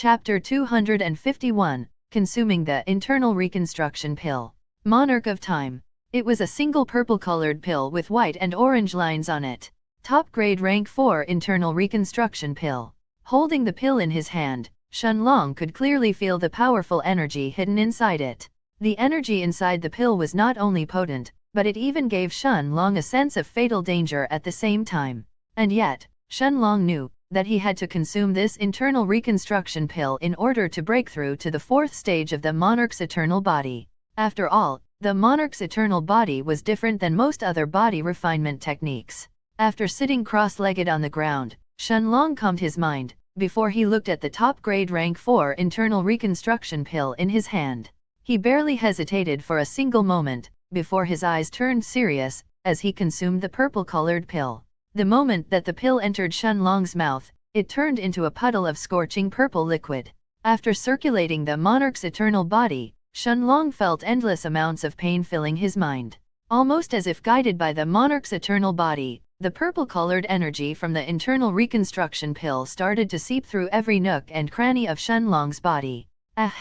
Chapter 251, Consuming the Internal Reconstruction Pill. Monarch of Time. It was a single purple-colored pill with white and orange lines on it. Top grade rank 4 internal reconstruction pill. Holding the pill in his hand, Shenlong could clearly feel the powerful energy hidden inside it. The energy inside the pill was not only potent, but it even gave Shenlong a sense of fatal danger at the same time. And yet, Shenlong knew that he had to consume this internal reconstruction pill in order to break through to the fourth stage of the monarch's eternal body. After all, the monarch's eternal body was different than most other body refinement techniques. After sitting cross-legged on the ground, Shenlong calmed his mind, before he looked at the top grade rank 4 internal reconstruction pill in his hand. He barely hesitated for a single moment, before his eyes turned serious, as he consumed the purple-colored pill. The moment that the pill entered Shenlong's mouth, it turned into a puddle of scorching purple liquid. After circulating the monarch's eternal body, Shenlong felt endless amounts of pain filling his mind. Almost as if guided by the monarch's eternal body, the purple-colored energy from the internal reconstruction pill started to seep through every nook and cranny of Shenlong's body. Ah!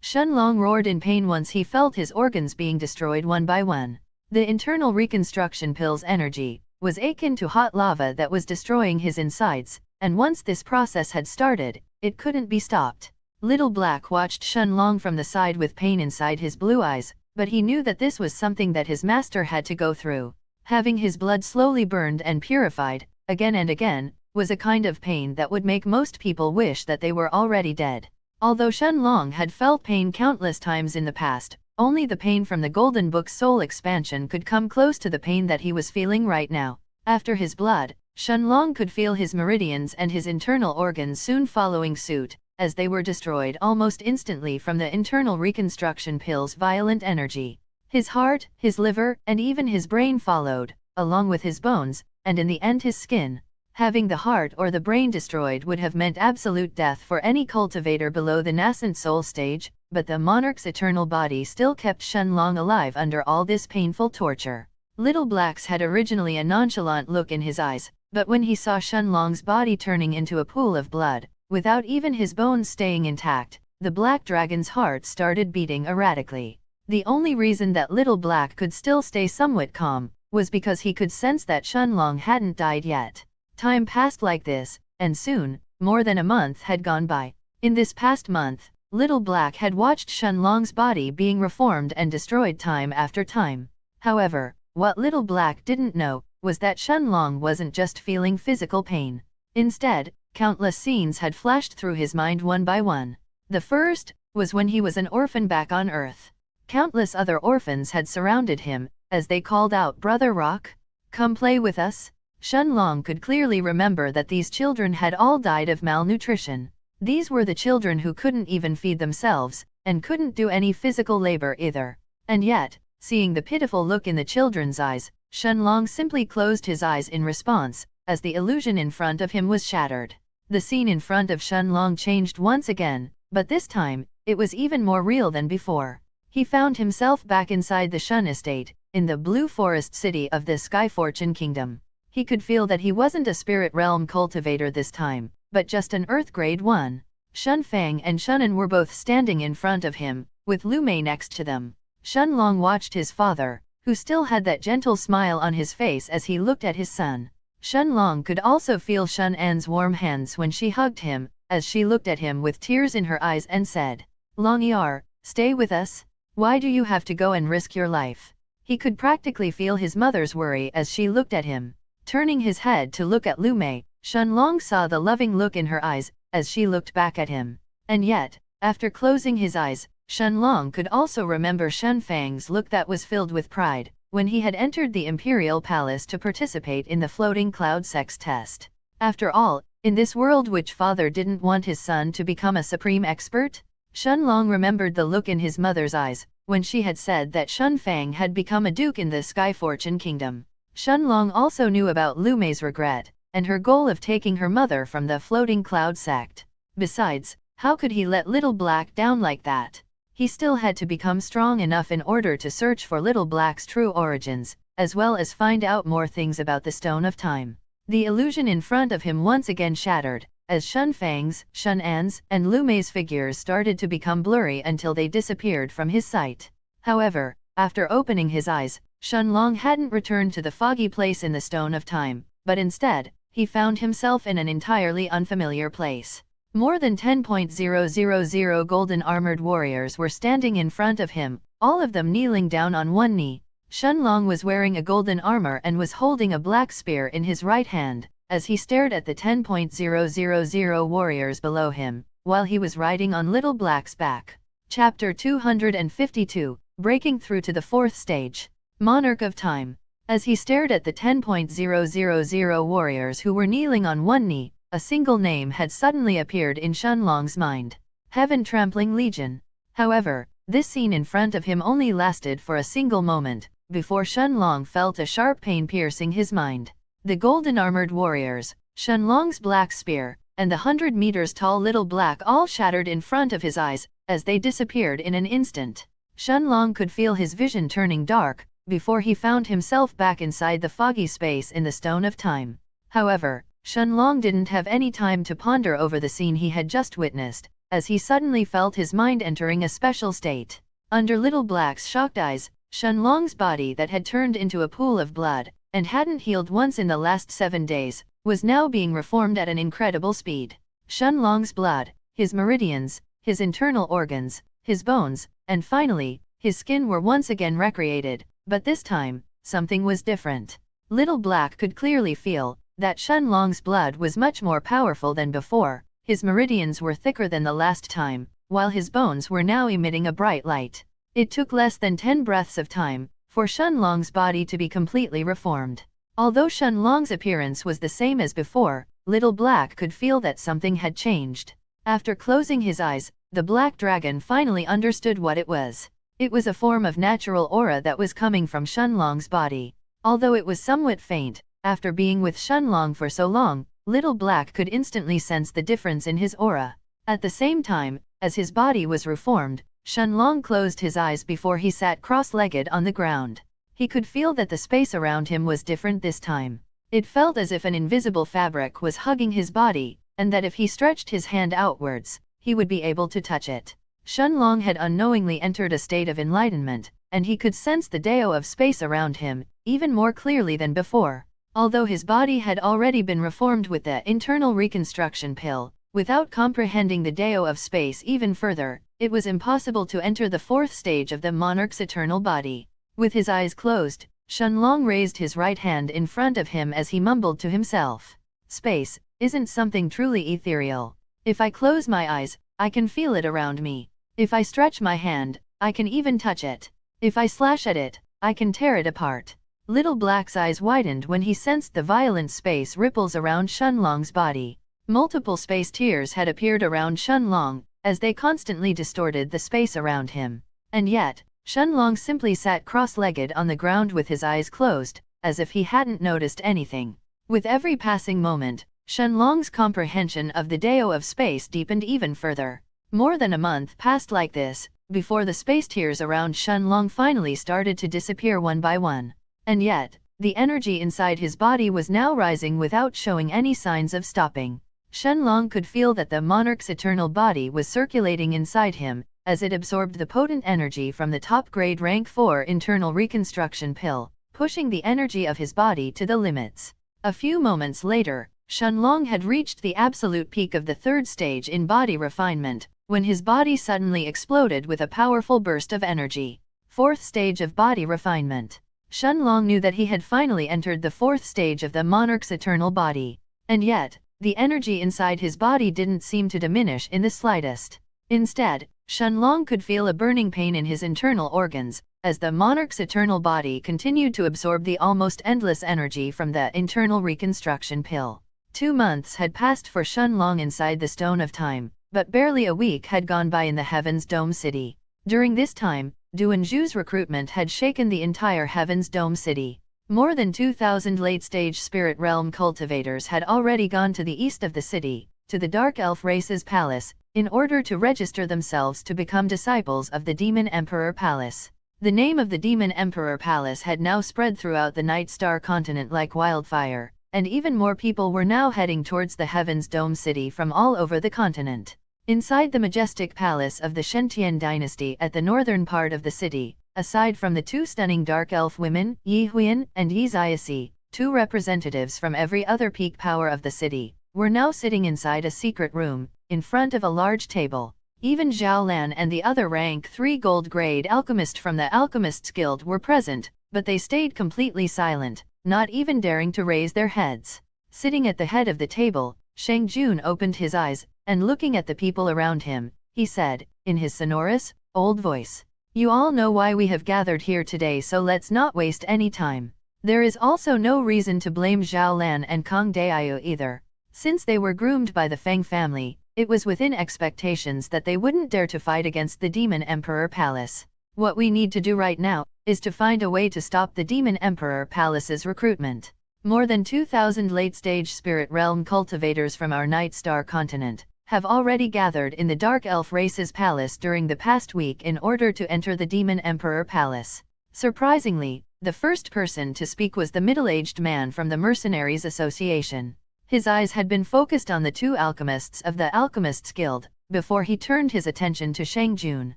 Shenlong roared in pain once he felt his organs being destroyed one by one. The internal reconstruction pill's energy was akin to hot lava that was destroying his insides, and once this process had started, it couldn't be stopped. Little Black watched Shenlong from the side with pain inside his blue eyes, but he knew that this was something that his master had to go through. Having his blood slowly burned and purified, again and again, was a kind of pain that would make most people wish that they were already dead. Although Shenlong had felt pain countless times in the past, only the pain from the Golden Book's soul expansion could come close to the pain that he was feeling right now. After his blood, Shenlong could feel his meridians and his internal organs soon following suit, as they were destroyed almost instantly from the internal reconstruction pill's violent energy. His heart, his liver, and even his brain followed, along with his bones, and in the end his skin. Having the heart or the brain destroyed would have meant absolute death for any cultivator below the nascent soul stage, but the monarch's eternal body still kept Shenlong alive under all this painful torture. Little Black's had originally a nonchalant look in his eyes, but when he saw Shenlong's body turning into a pool of blood, without even his bones staying intact, the black dragon's heart started beating erratically. The only reason that Little Black could still stay somewhat calm was because he could sense that Shenlong hadn't died yet. Time passed like this, and soon, more than a month had gone by. In this past month, Little Black had watched Shenlong's body being reformed and destroyed time after time. However, what Little Black didn't know was that Shenlong wasn't just feeling physical pain. Instead, countless scenes had flashed through his mind one by one. The first was when he was an orphan back on Earth. Countless other orphans had surrounded him, as they called out, "Brother Rock, come play with us." Shenlong could clearly remember that these children had all died of malnutrition. These were the children who couldn't even feed themselves, and couldn't do any physical labor either. And yet, seeing the pitiful look in the children's eyes, Shenlong simply closed his eyes in response, as the illusion in front of him was shattered. The scene in front of Shenlong changed once again, but this time, it was even more real than before. He found himself back inside the Shun estate, in the Blue Forest city of the Sky Fortune Kingdom. He could feel that he wasn't a spirit realm cultivator this time, but just an Earth Grade 1. Shun Fang and Shunan were both standing in front of him, with Lu Mei next to them. Shenlong watched his father, who still had that gentle smile on his face as he looked at his son. Shenlong could also feel Shun An's warm hands when she hugged him, as she looked at him with tears in her eyes and said, "Long-er, stay with us? Why do you have to go and risk your life?" He could practically feel his mother's worry as she looked at him. Turning his head to look at Lu Mei, Shenlong saw the loving look in her eyes, as she looked back at him. And yet, after closing his eyes, Shenlong could also remember Shun Fang's look that was filled with pride, when he had entered the Imperial Palace to participate in the floating cloud sex test. After all, in this world which father didn't want his son to become a supreme expert? Shenlong remembered the look in his mother's eyes, when she had said that Shun Fang had become a duke in the Sky Fortune Kingdom. Shenlong also knew about Lu Mei's regret, and her goal of taking her mother from the floating cloud sect. Besides, how could he let Little Black down like that? He still had to become strong enough in order to search for Little Black's true origins, as well as find out more things about the Stone of Time. The illusion in front of him once again shattered, as Shun Fang's, Shun An's, and Lu Mei's figures started to become blurry until they disappeared from his sight. However, after opening his eyes, Shun Long hadn't returned to the foggy place in the Stone of Time, but instead, he found himself in an entirely unfamiliar place. More than 10,000 golden armored warriors were standing in front of him, all of them kneeling down on one knee. Shun Long was wearing a golden armor and was holding a black spear in his right hand, as he stared at the 10,000 warriors below him, while he was riding on Little Black's back. Chapter 252, Breaking Through to the Fourth Stage. Monarch of Time. As he stared at the 10,000 warriors who were kneeling on one knee, a single name had suddenly appeared in Shun Long's mind. Heaven Trampling Legion. However, this scene in front of him only lasted for a single moment, before Shun Long felt a sharp pain piercing his mind. The golden armored warriors, Shun Long's black spear, and the 100 meters tall Little Black all shattered in front of his eyes, as they disappeared in an instant. Shun Long could feel his vision turning dark, before he found himself back inside the foggy space in the Stone of Time. However, Shun Long didn't have any time to ponder over the scene he had just witnessed, as he suddenly felt his mind entering a special state. Under Little Black's shocked eyes, Shun Long's body that had turned into a pool of blood, and hadn't healed once in the last 7 days, was now being reformed at an incredible speed. Shun Long's blood, his meridians, his internal organs, his bones, and finally, his skin were once again recreated, but this time, something was different. Little Black could clearly feel that Shun Long's blood was much more powerful than before. His meridians were thicker than the last time, while his bones were now emitting a bright light. It took less than 10 breaths of time for Shun Long's body to be completely reformed. Although Shun Long's appearance was the same as before, Little Black could feel that something had changed. After closing his eyes, the Black Dragon finally understood what it was. It was a form of natural aura that was coming from Shun Long's body. Although it was somewhat faint, after being with Shun Long for so long, Little Black could instantly sense the difference in his aura. At the same time, as his body was reformed, Shun Long closed his eyes before he sat cross-legged on the ground. He could feel that the space around him was different this time. It felt as if an invisible fabric was hugging his body, and that if he stretched his hand outwards, he would be able to touch it. Shun Long had unknowingly entered a state of enlightenment, and he could sense the Dao of space around him, even more clearly than before. Although his body had already been reformed with the internal reconstruction pill, without comprehending the Dao of space even further, it was impossible to enter the fourth stage of the monarch's eternal body. With his eyes closed, Shun Long raised his right hand in front of him as he mumbled to himself. Space isn't something truly ethereal. If I close my eyes, I can feel it around me. If I stretch my hand, I can even touch it. If I slash at it, I can tear it apart. Little Black's eyes widened when he sensed the violent space ripples around Shun Long's body. Multiple space tears had appeared around Shun Long, as they constantly distorted the space around him. And yet, Shun Long simply sat cross-legged on the ground with his eyes closed, as if he hadn't noticed anything. With every passing moment, Shun Long's comprehension of the Dao of space deepened even further. More than a month passed like this, before the space tears around Shun Long finally started to disappear one by one. And yet, the energy inside his body was now rising without showing any signs of stopping. Shun Long could feel that the monarch's eternal body was circulating inside him, as it absorbed the potent energy from the top-grade rank 4 internal reconstruction pill, pushing the energy of his body to the limits. A few moments later, Shun Long had reached the absolute peak of the third stage in body refinement, when his body suddenly exploded with a powerful burst of energy. Fourth stage of body refinement. Shun Long knew that he had finally entered the fourth stage of the monarch's eternal body. And yet, the energy inside his body didn't seem to diminish in the slightest. Instead, Shun Long could feel a burning pain in his internal organs, as the monarch's eternal body continued to absorb the almost endless energy from the internal reconstruction pill. 2 months had passed for Shun Long inside the Stone of Time, but barely a week had gone by in the Heaven's Dome City. During this time, Duanzhu's recruitment had shaken the entire Heaven's Dome City. More than 2,000 late-stage spirit realm cultivators had already gone to the east of the city, to the Dark Elf race's palace, in order to register themselves to become disciples of the Demon Emperor Palace. The name of the Demon Emperor Palace had now spread throughout the Night Star continent like wildfire, and even more people were now heading towards the Heaven's Dome city from all over the continent. Inside the majestic palace of the Shentian dynasty at the northern part of the city, aside from the two stunning dark elf women, Yi Huiyan and Yi Xiaoxi, two representatives from every other peak power of the city, were now sitting inside a secret room, in front of a large table. Even Zhao Lan and the other rank 3 gold grade alchemist from the Alchemists Guild were present, but they stayed completely silent, not even daring to raise their heads. Sitting at the head of the table, Shang Jun opened his eyes, and looking at the people around him, he said, in his sonorous, old voice, "You all know why we have gathered here today, so let's not waste any time." There is also no reason to blame Zhao Lan and Kang Daiyu either. Since they were groomed by the Feng family, it was within expectations that they wouldn't dare to fight against the Demon Emperor Palace. What we need to do right now is to find a way to stop the Demon Emperor Palace's recruitment. More than 2,000 late-stage spirit realm cultivators from our Night Star continent have already gathered in the Dark Elf race's palace during the past week in order to enter the Demon Emperor Palace. Surprisingly, the first person to speak was the middle-aged man from the Mercenaries Association. His eyes had been focused on the two alchemists of the Alchemists Guild, before he turned his attention to Shang Jun.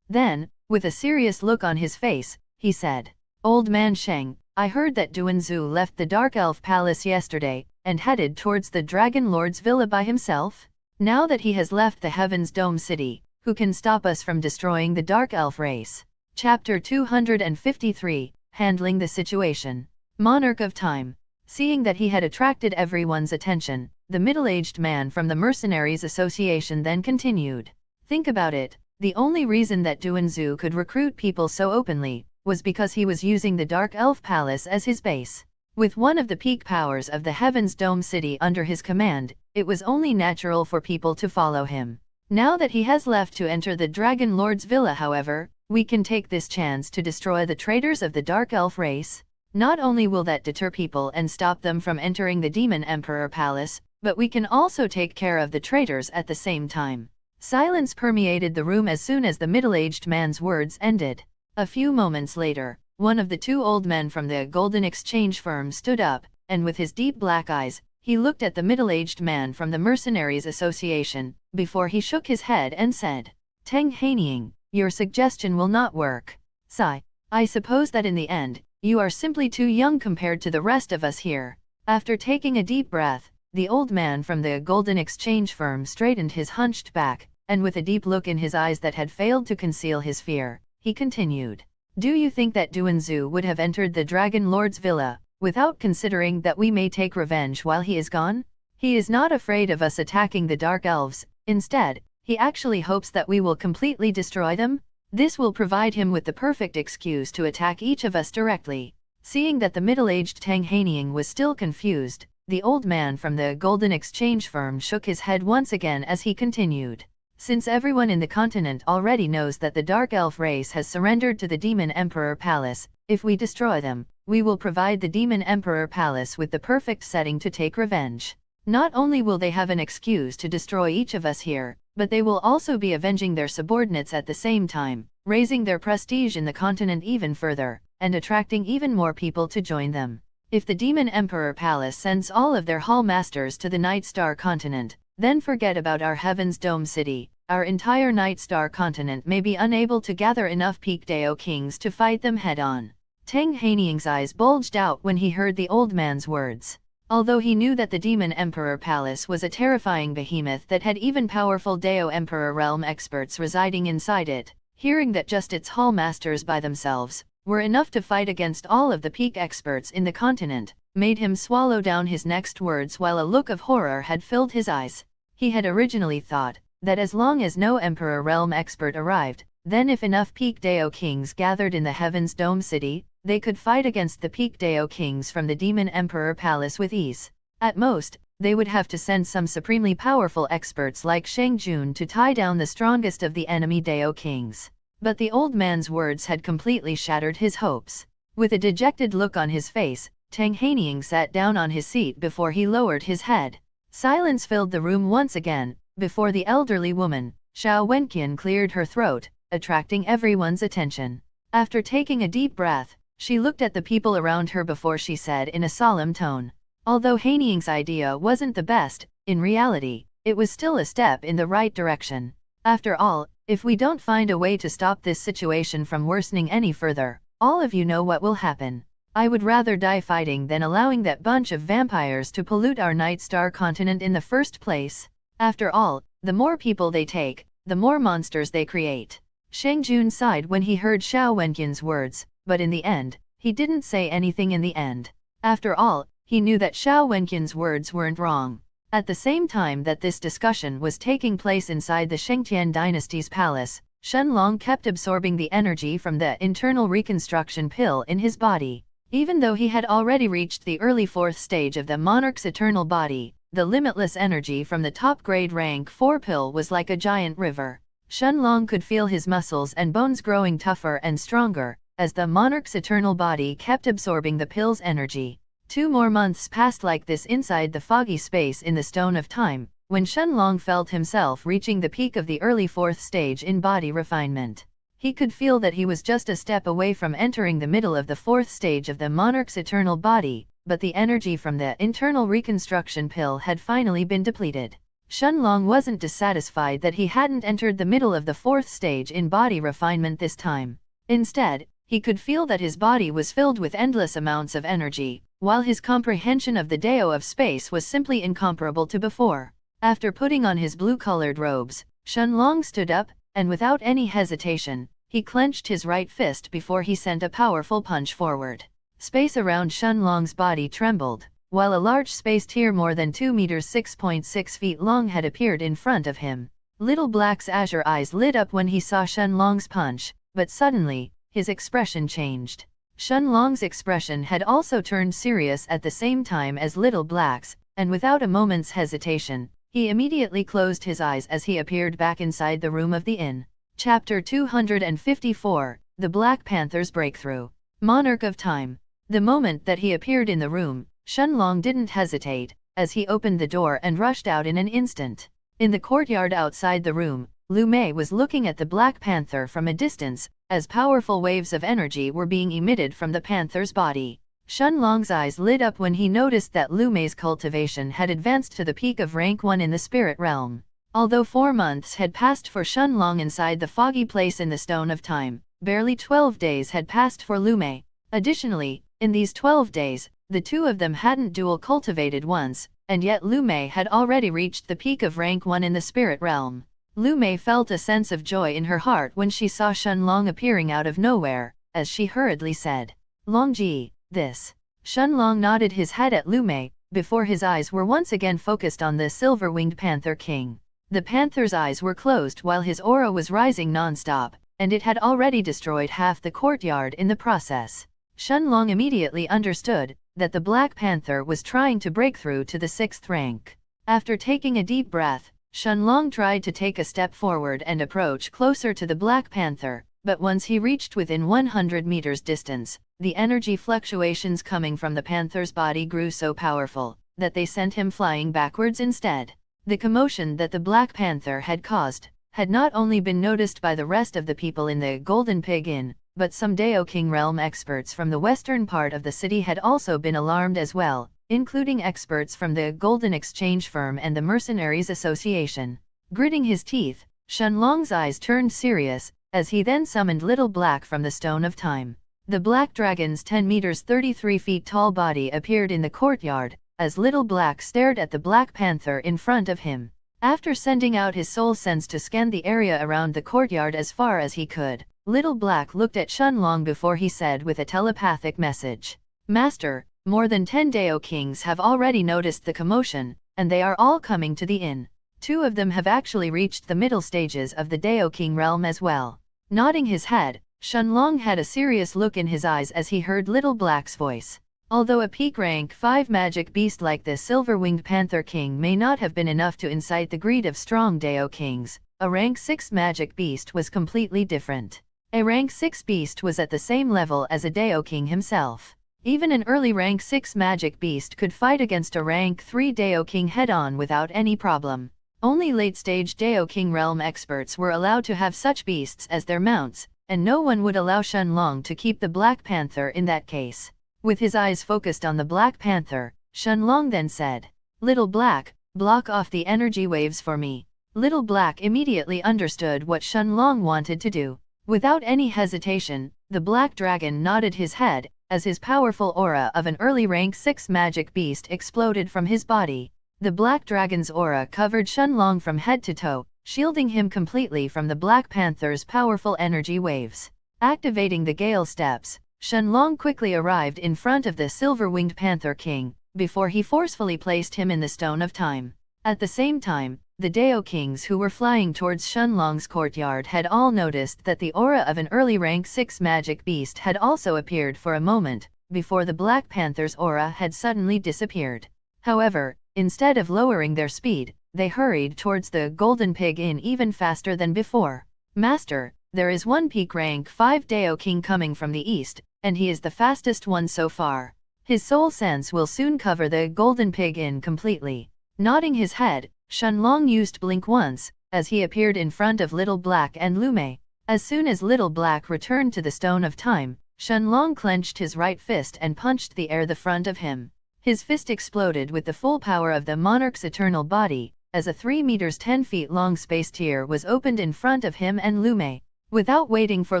Then, with a serious look on his face, he said, "Old man Shang, I heard that Duanzhu left the Dark Elf Palace yesterday, and headed towards the Dragon Lord's villa by himself? Now that he has left the Heaven's Dome city, who can stop us from destroying the Dark Elf race?" Chapter 253, Handling the Situation. Monarch of Time. Seeing that he had attracted everyone's attention, the middle-aged man from the Mercenaries Association then continued. "Think about it, the only reason that Duanzhu could recruit people so openly was because he was using the Dark Elf Palace as his base. With one of the peak powers of the Heaven's Dome city under his command, it was only natural for people to follow him. Now that he has left to enter the Dragon Lord's villa, however, we can take this chance to destroy the traitors of the Dark Elf race. Not only will that deter people and stop them from entering the Demon Emperor Palace, but we can also take care of the traitors at the same time." Silence permeated the room as soon as the middle-aged man's words ended. A few moments later, one of the two old men from the Golden Exchange firm stood up, and with his deep black eyes, he looked at the middle-aged man from the Mercenaries Association, before he shook his head and said, "Teng Haining, your suggestion will not work. Sigh, I suppose that in the end, you are simply too young compared to the rest of us here." After taking a deep breath, the old man from the Golden Exchange firm straightened his hunched back, and with a deep look in his eyes that had failed to conceal his fear, he continued, "Do you think that Duanzhu would have entered the Dragon Lord's villa, without considering that we may take revenge while he is gone? He is not afraid of us attacking the Dark Elves, instead, he actually hopes that we will completely destroy them? This will provide him with the perfect excuse to attack each of us directly." Seeing that the middle-aged Tang Haining was still confused, the old man from the Golden Exchange firm shook his head once again as he continued. "Since everyone in the continent already knows that the Dark Elf race has surrendered to the Demon Emperor Palace, if we destroy them, we will provide the Demon Emperor Palace with the perfect setting to take revenge. Not only will they have an excuse to destroy each of us here, but they will also be avenging their subordinates at the same time, raising their prestige in the continent even further, and attracting even more people to join them. If the Demon Emperor Palace sends all of their Hall Masters to the Night Star continent, then forget about our Heaven's Dome city. Our entire Night Star continent may be unable to gather enough Peak Dao Kings to fight them head-on." Teng Haining's eyes bulged out when he heard the old man's words. Although he knew that the Demon Emperor Palace was a terrifying behemoth that had even powerful Dao Emperor realm experts residing inside it, hearing that just its Hall Masters by themselves were enough to fight against all of the peak experts in the continent, made him swallow down his next words while a look of horror had filled his eyes. He had originally thought that as long as no Emperor realm expert arrived, then if enough Peak Dao Kings gathered in the Heaven's Dome city, they could fight against the Peak Dao Kings from the Demon Emperor Palace with ease. At most, they would have to send some supremely powerful experts like Shang Jun to tie down the strongest of the enemy Dao Kings. But the old man's words had completely shattered his hopes. With a dejected look on his face, Tang Haining sat down on his seat before he lowered his head. Silence filled the room once again, before the elderly woman, Xiao Wenqian, cleared her throat, attracting everyone's attention. After taking a deep breath, she looked at the people around her before she said in a solemn tone, Although Haniang's idea wasn't the best, in reality, it was still a step in the right direction. After all, if we don't find a way to stop this situation from worsening any further, all of you know what will happen. I would rather die fighting than allowing that bunch of vampires to pollute our Night Star continent in the first place. After all, the more people they take, the more monsters they create. Shang Jun sighed when he heard Xiao Wenqian's words, but in the end, he didn't say anything in the end. After all, he knew that Xiao Wenqian's words weren't wrong. At the same time that this discussion was taking place inside the Shengtian dynasty's palace, Shenlong kept absorbing the energy from the internal reconstruction pill in his body. Even though he had already reached the early 4th stage of the monarch's eternal body, the limitless energy from the top-grade rank 4 pill was like a giant river. Shenlong could feel his muscles and bones growing tougher and stronger, as the monarch's eternal body kept absorbing the pill's energy. 2 more months passed like this inside the foggy space in the Stone of Time, when Shenlong felt himself reaching the peak of the early 4th stage in body refinement. He could feel that he was just a step away from entering the middle of the 4th stage of the monarch's eternal body, but the energy from the internal reconstruction pill had finally been depleted. Shenlong wasn't dissatisfied that he hadn't entered the middle of the 4th stage in body refinement this time. Instead, he could feel that his body was filled with endless amounts of energy, while his comprehension of the Dao of space was simply incomparable to before. After putting on his blue-colored robes, Shenlong stood up, and without any hesitation, he clenched his right fist before he sent a powerful punch forward. Space around Shenlong's body trembled, while a large space tier more than 2 meters 6.6 feet long had appeared in front of him. Little Black's azure eyes lit up when he saw Shenlong's punch, but suddenly, his expression changed. Shenlong's expression had also turned serious at the same time as Little Black's, and without a moment's hesitation, he immediately closed his eyes as he appeared back inside the room of the inn. Chapter 254, The Black Panther's Breakthrough. Monarch of Time. The moment that he appeared in the room, Shenlong didn't hesitate, as he opened the door and rushed out in an instant. In the courtyard outside the room, Lu Mei was looking at the Black Panther from a distance, as powerful waves of energy were being emitted from the panther's body. Shenlong's eyes lit up when he noticed that Lu Mei's cultivation had advanced to the peak of rank 1 in the spirit realm. Although 4 months had passed for Shenlong inside the foggy place in the Stone of Time, barely 12 days had passed for Lu Mei. Additionally, in these 12 days, the two of them hadn't dual cultivated once, and yet Lu Mei had already reached the peak of rank 1 in the spirit realm. Lu Mei felt a sense of joy in her heart when she saw Shenlong appearing out of nowhere, as she hurriedly said, "Longji, this." Shenlong nodded his head at Lu Mei, before his eyes were once again focused on the silver-winged Panther King. The panther's eyes were closed while his aura was rising non-stop, and it had already destroyed half the courtyard in the process. Shenlong immediately understood that the Black Panther was trying to break through to the 6th rank. After taking a deep breath, Shenlong tried to take a step forward and approach closer to the Black Panther, but once he reached within 100 meters distance, the energy fluctuations coming from the panther's body grew so powerful that they sent him flying backwards instead. The commotion that the Black Panther had caused had not only been noticed by the rest of the people in the Golden Pig Inn, but some Dao King realm experts from the western part of the city had also been alarmed as well, including experts from the Golden Exchange Firm and the Mercenaries Association. Gritting his teeth, Shenlong's eyes turned serious, as he then summoned Little Black from the Stone of Time. The Black Dragon's 10 meters 33 feet tall body appeared in the courtyard, as Little Black stared at the Black Panther in front of him. After sending out his soul sense to scan the area around the courtyard as far as he could, Little Black looked at Shenlong before he said with a telepathic message, "Master, more than 10 Dao Kings have already noticed the commotion, and they are all coming to the inn. 2 of them have actually reached the middle stages of the Dao King realm as well." Nodding his head, Shenlong had a serious look in his eyes as he heard Little Black's voice. Although a peak rank 5 magic beast like the Silver-Winged Panther King may not have been enough to incite the greed of strong Dao Kings, a rank 6 magic beast was completely different. A rank 6 beast was at the same level as a Dao King himself. Even an early rank 6 magic beast could fight against a rank 3 Dao King head-on without any problem. Only late-stage Dao King realm experts were allowed to have such beasts as their mounts, and no one would allow Shenlong to keep the Black Panther in that case. With his eyes focused on the Black Panther, Shenlong then said. Little Black, block off the energy waves for me. Little Black immediately understood what Shenlong wanted to do. Without any hesitation, the Black Dragon nodded his head, as his powerful aura of an early rank 6 magic beast exploded from his body. The Black Dragon's aura covered Shenlong from head to toe, shielding him completely from the Black Panther's powerful energy waves. Activating the Gale Steps, Shenlong quickly arrived in front of the Silver-Winged Panther King, before he forcefully placed him in the Stone of Time. At the same time, the Dao Kings who were flying towards Shenlong's courtyard had all noticed that the aura of an early rank 6 magic beast had also appeared for a moment, before the Black Panther's aura had suddenly disappeared. However, instead of lowering their speed, they hurried towards the Golden Pig Inn even faster than before. Master, there is one peak rank 5 Dao King coming from the east, and he is the fastest one so far. His soul sense will soon cover the Golden Pig Inn completely. Nodding his head, Shenlong used Blink once, as he appeared in front of Little Black and Lumei. As soon as Little Black returned to the Stone of Time, Shenlong clenched his right fist and punched the air the front of him. His fist exploded with the full power of the monarch's eternal body, as a 3 meters 10 feet long space tier was opened in front of him and Lumei. Without waiting for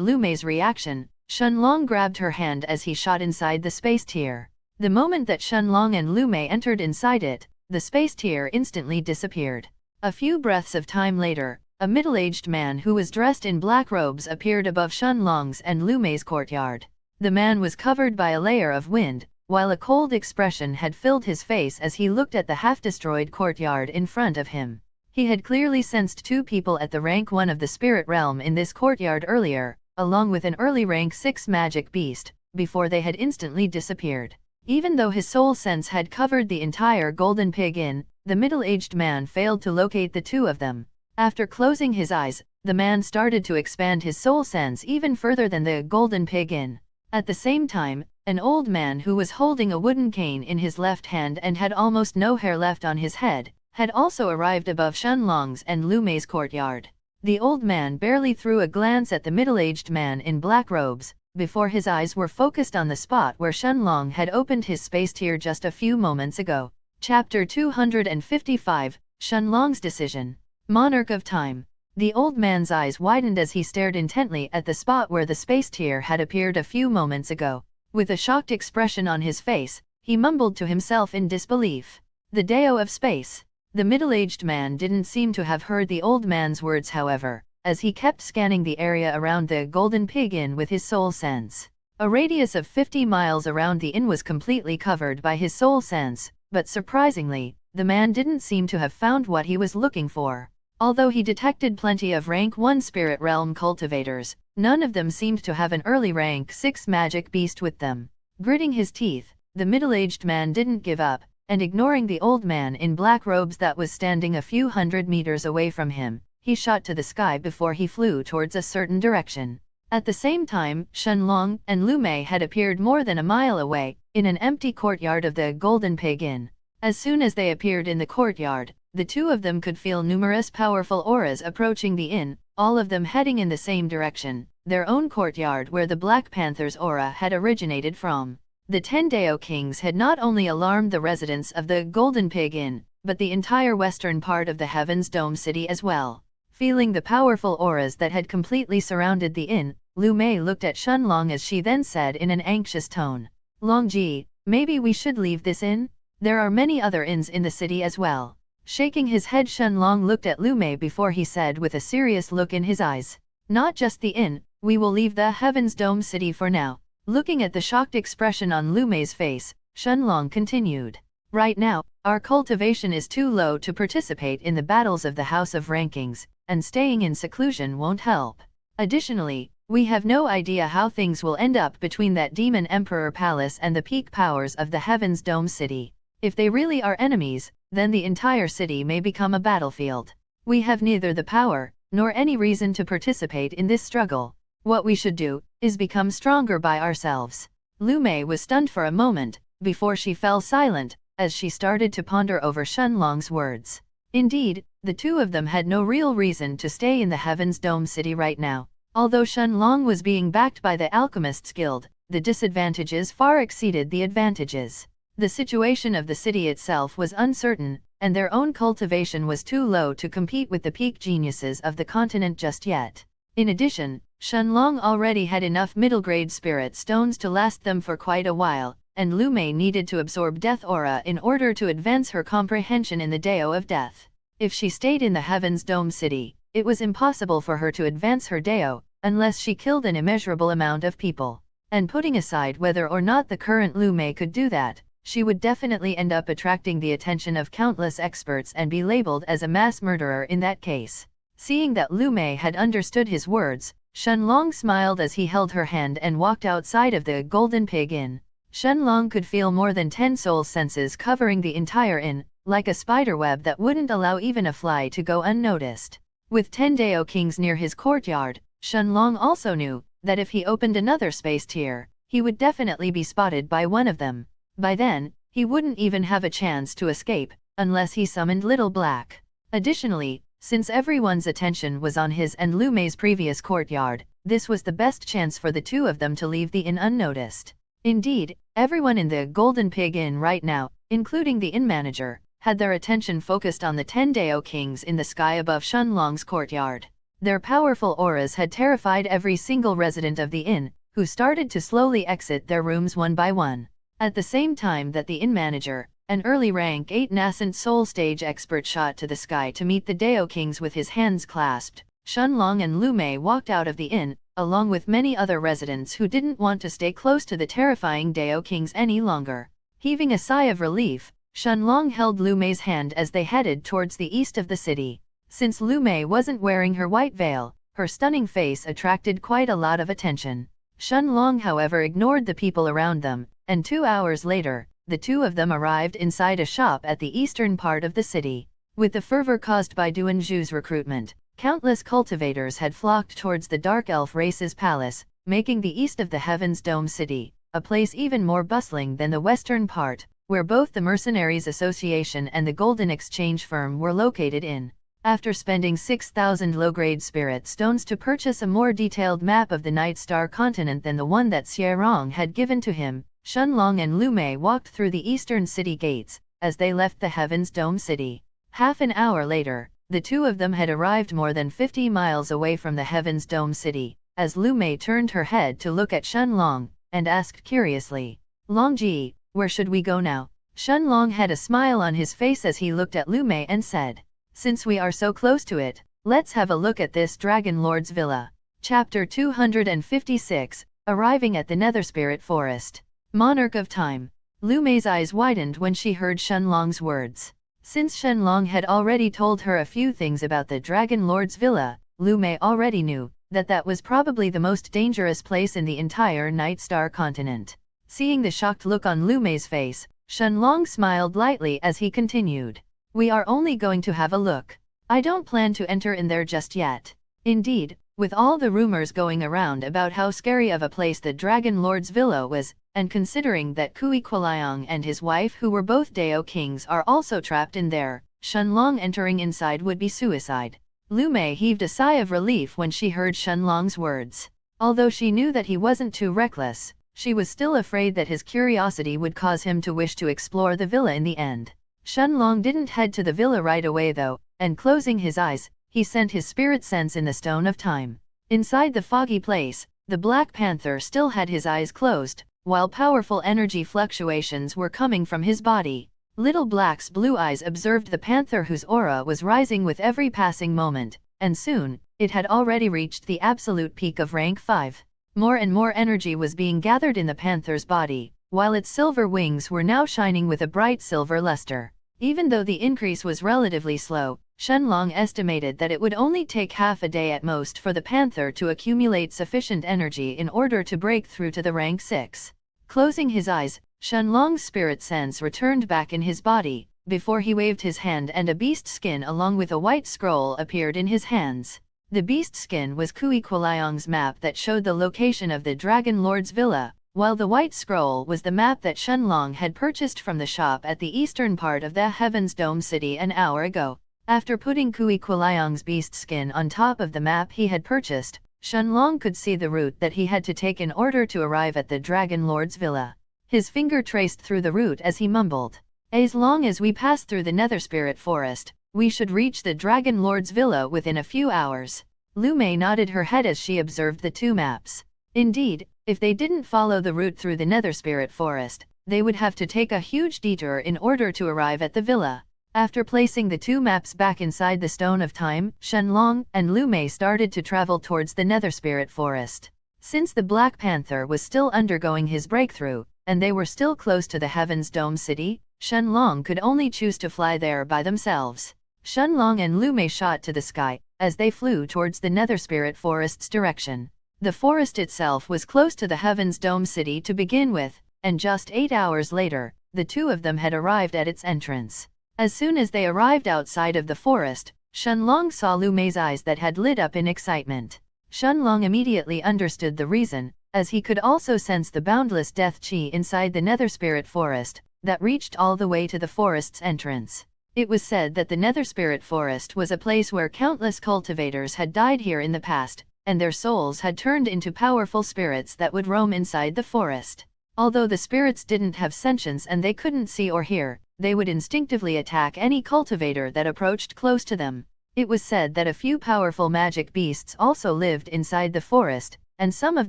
Lumei's reaction, Shenlong grabbed her hand as he shot inside the space tier. The moment that Shenlong and Lumei entered inside it, the space tier instantly disappeared. A few breaths of time later, a middle-aged man who was dressed in black robes appeared above Shenlong's and Lumei's courtyard. The man was covered by a layer of wind, while a cold expression had filled his face as he looked at the half-destroyed courtyard in front of him. He had clearly sensed 2 people at the rank 1 of the spirit realm in this courtyard earlier, along with an early rank 6 magic beast, before they had instantly disappeared. Even though his soul sense had covered the entire Golden Pig Inn, the middle-aged man failed to locate the 2 of them. After closing his eyes, the man started to expand his soul sense even further than the Golden Pig Inn. At the same time, an old man who was holding a wooden cane in his left hand and had almost no hair left on his head, had also arrived above Shenlong's and Lumei's courtyard. The old man barely threw a glance at the middle-aged man in black robes, before his eyes were focused on the spot where Shenlong had opened his space tier just a few moments ago. Chapter 255, Shenlong's Decision. Monarch of Time. The old man's eyes widened as he stared intently at the spot where the space tier had appeared a few moments ago. With a shocked expression on his face, he mumbled to himself in disbelief. The Dao of Space. The middle-aged man didn't seem to have heard the old man's words, however, as he kept scanning the area around the Golden Pig Inn with his soul sense. A radius of 50 miles around the inn was completely covered by his soul sense, but surprisingly, the man didn't seem to have found what he was looking for. Although he detected plenty of rank 1 spirit realm cultivators, none of them seemed to have an early rank 6 magic beast with them. Gritting his teeth, the middle-aged man didn't give up, and ignoring the old man in black robes that was standing a few hundred meters away from him, he shot to the sky before he flew towards a certain direction. At the same time, Shenlong and Lumei had appeared more than a mile away, in an empty courtyard of the Golden Pig Inn. As soon as they appeared in the courtyard, the 2 of them could feel numerous powerful auras approaching the inn, all of them heading in the same direction, their own courtyard where the Black Panther's aura had originated from. The 10 Dao Kings had not only alarmed the residents of the Golden Pig Inn, but the entire western part of the Heaven's Dome city as well. Feeling the powerful auras that had completely surrounded the inn, Lumei looked at Shenlong as she then said in an anxious tone, "Longji, maybe we should leave this inn? There are many other inns in the city as well." Shaking his head, Shenlong looked at Lumei before he said with a serious look in his eyes, "Not just the inn, we will leave the Heaven's Dome city for now." Looking at the shocked expression on Lumei's face, Shenlong continued, "Right now, our cultivation is too low to participate in the battles of the House of Rankings, and staying in seclusion won't help. Additionally, we have no idea how things will end up between that Demon Emperor Palace and the peak powers of the Heaven's Dome city. If they really are enemies, then the entire city may become a battlefield. We have neither the power, nor any reason to participate in this struggle. What we should do, is become stronger by ourselves." Lumei was stunned for a moment, before she fell silent, as she started to ponder over Shenlong's words. Indeed, the 2 of them had no real reason to stay in the Heaven's Dome city right now. Although Shenlong was being backed by the Alchemists Guild, the disadvantages far exceeded the advantages. The situation of the city itself was uncertain, and their own cultivation was too low to compete with the peak geniuses of the continent just yet. In addition, Shenlong already had enough middle-grade spirit stones to last them for quite a while, and Lu Mei needed to absorb death aura in order to advance her comprehension in the Dao of Death. If she stayed in the Heaven's Dome City, it was impossible for her to advance her Dao, unless she killed an immeasurable amount of people. And putting aside whether or not the current Lu Mei could do that, she would definitely end up attracting the attention of countless experts and be labeled as a mass murderer in that case. Seeing that Lu Mei had understood his words, Shenlong smiled as he held her hand and walked outside of the Golden Pig Inn. Shenlong could feel more than 10 soul senses covering the entire inn, like a spiderweb that wouldn't allow even a fly to go unnoticed. With 10 Dao Kings near his courtyard, Shenlong also knew that if he opened another space tier, he would definitely be spotted by one of them. By then, he wouldn't even have a chance to escape, unless he summoned Little Black. Additionally, since everyone's attention was on his and Lu Mei's previous courtyard, this was the best chance for the two of them to leave the inn unnoticed. Indeed, everyone in the Golden Pig Inn right now, including the inn manager, had their attention focused on the 10 Dao Kings in the sky above Shenlong's courtyard. Their powerful auras had terrified every single resident of the inn, who started to slowly exit their rooms one by one. At the same time that the inn manager, an early rank 8 nascent soul stage expert, shot to the sky to meet the Dao Kings with his hands clasped, Shenlong and Lu Mei walked out of the inn, along with many other residents who didn't want to stay close to the terrifying Dao Kings any longer. Heaving a sigh of relief, Shenlong held Lu Mei's hand as they headed towards the east of the city. Since Lu Mei wasn't wearing her white veil, her stunning face attracted quite a lot of attention. Shenlong, however, ignored the people around them, and 2 hours later, the two of them arrived inside a shop at the eastern part of the city. With the fervor caused by Duanzhu's recruitment, countless cultivators had flocked towards the Dark Elf race's palace, making the east of the Heaven's Dome City a place even more bustling than the western part, where both the Mercenaries Association and the Golden Exchange Firm were located in. After spending 6,000 low-grade spirit stones to purchase a more detailed map of the Night Star continent than the one that Xierong had given to him, Shenlong and Lu Mei walked through the eastern city gates, as they left the Heaven's Dome City. Half an hour later, the two of them had arrived more than 50 miles away from the Heaven's Dome City, as Lu Mei turned her head to look at Shenlong, and asked curiously, "Longji, where should we go now?" Shenlong had a smile on his face as he looked at Lu Mei and said, "Since we are so close to it, let's have a look at this Dragon Lord's villa." Chapter 256, Arriving at the Netherspirit Forest. Monarch of Time. Lu Mei's eyes widened when she heard Shenlong's words. Since Shenlong had already told her a few things about the Dragon Lord's villa, Lu Mei already knew that that was probably the most dangerous place in the entire Night Star continent. Seeing the shocked look on Lu Mei's face, Shenlong smiled lightly as he continued. "We are only going to have a look. I don't plan to enter in there just yet." Indeed, with all the rumors going around about how scary of a place the Dragon Lord's villa was, and considering that Kui Kuliang and his wife, who were both Dao Kings, are also trapped in there, Shenlong entering inside would be suicide. Lu Mei heaved a sigh of relief when she heard Shenlong's words. Although she knew that he wasn't too reckless, she was still afraid that his curiosity would cause him to wish to explore the villa in the end. Shenlong didn't head to the villa right away though, and closing his eyes, he sent his spirit sense in the Stone of Time. Inside the foggy place, the Black Panther still had his eyes closed, while powerful energy fluctuations were coming from his body. Little Black's blue eyes observed the panther, whose aura was rising with every passing moment, and soon, it had already reached the absolute peak of rank 5. More and more energy was being gathered in the panther's body, while its silver wings were now shining with a bright silver luster. Even though the increase was relatively slow, Shenlong estimated that it would only take half a day at most for the panther to accumulate sufficient energy in order to break through to the rank 6. Closing his eyes, Shenlong's spirit sense returned back in his body, before he waved his hand and a beast skin along with a white scroll appeared in his hands. The beast skin was Kui Kuliang's map that showed the location of the Dragon Lord's villa, while the white scroll was the map that Shenlong had purchased from the shop at the eastern part of the Heaven's Dome City an hour ago. After putting Kui Kuliang's beast skin on top of the map he had purchased, Shenlong could see the route that he had to take in order to arrive at the Dragon Lord's villa. His finger traced through the root as he mumbled. As long as we pass through the Nether Spirit Forest, we should reach the Dragon Lord's villa within a few hours. Lu Mei nodded her head as she observed the two maps. Indeed, if they didn't follow the route through the Nether Spirit Forest, they would have to take a huge detour in order to arrive at the villa. After placing the two maps back inside the Stone of Time, Shenlong and Lu Mei started to travel towards the Nether Spirit Forest. Since the Black Panther was still undergoing his breakthrough, and they were still close to the Heaven's Dome City, Shenlong could only choose to fly there by themselves. Shenlong and Lu Mei shot to the sky, as they flew towards the Nether Spirit Forest's direction. The forest itself was close to the Heaven's Dome City to begin with, and just 8 hours later, the two of them had arrived at its entrance. As soon as they arrived outside of the forest, Shenlong saw Lu Mei's eyes that had lit up in excitement. Shenlong immediately understood the reason, as he could also sense the boundless death qi inside the Nether Spirit Forest, that reached all the way to the forest's entrance. It was said that the Nether Spirit Forest was a place where countless cultivators had died here in the past, and their souls had turned into powerful spirits that would roam inside the forest. Although the spirits didn't have sentience and they couldn't see or hear, they would instinctively attack any cultivator that approached close to them. It was said that a few powerful magic beasts also lived inside the forest, and some of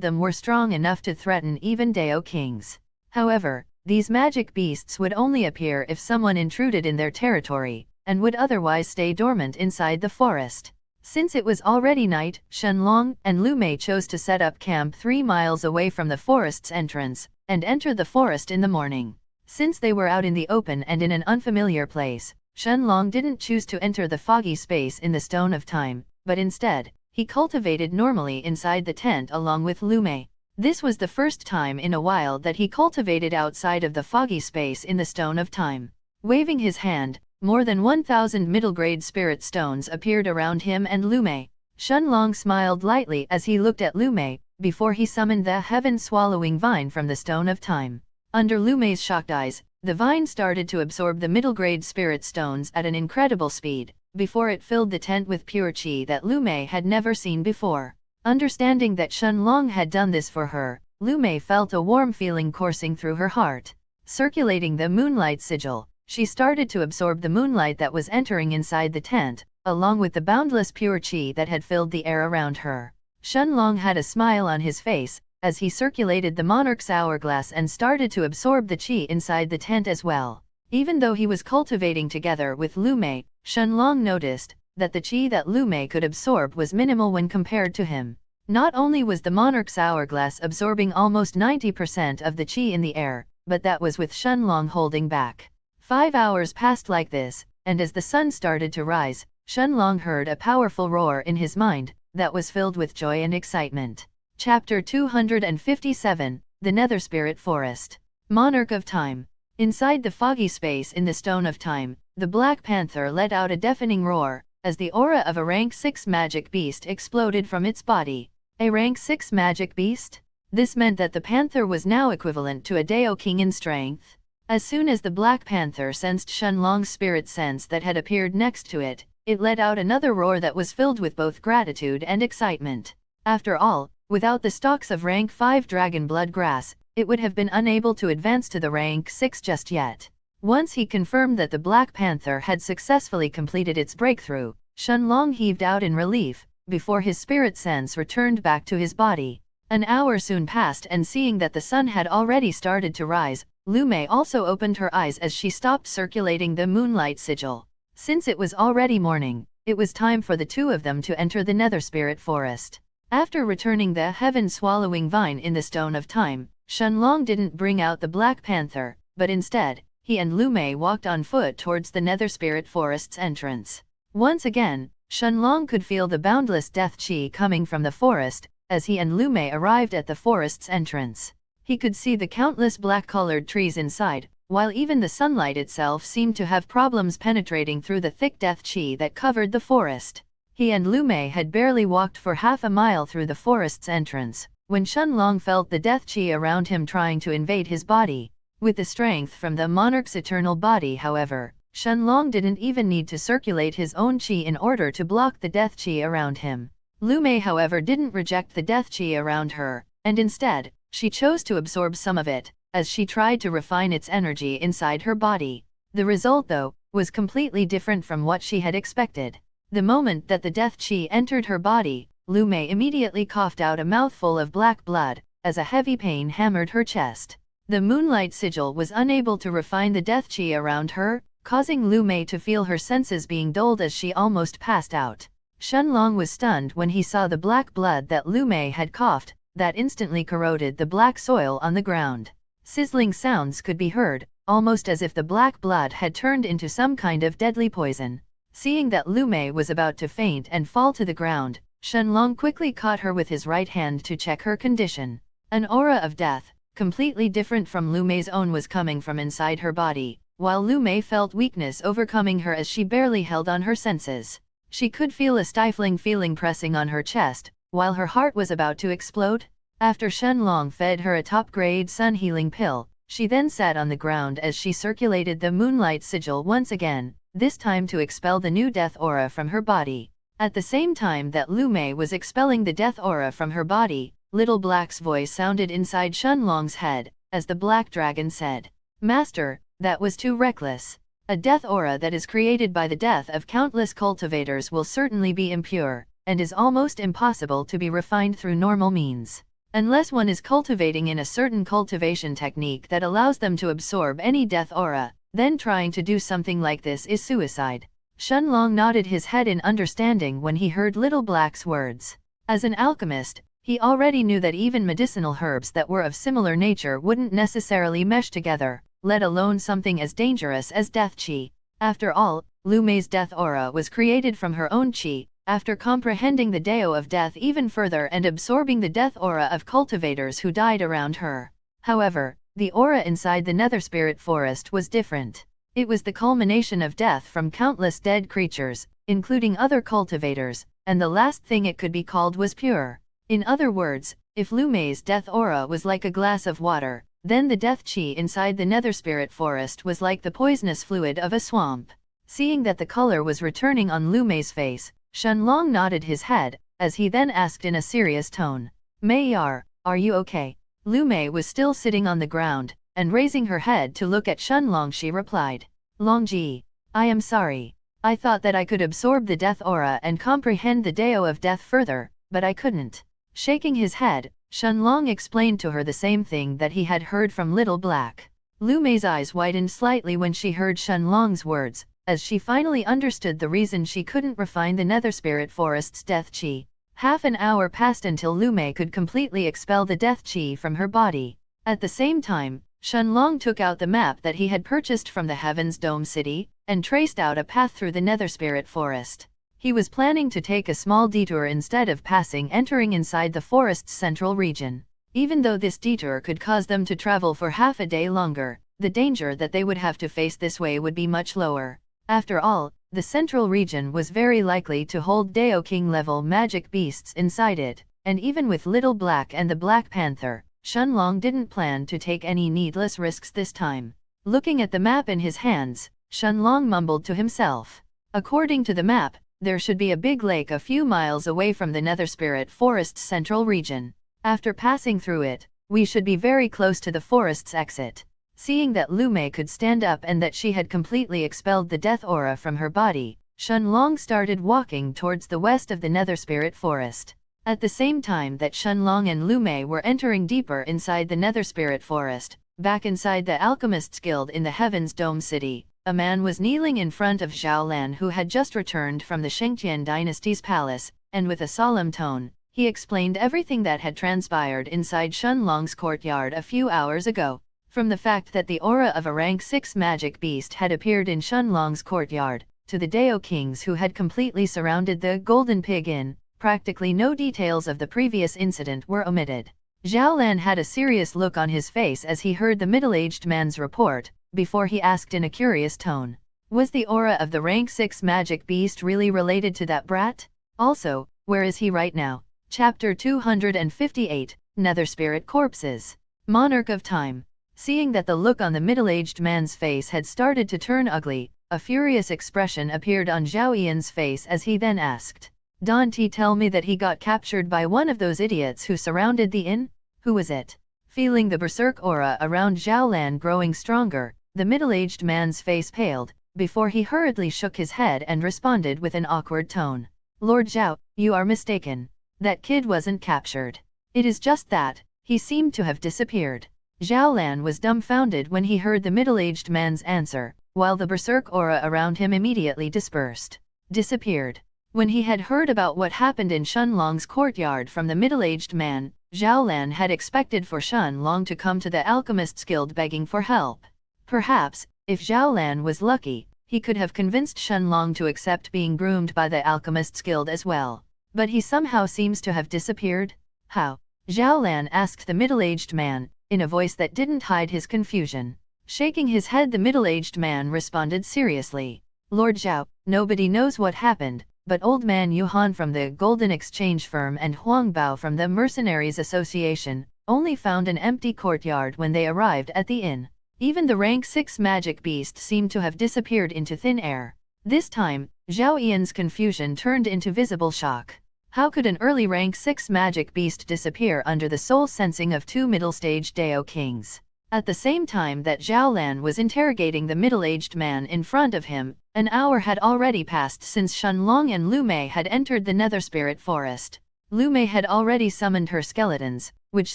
them were strong enough to threaten even Dao kings. However, these magic beasts would only appear if someone intruded in their territory, and would otherwise stay dormant inside the forest. Since it was already night, Shenlong and Lu Mei chose to set up camp 3 miles away from the forest's entrance, and enter the forest in the morning. Since they were out in the open and in an unfamiliar place, Shenlong didn't choose to enter the foggy space in the Stone of Time, but instead, he cultivated normally inside the tent along with Lu Mei. This was the first time in a while that he cultivated outside of the foggy space in the Stone of Time. Waving his hand, more than 1,000 middle-grade spirit stones appeared around him and Lu Mei. Shenlong smiled lightly as he looked at Lu Mei, before he summoned the heaven-swallowing vine from the Stone of Time. Under Lu Mei's shocked eyes, the vine started to absorb the middle-grade spirit stones at an incredible speed, before it filled the tent with pure qi that Lu Mei had never seen before. Understanding that Shenlong had done this for her, Lu Mei felt a warm feeling coursing through her heart. Circulating the moonlight sigil, she started to absorb the moonlight that was entering inside the tent, along with the boundless pure qi that had filled the air around her. Shenlong had a smile on his face, as he circulated the monarch's hourglass and started to absorb the qi inside the tent as well. Even though he was cultivating together with Lu Mei, Shenlong noticed that the qi that Lu Mei could absorb was minimal when compared to him. Not only was the monarch's hourglass absorbing almost 90% of the qi in the air, but that was with Shenlong holding back. 5 hours passed like this, and as the sun started to rise, Shenlong heard a powerful roar in his mind that was filled with joy and excitement. Chapter 257, The Nether Spirit Forest. Monarch of Time. Inside the foggy space in the Stone of Time, the Black Panther let out a deafening roar, as the aura of a rank 6 magic beast exploded from its body. A rank 6 magic beast? This meant that the panther was now equivalent to a Dao king in strength. As soon as the Black Panther sensed Shenlong's spirit sense that had appeared next to it, it let out another roar that was filled with both gratitude and excitement. After all, without the stalks of rank 5 dragon blood grass, it would have been unable to advance to the rank 6 just yet. Once he confirmed that the Black Panther had successfully completed its breakthrough, Shenlong heaved out in relief, before his spirit sense returned back to his body. An hour soon passed, and seeing that the sun had already started to rise, Lu Mei also opened her eyes as she stopped circulating the moonlight sigil. Since it was already morning, it was time for the two of them to enter the Nether Spirit Forest. After returning the heaven-swallowing vine in the Stone of Time, Shenlong didn't bring out the Black Panther, but instead, he and Lu Mei walked on foot towards the Nether Spirit Forest's entrance. Once again, Shenlong could feel the boundless death qi coming from the forest, as he and Lu Mei arrived at the forest's entrance. He could see the countless black-colored trees inside, while even the sunlight itself seemed to have problems penetrating through the thick death qi that covered the forest. He and Lu Mei had barely walked for half a mile through the forest's entrance, when Shenlong felt the death qi around him trying to invade his body. With the strength from the monarch's eternal body, however, Shenlong didn't even need to circulate his own qi in order to block the death qi around him. Lu Mei, however, didn't reject the death qi around her, and instead, she chose to absorb some of it, as she tried to refine its energy inside her body. The result, though, was completely different from what she had expected. The moment that the death chi entered her body, Lu Mei immediately coughed out a mouthful of black blood, as a heavy pain hammered her chest. The moonlight sigil was unable to refine the death chi around her, causing Lu Mei to feel her senses being dulled as she almost passed out. Shenlong was stunned when he saw the black blood that Lu Mei had coughed, that instantly corroded the black soil on the ground. Sizzling sounds could be heard, almost as if the black blood had turned into some kind of deadly poison. Seeing that Lu Mei was about to faint and fall to the ground, Shenlong quickly caught her with his right hand to check her condition. An aura of death, completely different from Lu Mei's own, was coming from inside her body, while Lu Mei felt weakness overcoming her as she barely held on her senses. She could feel a stifling feeling pressing on her chest, while her heart was about to explode. After Shenlong fed her a top-grade sun-healing pill, she then sat on the ground as she circulated the moonlight sigil once again, this time to expel the new death aura from her body. At the same time that Lu Mei was expelling the death aura from her body, Little Black's voice sounded inside Shenlong's head, as the Black Dragon said, "Master, that was too reckless. A death aura that is created by the death of countless cultivators will certainly be impure, and is almost impossible to be refined through normal means. Unless one is cultivating in a certain cultivation technique that allows them to absorb any death aura, then trying to do something like this is suicide." Shenlong nodded his head in understanding when he heard Little Black's words. As an alchemist, he already knew that even medicinal herbs that were of similar nature wouldn't necessarily mesh together, let alone something as dangerous as death chi. After all, Lu Mei's death aura was created from her own chi. After comprehending the Dao of death even further and absorbing the death aura of cultivators who died around her. However, the aura inside the Nether Spirit Forest was different. It was the culmination of death from countless dead creatures, including other cultivators, and the last thing it could be called was pure. In other words, if Lu Mei's death aura was like a glass of water, then the death chi inside the Nether Spirit Forest was like the poisonous fluid of a swamp. Seeing that the color was returning on Lu Mei's face, Shenlong nodded his head, as he then asked in a serious tone, "Mei Yar, are you okay?" Lu Mei was still sitting on the ground, and raising her head to look at Shenlong she replied, "Longji, I am sorry. I thought that I could absorb the death aura and comprehend the Dao of death further, but I couldn't." Shaking his head, Shenlong explained to her the same thing that he had heard from Little Black. Lu Mei's eyes widened slightly when she heard Shenlong's words, as she finally understood the reason she couldn't refine the Nether Spirit Forest's death chi. Half an hour passed until Lu Mei could completely expel the death chi from her body. At the same time, Shenlong took out the map that he had purchased from the Heaven's Dome City, and traced out a path through the Nether Spirit Forest. He was planning to take a small detour instead of entering inside the forest's central region. Even though this detour could cause them to travel for half a day longer, the danger that they would have to face this way would be much lower. After all, the central region was very likely to hold Dao King level magic beasts inside it, and even with Little Black and the Black Panther, Shenlong didn't plan to take any needless risks this time. Looking at the map in his hands, Shenlong mumbled to himself. According to the map, there should be a big lake a few miles away from the Nether Spirit Forest's central region. After passing through it, we should be very close to the forest's exit. Seeing that Lu Mei could stand up and that she had completely expelled the death aura from her body, Shenlong started walking towards the west of the Nether Spirit Forest. At the same time that Shenlong and Lu Mei were entering deeper inside the Nether Spirit Forest, back inside the Alchemist's Guild in the Heaven's Dome City, a man was kneeling in front of Zhao Lan, who had just returned from the Shengtian dynasty's palace, and with a solemn tone, he explained everything that had transpired inside Shenlong's courtyard a few hours ago. From the fact that the aura of a rank 6 magic beast had appeared in Shenlong's courtyard, to the Dao Kings who had completely surrounded the Golden Pig Inn, practically no details of the previous incident were omitted. Zhao Lan had a serious look on his face as he heard the middle-aged man's report, before he asked in a curious tone, "Was the aura of the rank 6 magic beast really related to that brat? Also, where is he right now?" Chapter 258, Nether Spirit Corpses. Monarch of Time. Seeing that the look on the middle-aged man's face had started to turn ugly, a furious expression appeared on Zhao Yan's face as he then asked, "Don't tell me that he got captured by one of those idiots who surrounded the inn? Who was it?" Feeling the berserk aura around Zhao Lan growing stronger, the middle-aged man's face paled, before he hurriedly shook his head and responded with an awkward tone. Lord Zhao, you are mistaken. That kid wasn't captured. It is just that, he seemed to have disappeared. Zhao Lan was dumbfounded when he heard the middle-aged man's answer, while the berserk aura around him immediately dispersed. Disappeared. When he had heard about what happened in Shenlong's courtyard from the middle-aged man, Zhao Lan had expected for Shenlong to come to the Alchemist's Guild begging for help. Perhaps, if Zhao Lan was lucky, he could have convinced Shenlong to accept being groomed by the Alchemist's Guild as well. But he somehow seems to have disappeared. How? Zhao Lan asked the middle-aged man, in a voice that didn't hide his confusion. Shaking his head, the middle-aged man responded seriously. Lord Zhao, nobody knows what happened, but old man Yuhan from the Golden Exchange Firm and Huang Bao from the Mercenaries Association only found an empty courtyard when they arrived at the inn. Even the rank 6 magic beast seemed to have disappeared into thin air. This time, Zhao Yan's confusion turned into visible shock. How could an early rank 6 magic beast disappear under the soul sensing of 2 middle-stage Dao Kings? At the same time that Zhao Lan was interrogating the middle-aged man in front of him, an hour had already passed since Shenlong and Lu Mei had entered the Nether Spirit Forest. Lu Mei had already summoned her skeletons, which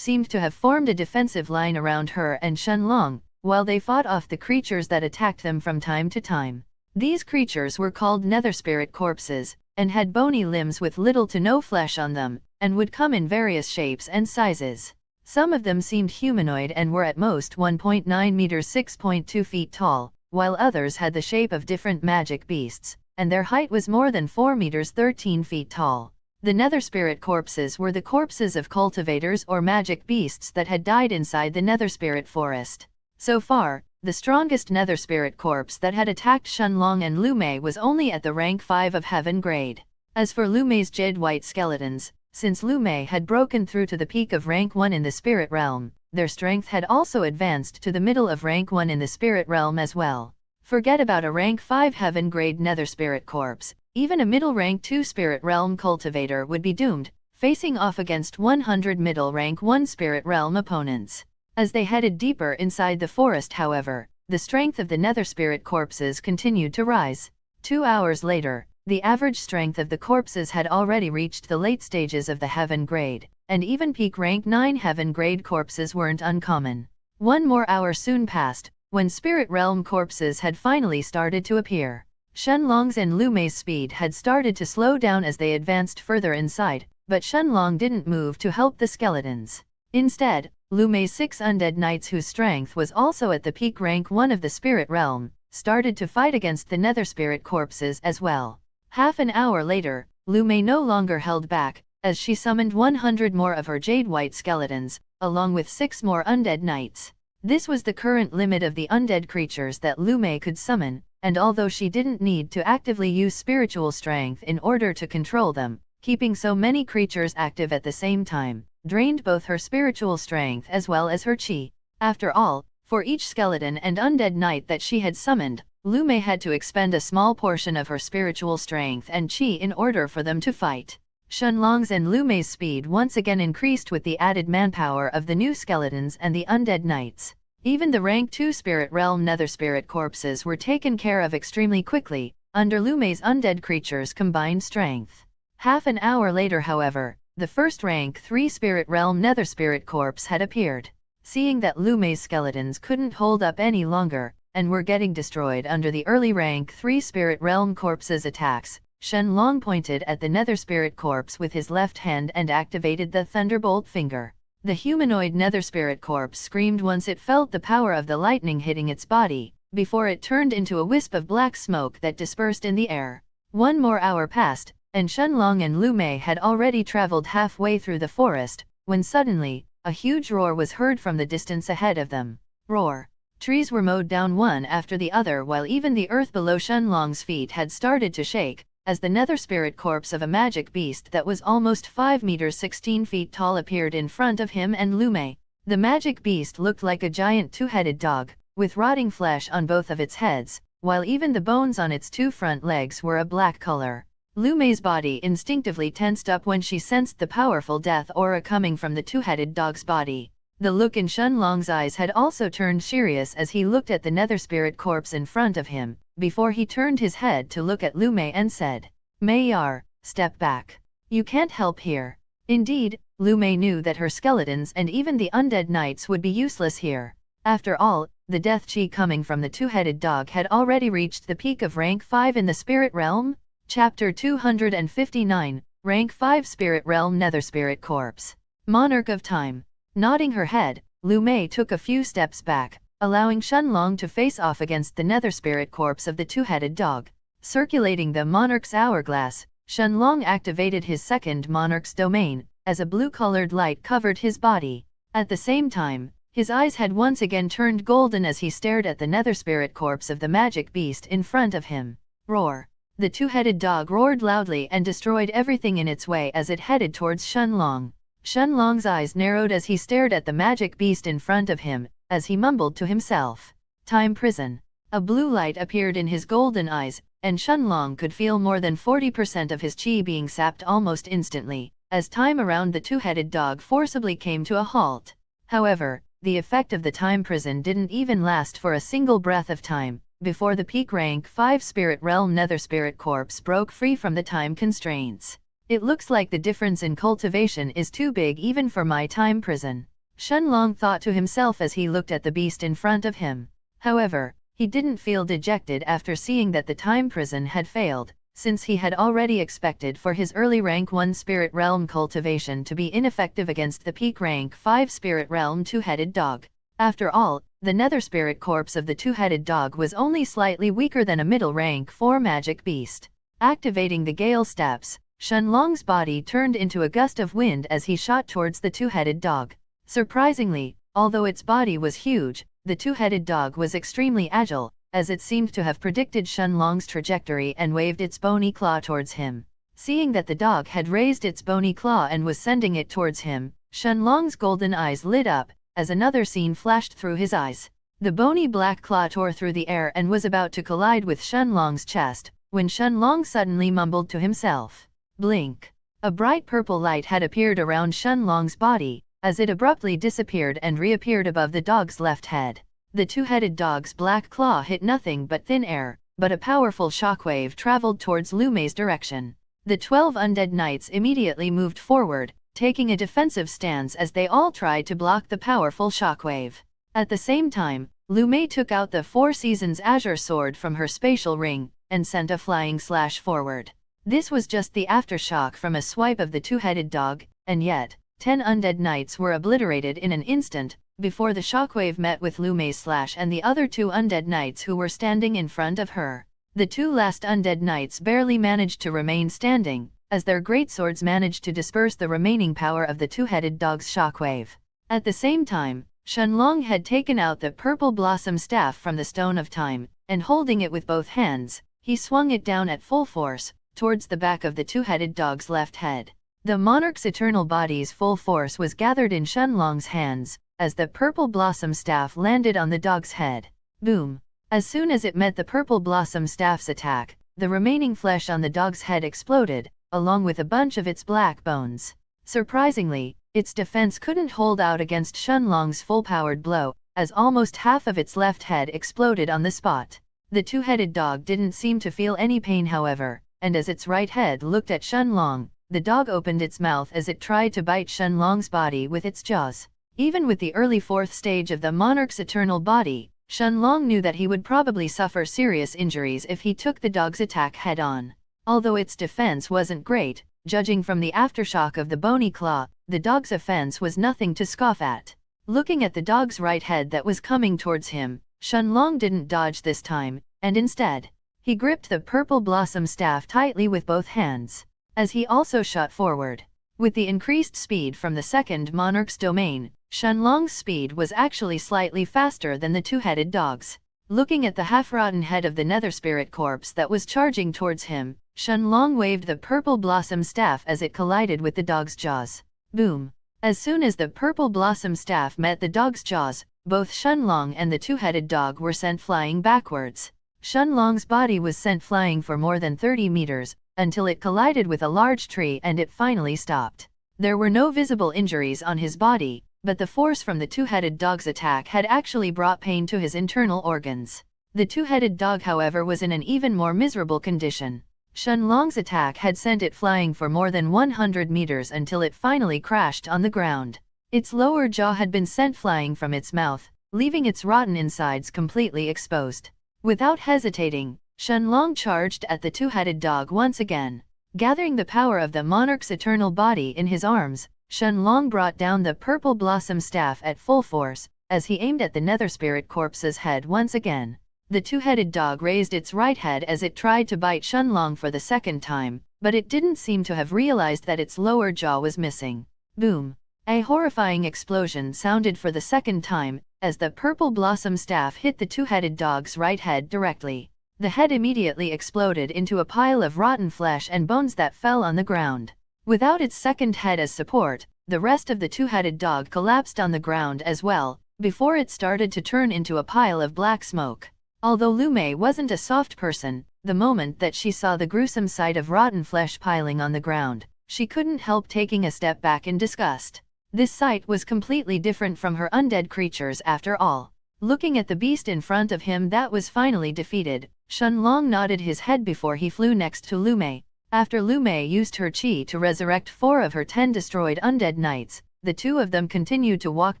seemed to have formed a defensive line around her and Shenlong, while they fought off the creatures that attacked them from time to time. These creatures were called Nether Spirit corpses, and had bony limbs with little to no flesh on them, and would come in various shapes and sizes. Some of them seemed humanoid and were at most 1.9 meters 6.2 feet tall, while others had the shape of different magic beasts, and their height was more than 4 meters 13 feet tall. The Nether Spirit corpses were the corpses of cultivators or magic beasts that had died inside the Nether Spirit Forest. So far, the strongest Nether Spirit corpse that had attacked Shenlong and Lu Mei was only at the rank 5 of Heaven grade. As for Lu Mei's jade white skeletons, since Lu Mei had broken through to the peak of rank 1 in the Spirit Realm, their strength had also advanced to the middle of rank 1 in the Spirit Realm as well. Forget about a rank 5 Heaven grade Nether Spirit corpse, even a middle rank 2 Spirit Realm cultivator would be doomed, facing off against 100 middle rank 1 Spirit Realm opponents. As they headed deeper inside the forest, however, the strength of the Nether Spirit corpses continued to rise. 2 hours later, the average strength of the corpses had already reached the late stages of the Heaven grade, and even peak rank 9 Heaven grade corpses weren't uncommon. 1 more hour soon passed, when Spirit Realm corpses had finally started to appear. Shenlong's and Lu Mei's speed had started to slow down as they advanced further inside, but Shenlong didn't move to help the skeletons. Instead, Lu Mei's 6 undead knights, whose strength was also at the peak rank 1 of the Spirit Realm, started to fight against the Nether Spirit corpses as well. Half an hour later, Lu Mei no longer held back, as she summoned 100 more of her jade white skeletons, along with 6 more undead knights. This was the current limit of the undead creatures that Lu Mei could summon, and although she didn't need to actively use spiritual strength in order to control them, keeping so many creatures active at the same time drained both her spiritual strength as well as her chi. After all, for each skeleton and undead knight that she had summoned, Lu Mei had to expend a small portion of her spiritual strength and chi in order for them to fight. Shenlong's and Lu Mei's speed once again increased with the added manpower of the new skeletons and the undead knights. Even the rank 2 Spirit Realm Nether Spirit corpses were taken care of extremely quickly, under Lu Mei's undead creatures' combined strength. Half an hour later, however, the first rank 3 Spirit Realm Nether Spirit corpse had appeared. Seeing that Lu Mei's skeletons couldn't hold up any longer, and were getting destroyed under the early rank 3 Spirit Realm corpses' attacks, Shenlong pointed at the Nether Spirit corpse with his left hand and activated the Thunderbolt finger. The humanoid Nether Spirit corpse screamed once it felt the power of the lightning hitting its body, before it turned into a wisp of black smoke that dispersed in the air. 1 more hour passed, and Shenlong and Lu Mei had already traveled halfway through the forest, when suddenly, a huge roar was heard from the distance ahead of them. Roar! Trees were mowed down one after the other, while even the earth below Shenlong's feet had started to shake, as the Nether Spirit corpse of a magic beast that was almost 5 meters 16 feet tall appeared in front of him and Lu Mei. The magic beast looked like a giant two-headed dog, with rotting flesh on both of its heads, while even the bones on its 2 front legs were a black color. Lu Mei's body instinctively tensed up when she sensed the powerful death aura coming from the two-headed dog's body. The look in Shenlong's eyes had also turned serious as he looked at the nether spirit corpse in front of him, before he turned his head to look at Lu Mei and said, "Mei-er, step back. You can't help here." Indeed, Lu Mei knew that her skeletons and even the undead knights would be useless here. After all, the death chi coming from the two-headed dog had already reached the peak of rank 5 in the spirit realm. Chapter 259, Rank 5 Spirit Realm Nether Spirit Corpse. Monarch of Time. Nodding her head, Lu Mei took a few steps back, allowing Shenlong to face off against the nether spirit corpse of the two-headed dog. Circulating the Monarch's hourglass, Shenlong activated his second Monarch's domain, as a blue-colored light covered his body. At the same time, his eyes had once again turned golden as he stared at the nether spirit corpse of the magic beast in front of him. Roar! The two-headed dog roared loudly and destroyed everything in its way as it headed towards Shenlong. Shenlong's eyes narrowed as he stared at the magic beast in front of him, as he mumbled to himself, "Time prison." A blue light appeared in his golden eyes, and Shenlong could feel more than 40% of his chi being sapped almost instantly, as time around the two-headed dog forcibly came to a halt. However, the effect of the time prison didn't even last for a single breath of time, before the peak rank 5 Spirit Realm Nether Spirit Corpse broke free from the time constraints. "It looks like the difference in cultivation is too big even for my time prison," Shenlong thought to himself as he looked at the beast in front of him. However, he didn't feel dejected after seeing that the time prison had failed, since he had already expected for his early rank 1 Spirit Realm cultivation to be ineffective against the peak rank 5 Spirit Realm two-headed dog. After all, the nether spirit corpse of the two-headed dog was only slightly weaker than a middle rank 4 magic beast. Activating the gale steps, Shenlong's body turned into a gust of wind as he shot towards the two-headed dog. Surprisingly, although its body was huge, the two-headed dog was extremely agile, as it seemed to have predicted Shenlong's trajectory and waved its bony claw towards him. Seeing that the dog had raised its bony claw and was sending it towards him, Shenlong's golden eyes lit up, as another scene flashed through his eyes. The bony black claw tore through the air and was about to collide with Shenlong's chest, when Shenlong suddenly mumbled to himself, "Blink." A bright purple light had appeared around Shenlong's body, as it abruptly disappeared and reappeared above the dog's left head. The two-headed dog's black claw hit nothing but thin air, but a powerful shockwave traveled towards Lu Mei's direction. The 12 undead knights immediately moved forward, taking a defensive stance as they all tried to block the powerful shockwave. At the same time, Lu Mei took out the Four Seasons Azure Sword from her spatial ring, and sent a flying slash forward. This was just the aftershock from a swipe of the two-headed dog, and yet, 10 undead knights were obliterated in an instant, before the shockwave met with Lu Mei's slash and the other 2 undead knights who were standing in front of her. The 2 last undead knights barely managed to remain standing, as their greatswords managed to disperse the remaining power of the two-headed dog's shockwave. At the same time, Shenlong had taken out the purple blossom staff from the Stone of Time, and holding it with both hands, he swung it down at full force, towards the back of the two-headed dog's left head. The monarch's eternal body's full force was gathered in Shenlong's hands, as the purple blossom staff landed on the dog's head. Boom! As soon as it met the purple blossom staff's attack, the remaining flesh on the dog's head exploded, along with a bunch of its black bones. Surprisingly, its defense couldn't hold out against Shenlong's full-powered blow, as almost half of its left head exploded on the spot. The two-headed dog didn't seem to feel any pain however, and as its right head looked at Shenlong, the dog opened its mouth as it tried to bite Shenlong's body with its jaws. Even with the early 4th stage of the monarch's eternal body, Shenlong knew that he would probably suffer serious injuries if he took the dog's attack head-on. Although its defense wasn't great, judging from the aftershock of the bony claw, the dog's offense was nothing to scoff at. Looking at the dog's right head that was coming towards him, Shenlong didn't dodge this time, and instead, he gripped the purple blossom staff tightly with both hands, as he also shot forward. With the increased speed from the second monarch's domain, Shenlong's speed was actually slightly faster than the two-headed dog's. Looking at the half-rotten head of the nether spirit corpse that was charging towards him, Shenlong waved the purple blossom staff as it collided with the dog's jaws. Boom! As soon as the purple blossom staff met the dog's jaws, both Shenlong and the two-headed dog were sent flying backwards. Shenlong's body was sent flying for more than 30 meters, until it collided with a large tree and it finally stopped. There were no visible injuries on his body, but the force from the two-headed dog's attack had actually brought pain to his internal organs. The two-headed dog, however, was in an even more miserable condition. Shenlong's attack had sent it flying for more than 100 meters until it finally crashed on the ground. Its lower jaw had been sent flying from its mouth, leaving its rotten insides completely exposed. Without hesitating, Shenlong charged at the two-headed dog once again. Gathering the power of the monarch's eternal body in his arms, Shenlong brought down the purple blossom staff at full force, as he aimed at the nether spirit corpse's head once again. The two-headed dog raised its right head as it tried to bite Shenlong for the second time, but it didn't seem to have realized that its lower jaw was missing. Boom! A horrifying explosion sounded for the second time, as the purple blossom staff hit the two-headed dog's right head directly. The head immediately exploded into a pile of rotten flesh and bones that fell on the ground. Without its second head as support, the rest of the two-headed dog collapsed on the ground as well, before it started to turn into a pile of black smoke. Although Lu Mei wasn't a soft person, the moment that she saw the gruesome sight of rotten flesh piling on the ground, she couldn't help taking a step back in disgust. This sight was completely different from her undead creatures after all. Looking at the beast in front of him that was finally defeated, Shenlong nodded his head before he flew next to Lu Mei. After Lu Mei used her qi to resurrect 4 of her 10 destroyed undead knights, the two of them continued to walk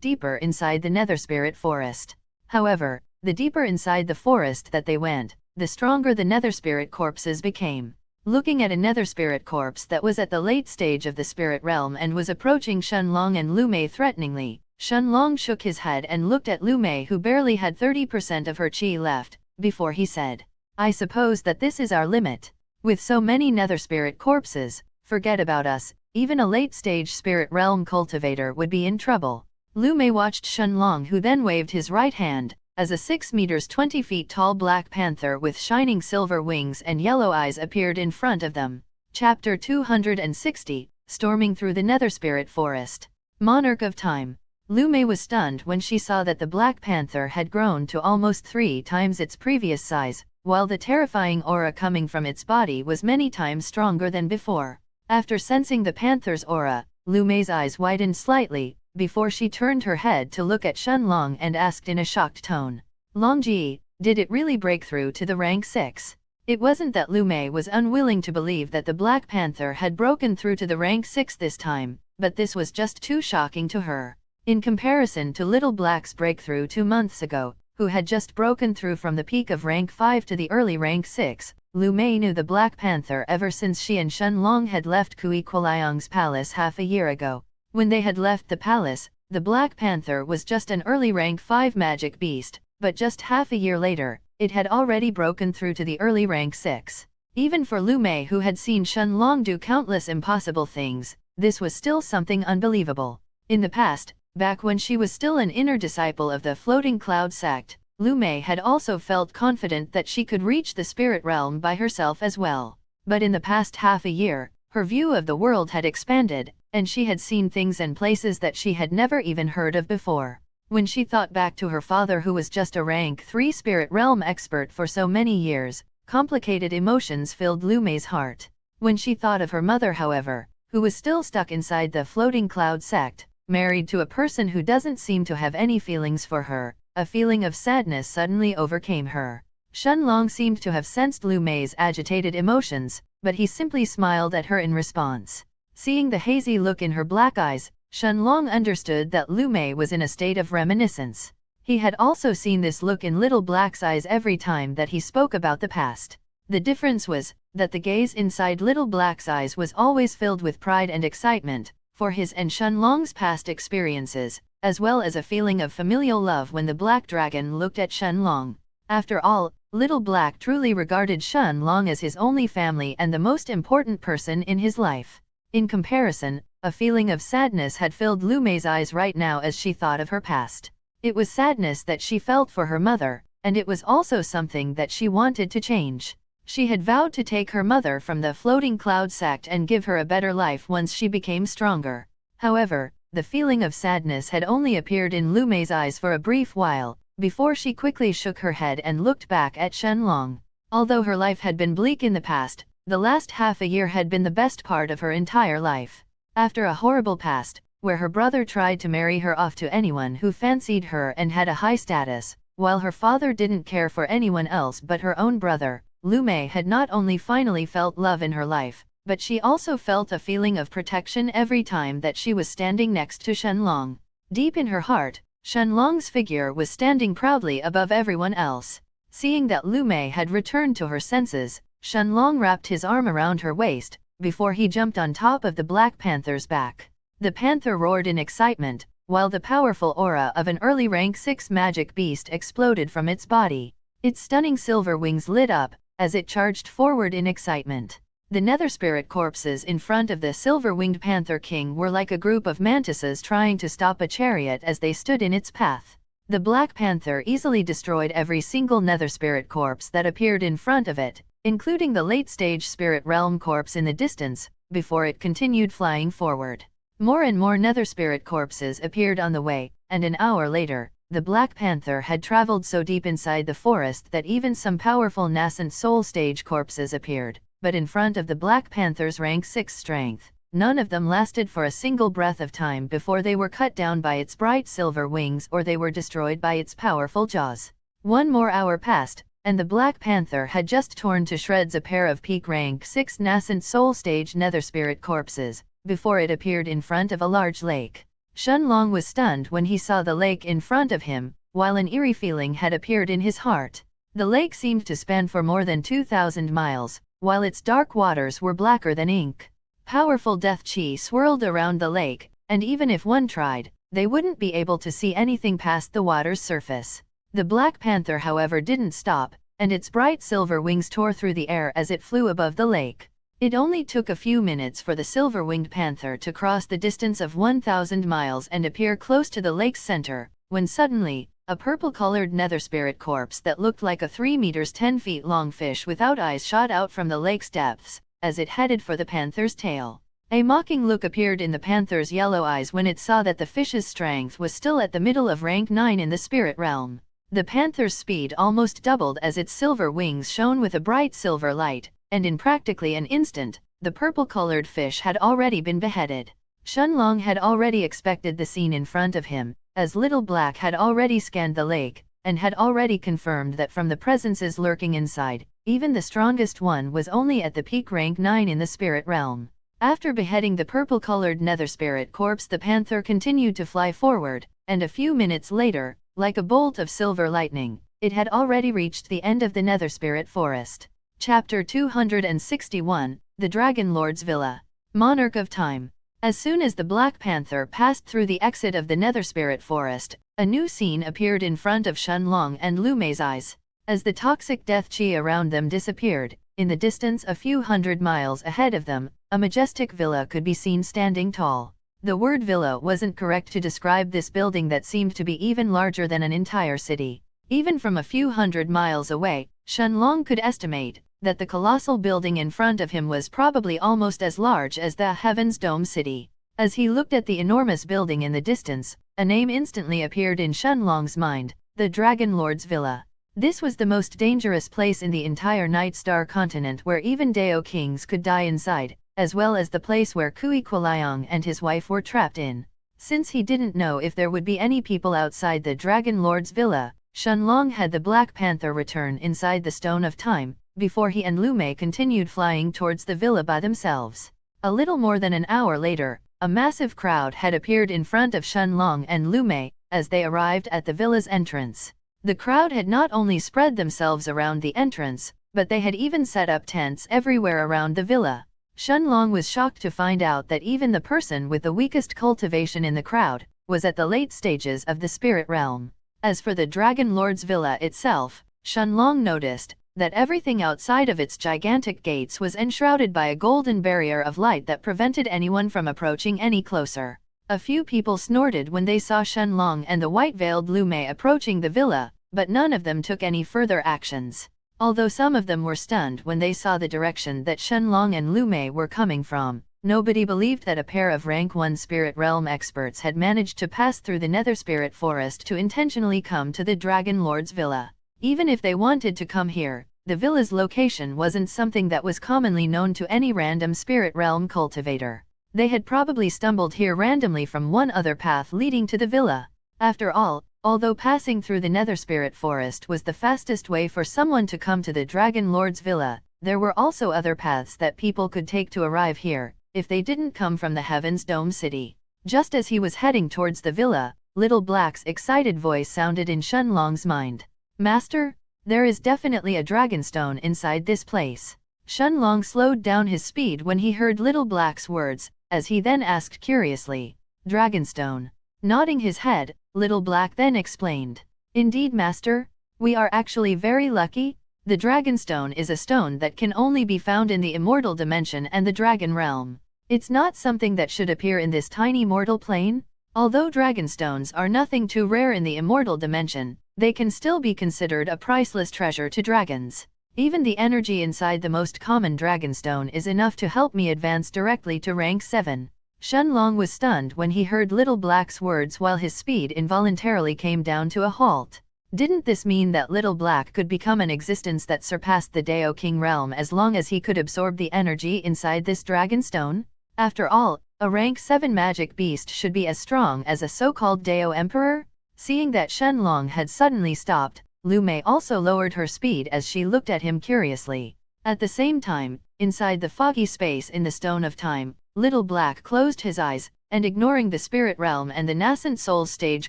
deeper inside the nether spirit forest. However, the deeper inside the forest that they went, the stronger the nether spirit corpses became. Looking at a nether spirit corpse that was at the late stage of the spirit realm and was approaching Shenlong and Lu Mei threateningly, Shenlong shook his head and looked at Lu Mei, who barely had 30% of her qi left, before he said, "I suppose that this is our limit. With so many nether spirit corpses, forget about us, even a late-stage spirit realm cultivator would be in trouble." Lu Mei watched Shenlong, who then waved his right hand, as a 6 meters 20 feet tall black panther with shining silver wings and yellow eyes appeared in front of them. Chapter 260, Storming Through the Nether Spirit Forest. Monarch of Time. Lu Mei was stunned when she saw that the black panther had grown to almost 3 times its previous size, while the terrifying aura coming from its body was many times stronger than before. After sensing the panther's aura, Lu Mei's eyes widened slightly, before she turned her head to look at Shenlong and asked in a shocked tone, "Longji, did it really break through to the rank 6? It wasn't that Lu Mei was unwilling to believe that the Black Panther had broken through to the rank 6 this time, but this was just too shocking to her. In comparison to Little Black's breakthrough 2 months ago, who had just broken through from the peak of rank 5 to the early rank 6, Lu Mei knew the Black Panther ever since she and Shenlong had left Kui Kuliang's palace half a year ago. When they had left the palace, the Black Panther was just an early rank 5 magic beast, but just half a year later, it had already broken through to the early rank 6. Even for Lu Mei, who had seen Shenlong do countless impossible things, this was still something unbelievable. In the past, back when she was still an inner disciple of the Floating Cloud sect, Lu Mei had also felt confident that she could reach the spirit realm by herself as well. But in the past half a year, her view of the world had expanded, and she had seen things and places that she had never even heard of before. When she thought back to her father, who was just a rank 3 spirit realm expert for so many years, complicated emotions filled Lu Mei's heart. When she thought of her mother, however, who was still stuck inside the Floating Cloud sect, married to a person who doesn't seem to have any feelings for her, a feeling of sadness suddenly overcame her. Shenlong seemed to have sensed Lu Mei's agitated emotions, but he simply smiled at her in response. Seeing the hazy look in her black eyes, Shenlong understood that Lu Mei was in a state of reminiscence. He had also seen this look in Little Black's eyes every time that he spoke about the past. The difference was that the gaze inside Little Black's eyes was always filled with pride and excitement for his and Shenlong's past experiences, as well as a feeling of familial love when the Black Dragon looked at Shenlong. After all, Little Black truly regarded Shenlong as his only family and the most important person in his life. In comparison, a feeling of sadness had filled Lu Mei's eyes right now as she thought of her past. It was sadness that she felt for her mother, and it was also something that she wanted to change. She had vowed to take her mother from the Floating Cloud sect and give her a better life once she became stronger. However, the feeling of sadness had only appeared in Lu Mei's eyes for a brief while, before she quickly shook her head and looked back at Shenlong. Although her life had been bleak in the past, the last half a year had been the best part of her entire life. After a horrible past, where her brother tried to marry her off to anyone who fancied her and had a high status, while her father didn't care for anyone else but her own brother. Lu Mei had not only finally felt love in her life, but she also felt a feeling of protection every time that she was standing next to Shenlong. Deep in her heart, Shenlong's figure was standing proudly above everyone else. Seeing that Lu Mei had returned to her senses, Shenlong wrapped his arm around her waist, before he jumped on top of the Black Panther's back. The panther roared in excitement, while the powerful aura of an early rank 6 magic beast exploded from its body. Its stunning silver wings lit up, as it charged forward in excitement. The nether spirit corpses in front of the silver-winged Panther King were like a group of mantises trying to stop a chariot as they stood in its path. The Black Panther easily destroyed every single nether spirit corpse that appeared in front of it, including the late-stage spirit realm corpse in the distance, before it continued flying forward. More and more nether spirit corpses appeared on the way, and an hour later, the Black Panther had traveled so deep inside the forest that even some powerful nascent soul stage corpses appeared. But in front of the Black Panther's rank 6 strength, none of them lasted for a single breath of time before they were cut down by its bright silver wings or they were destroyed by its powerful jaws. One more hour passed, and the Black Panther had just torn to shreds a pair of peak rank 6 nascent soul stage nether spirit corpses, before it appeared in front of a large lake. Shenlong was stunned when he saw the lake in front of him, while an eerie feeling had appeared in his heart. The lake seemed to span for more than 2,000 miles, while its dark waters were blacker than ink. Powerful death chi swirled around the lake, and even if one tried, they wouldn't be able to see anything past the water's surface. The Black Panther, however, didn't stop, and its bright silver wings tore through the air as it flew above the lake. It only took a few minutes for the silver-winged panther to cross the distance of 1,000 miles and appear close to the lake's center, when suddenly, a purple-colored nether spirit corpse that looked like a 3 meters 10 feet long fish without eyes shot out from the lake's depths, as it headed for the panther's tail. A mocking look appeared in the panther's yellow eyes when it saw that the fish's strength was still at the middle of rank 9 in the spirit realm. The panther's speed almost doubled as its silver wings shone with a bright silver light, and in practically an instant, the purple-colored fish had already been beheaded. Shenlong had already expected the scene in front of him, as Little Black had already scanned the lake, and had already confirmed that from the presences lurking inside, even the strongest one was only at the peak rank 9 in the spirit realm. After beheading the purple-colored nether spirit corpse, the panther continued to fly forward, and a few minutes later, like a bolt of silver lightning, it had already reached the end of the nether spirit forest. Chapter 261, The Dragon Lord's Villa. Monarch of Time. As soon as the Black Panther passed through the exit of the nether spirit forest, a new scene appeared in front of Shenlong and Lu Mei's eyes. As the toxic death chi around them disappeared, in the distance a few hundred miles ahead of them, a majestic villa could be seen standing tall. The word villa wasn't correct to describe this building that seemed to be even larger than an entire city. Even from a few hundred miles away, Shenlong could estimate that the colossal building in front of him was probably almost as large as the Heaven's Dome city. As he looked at the enormous building in the distance, a name instantly appeared in Shenlong's mind, the Dragon Lord's Villa. This was the most dangerous place in the entire Night Star continent where even Dao kings could die inside, as well as the place where Kui Kuliang and his wife were trapped in. Since he didn't know if there would be any people outside the Dragon Lord's Villa, Shenlong had the Black Panther return inside the Stone of Time, before he and Lu Mei continued flying towards the villa by themselves. A little more than an hour later, a massive crowd had appeared in front of Shenlong and Lu Mei, as they arrived at the villa's entrance. The crowd had not only spread themselves around the entrance, but they had even set up tents everywhere around the villa. Shenlong was shocked to find out that even the person with the weakest cultivation in the crowd was at the late stages of the spirit realm. As for the Dragon Lord's Villa itself, Shenlong noticed that everything outside of its gigantic gates was enshrouded by a golden barrier of light that prevented anyone from approaching any closer. A few people snorted when they saw Shenlong and the white-veiled Lu Mei approaching the villa, but none of them took any further actions. Although some of them were stunned when they saw the direction that Shenlong and Lu Mei were coming from, nobody believed that a pair of rank 1 spirit realm experts had managed to pass through the nether spirit forest to intentionally come to the Dragon Lord's Villa. Even if they wanted to come here, the villa's location wasn't something that was commonly known to any random spirit realm cultivator. They had probably stumbled here randomly from one other path leading to the villa. After all, although passing through the Nether Spirit Forest was the fastest way for someone to come to the Dragon Lord's villa, there were also other paths that people could take to arrive here, if they didn't come from the Heaven's Dome City. Just as he was heading towards the villa, Little Black's excited voice sounded in Shenlong's mind. Master, there is definitely a dragonstone inside this place. Shenlong slowed down his speed when he heard Little Black's words, as he then asked curiously, Dragonstone. Nodding his head, Little Black then explained. Indeed, Master, we are actually very lucky. The Dragonstone is a stone that can only be found in the immortal dimension and the dragon realm. It's not something that should appear in this tiny mortal plane. Although dragonstones are nothing too rare in the immortal dimension, they can still be considered a priceless treasure to dragons. Even the energy inside the most common dragonstone is enough to help me advance directly to rank 7. Shenlong was stunned when he heard Little Black's words while his speed involuntarily came down to a halt. Didn't this mean that Little Black could become an existence that surpassed the Dao King realm as long as he could absorb the energy inside this dragonstone? After all, a rank 7 magic beast should be as strong as a so-called Dao Emperor? Seeing that Shenlong had suddenly stopped, Lu Mei also lowered her speed as she looked at him curiously. At the same time, inside the foggy space in the Stone of Time, Little Black closed his eyes, and ignoring the spirit realm and the nascent soul stage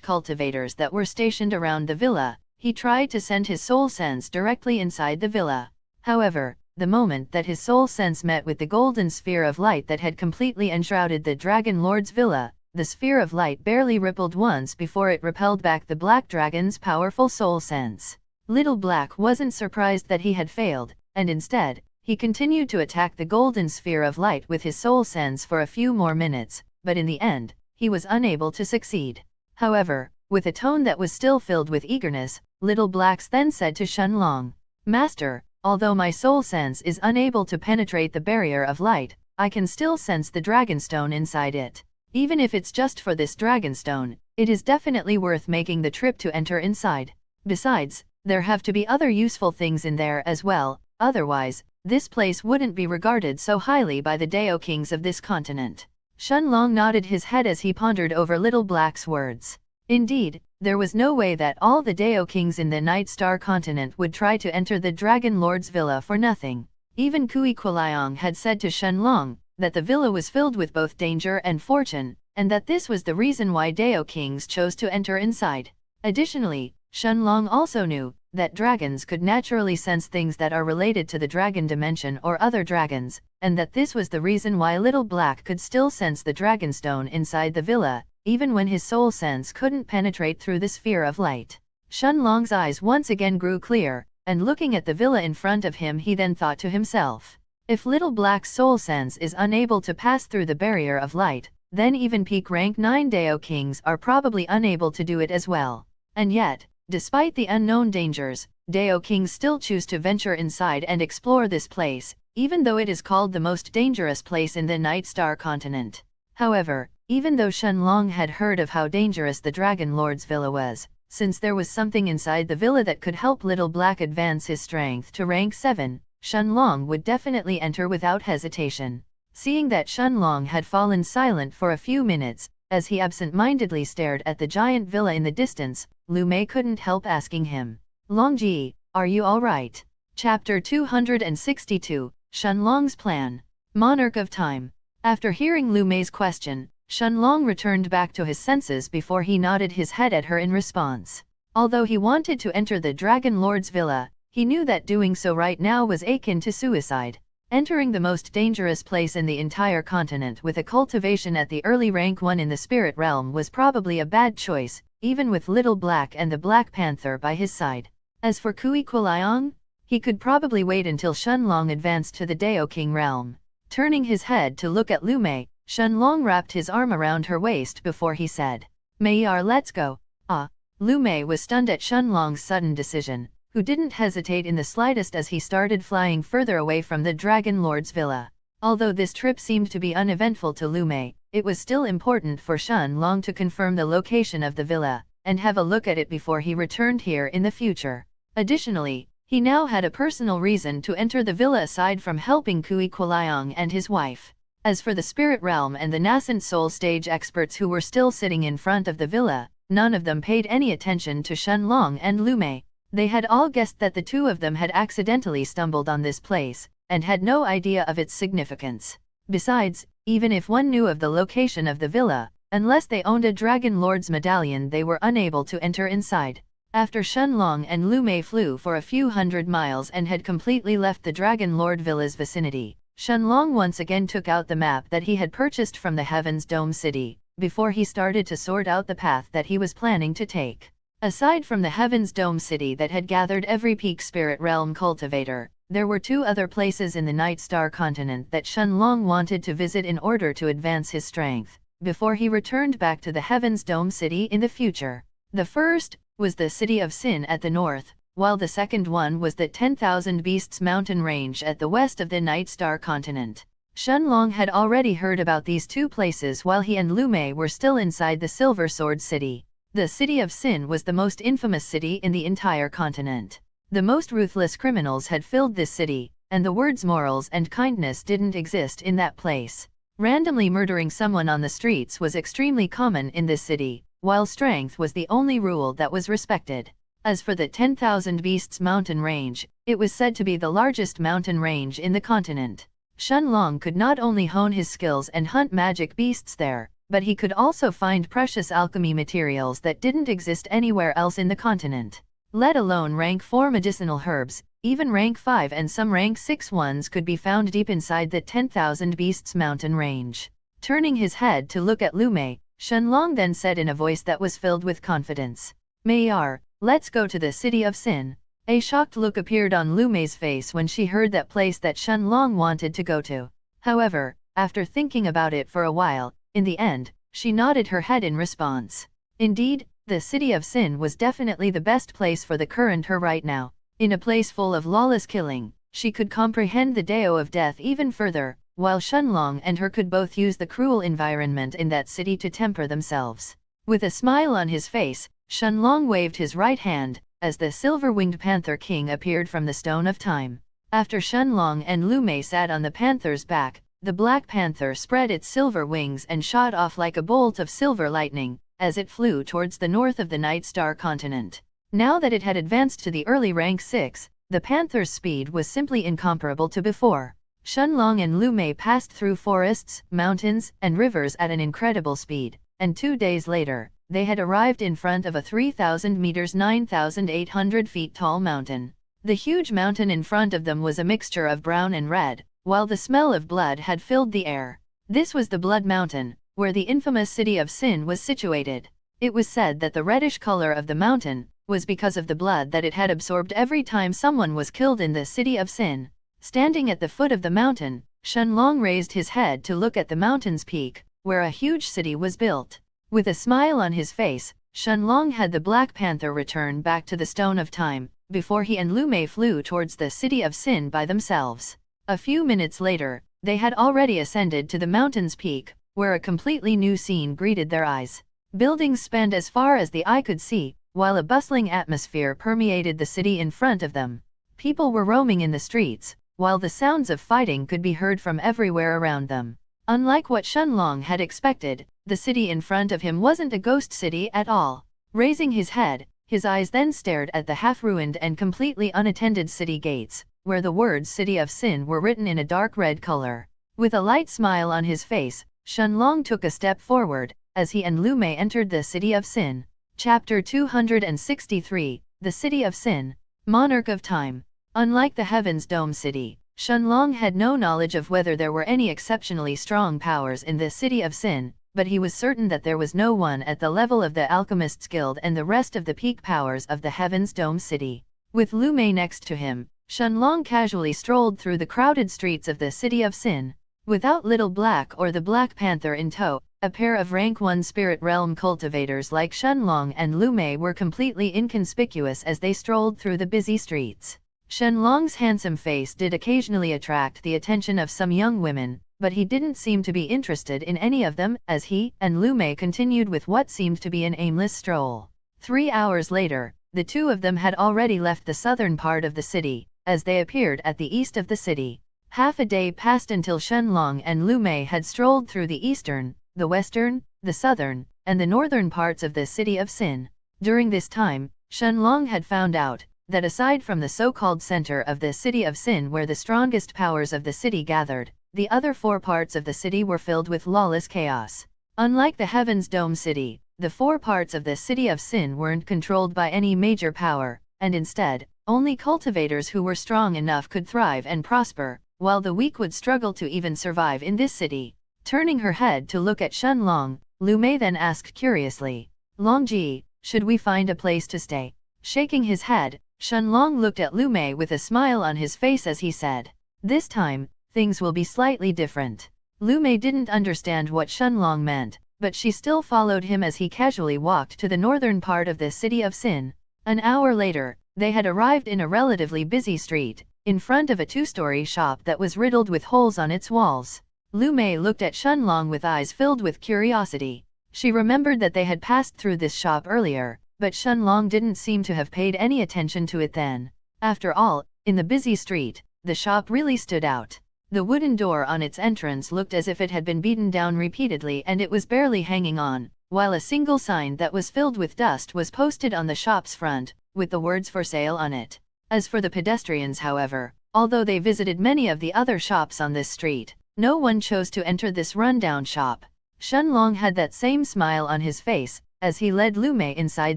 cultivators that were stationed around the villa, he tried to send his soul sense directly inside the villa. However, the moment that his soul sense met with the golden sphere of light that had completely enshrouded the Dragon Lord's villa, the sphere of light barely rippled once before it repelled back the Black Dragon's powerful soul sense. Little Black wasn't surprised that he had failed, and instead, he continued to attack the golden sphere of light with his soul sense for a few more minutes, but in the end, he was unable to succeed. However, with a tone that was still filled with eagerness, Little Black then said to Shenlong, Master, although my soul sense is unable to penetrate the barrier of light, I can still sense the dragonstone inside it. Even if it's just for this dragonstone, it is definitely worth making the trip to enter inside. Besides, there have to be other useful things in there as well, otherwise, this place wouldn't be regarded so highly by the Dao Kings of this continent. Shenlong nodded his head as he pondered over Little Black's words. Indeed, there was no way that all the Dao Kings in the Night Star continent would try to enter the Dragon Lord's villa for nothing. Even Kui Kuliang had said to Shenlong that the villa was filled with both danger and fortune, and that this was the reason why Dao Kings chose to enter inside. Additionally, Shenlong also knew that dragons could naturally sense things that are related to the dragon dimension or other dragons, and that this was the reason why Little Black could still sense the dragonstone inside the villa, even when his soul sense couldn't penetrate through the sphere of light. Shenlong's eyes once again grew clear, and looking at the villa in front of him he then thought to himself, if Little Black's soul sense is unable to pass through the barrier of light, then even peak rank 9 Dao Kings are probably unable to do it as well. And yet, despite the unknown dangers, Dao Kings still choose to venture inside and explore this place, even though it is called the most dangerous place in the Night Star continent. However, even though Shenlong had heard of how dangerous the Dragon Lord's villa was, since there was something inside the villa that could help Little Black advance his strength to rank 7, Shenlong would definitely enter without hesitation. Seeing that Shenlong had fallen silent for a few minutes, as he absent-mindedly stared at the giant villa in the distance, Lu Mei couldn't help asking him, Longji, are you alright? Chapter 262, Shenlong's Plan. Monarch of Time. After hearing Lu Mei's question, Shenlong returned back to his senses before he nodded his head at her in response. Although he wanted to enter the Dragon Lord's villa, he knew that doing so right now was akin to suicide. Entering the most dangerous place in the entire continent with a cultivation at the early rank 1 in the spirit realm was probably a bad choice, even with Little Black and the Black Panther by his side. As for Kui Kuliang, he could probably wait until Shenlong advanced to the Dao King realm. Turning his head to look at Lu Mei, Shenlong wrapped his arm around her waist before he said, Mei'ar, let's go. Ah! Lu Mei was stunned at Shenlong's sudden decision, who didn't hesitate in the slightest as he started flying further away from the Dragon Lord's villa. Although this trip seemed to be uneventful to Lu Mei, it was still important for Shenlong to confirm the location of the villa, and have a look at it before he returned here in the future. Additionally, he now had a personal reason to enter the villa aside from helping Kui Kuliang and his wife. As for the spirit realm and the nascent soul stage experts who were still sitting in front of the villa, none of them paid any attention to Shenlong and Lu Mei. They had all guessed that the two of them had accidentally stumbled on this place, and had no idea of its significance. Besides, even if one knew of the location of the villa, unless they owned a Dragon Lord's medallion, they were unable to enter inside. After Shenlong and Lu Mei flew for a few hundred miles and had completely left the Dragon Lord Villa's vicinity, Shenlong once again took out the map that he had purchased from the Heaven's Dome City, before he started to sort out the path that he was planning to take. Aside from the Heaven's Dome City that had gathered every peak spirit realm cultivator, there were two other places in the Night Star continent that Shenlong wanted to visit in order to advance his strength, before he returned back to the Heaven's Dome City in the future. The first was the City of Sin at the north, while the second one was the 10,000 Beasts mountain range at the west of the Night Star continent. Shenlong had already heard about these two places while he and Lu Mei were still inside the Silver Sword City. The City of Sin was the most infamous city in the entire continent. The most ruthless criminals had filled this city, and the words morals and kindness didn't exist in that place. Randomly murdering someone on the streets was extremely common in this city, while strength was the only rule that was respected. As for the 10,000 Beasts mountain range, it was said to be the largest mountain range in the continent. Shenlong could not only hone his skills and hunt magic beasts there, but he could also find precious alchemy materials that didn't exist anywhere else in the continent. Let alone rank 4 medicinal herbs, even rank 5 and some rank 6 ones could be found deep inside the 10,000 Beasts mountain range. Turning his head to look at Lu Mei, Shenlong then said in a voice that was filled with confidence, "Mayar, let's go to the City of Sin." A shocked look appeared on Lu Mei's face when she heard that place that Shenlong wanted to go to. However, after thinking about it for a while, in the end, she nodded her head in response. Indeed, the City of Sin was definitely the best place for the current her right now. In a place full of lawless killing, she could comprehend the Dao of Death even further, while Shenlong and her could both use the cruel environment in that city to temper themselves. With a smile on his face, Shenlong waved his right hand, as the silver-winged Panther King appeared from the Stone of Time. After Shenlong and Lu Mei sat on the panther's back, the Black Panther spread its silver wings and shot off like a bolt of silver lightning, as it flew towards the north of the Night Star continent. Now that it had advanced to the early rank 6, the panther's speed was simply incomparable to before. Shenlong and Lu Mei passed through forests, mountains, and rivers at an incredible speed, and 2 days later, they had arrived in front of a 3,000 meters 9,800 feet tall mountain. The huge mountain in front of them was a mixture of brown and red, while the smell of blood had filled the air. This was the Blood Mountain, where the infamous City of Sin was situated. It was said that the reddish color of the mountain was because of the blood that it had absorbed every time someone was killed in the City of Sin. Standing at the foot of the mountain, Shenlong raised his head to look at the mountain's peak, where a huge city was built. With a smile on his face, Shenlong had the Black Panther return back to the Stone of Time, before he and Lu Mei flew towards the City of Sin by themselves. A few minutes later, they had already ascended to the mountain's peak, where a completely new scene greeted their eyes. Buildings spanned as far as the eye could see, while a bustling atmosphere permeated the city in front of them. People were roaming in the streets, while the sounds of fighting could be heard from everywhere around them. Unlike what Shenlong had expected, the city in front of him wasn't a ghost city at all. Raising his head, his eyes then stared at the half-ruined and completely unattended city gates, where the words City of Sin were written in a dark red color. With a light smile on his face, Shenlong took a step forward, as he and Lu Mei entered the City of Sin. Chapter 263, The City of Sin, Monarch of Time. Unlike the Heaven's Dome City, Shenlong had no knowledge of whether there were any exceptionally strong powers in the City of Sin, but he was certain that there was no one at the level of the Alchemist's Guild and the rest of the peak powers of the Heaven's Dome City. With Lu Mei next to him, Shenlong casually strolled through the crowded streets of the City of Sin. Without Little Black or the Black Panther in tow, a pair of rank 1 spirit realm cultivators like Shenlong and Lu Mei were completely inconspicuous as they strolled through the busy streets. Shenlong's handsome face did occasionally attract the attention of some young women, but he didn't seem to be interested in any of them as he and Lu Mei continued with what seemed to be an aimless stroll. 3 hours later, the two of them had already left the southern part of the city, as they appeared at the east of the city. Half a day passed until Shenlong and Lu Mei had strolled through the eastern, the western, the southern, and the northern parts of the city of Sin. During this time, Shenlong had found out that aside from the so-called center of the city of Sin where the strongest powers of the city gathered, the other 4 parts of the city were filled with lawless chaos. Unlike the Heaven's Dome city, the 4 parts of the city of Sin weren't controlled by any major power, and instead, only cultivators who were strong enough could thrive and prosper, while the weak would struggle to even survive in this city. Turning her head to look at Shenlong, Lu Mei then asked curiously, "Longji, should we find a place to stay?" Shaking his head, Shenlong looked at Lu Mei with a smile on his face as he said, "This time, things will be slightly different." Lu Mei didn't understand what Shenlong meant, but she still followed him as he casually walked to the northern part of the city of Sin. An hour later, they had arrived in a relatively busy street, in front of a 2-story shop that was riddled with holes on its walls. Lu Mei looked at Shenlong with eyes filled with curiosity. She remembered that they had passed through this shop earlier, but Shenlong didn't seem to have paid any attention to it then. After all, in the busy street, the shop really stood out. The wooden door on its entrance looked as if it had been beaten down repeatedly and it was barely hanging on, while a single sign that was filled with dust was posted on the shop's front, with the words "for sale" on it. As for the pedestrians, however, although they visited many of the other shops on this street, no one chose to enter this rundown shop. Shenlong had that same smile on his face, as he led Lu Mei inside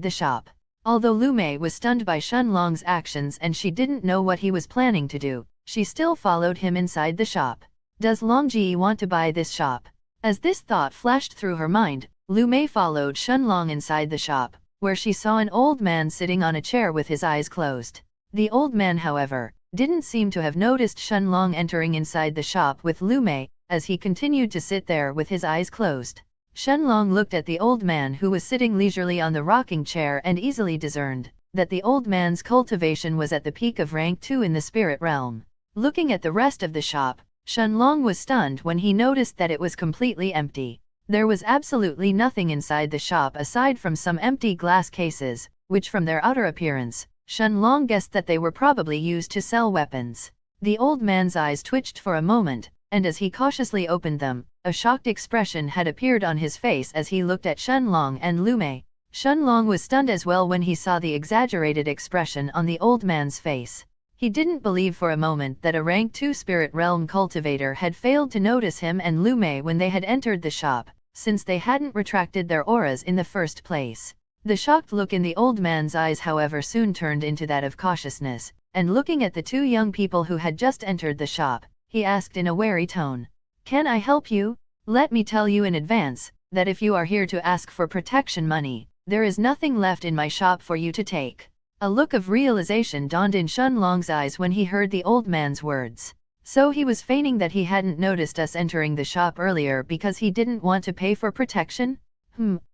the shop. Although Lu Mei was stunned by Shenlong's actions and she didn't know what he was planning to do, she still followed him inside the shop. Does Longji want to buy this shop? As this thought flashed through her mind, Lu Mei followed Shenlong inside the shop, where she saw an old man sitting on a chair with his eyes closed. The old man, however, didn't seem to have noticed Shenlong entering inside the shop with Lu Mei, as he continued to sit there with his eyes closed. Shenlong looked at the old man who was sitting leisurely on the rocking chair and easily discerned that the old man's cultivation was at the peak of rank 2 in the spirit realm. Looking at the rest of the shop, Shenlong was stunned when he noticed that it was completely empty. There was absolutely nothing inside the shop aside from some empty glass cases, which from their outer appearance, Shenlong guessed that they were probably used to sell weapons. The old man's eyes twitched for a moment, and as he cautiously opened them, a shocked expression had appeared on his face as he looked at Shenlong and Lu Mei. Shenlong was stunned as well when he saw the exaggerated expression on the old man's face. He didn't believe for a moment that a rank 2 spirit realm cultivator had failed to notice him and Lu Mei when they had entered the shop, since they hadn't retracted their auras in the first place. The shocked look in the old man's eyes, however, soon turned into that of cautiousness, and looking at the 2 young people who had just entered the shop, he asked in a wary tone, "Can I help you? Let me tell you in advance, that if you are here to ask for protection money, there is nothing left in my shop for you to take." A look of realization dawned in Shenlong's eyes when he heard the old man's words. So he was feigning that he hadn't noticed us entering the shop earlier because he didn't want to pay for protection?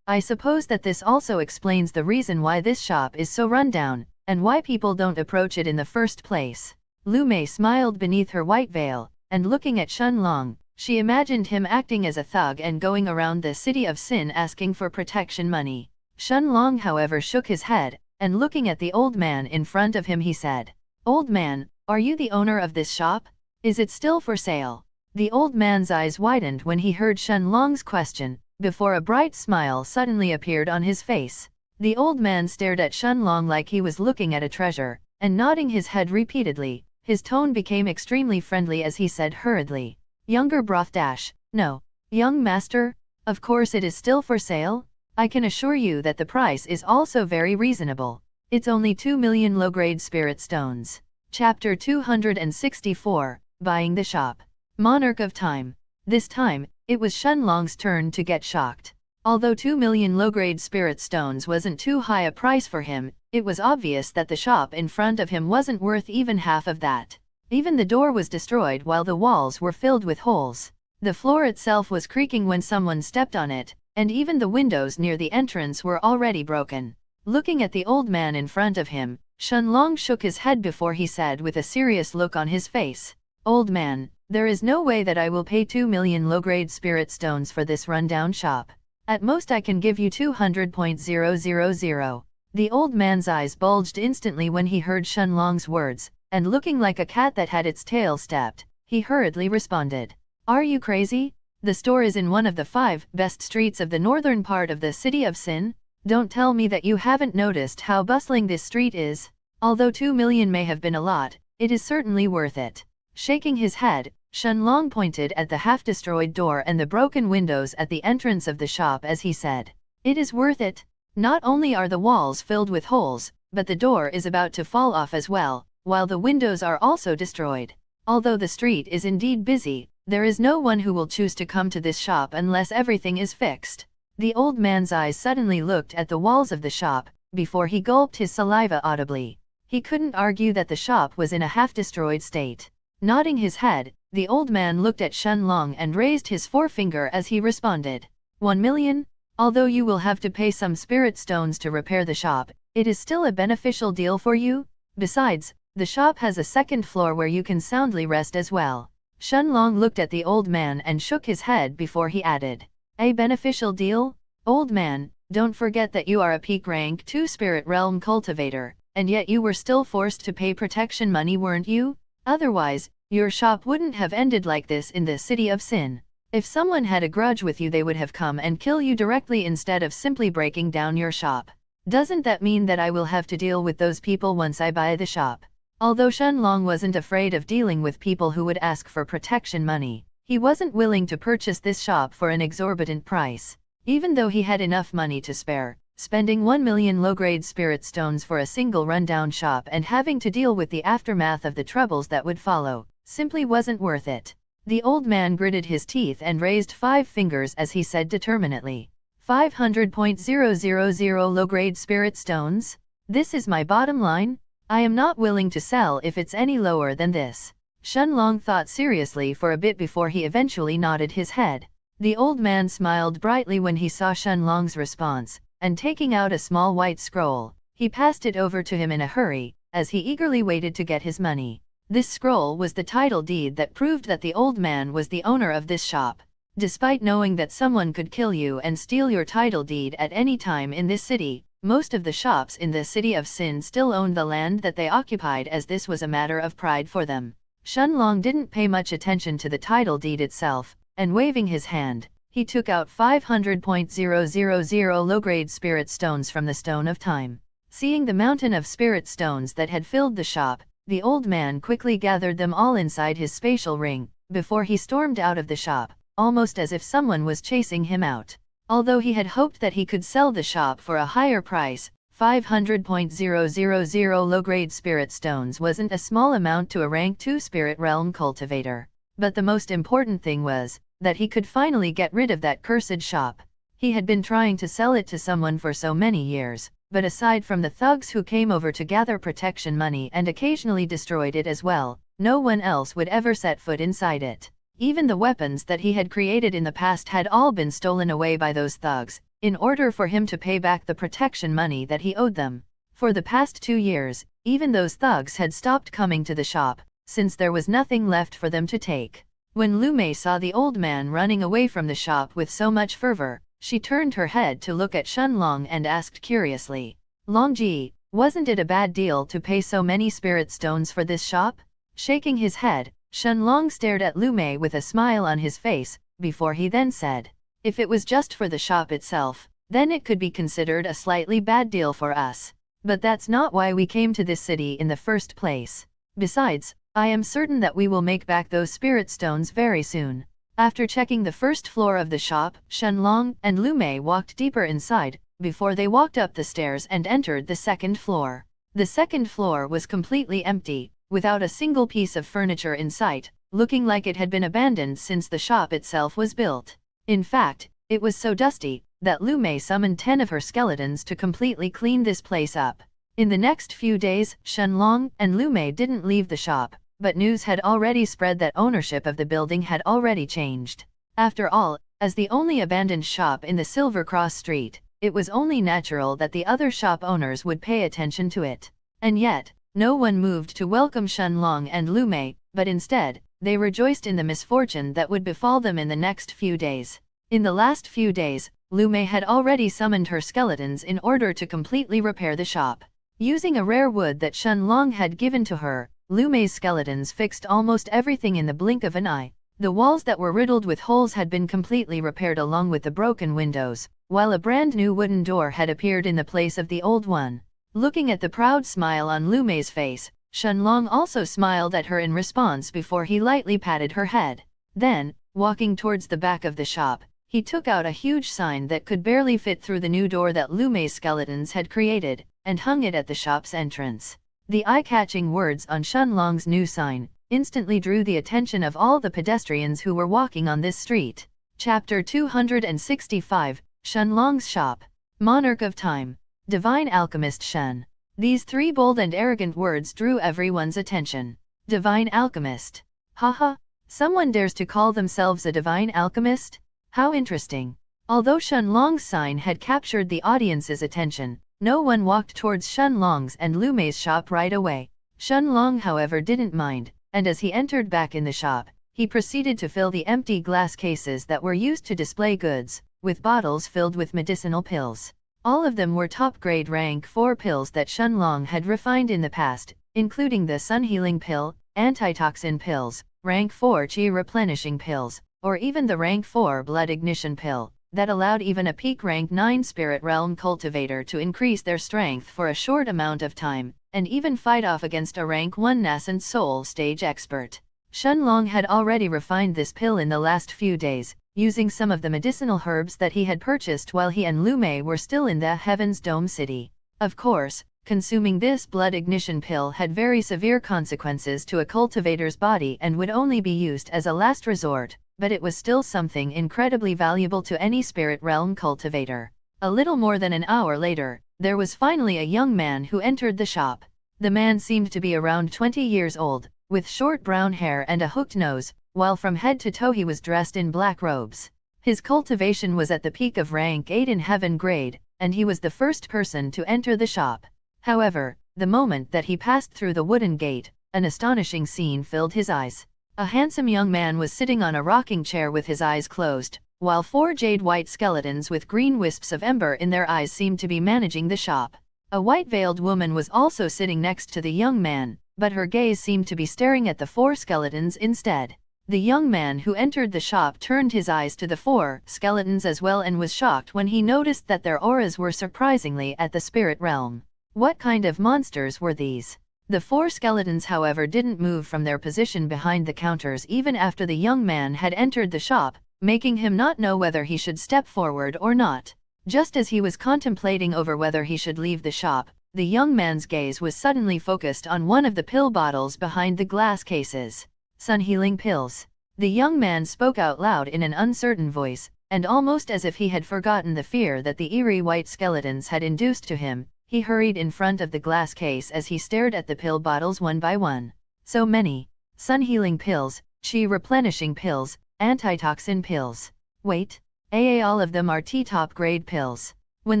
I suppose that this also explains the reason why this shop is so run down, and why people don't approach it in the first place. Lu Mei smiled beneath her white veil, and looking at Shenlong, she imagined him acting as a thug and going around the city of Sin asking for protection money. Shenlong, however, shook his head, and looking at the old man in front of him, he said, "Old man, are you the owner of this shop? Is it still for sale?" The old man's eyes widened when he heard Shenlong's question, before a bright smile suddenly appeared on his face. The old man stared at Shenlong like he was looking at a treasure, and nodding his head repeatedly, his tone became extremely friendly as he said hurriedly, "Younger broth dash, no. Young master, of course it is still for sale. I can assure you that the price is also very reasonable. It's only 2 million low-grade spirit stones." Chapter 264, Buying the Shop. Monarch of Time. This time, it was Shenlong's turn to get shocked. Although 2 million low-grade spirit stones wasn't too high a price for him, it was obvious that the shop in front of him wasn't worth even half of that. Even the door was destroyed while the walls were filled with holes. The floor itself was creaking when someone stepped on it, and even the windows near the entrance were already broken. Looking at the old man in front of him, Shenlong shook his head before he said with a serious look on his face, "Old man, there is no way that I will pay 2 million low-grade spirit stones for this rundown shop. At most I can give you 200,000. The old man's eyes bulged instantly when he heard Shenlong's words, and looking like a cat that had its tail stepped, he hurriedly responded. Are you crazy? The store is in one of the 5 best streets of the northern part of the city of Sin. Don't tell me that you haven't noticed how bustling this street is. Although 2 million may have been a lot, it is certainly worth it. Shaking his head, Shenlong pointed at the half-destroyed door and the broken windows at the entrance of the shop as he said, it is worth it. Not only are the walls filled with holes, but the door is about to fall off as well, while the windows are also destroyed. Although the street is indeed busy, there is no one who will choose to come to this shop unless everything is fixed. The old man's eyes suddenly looked at the walls of the shop, before he gulped his saliva audibly. He couldn't argue that the shop was in a half-destroyed state. Nodding his head, the old man looked at Shenlong and raised his forefinger as he responded. 1 million? Although you will have to pay some spirit stones to repair the shop, it is still a beneficial deal for you. Besides, the shop has a second floor where you can soundly rest as well. Shenlong looked at the old man and shook his head before he added, a beneficial deal? Old man, don't forget that you are a peak rank 2 spirit realm cultivator, and yet you were still forced to pay protection money, weren't you? Otherwise, your shop wouldn't have ended like this in the city of Sin. If someone had a grudge with you, they would have come and kill you directly instead of simply breaking down your shop. Doesn't that mean that I will have to deal with those people once I buy the shop? Although Shenlong wasn't afraid of dealing with people who would ask for protection money, he wasn't willing to purchase this shop for an exorbitant price. Even though he had enough money to spare, spending 1 million low-grade spirit stones for a single rundown shop and having to deal with the aftermath of the troubles that would follow, simply wasn't worth it. The old man gritted his teeth and raised 5 fingers as he said determinedly, 500.000 low-grade spirit stones? This is my bottom line? I am not willing to sell if it's any lower than this. Shenlong thought seriously for a bit before he eventually nodded his head. The old man smiled brightly when he saw Shenlong's response, and taking out a small white scroll, he passed it over to him in a hurry, as he eagerly waited to get his money. This scroll was the title deed that proved that the old man was the owner of this shop. Despite knowing that someone could kill you and steal your title deed at any time in this city, most of the shops in the city of Sin still owned the land that they occupied, as this was a matter of pride for them. Shenlong didn't pay much attention to the title deed itself, and waving his hand, he took out 500.000 low-grade spirit stones from the Stone of Time. Seeing the mountain of spirit stones that had filled the shop, the old man quickly gathered them all inside his spatial ring, before he stormed out of the shop, almost as if someone was chasing him out. Although he had hoped that he could sell the shop for a higher price, 500.000 low-grade spirit stones wasn't a small amount to a rank 2 spirit realm cultivator. But the most important thing was that he could finally get rid of that cursed shop. He had been trying to sell it to someone for so many years, but aside from the thugs who came over to gather protection money and occasionally destroyed it as well, no one else would ever set foot inside it. Even the weapons that he had created in the past had all been stolen away by those thugs, in order for him to pay back the protection money that he owed them. For the past 2 years, even those thugs had stopped coming to the shop, since there was nothing left for them to take. When Lu Mei saw the old man running away from the shop with so much fervor, she turned her head to look at Shenlong and asked curiously, Longji, wasn't it a bad deal to pay so many spirit stones for this shop? Shaking his head, Shenlong stared at Lu Mei with a smile on his face, before he then said, if it was just for the shop itself, then it could be considered a slightly bad deal for us. But that's not why we came to this city in the first place. Besides, I am certain that we will make back those spirit stones very soon. After checking the first floor of the shop, Shenlong and Lu Mei walked deeper inside, before they walked up the stairs and entered the second floor. The second floor was completely empty, without a single piece of furniture in sight, looking like it had been abandoned since the shop itself was built. In fact, it was so dusty that Lu Mei summoned 10 of her skeletons to completely clean this place up. In the next few days, Shenlong and Lu Mei didn't leave the shop, but news had already spread that ownership of the building had already changed. After all, as the only abandoned shop in the Silver Cross Street, it was only natural that the other shop owners would pay attention to it. And yet, no one moved to welcome Shenlong and Lu Mei, but instead, they rejoiced in the misfortune that would befall them in the next few days. In the last few days, Lu Mei had already summoned her skeletons in order to completely repair the shop. Using a rare wood that Shenlong had given to her, Lu Mei's skeletons fixed almost everything in the blink of an eye. The walls that were riddled with holes had been completely repaired along with the broken windows, while a brand new wooden door had appeared in the place of the old one. Looking at the proud smile on Lu Mei's face, Shenlong also smiled at her in response before he lightly patted her head. Then, walking towards the back of the shop, he took out a huge sign that could barely fit through the new door that Lu Mei's skeletons had created, and hung it at the shop's entrance. The eye-catching words on Shenlong's new sign instantly drew the attention of all the pedestrians who were walking on this street. Chapter 265, Shenlong's Shop. Monarch of Time. Divine Alchemist Shen. These three bold and arrogant words drew everyone's attention. Divine Alchemist. Haha, someone dares to call themselves a Divine Alchemist? How interesting. Although Shenlong's sign had captured the audience's attention, no one walked towards Shenlong's and Lu Mei's shop right away. Shenlong, however, didn't mind, and as he entered back in the shop, he proceeded to fill the empty glass cases that were used to display goods, with bottles filled with medicinal pills. All of them were top-grade rank 4 pills that Shenlong had refined in the past, including the Sun Healing Pill, Antitoxin Pills, rank 4 Qi Replenishing Pills, or even the rank 4 Blood Ignition Pill, that allowed even a peak rank 9 Spirit Realm cultivator to increase their strength for a short amount of time, and even fight off against a rank 1 Nascent Soul Stage expert. Shenlong had already refined this pill in the last few days, using some of the medicinal herbs that he had purchased while he and Lu Mei were still in the Heaven's Dome City. Of course, consuming this blood ignition pill had very severe consequences to a cultivator's body and would only be used as a last resort, but it was still something incredibly valuable to any spirit realm cultivator. A little more than an hour later, there was finally a young man who entered the shop. The man seemed to be around 20 years old, with short brown hair and a hooked nose, while from head to toe he was dressed in black robes. His cultivation was at the peak of rank 8 in heaven grade, and he was the first person to enter the shop. However, the moment that he passed through the wooden gate, an astonishing scene filled his eyes. A handsome young man was sitting on a rocking chair with his eyes closed, while 4 jade-white skeletons with green wisps of ember in their eyes seemed to be managing the shop. A white-veiled woman was also sitting next to the young man, but her gaze seemed to be staring at the 4 skeletons instead. The young man who entered the shop turned his eyes to the 4 skeletons as well and was shocked when he noticed that their auras were surprisingly at the spirit realm. What kind of monsters were these? The 4 skeletons, however, didn't move from their position behind the counters even after the young man had entered the shop, making him not know whether he should step forward or not. Just as he was contemplating over whether he should leave the shop, the young man's gaze was suddenly focused on one of the pill bottles behind the glass cases. Sun Healing Pills. The young man spoke out loud in an uncertain voice, and almost as if he had forgotten the fear that the eerie white skeletons had induced to him, he hurried in front of the glass case as he stared at the pill bottles one by one. So many. Sun Healing Pills, Qi Replenishing Pills, Antitoxin Pills. Wait. All of them are T-top grade pills. When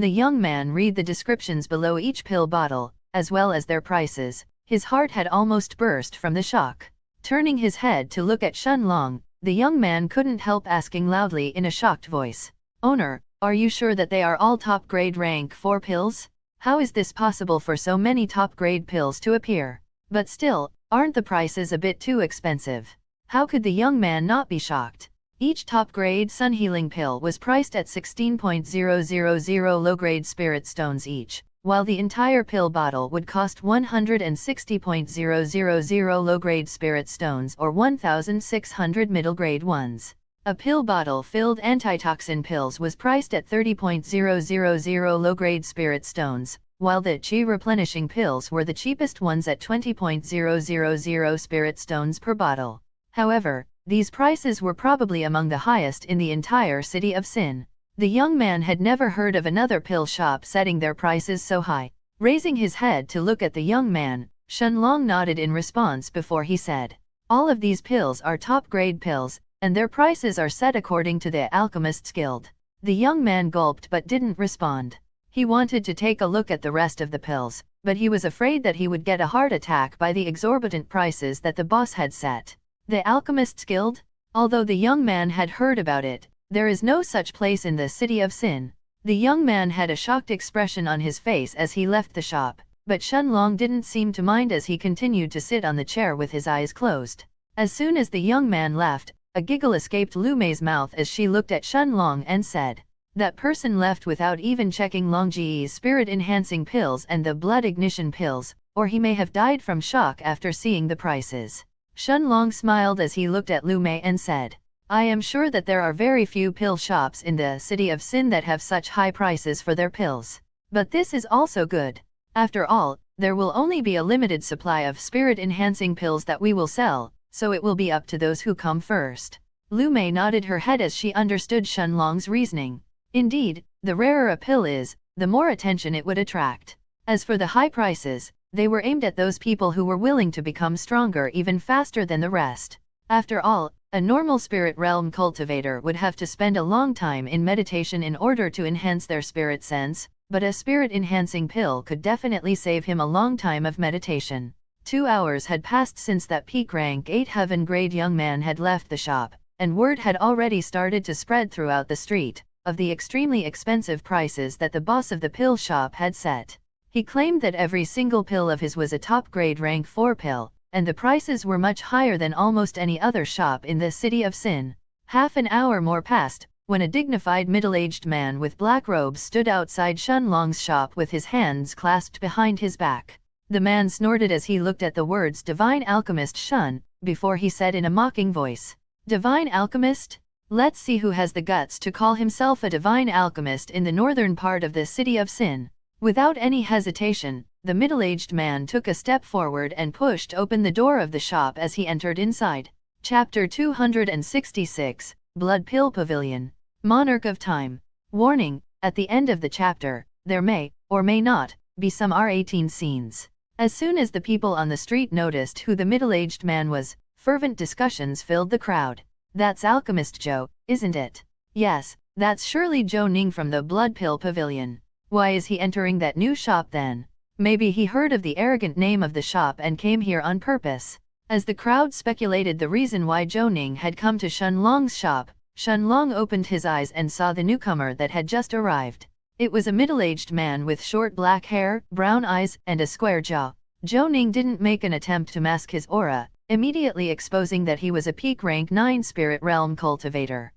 the young man read the descriptions below each pill bottle, as well as their prices, his heart had almost burst from the shock. Turning his head to look at Shenlong, the young man couldn't help asking loudly in a shocked voice, "Owner, are you sure that they are all top-grade rank 4 pills? How is this possible for so many top-grade pills to appear? But still, aren't the prices a bit too expensive?" How could the young man not be shocked? Each top-grade Sun Healing pill was priced at 16.000 low-grade spirit stones each, while the entire pill bottle would cost 160.000 low-grade spirit stones or 1,600 middle-grade ones. A pill bottle filled antitoxin pills was priced at 30.000 low-grade spirit stones, while the Qi replenishing pills were the cheapest ones at 20.000 spirit stones per bottle. However, these prices were probably among the highest in the entire city of Sin. The young man had never heard of another pill shop setting their prices so high. Raising his head to look at the young man, Shenlong nodded in response before he said, "All of these pills are top-grade pills, and their prices are set according to the Alchemist's Guild." The young man gulped but didn't respond. He wanted to take a look at the rest of the pills, but he was afraid that he would get a heart attack by the exorbitant prices that the boss had set. The Alchemist's Guild? Although the young man had heard about it, there is no such place in the city of Sin. The young man had a shocked expression on his face as he left the shop. but Shenlong didn't seem to mind as he continued to sit on the chair with his eyes closed. As soon as the young man left, a giggle escaped Lu Mei's mouth as she looked at Shenlong and said, "That person left without even checking Longji's spirit-enhancing pills and the blood ignition pills, or he may have died from shock after seeing the prices." Shenlong smiled as he looked at Lu Mei and said, "I am sure that there are very few pill shops in the city of Sin that have such high prices for their pills. But this is also good. After all, there will only be a limited supply of spirit-enhancing pills that we will sell, so it will be up to those who come first." Lu Mei nodded her head as she understood Shenlong's reasoning. Indeed, the rarer a pill is, the more attention it would attract. As for the high prices, they were aimed at those people who were willing to become stronger even faster than the rest. After all, a normal spirit realm cultivator would have to spend a long time in meditation in order to enhance their spirit sense, but a spirit-enhancing pill could definitely save him a long time of meditation. 2 hours had passed since that peak rank 8 heaven-grade young man had left the shop, and word had already started to spread throughout the street of the extremely expensive prices that the boss of the pill shop had set. He claimed that every single pill of his was a top-grade rank 4 pill, and the prices were much higher than almost any other shop in the city of Sin. Half an hour more passed, when a dignified middle-aged man with black robes stood outside Shenlong's shop with his hands clasped behind his back. The man snorted as he looked at the words Divine Alchemist Shun, before he said in a mocking voice, "Divine Alchemist? Let's see who has the guts to call himself a Divine Alchemist in the northern part of the city of Sin." Without any hesitation, the middle-aged man took a step forward and pushed open the door of the shop as he entered inside. Chapter 266, Blood Pill Pavilion. Monarch of Time. Warning, at the end of the chapter, there may, or may not, be some R18 scenes. As soon as the people on the street noticed who the middle-aged man was, fervent discussions filled the crowd. "That's Alchemist Joe, isn't it?" "Yes, that's surely Joe Ning from the Blood Pill Pavilion. Why is he entering that new shop then? Maybe he heard of the arrogant name of the shop and came here on purpose." As the crowd speculated the reason why Joe Ning had come to Shenlong's shop, Shenlong opened his eyes and saw the newcomer that had just arrived. It was a middle-aged man with short black hair, brown eyes, and a square jaw. Joe Ning didn't make an attempt to mask his aura, immediately exposing that he was a peak rank 9 spirit realm cultivator.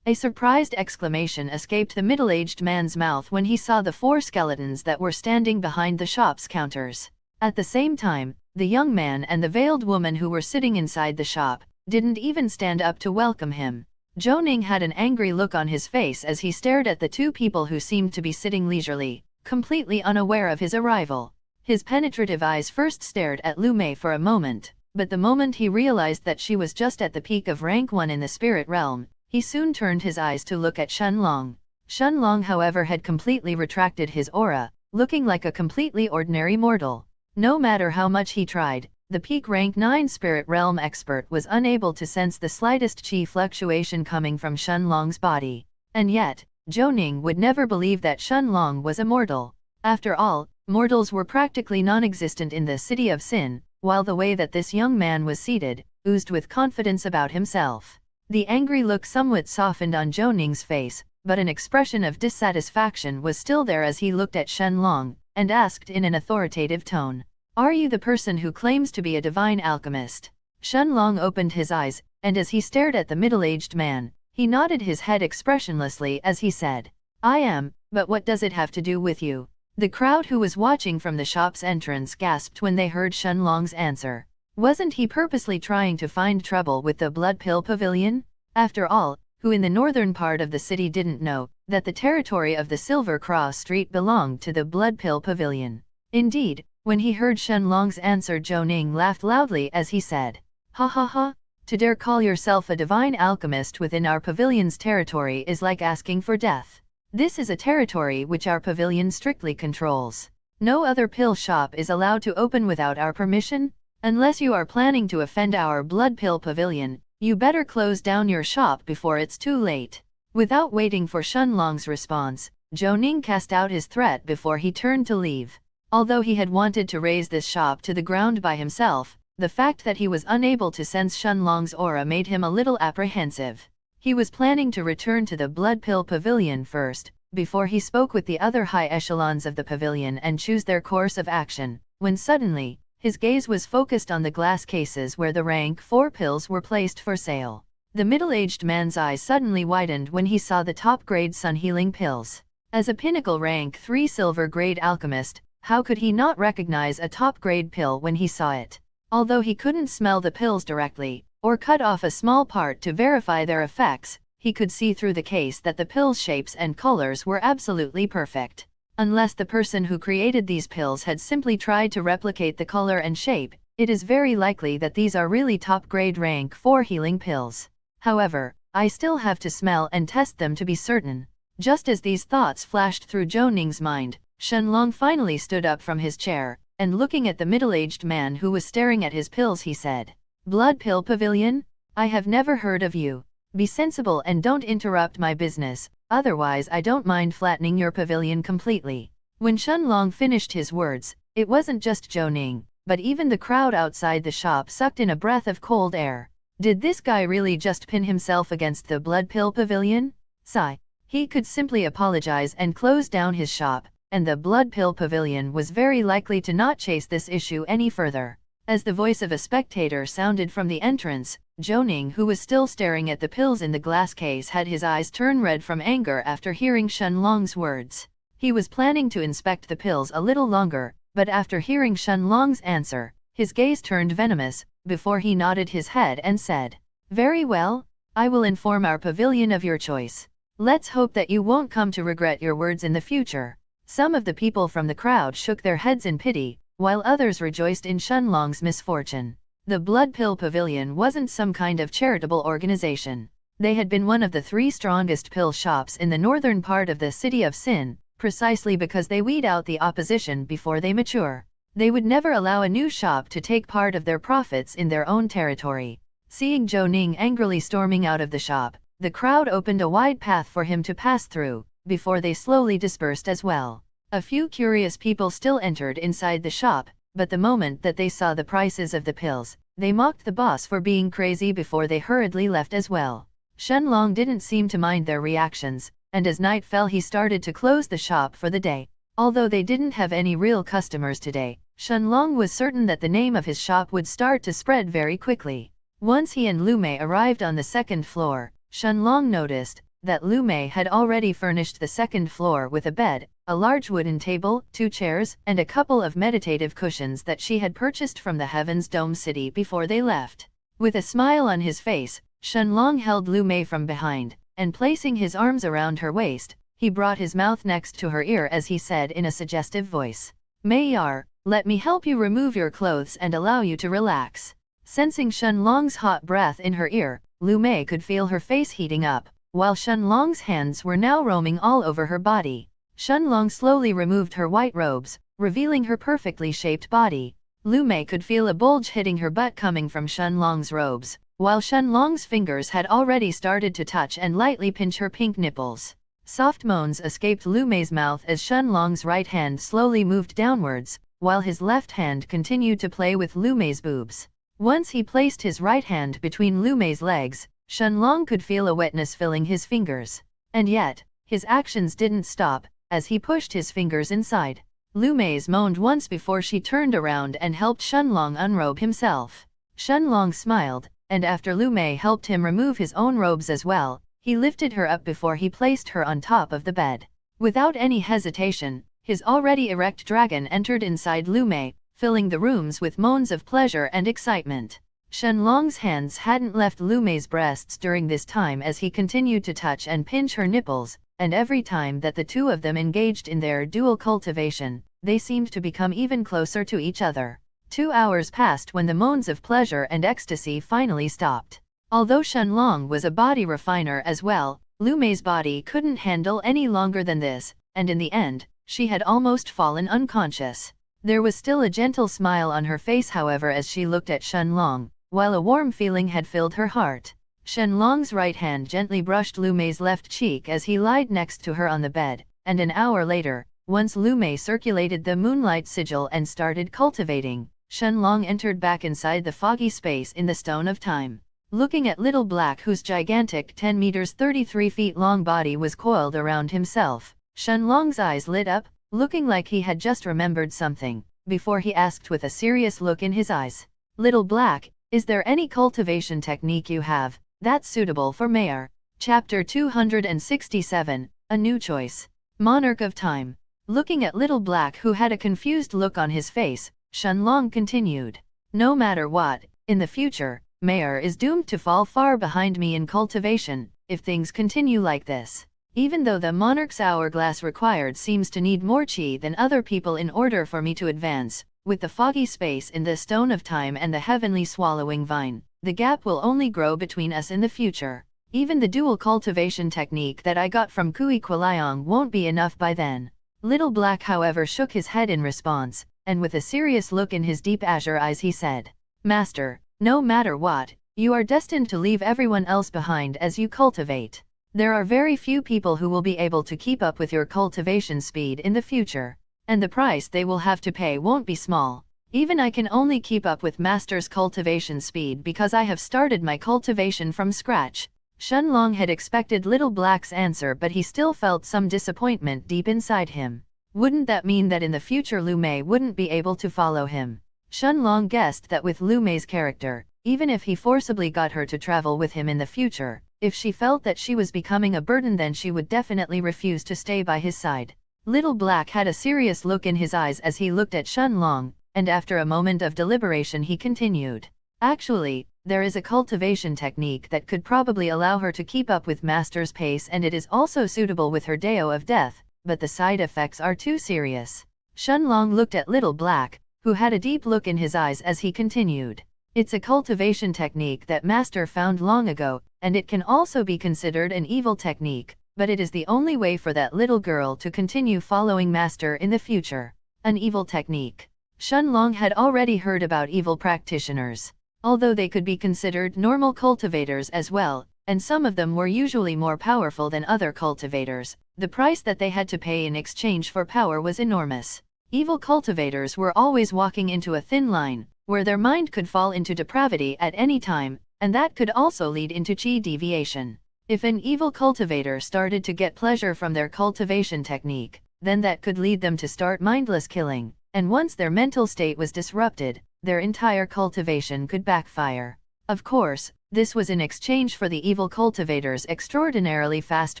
A surprised exclamation escaped the middle-aged man's mouth when he saw the 4 skeletons that were standing behind the shop's counters. At the same time, the young man and the veiled woman who were sitting inside the shop didn't even stand up to welcome him. Joe Ning had an angry look on his face as he stared at the 2 people who seemed to be sitting leisurely, completely unaware of his arrival. His penetrative eyes first stared at Lu Mei for a moment, but the moment he realized that she was just at the peak of rank 1 in the spirit realm, he soon turned his eyes to look at Shenlong. Shenlong, however, had completely retracted his aura, looking like a completely ordinary mortal. No matter how much he tried, the peak rank 9 spirit realm expert was unable to sense the slightest chi fluctuation coming from Shenlong's body. And yet, Joe Ning would never believe that Shenlong was a mortal. After all, mortals were practically non-existent in the city of Sin, while the way that this young man was seated oozed with confidence about himself. The angry look somewhat softened on Joe Ning's face, but an expression of dissatisfaction was still there as he looked at Shenlong, and asked in an authoritative tone, "Are you the person who claims to be a divine alchemist?" Shenlong opened his eyes, and as he stared at the middle-aged man, he nodded his head expressionlessly as he said, "I am, but what does it have to do with you?" The crowd who was watching from the shop's entrance gasped when they heard Shenlong's answer. Wasn't he purposely trying to find trouble with the Blood Pill Pavilion? After all, who in the northern part of the city didn't know that the territory of the Silver Cross Street belonged to the Blood Pill Pavilion? Indeed, when he heard Shenlong's answer, Joe Ning laughed loudly as he said, "Ha ha ha, to dare call yourself a divine alchemist within our pavilion's territory is like asking for death. This is a territory which our pavilion strictly controls. No other pill shop is allowed to open without our permission. Unless you are planning to offend our Blood Pill Pavilion, you better close down your shop before it's too late." Without waiting for Shenlong's response, Joe Ning cast out his threat before he turned to leave. Although he had wanted to raise this shop to the ground by himself, the fact that he was unable to sense Shenlong's aura made him a little apprehensive. He was planning to return to the Blood Pill Pavilion first, before he spoke with the other high echelons of the pavilion and choose their course of action, when suddenly, his gaze was focused on the glass cases where the rank 4 pills were placed for sale. The middle-aged man's eyes suddenly widened when he saw the top-grade sun-healing pills. As a pinnacle rank 3 silver-grade alchemist, how could he not recognize a top-grade pill when he saw it? Although he couldn't smell the pills directly, or cut off a small part to verify their effects, he could see through the case that the pills' shapes and colors were absolutely perfect. Unless the person who created these pills had simply tried to replicate the color and shape, it is very likely that these are really top-grade rank 4 healing pills. However, I still have to smell and test them to be certain. Just as these thoughts flashed through Zhou Ning's mind, Shenlong finally stood up from his chair, and looking at the middle-aged man who was staring at his pills he said, "Blood Pill Pavilion? I have never heard of you. Be sensible and don't interrupt my business, otherwise I don't mind flattening your pavilion completely." When Shenlong finished his words, it wasn't just Zhou Ning, but even the crowd outside the shop sucked in a breath of cold air. Did this guy really just pin himself against the Blood Pill Pavilion? Sigh. He could simply apologize and close down his shop, and the Blood Pill Pavilion was very likely to not chase this issue any further. As the voice of a spectator sounded from the entrance, Zhou Ning, who was still staring at the pills in the glass case, had his eyes turn red from anger after hearing Shenlong's words. He was planning to inspect the pills a little longer, but after hearing Shenlong's answer, his gaze turned venomous, before he nodded his head and said, "Very well, I will inform our pavilion of your choice. Let's hope that you won't come to regret your words in the future." Some of the people from the crowd shook their heads in pity, while others rejoiced in Shenlong's misfortune. The Blood Pill Pavilion wasn't some kind of charitable organization. They had been one of the 3 strongest pill shops in the northern part of the city of Sin, precisely because they weed out the opposition before they mature. They would never allow a new shop to take part of their profits in their own territory. Seeing Zhou Ning angrily storming out of the shop, the crowd opened a wide path for him to pass through, before they slowly dispersed as well. A few curious people still entered inside the shop, but the moment that they saw the prices of the pills, they mocked the boss for being crazy before they hurriedly left as well. Shenlong didn't seem to mind their reactions, and as night fell he started to close the shop for the day. Although they didn't have any real customers today, Shenlong was certain that the name of his shop would start to spread very quickly. Once he and Lu Mei arrived on the second floor, Shenlong noticed that Lu Mei had already furnished the second floor with a bed, a large wooden table, 2 chairs, and a couple of meditative cushions that she had purchased from the Heaven's Dome City before they left. With a smile on his face, Shenlong held Lu Mei from behind, and placing his arms around her waist, he brought his mouth next to her ear as he said in a suggestive voice, "Mei Yar, let me help you remove your clothes and allow you to relax." Sensing Shenlong's hot breath in her ear, Lu Mei could feel her face heating up, while Shenlong's hands were now roaming all over her body. Shenlong slowly removed her white robes, revealing her perfectly shaped body. Lu Mei could feel a bulge hitting her butt coming from Shenlong's robes, while Shenlong's fingers had already started to touch and lightly pinch her pink nipples. Soft moans escaped Lu Mei's mouth as Shenlong's right hand slowly moved downwards, while his left hand continued to play with Lu Mei's boobs. Once he placed his right hand between Lu Mei's legs, Shenlong could feel a wetness filling his fingers. And yet, his actions didn't stop, as he pushed his fingers inside. Lu Mei moaned once before she turned around and helped Shenlong unrobe himself. Shenlong smiled, and after Lu Mei helped him remove his own robes as well, he lifted her up before he placed her on top of the bed. Without any hesitation, his already erect dragon entered inside Lu Mei, filling the rooms with moans of pleasure and excitement. Shenlong's hands hadn't left Lu Mei's breasts during this time as he continued to touch and pinch her nipples, and every time that the two of them engaged in their dual cultivation, they seemed to become even closer to each other. 2 hours passed when the moans of pleasure and ecstasy finally stopped. Although Shenlong was a body refiner as well, Lu Mei's body couldn't handle any longer than this, and in the end, she had almost fallen unconscious. There was still a gentle smile on her face however as she looked at Shenlong, while a warm feeling had filled her heart. Shenlong's right hand gently brushed Lu Mei's left cheek as he lied next to her on the bed, and an hour later, once Lu Mei circulated the moonlight sigil and started cultivating, Shenlong entered back inside the foggy space in the Stone of Time. Looking at Little Black whose gigantic 10 meters 33 feet long body was coiled around himself, Shenlong's eyes lit up, looking like he had just remembered something, before he asked with a serious look in his eyes. Little Black, is there any cultivation technique you have that's suitable for Mayor? Chapter 267, A New Choice. Monarch of Time. Looking at Little Black, who had a confused look on his face, Shenlong continued. No matter what, in the future, Mayor is doomed to fall far behind me in cultivation, if things continue like this. Even though the monarch's hourglass required seems to need more chi than other people in order for me to advance, with the foggy space in the stone of time and the heavenly swallowing vine, the gap will only grow between us in the future. Even the dual cultivation technique that I got from Kui Quiliang won't be enough by then. Little Black, however, shook his head in response, and with a serious look in his deep azure eyes he said, Master, no matter what, you are destined to leave everyone else behind as you cultivate. There are very few people who will be able to keep up with your cultivation speed in the future, and the price they will have to pay won't be small. Even I can only keep up with Master's cultivation speed because I have started my cultivation from scratch. Shenlong had expected Little Black's answer, but he still felt some disappointment deep inside him. Wouldn't that mean that in the future Lu Mei wouldn't be able to follow him? Shenlong guessed that with Lu Mei's character, even if he forcibly got her to travel with him in the future, if she felt that she was becoming a burden, then she would definitely refuse to stay by his side. Little Black had a serious look in his eyes as he looked at Shenlong, and after a moment of deliberation he continued. Actually, there is a cultivation technique that could probably allow her to keep up with Master's pace, and it is also suitable with her Dao of Death, but the side effects are too serious. Shenlong looked at Little Black, who had a deep look in his eyes as he continued. It's a cultivation technique that Master found long ago, and it can also be considered an evil technique, but it is the only way for that little girl to continue following Master in the future. An evil technique. Shenlong had already heard about evil practitioners, although they could be considered normal cultivators as well, and some of them were usually more powerful than other cultivators. The price that they had to pay in exchange for power was enormous. Evil cultivators were always walking into a thin line, where their mind could fall into depravity at any time, and that could also lead into chi deviation. If an evil cultivator started to get pleasure from their cultivation technique, then that could lead them to start mindless killing, and once their mental state was disrupted, their entire cultivation could backfire. Of course, this was in exchange for the evil cultivator's extraordinarily fast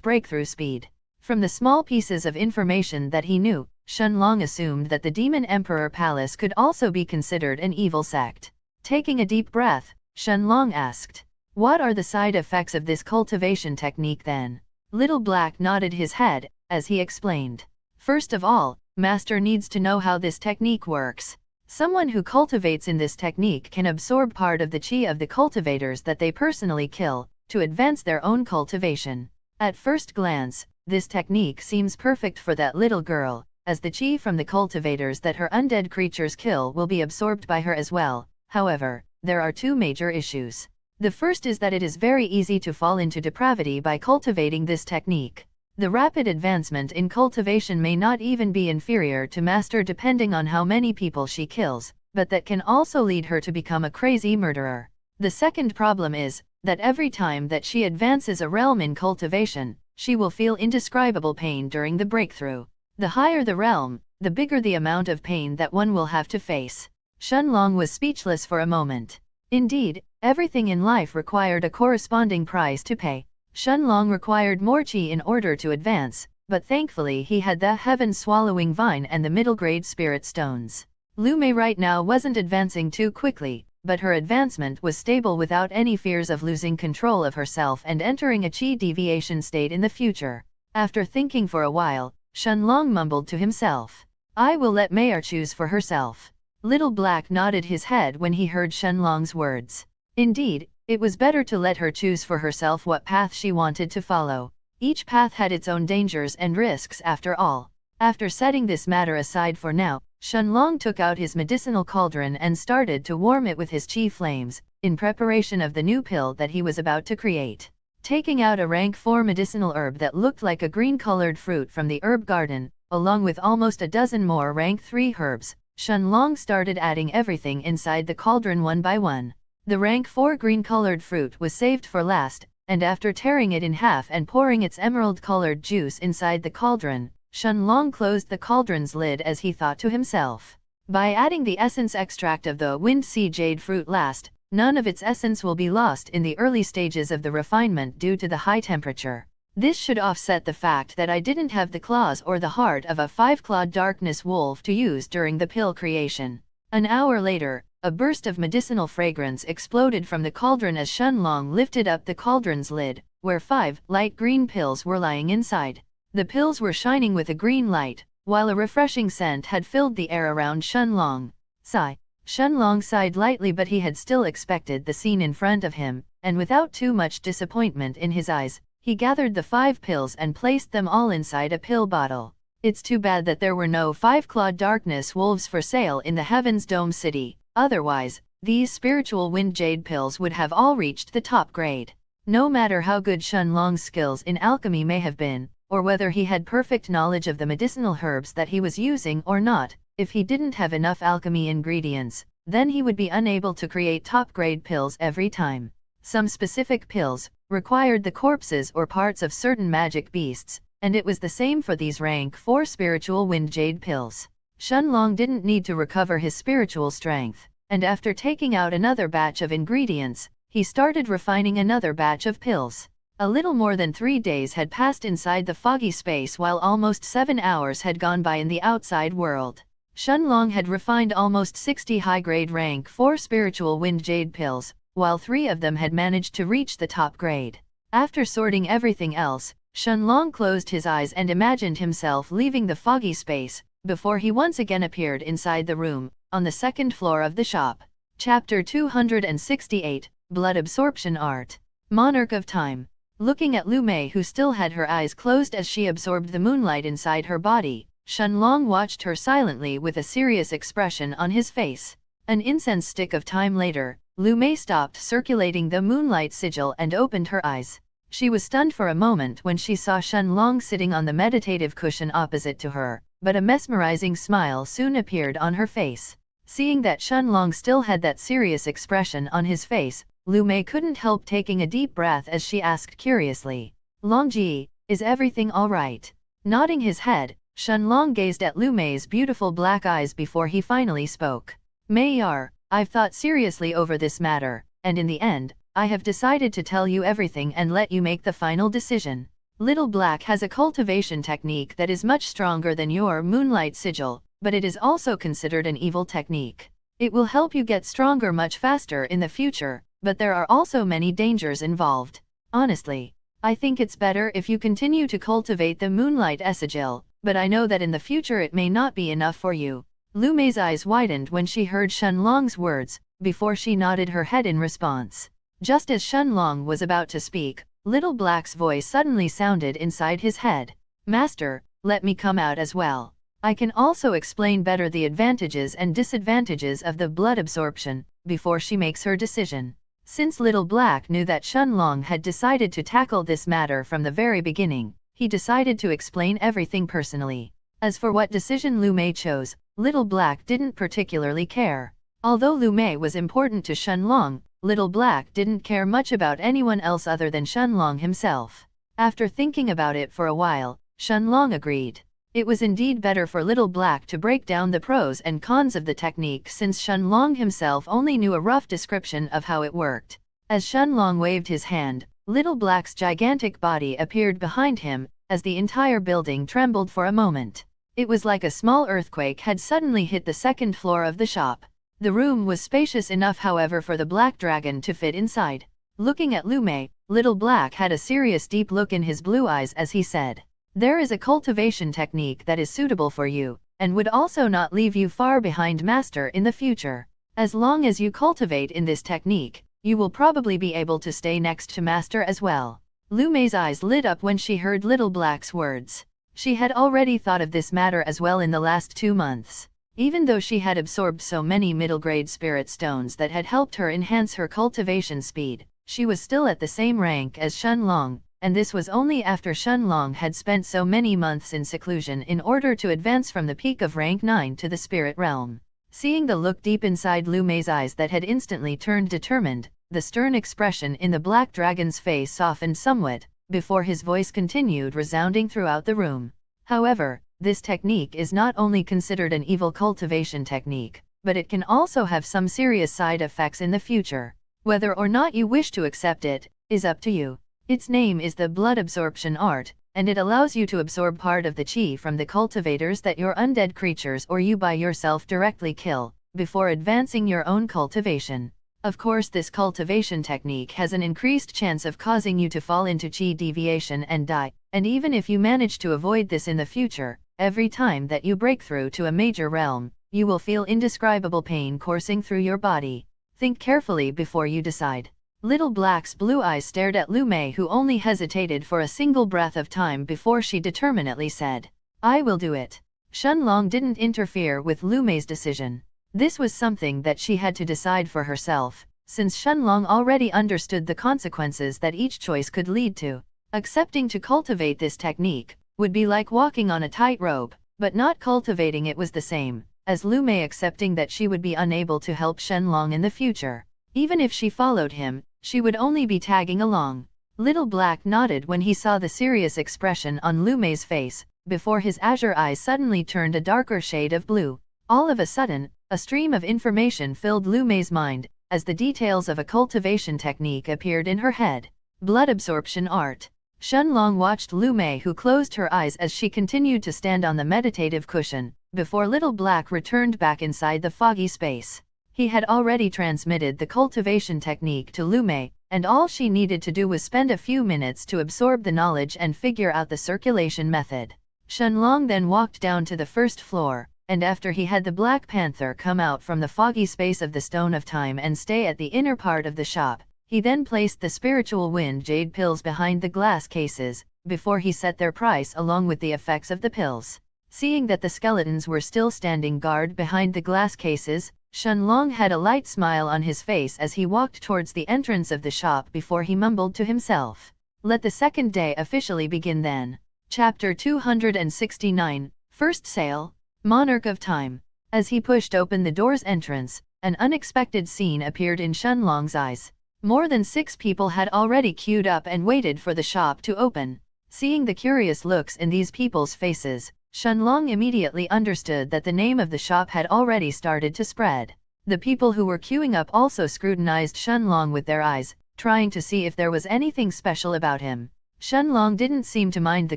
breakthrough speed. From the small pieces of information that he knew, Shenlong assumed that the Demon Emperor Palace could also be considered an evil sect. Taking a deep breath, Shenlong asked, what are the side effects of this cultivation technique then? Little Black nodded his head, as he explained. First of all, Master needs to know how this technique works. Someone who cultivates in this technique can absorb part of the chi of the cultivators that they personally kill, to advance their own cultivation. At first glance, this technique seems perfect for that little girl, as the chi from the cultivators that her undead creatures kill will be absorbed by her as well. However, there are two major issues. The first is that it is very easy to fall into depravity by cultivating this technique. The rapid advancement in cultivation may not even be inferior to Master depending on how many people she kills, but that can also lead her to become a crazy murderer. The second problem is that every time that she advances a realm in cultivation, she will feel indescribable pain during the breakthrough. The higher the realm, the bigger the amount of pain that one will have to face. Shenlong was speechless for a moment. Indeed, everything in life required a corresponding price to pay. Shenlong required more chi in order to advance, but thankfully he had the heaven-swallowing vine and the middle-grade spirit stones. Lu Mei right now wasn't advancing too quickly, but her advancement was stable without any fears of losing control of herself and entering a chi deviation state in the future. After thinking for a while, Shenlong mumbled to himself, I will let Mayor choose for herself. Little Black nodded his head when he heard Shenlong's words. Indeed, it was better to let her choose for herself what path she wanted to follow. Each path had its own dangers and risks after all. After setting this matter aside for now, Shenlong took out his medicinal cauldron and started to warm it with his chi flames, in preparation of the new pill that he was about to create. Taking out a rank 4 medicinal herb that looked like a green-colored fruit from the herb garden, along with almost a dozen more rank 3 herbs, Shenlong started adding everything inside the cauldron one by one. The rank 4 green-colored fruit was saved for last, and after tearing it in half and pouring its emerald-colored juice inside the cauldron, Shenlong closed the cauldron's lid as he thought to himself. By adding the essence extract of the wind sea jade fruit last, none of its essence will be lost in the early stages of the refinement due to the high temperature. This should offset the fact that I didn't have the claws or the heart of a 5-clawed darkness wolf to use during the pill creation. An hour later, a burst of medicinal fragrance exploded from the cauldron as Shenlong lifted up the cauldron's lid, where 5 light green pills were lying inside. The pills were shining with a green light, while a refreshing scent had filled the air around Shenlong. Sigh. Shenlong sighed lightly, but he had still expected the scene in front of him, and without too much disappointment in his eyes, he gathered the 5 pills and placed them all inside a pill bottle. It's too bad that there were no 5-clawed darkness wolves for sale in the Heaven's Dome City, otherwise, these spiritual wind jade pills would have all reached the top grade. No matter how good Shenlong's skills in alchemy may have been, or whether he had perfect knowledge of the medicinal herbs that he was using or not, if he didn't have enough alchemy ingredients, then he would be unable to create top-grade pills every time. Some specific pills required the corpses or parts of certain magic beasts, and it was the same for these rank 4 spiritual wind jade pills. Shenlong didn't need to recover his spiritual strength, and after taking out another batch of ingredients, he started refining another batch of pills. A little more than 3 days had passed inside the foggy space while almost 7 hours had gone by in the outside world. Shenlong had refined almost 60 high-grade rank 4 spiritual wind jade pills, while 3 of them had managed to reach the top grade. After sorting everything else, Shenlong closed his eyes and imagined himself leaving the foggy space, before he once again appeared inside the room, on the 2nd floor of the shop. Chapter 268, Blood Absorption Art. Monarch of Time. Looking at Lu Mei, who still had her eyes closed as she absorbed the moonlight inside her body, Shenlong watched her silently with a serious expression on his face. An incense stick of time later, Lu Mei stopped circulating the moonlight sigil and opened her eyes. She was stunned for a moment when she saw Shenlong sitting on the meditative cushion opposite to her, but a mesmerizing smile soon appeared on her face. Seeing that Shenlong still had that serious expression on his face, Lu Mei couldn't help taking a deep breath as she asked curiously, "Longji, is everything all right?" Nodding his head, Shenlong gazed at Lu Mei's beautiful black eyes before he finally spoke. "Mei-er, I've thought seriously over this matter, and in the end, I have decided to tell you everything and let you make the final decision. Little Black has a cultivation technique that is much stronger than your moonlight sigil, but it is also considered an evil technique. It will help you get stronger much faster in the future, but there are also many dangers involved. Honestly, I think it's better if you continue to cultivate the moonlight sigil, but I know that in the future it may not be enough for you." Lu Mei's eyes widened when she heard Shenlong's words, before she nodded her head in response. Just as Shenlong was about to speak, Little Black's voice suddenly sounded inside his head. "Master, let me come out as well. I can also explain better the advantages and disadvantages of the blood absorption, before she makes her decision." Since Little Black knew that Shenlong had decided to tackle this matter from the very beginning, he decided to explain everything personally. As for what decision Lu Mei chose, Little Black didn't particularly care. Although Lu Mei was important to Shenlong, Little Black didn't care much about anyone else other than Shenlong himself. After thinking about it for a while, Shenlong agreed. It was indeed better for Little Black to break down the pros and cons of the technique, since Shenlong himself only knew a rough description of how it worked. As Shenlong waved his hand, Little Black's gigantic body appeared behind him, as the entire building trembled for a moment. It was like a small earthquake had suddenly hit the 2nd floor of the shop. The room was spacious enough, however, for the black dragon to fit inside. Looking at Lu Mei, Little Black had a serious deep look in his blue eyes as he said, "There is a cultivation technique that is suitable for you, and would also not leave you far behind Master in the future. As long as you cultivate in this technique, you will probably be able to stay next to Master as well." Lu Mei's eyes lit up when she heard Little Black's words. She had already thought of this matter as well in the last 2 months. Even though she had absorbed so many middle-grade spirit stones that had helped her enhance her cultivation speed, she was still at the same rank as Shenlong, and this was only after Shenlong had spent so many months in seclusion in order to advance from the peak of rank 9 to the spirit realm. Seeing the look deep inside Lu Mei's eyes that had instantly turned determined, the stern expression in the black dragon's face softened somewhat, before his voice continued resounding throughout the room. "However, this technique is not only considered an evil cultivation technique, but it can also have some serious side effects in the future. Whether or not you wish to accept it, is up to you. Its name is the blood absorption art, and it allows you to absorb part of the chi from the cultivators that your undead creatures or you by yourself directly kill, before advancing your own cultivation. Of course, this cultivation technique has an increased chance of causing you to fall into chi deviation and die, and even if you manage to avoid this in the future, every time that you break through to a major realm, you will feel indescribable pain coursing through your body. Think carefully before you decide. Little Black's blue eyes stared at Lu Mei, who only hesitated for a single breath of time before she determinedly said, "I will do it." Shenlong didn't interfere with Lu Mei's decision. This was something that she had to decide for herself, since Shenlong already understood the consequences that each choice could lead to. Accepting to cultivate this technique would be like walking on a tightrope, but not cultivating it was the same as Lu Mei accepting that she would be unable to help Shenlong in the future. Even if she followed him, she would only be tagging along. Little Black nodded when he saw the serious expression on Lu Mei's face, before his azure eyes suddenly turned a darker shade of blue. All of a sudden, a stream of information filled Lu Mei's mind, as the details of a cultivation technique appeared in her head. Blood absorption art. Shenlong watched Lu Mei, who closed her eyes as she continued to stand on the meditative cushion, before Little Black returned back inside the foggy space. He had already transmitted the cultivation technique to Lu Mei, and all she needed to do was spend a few minutes to absorb the knowledge and figure out the circulation method. Shenlong then walked down to the first floor, and after he had the Black Panther come out from the foggy space of the Stone of Time and stay at the inner part of the shop, he then placed the spiritual wind jade pills behind the glass cases, before he set their price along with the effects of the pills. Seeing that the skeletons were still standing guard behind the glass cases, Shenlong had a light smile on his face as he walked towards the entrance of the shop before he mumbled to himself, "Let the second day officially begin then." Chapter 269, First Sale, Monarch of Time. As he pushed open the door's entrance, an unexpected scene appeared in Shenlong's eyes. More than 6 people had already queued up and waited for the shop to open. Seeing the curious looks in these people's faces, Shenlong immediately understood that the name of the shop had already started to spread. The people who were queuing up also scrutinized Shenlong with their eyes, trying to see if there was anything special about him. Shenlong didn't seem to mind the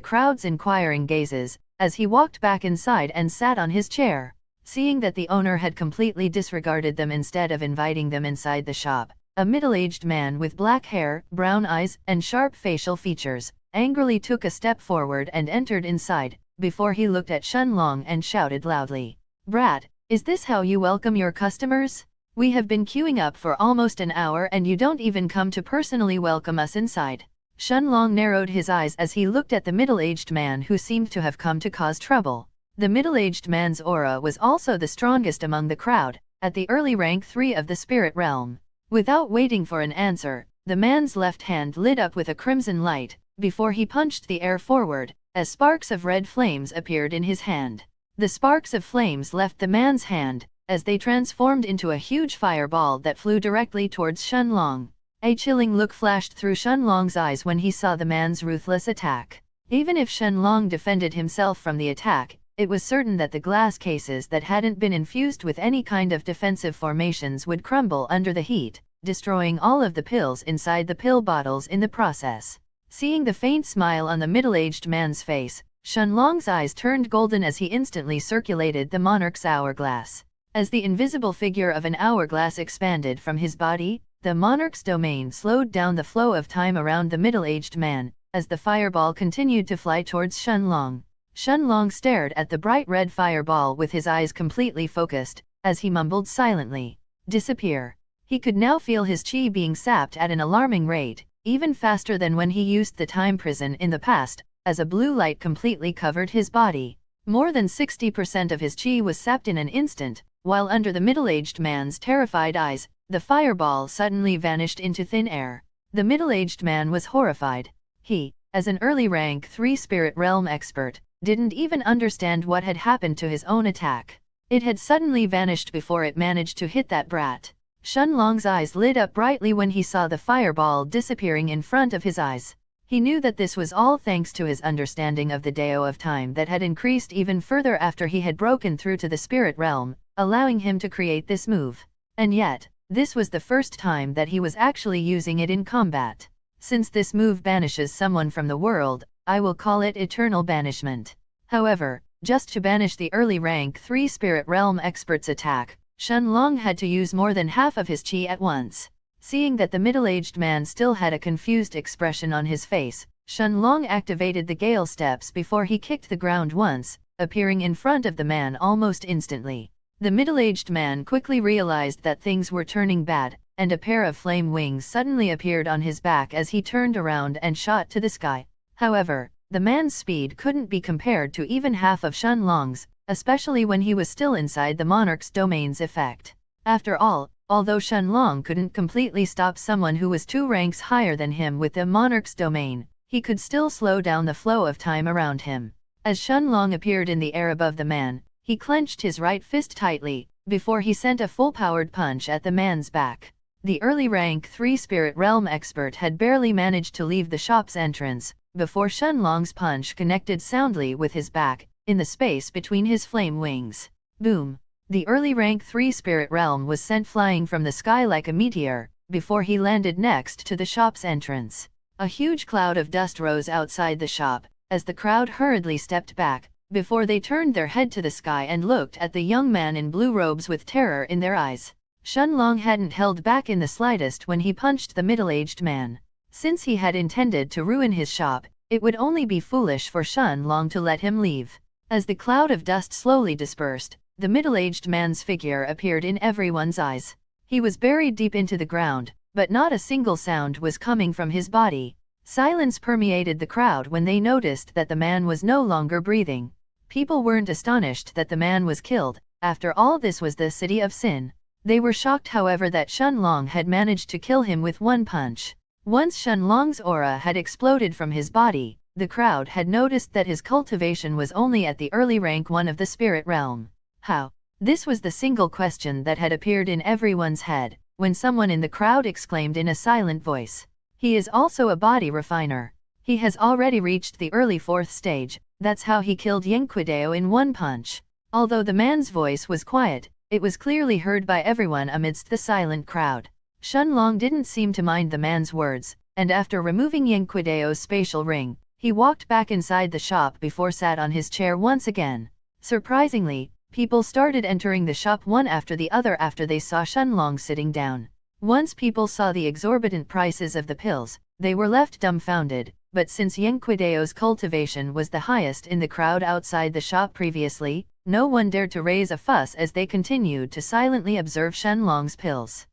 crowd's inquiring gazes, as he walked back inside and sat on his chair. Seeing that the owner had completely disregarded them instead of inviting them inside the shop, a middle-aged man with black hair, brown eyes, and sharp facial features, angrily took a step forward and entered inside, before he looked at Shenlong and shouted loudly, "Brat, is this how you welcome your customers? We have been queuing up for almost an hour and you don't even come to personally welcome us inside." Shenlong narrowed his eyes as he looked at the middle-aged man who seemed to have come to cause trouble. The middle-aged man's aura was also the strongest among the crowd, at the early rank 3 of the spirit realm. Without waiting for an answer, the man's left hand lit up with a crimson light, before he punched the air forward, as sparks of red flames appeared in his hand. The sparks of flames left the man's hand, as they transformed into a huge fireball that flew directly towards Shenlong. A chilling look flashed through Shenlong's eyes when he saw the man's ruthless attack. Even if Shenlong defended himself from the attack, it was certain that the glass cases that hadn't been infused with any kind of defensive formations would crumble under the heat, destroying all of the pills inside the pill bottles in the process. Seeing the faint smile on the middle-aged man's face, Shenlong's eyes turned golden as he instantly circulated the monarch's hourglass. As the invisible figure of an hourglass expanded from his body, the monarch's domain slowed down the flow of time around the middle-aged man, as the fireball continued to fly towards Shenlong. Shenlong stared at the bright red fireball with his eyes completely focused, as he mumbled silently, "Disappear." He could now feel his chi being sapped at an alarming rate, even faster than when he used the time prison in the past, as a blue light completely covered his body. More than 60% of his chi was sapped in an instant, while under the middle-aged man's terrified eyes, the fireball suddenly vanished into thin air. The middle-aged man was horrified. He, as an early rank 3 spirit realm expert, didn't even understand what had happened to his own attack. It had suddenly vanished before it managed to hit that brat. Shenlong's eyes lit up brightly when he saw the fireball disappearing in front of his eyes. He knew that this was all thanks to his understanding of the Dao of Time that had increased even further after he had broken through to the spirit realm, allowing him to create this move. And yet, this was the first time that he was actually using it in combat. Since this move banishes someone from the world, I will call it eternal banishment. However, just to banish the early rank 3 spirit realm expert's attack, Shenlong had to use more than half of his chi at once. Seeing that the middle-aged man still had a confused expression on his face, Shenlong activated the gale steps before he kicked the ground once, appearing in front of the man almost instantly. The middle-aged man quickly realized that things were turning bad, and a pair of flame wings suddenly appeared on his back as he turned around and shot to the sky. However, the man's speed couldn't be compared to even half of Shenlong's, especially when he was still inside the Monarch's domain's effect. After all, although Shenlong couldn't completely stop someone who was 2 ranks higher than him with the Monarch's domain, he could still slow down the flow of time around him. As Shenlong appeared in the air above the man, he clenched his right fist tightly, before he sent a full-powered punch at the man's back. The early rank 3 spirit realm expert had barely managed to leave the shop's entrance, before Shenlong's punch connected soundly with his back, in the space between his flame wings. Boom! The early rank 3 spirit realm was sent flying from the sky like a meteor, before he landed next to the shop's entrance. A huge cloud of dust rose outside the shop, as the crowd hurriedly stepped back, before they turned their head to the sky and looked at the young man in blue robes with terror in their eyes. Shenlong hadn't held back in the slightest when he punched the middle-aged man. Since he had intended to ruin his shop, it would only be foolish for Shenlong to let him leave. As the cloud of dust slowly dispersed, the middle-aged man's figure appeared in everyone's eyes. He was buried deep into the ground, but not a single sound was coming from his body. Silence permeated the crowd when they noticed that the man was no longer breathing. People weren't astonished that the man was killed, after all this was the city of Sin. They were shocked however that Shenlong had managed to kill him with one punch. Once Shenlong's aura had exploded from his body, the crowd had noticed that his cultivation was only at the early rank 1 of the spirit realm. How? This was the single question that had appeared in everyone's head, when someone in the crowd exclaimed in a silent voice. He is also a body refiner. He has already reached the early 4th stage, that's how he killed Yenquideo in one punch. Although the man's voice was quiet, it was clearly heard by everyone amidst the silent crowd. Shenlong didn't seem to mind the man's words, and after removing Yenquideo's spatial ring, he walked back inside the shop before sat on his chair once again. Surprisingly, people started entering the shop one after the other after they saw Shenlong sitting down. Once people saw the exorbitant prices of the pills, they were left dumbfounded, but since Yenquideo's cultivation was the highest in the crowd outside the shop previously, no one dared to raise a fuss as they continued to silently observe Shenlong's pills.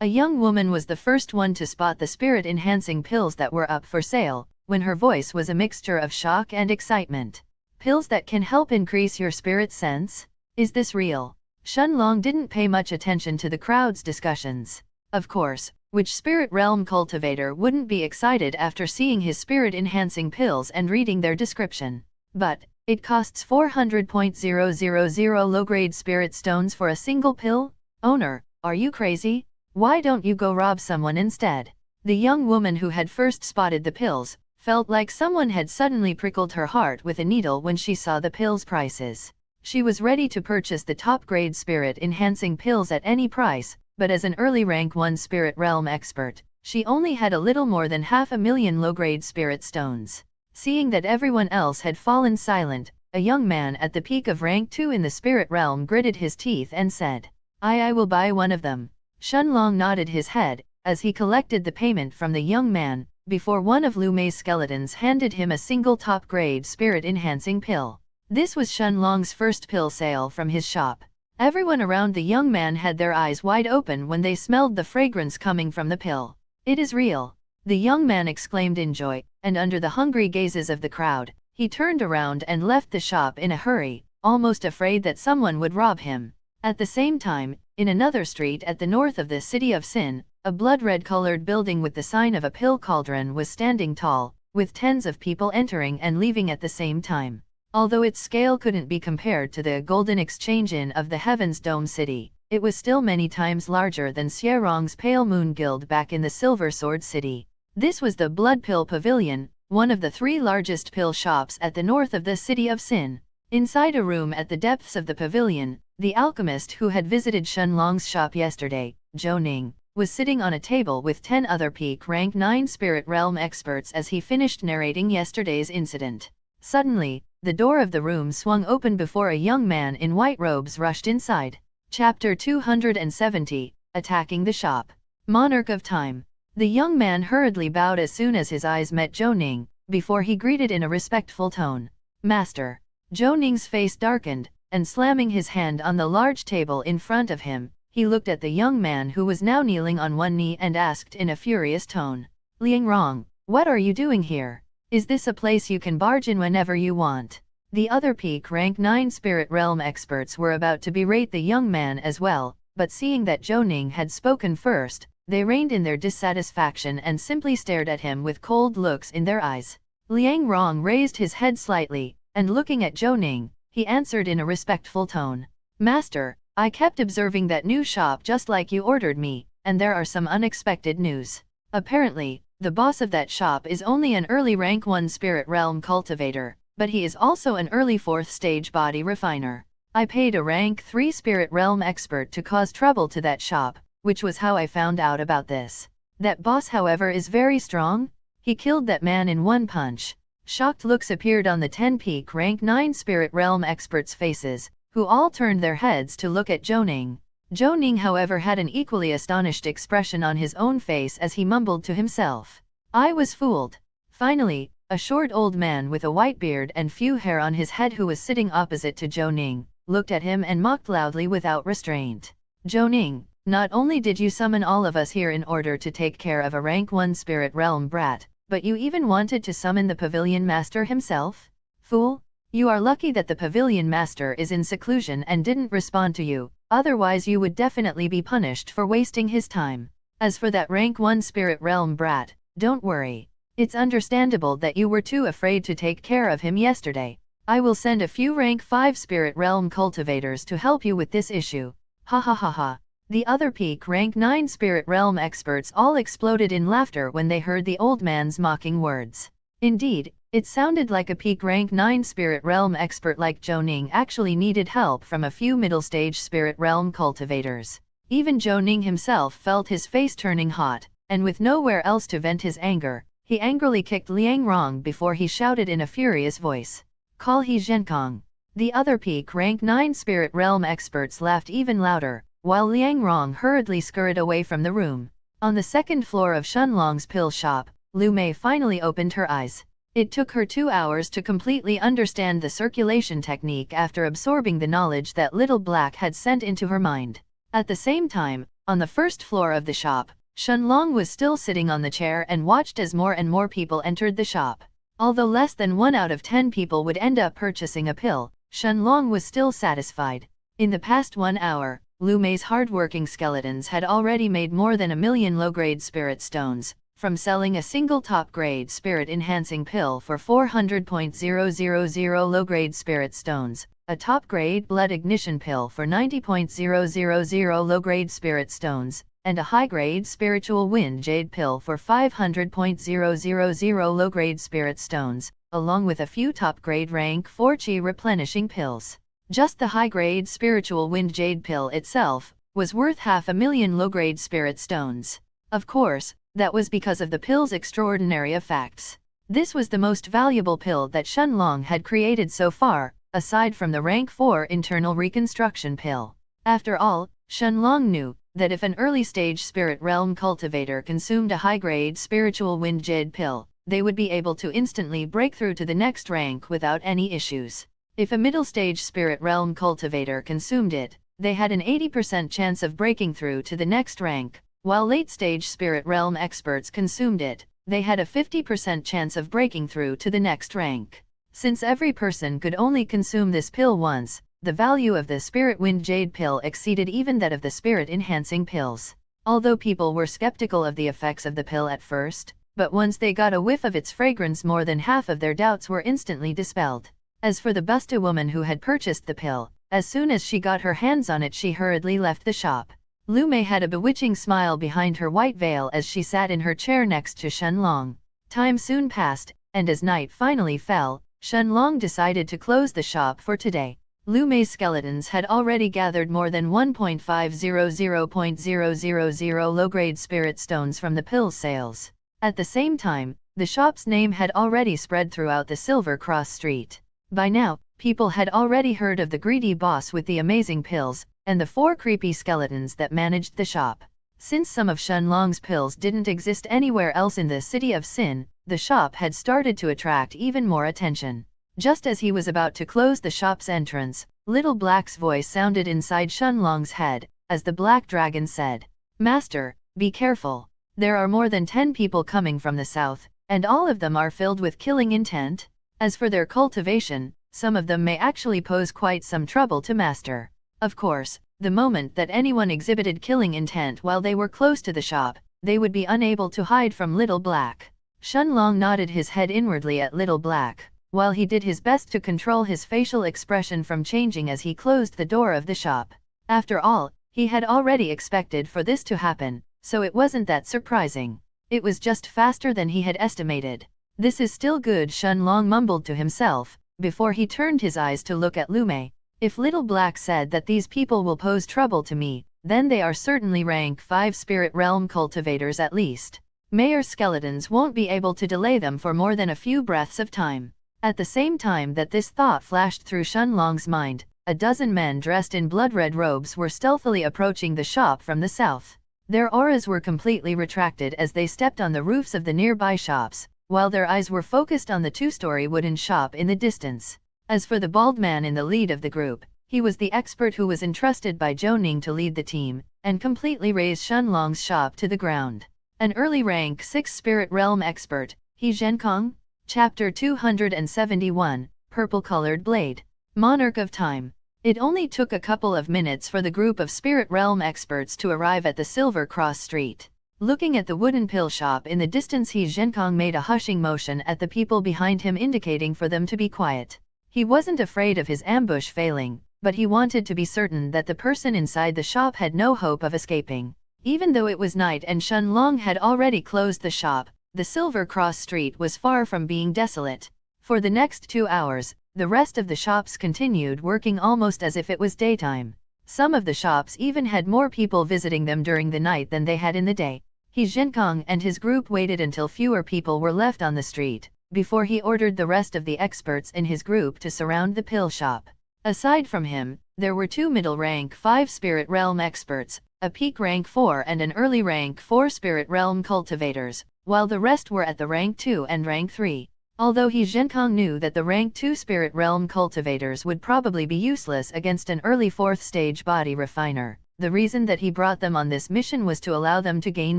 A young woman was the first one to spot the spirit-enhancing pills that were up for sale, when her voice was a mixture of shock and excitement. Pills that can help increase your spirit sense? Is this real? Shenlong didn't pay much attention to the crowd's discussions. Of course, which spirit realm cultivator wouldn't be excited after seeing his spirit-enhancing pills and reading their description? But, it costs 400.000 low-grade spirit stones for a single pill? Owner, are you crazy? Why don't you go rob someone instead? The young woman who had first spotted the pills felt like someone had suddenly prickled her heart with a needle when she saw the pills' prices. She was ready to purchase the top-grade spirit-enhancing pills at any price, but as an early rank 1 spirit realm expert, she only had a little more than 500,000 low-grade spirit stones. Seeing that everyone else had fallen silent, a young man at the peak of rank 2 in the spirit realm gritted his teeth and said, I will buy one of them. Shenlong nodded his head, as he collected the payment from the young man, before one of Lu Mei's skeletons handed him a single top-grade spirit-enhancing pill. This was Shenlong's first pill sale from his shop. Everyone around the young man had their eyes wide open when they smelled the fragrance coming from the pill. It is real! The young man exclaimed in joy, and under the hungry gazes of the crowd, he turned around and left the shop in a hurry, almost afraid that someone would rob him. At the same time, in another street at the north of the city of Sin, a blood-red-colored building with the sign of a pill cauldron was standing tall, with tens of people entering and leaving at the same time. Although its scale couldn't be compared to the Golden Exchange Inn of the Heaven's Dome City, it was still many times larger than Xierong's Pale Moon Guild back in the Silver Sword City. This was the Blood Pill Pavilion, one of the 3 largest pill shops at the north of the city of Sin. Inside a room at the depths of the pavilion, the alchemist who had visited Shenlong's shop yesterday, Zhou Ning, was sitting on a table with 10 other peak rank 9 spirit realm experts as he finished narrating yesterday's incident. Suddenly, the door of the room swung open before a young man in white robes rushed inside. Chapter 270, Attacking the Shop. Monarch of Time. The young man hurriedly bowed as soon as his eyes met Zhou Ning, before he greeted in a respectful tone. Master. Zhou Ning's face darkened, and slamming his hand on the large table in front of him, he looked at the young man who was now kneeling on one knee and asked in a furious tone. Liang Rong, what are you doing here? Is this a place you can barge in whenever you want? The other peak rank 9 spirit realm experts were about to berate the young man as well, but seeing that Zhou Ning had spoken first, they reined in their dissatisfaction and simply stared at him with cold looks in their eyes. Liang Rong raised his head slightly, and looking at Zhou Ning, he answered in a respectful tone. Master, I kept observing that new shop just like you ordered me, and there are some unexpected news. Apparently, the boss of that shop is only an early rank 1 spirit realm cultivator, but he is also an early 4th stage body refiner. I paid a rank 3 spirit realm expert to cause trouble to that shop, which was how I found out about this. That boss however is very strong. He killed that man in one punch. Shocked looks appeared on the 10 peak rank 9 spirit realm experts' faces, who all turned their heads to look at Zhou Ning. Zhou Ning however had an equally astonished expression on his own face as he mumbled to himself. I was fooled. Finally, a short old man with a white beard and few hair on his head who was sitting opposite to Zhou Ning, looked at him and mocked loudly without restraint. Zhou Ning, not only did you summon all of us here in order to take care of a rank 1 spirit realm brat, but you even wanted to summon the pavilion master himself? Fool! You are lucky that the pavilion master is in seclusion and didn't respond to you, otherwise you would definitely be punished for wasting his time. As for that rank 1 spirit realm brat, don't worry. It's understandable that you were too afraid to take care of him yesterday. I will send a few rank 5 spirit realm cultivators to help you with this issue. Ha ha ha ha. The other peak rank 9 spirit realm experts all exploded in laughter when they heard the old man's mocking words. Indeed, it sounded like a peak rank 9 spirit realm expert like Zhou Ning actually needed help from a few middle stage spirit realm cultivators. Even Zhou Ning himself felt his face turning hot, and with nowhere else to vent his anger, he angrily kicked Liang Rong before he shouted in a furious voice. Call he Zhenkong. The other peak rank 9 spirit realm experts laughed even louder, while Liang Rong hurriedly scurried away from the room. On the 2nd floor of Shenlong's pill shop, Lu Mei finally opened her eyes. It took her 2 hours to completely understand the circulation technique after absorbing the knowledge that Little Black had sent into her mind. At the same time, on the 1st floor of the shop, Shenlong was still sitting on the chair and watched as more and more people entered the shop. Although less than 1 out of 10 people would end up purchasing a pill, Shenlong was still satisfied. In the past 1 hour, Lu Mei's hard-working skeletons had already made more than 1 million low-grade spirit stones, from selling a single top-grade spirit-enhancing pill for 400.000 low-grade spirit stones, a top-grade blood ignition pill for 90.000 low-grade spirit stones, and a high-grade spiritual wind jade pill for 500.000 low-grade spirit stones, along with a few top-grade rank 4 chi replenishing pills. Just the high-grade spiritual wind jade pill itself was worth 500,000 low-grade spirit stones. Of course, that was because of the pill's extraordinary effects. This was the most valuable pill that Shenlong had created so far, aside from the rank 4 internal reconstruction pill. After all, Shenlong knew that if an early-stage spirit realm cultivator consumed a high-grade spiritual wind jade pill, they would be able to instantly break through to the next rank without any issues. If a middle-stage spirit realm cultivator consumed it, they had an 80% chance of breaking through to the next rank, while late-stage spirit realm experts consumed it, they had a 50% chance of breaking through to the next rank. Since every person could only consume this pill once, the value of the Spirit Wind Jade pill exceeded even that of the spirit-enhancing pills. Although people were skeptical of the effects of the pill at first, but once they got a whiff of its fragrance, more than half of their doubts were instantly dispelled. As for the Busta woman who had purchased the pill, as soon as she got her hands on it she hurriedly left the shop. Lu Mei had a bewitching smile behind her white veil as she sat in her chair next to Shen Long. Time soon passed, and as night finally fell, Shen Long decided to close the shop for today. Lu Mei's skeletons had already gathered more than 1.500.000 low-grade spirit stones from the pill sales. At the same time, the shop's name had already spread throughout the Silver Cross Street. By now, people had already heard of the greedy boss with the amazing pills, and the 4 creepy skeletons that managed the shop. Since some of Shen Long's pills didn't exist anywhere else in the city of Sin, the shop had started to attract even more attention. Just as he was about to close the shop's entrance, Little Black's voice sounded inside Shen Long's head, as the Black Dragon said, "Master, be careful. There are more than 10 people coming from the south, and all of them are filled with killing intent. As for their cultivation, some of them may actually pose quite some trouble to master." Of course, the moment that anyone exhibited killing intent while they were close to the shop, they would be unable to hide from Little Black. Shen Long nodded his head inwardly at Little Black, while he did his best to control his facial expression from changing as he closed the door of the shop. After all, he had already expected for this to happen, so it wasn't that surprising. It was just faster than he had estimated. "This is still good," Shen Long mumbled to himself, before he turned his eyes to look at Lu Mei. "If Little Black said that these people will pose trouble to me, then they are certainly rank 5 spirit realm cultivators at least. Mayor's skeletons won't be able to delay them for more than a few breaths of time." At the same time that this thought flashed through Shen Long's mind, a dozen men dressed in blood-red robes were stealthily approaching the shop from the south. Their auras were completely retracted as they stepped on the roofs of the nearby shops, while their eyes were focused on the 2-story wooden shop in the distance. As for the bald man in the lead of the group, he was the expert who was entrusted by Zhou Ning to lead the team, and completely razed Shen Long's shop to the ground. An early rank 6 spirit realm expert, He Zhenkong? Chapter 271, Purple-Colored Blade. Monarch of Time. It only took a couple of minutes for the group of spirit realm experts to arrive at the Silver Cross Street. Looking at the wooden pill shop in the distance, He Zhenkong made a hushing motion at the people behind him, indicating for them to be quiet. He wasn't afraid of his ambush failing, but he wanted to be certain that the person inside the shop had no hope of escaping. Even though it was night and Shen Long had already closed the shop, the Silver Cross Street was far from being desolate. For the next 2 hours, the rest of the shops continued working almost as if it was daytime. Some of the shops even had more people visiting them during the night than they had in the day. He Zhenkong and his group waited until fewer people were left on the street, before he ordered the rest of the experts in his group to surround the pill shop. Aside from him, there were 2 middle rank 5 spirit realm experts, a peak rank 4 and an early rank 4 spirit realm cultivators, while the rest were at the rank 2 and rank 3. Although He Zhenkong knew that the rank 2 spirit realm cultivators would probably be useless against an early 4th stage body refiner, the reason that he brought them on this mission was to allow them to gain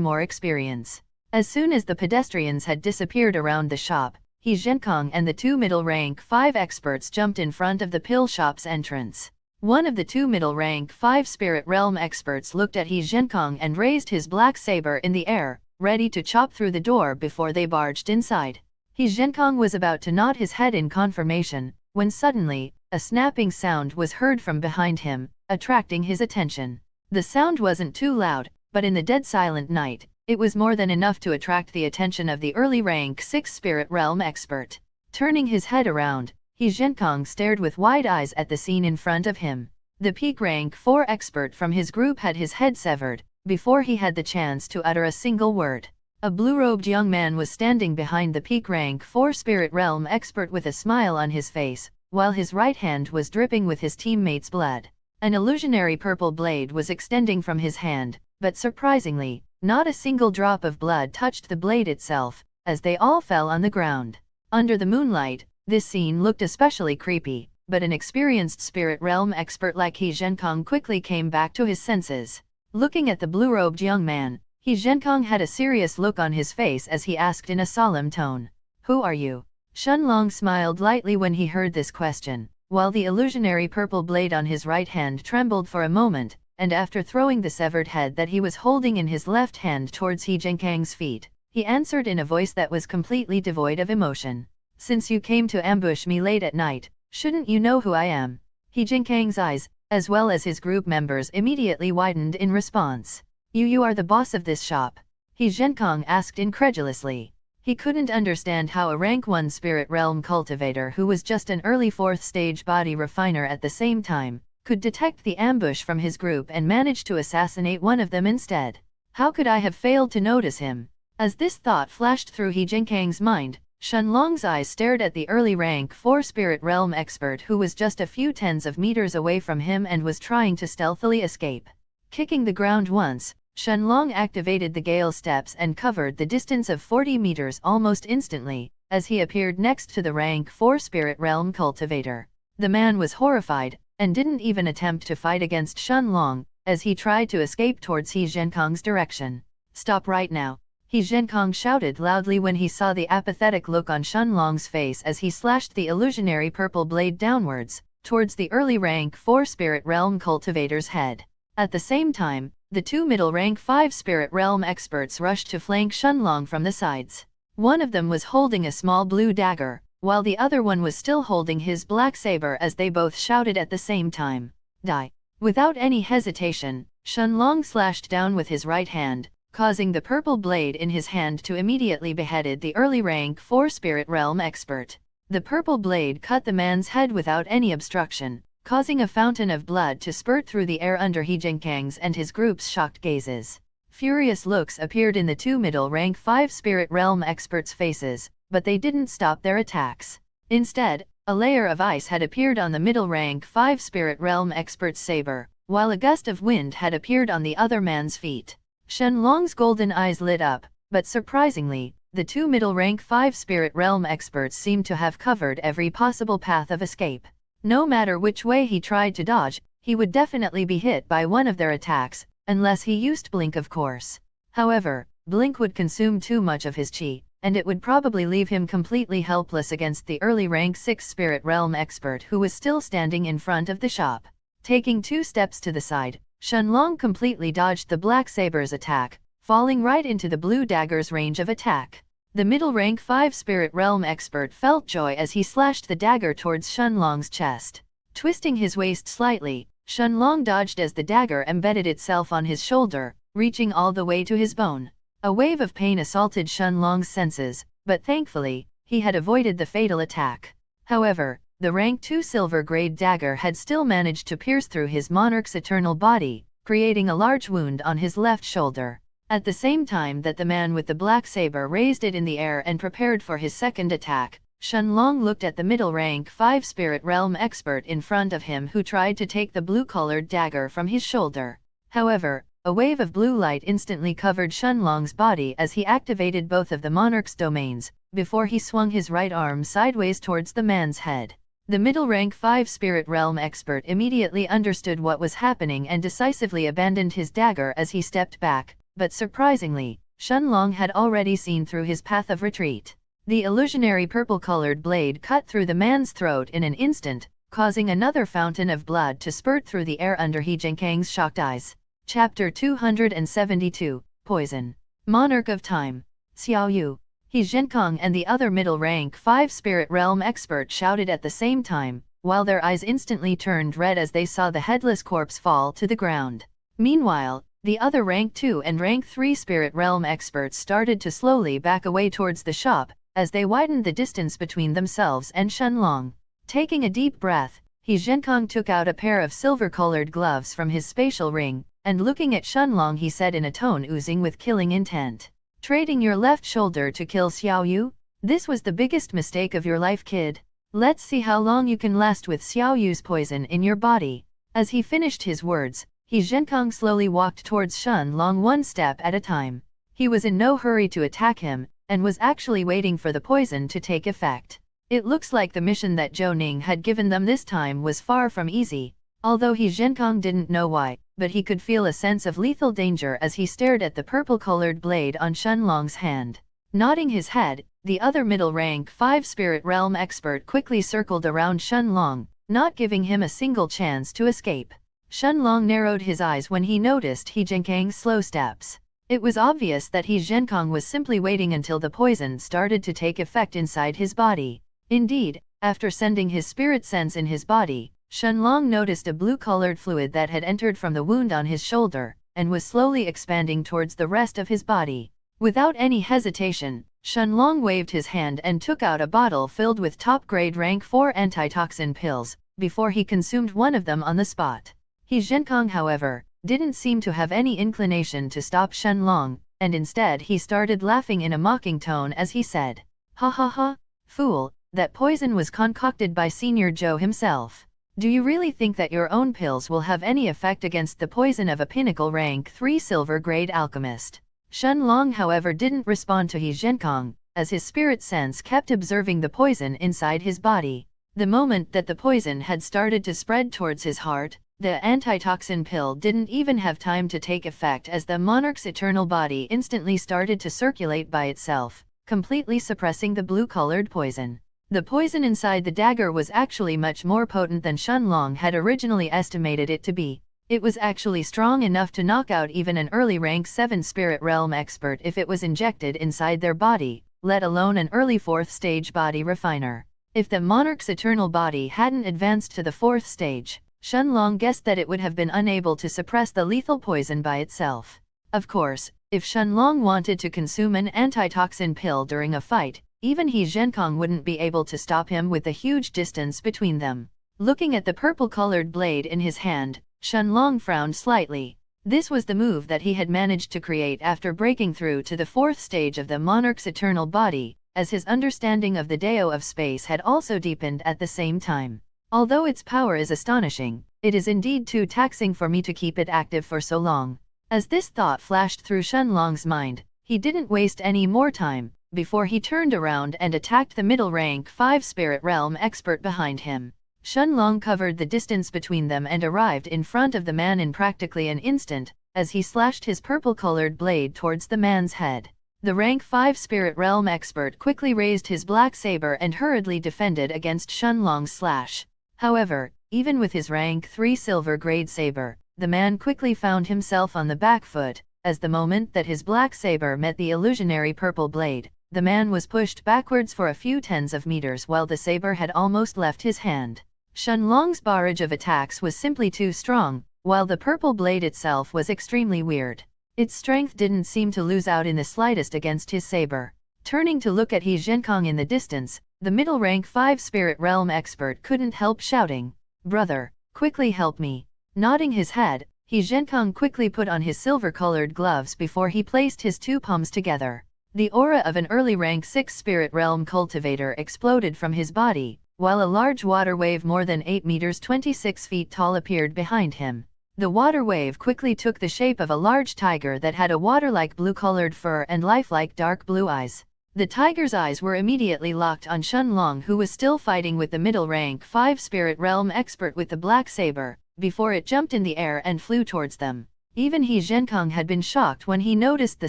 more experience. As soon as the pedestrians had disappeared around the shop, He Zhenkong and the 2 middle rank 5 experts jumped in front of the pill shop's entrance. One of the 2 middle rank 5 spirit realm experts looked at He Zhenkong and raised his black saber in the air, ready to chop through the door before they barged inside. He Zhenkong was about to nod his head in confirmation, when suddenly, a snapping sound was heard from behind him, attracting his attention. The sound wasn't too loud, but in the dead silent night, it was more than enough to attract the attention of the early rank 6 spirit realm expert. Turning his head around, He Zhenkong stared with wide eyes at the scene in front of him. The peak rank 4 expert from his group had his head severed, before he had the chance to utter a single word. A blue-robed young man was standing behind the peak rank 4 spirit realm expert with a smile on his face, while his right hand was dripping with his teammate's blood. An illusionary purple blade was extending from his hand, but surprisingly, not a single drop of blood touched the blade itself, as they all fell on the ground. Under the moonlight, this scene looked especially creepy, but an experienced spirit realm expert like He Zhenkong quickly came back to his senses. Looking at the blue-robed young man, He Zhenkong had a serious look on his face as he asked in a solemn tone, "Who are you?" Shen Long smiled lightly when he heard this question, while the illusionary purple blade on his right hand trembled for a moment, and after throwing the severed head that he was holding in his left hand towards He Zhenkong's feet, he answered in a voice that was completely devoid of emotion. "Since you came to ambush me late at night, shouldn't you know who I am?" He Zhenkong's eyes, as well as his group members immediately widened in response. You are the boss of this shop?" He Zhenkong asked incredulously. He couldn't understand how a rank 1 spirit realm cultivator who was just an early 4th stage body refiner at the same time, could detect the ambush from his group and manage to assassinate one of them instead. How could I have failed to notice him? As this thought flashed through He Zhenkang's mind, Shenlong's eyes stared at the early rank 4 spirit realm expert who was just a few tens of meters away from him and was trying to stealthily escape. Kicking the ground once, Shenlong activated the Gale Steps and covered the distance of 40 meters almost instantly, as he appeared next to the rank 4 spirit realm cultivator. The man was horrified, and didn't even attempt to fight against Shenlong, as he tried to escape towards He Zhenkong's direction. "Stop right now!" He Zhenkong shouted loudly when he saw the apathetic look on Shenlong's face as he slashed the illusionary purple blade downwards, towards the early rank 4 spirit realm cultivator's head. At the same time, the 2 middle rank 5 spirit realm experts rushed to flank Shenlong from the sides. One of them was holding a small blue dagger, while the other one was still holding his black saber as they both shouted at the same time. "Die!" Without any hesitation, Shenlong slashed down with his right hand, causing the purple blade in his hand to immediately beheaded the early rank 4 spirit realm expert. The purple blade cut the man's head without any obstruction, causing a fountain of blood to spurt through the air under He Zhenkang's and his group's shocked gazes. Furious looks appeared in the 2 middle rank 5 spirit realm experts' faces, but they didn't stop their attacks. Instead, a layer of ice had appeared on the middle rank 5 spirit realm expert's saber, while a gust of wind had appeared on the other man's feet. Shenlong's golden eyes lit up, but surprisingly, the 2 middle rank 5 spirit realm experts seemed to have covered every possible path of escape. No matter which way he tried to dodge, he would definitely be hit by one of their attacks, unless he used Blink of course. However, Blink would consume too much of his chi, and it would probably leave him completely helpless against the early rank 6 spirit realm expert who was still standing in front of the shop. Taking 2 steps to the side, Shenlong completely dodged the black saber's attack, falling right into the blue dagger's range of attack. The middle rank 5 spirit realm expert felt joy as he slashed the dagger towards Shenlong's chest. Twisting his waist slightly, Shenlong dodged as the dagger embedded itself on his shoulder, reaching all the way to his bone. A wave of pain assaulted Shenlong's senses, but thankfully, he had avoided the fatal attack. However, the rank 2 silver grade dagger had still managed to pierce through his monarch's eternal body, creating a large wound on his left shoulder. At the same time that the man with the black saber raised it in the air and prepared for his second attack, Shenlong looked at the middle rank 5 spirit realm expert in front of him who tried to take the blue-colored dagger from his shoulder. However, a wave of blue light instantly covered Shenlong's body as he activated both of the monarch's domains, before he swung his right arm sideways towards the man's head. The middle rank 5 spirit realm expert immediately understood what was happening and decisively abandoned his dagger as he stepped back, but surprisingly, Shenlong had already seen through his path of retreat. The illusionary purple-colored blade cut through the man's throat in an instant, causing another fountain of blood to spurt through the air under He Zhenkang's shocked eyes. Chapter 272, Poison. Monarch of Time. Xiao Yu. He Zhenkong and the other middle rank 5 spirit realm expert shouted at the same time, while their eyes instantly turned red as they saw the headless corpse fall to the ground. Meanwhile, the other rank 2 and rank 3 spirit realm experts started to slowly back away towards the shop, as they widened the distance between themselves and Shenlong. Taking a deep breath, He Zhenkong took out a pair of silver-colored gloves from his spatial ring, and looking at Shenlong he said in a tone oozing with killing intent. "Trading your left shoulder to kill Xiao Yu? This was the biggest mistake of your life, kid. Let's see how long you can last with Xiao Yu's poison in your body." As he finished his words, He Zhenkong slowly walked towards Shenlong one step at a time. He was in no hurry to attack him, and was actually waiting for the poison to take effect. It looks like the mission that Zhou Ning had given them this time was far from easy, although He Zhenkong didn't know why, but he could feel a sense of lethal danger as he stared at the purple-colored blade on Shenlong's hand. Nodding his head, the other middle rank 5 spirit realm expert quickly circled around Shenlong, not giving him a single chance to escape. Shenlong narrowed his eyes when he noticed He Zhenkang's slow steps. It was obvious that He Zhenkong was simply waiting until the poison started to take effect inside his body. Indeed, after sending his spirit sense in his body, Shenlong noticed a blue-colored fluid that had entered from the wound on his shoulder, and was slowly expanding towards the rest of his body. Without any hesitation, Shenlong waved his hand and took out a bottle filled with top-grade rank 4 antitoxin pills, before he consumed one of them on the spot. He Zhenkong, however, didn't seem to have any inclination to stop Shenlong, and instead he started laughing in a mocking tone as he said, "Ha ha ha, fool, that poison was concocted by Senior Zhou himself. Do you really think that your own pills will have any effect against the poison of a pinnacle rank 3 silver grade alchemist?" Shenlong, however, didn't respond to He Zhenkong, as his spirit sense kept observing the poison inside his body. The moment that the poison had started to spread towards his heart, the antitoxin pill didn't even have time to take effect, as the monarch's eternal body instantly started to circulate by itself, completely suppressing the blue-colored poison. The poison inside the dagger was actually much more potent than Shenlong had originally estimated it to be. It was actually strong enough to knock out even an early rank 7 spirit realm expert if it was injected inside their body, let alone an early 4th stage body refiner. If the monarch's eternal body hadn't advanced to the 4th stage, Shenlong guessed that it would have been unable to suppress the lethal poison by itself. Of course, if Shenlong wanted to consume an antitoxin pill during a fight, even He Zhenkong wouldn't be able to stop him with the huge distance between them. Looking at the purple-colored blade in his hand, Shenlong frowned slightly. This was the move that he had managed to create after breaking through to the 4th stage of the monarch's eternal body, as his understanding of the Dao of space had also deepened at the same time. Although its power is astonishing, it is indeed too taxing for me to keep it active for so long. As this thought flashed through Shenlong's mind, he didn't waste any more time, before he turned around and attacked the middle rank 5 spirit realm expert behind him. Shenlong covered the distance between them and arrived in front of the man in practically an instant, as he slashed his purple-colored blade towards the man's head. The rank 5 spirit realm expert quickly raised his black saber and hurriedly defended against Shenlong's slash. However, even with his rank 3 silver grade saber, the man quickly found himself on the back foot, as the moment that his black saber met the illusionary purple blade, the man was pushed backwards for a few tens of meters while the saber had almost left his hand. Shenlong's barrage of attacks was simply too strong, while the purple blade itself was extremely weird. Its strength didn't seem to lose out in the slightest against his saber. Turning to look at He Zhenkong in the distance, the middle rank 5 spirit realm expert couldn't help shouting, "Brother, quickly help me." Nodding his head, He Zhenkong quickly put on his silver-colored gloves before he placed his two palms together. The aura of an early rank 6 spirit realm cultivator exploded from his body, while a large water wave more than 8 meters 26 feet tall appeared behind him. The water wave quickly took the shape of a large tiger that had a water-like blue-colored fur and lifelike dark blue eyes. The tiger's eyes were immediately locked on Shenlong, who was still fighting with the middle rank 5 spirit realm expert with the black saber, before it jumped in the air and flew towards them. Even He Zhenkong had been shocked when he noticed the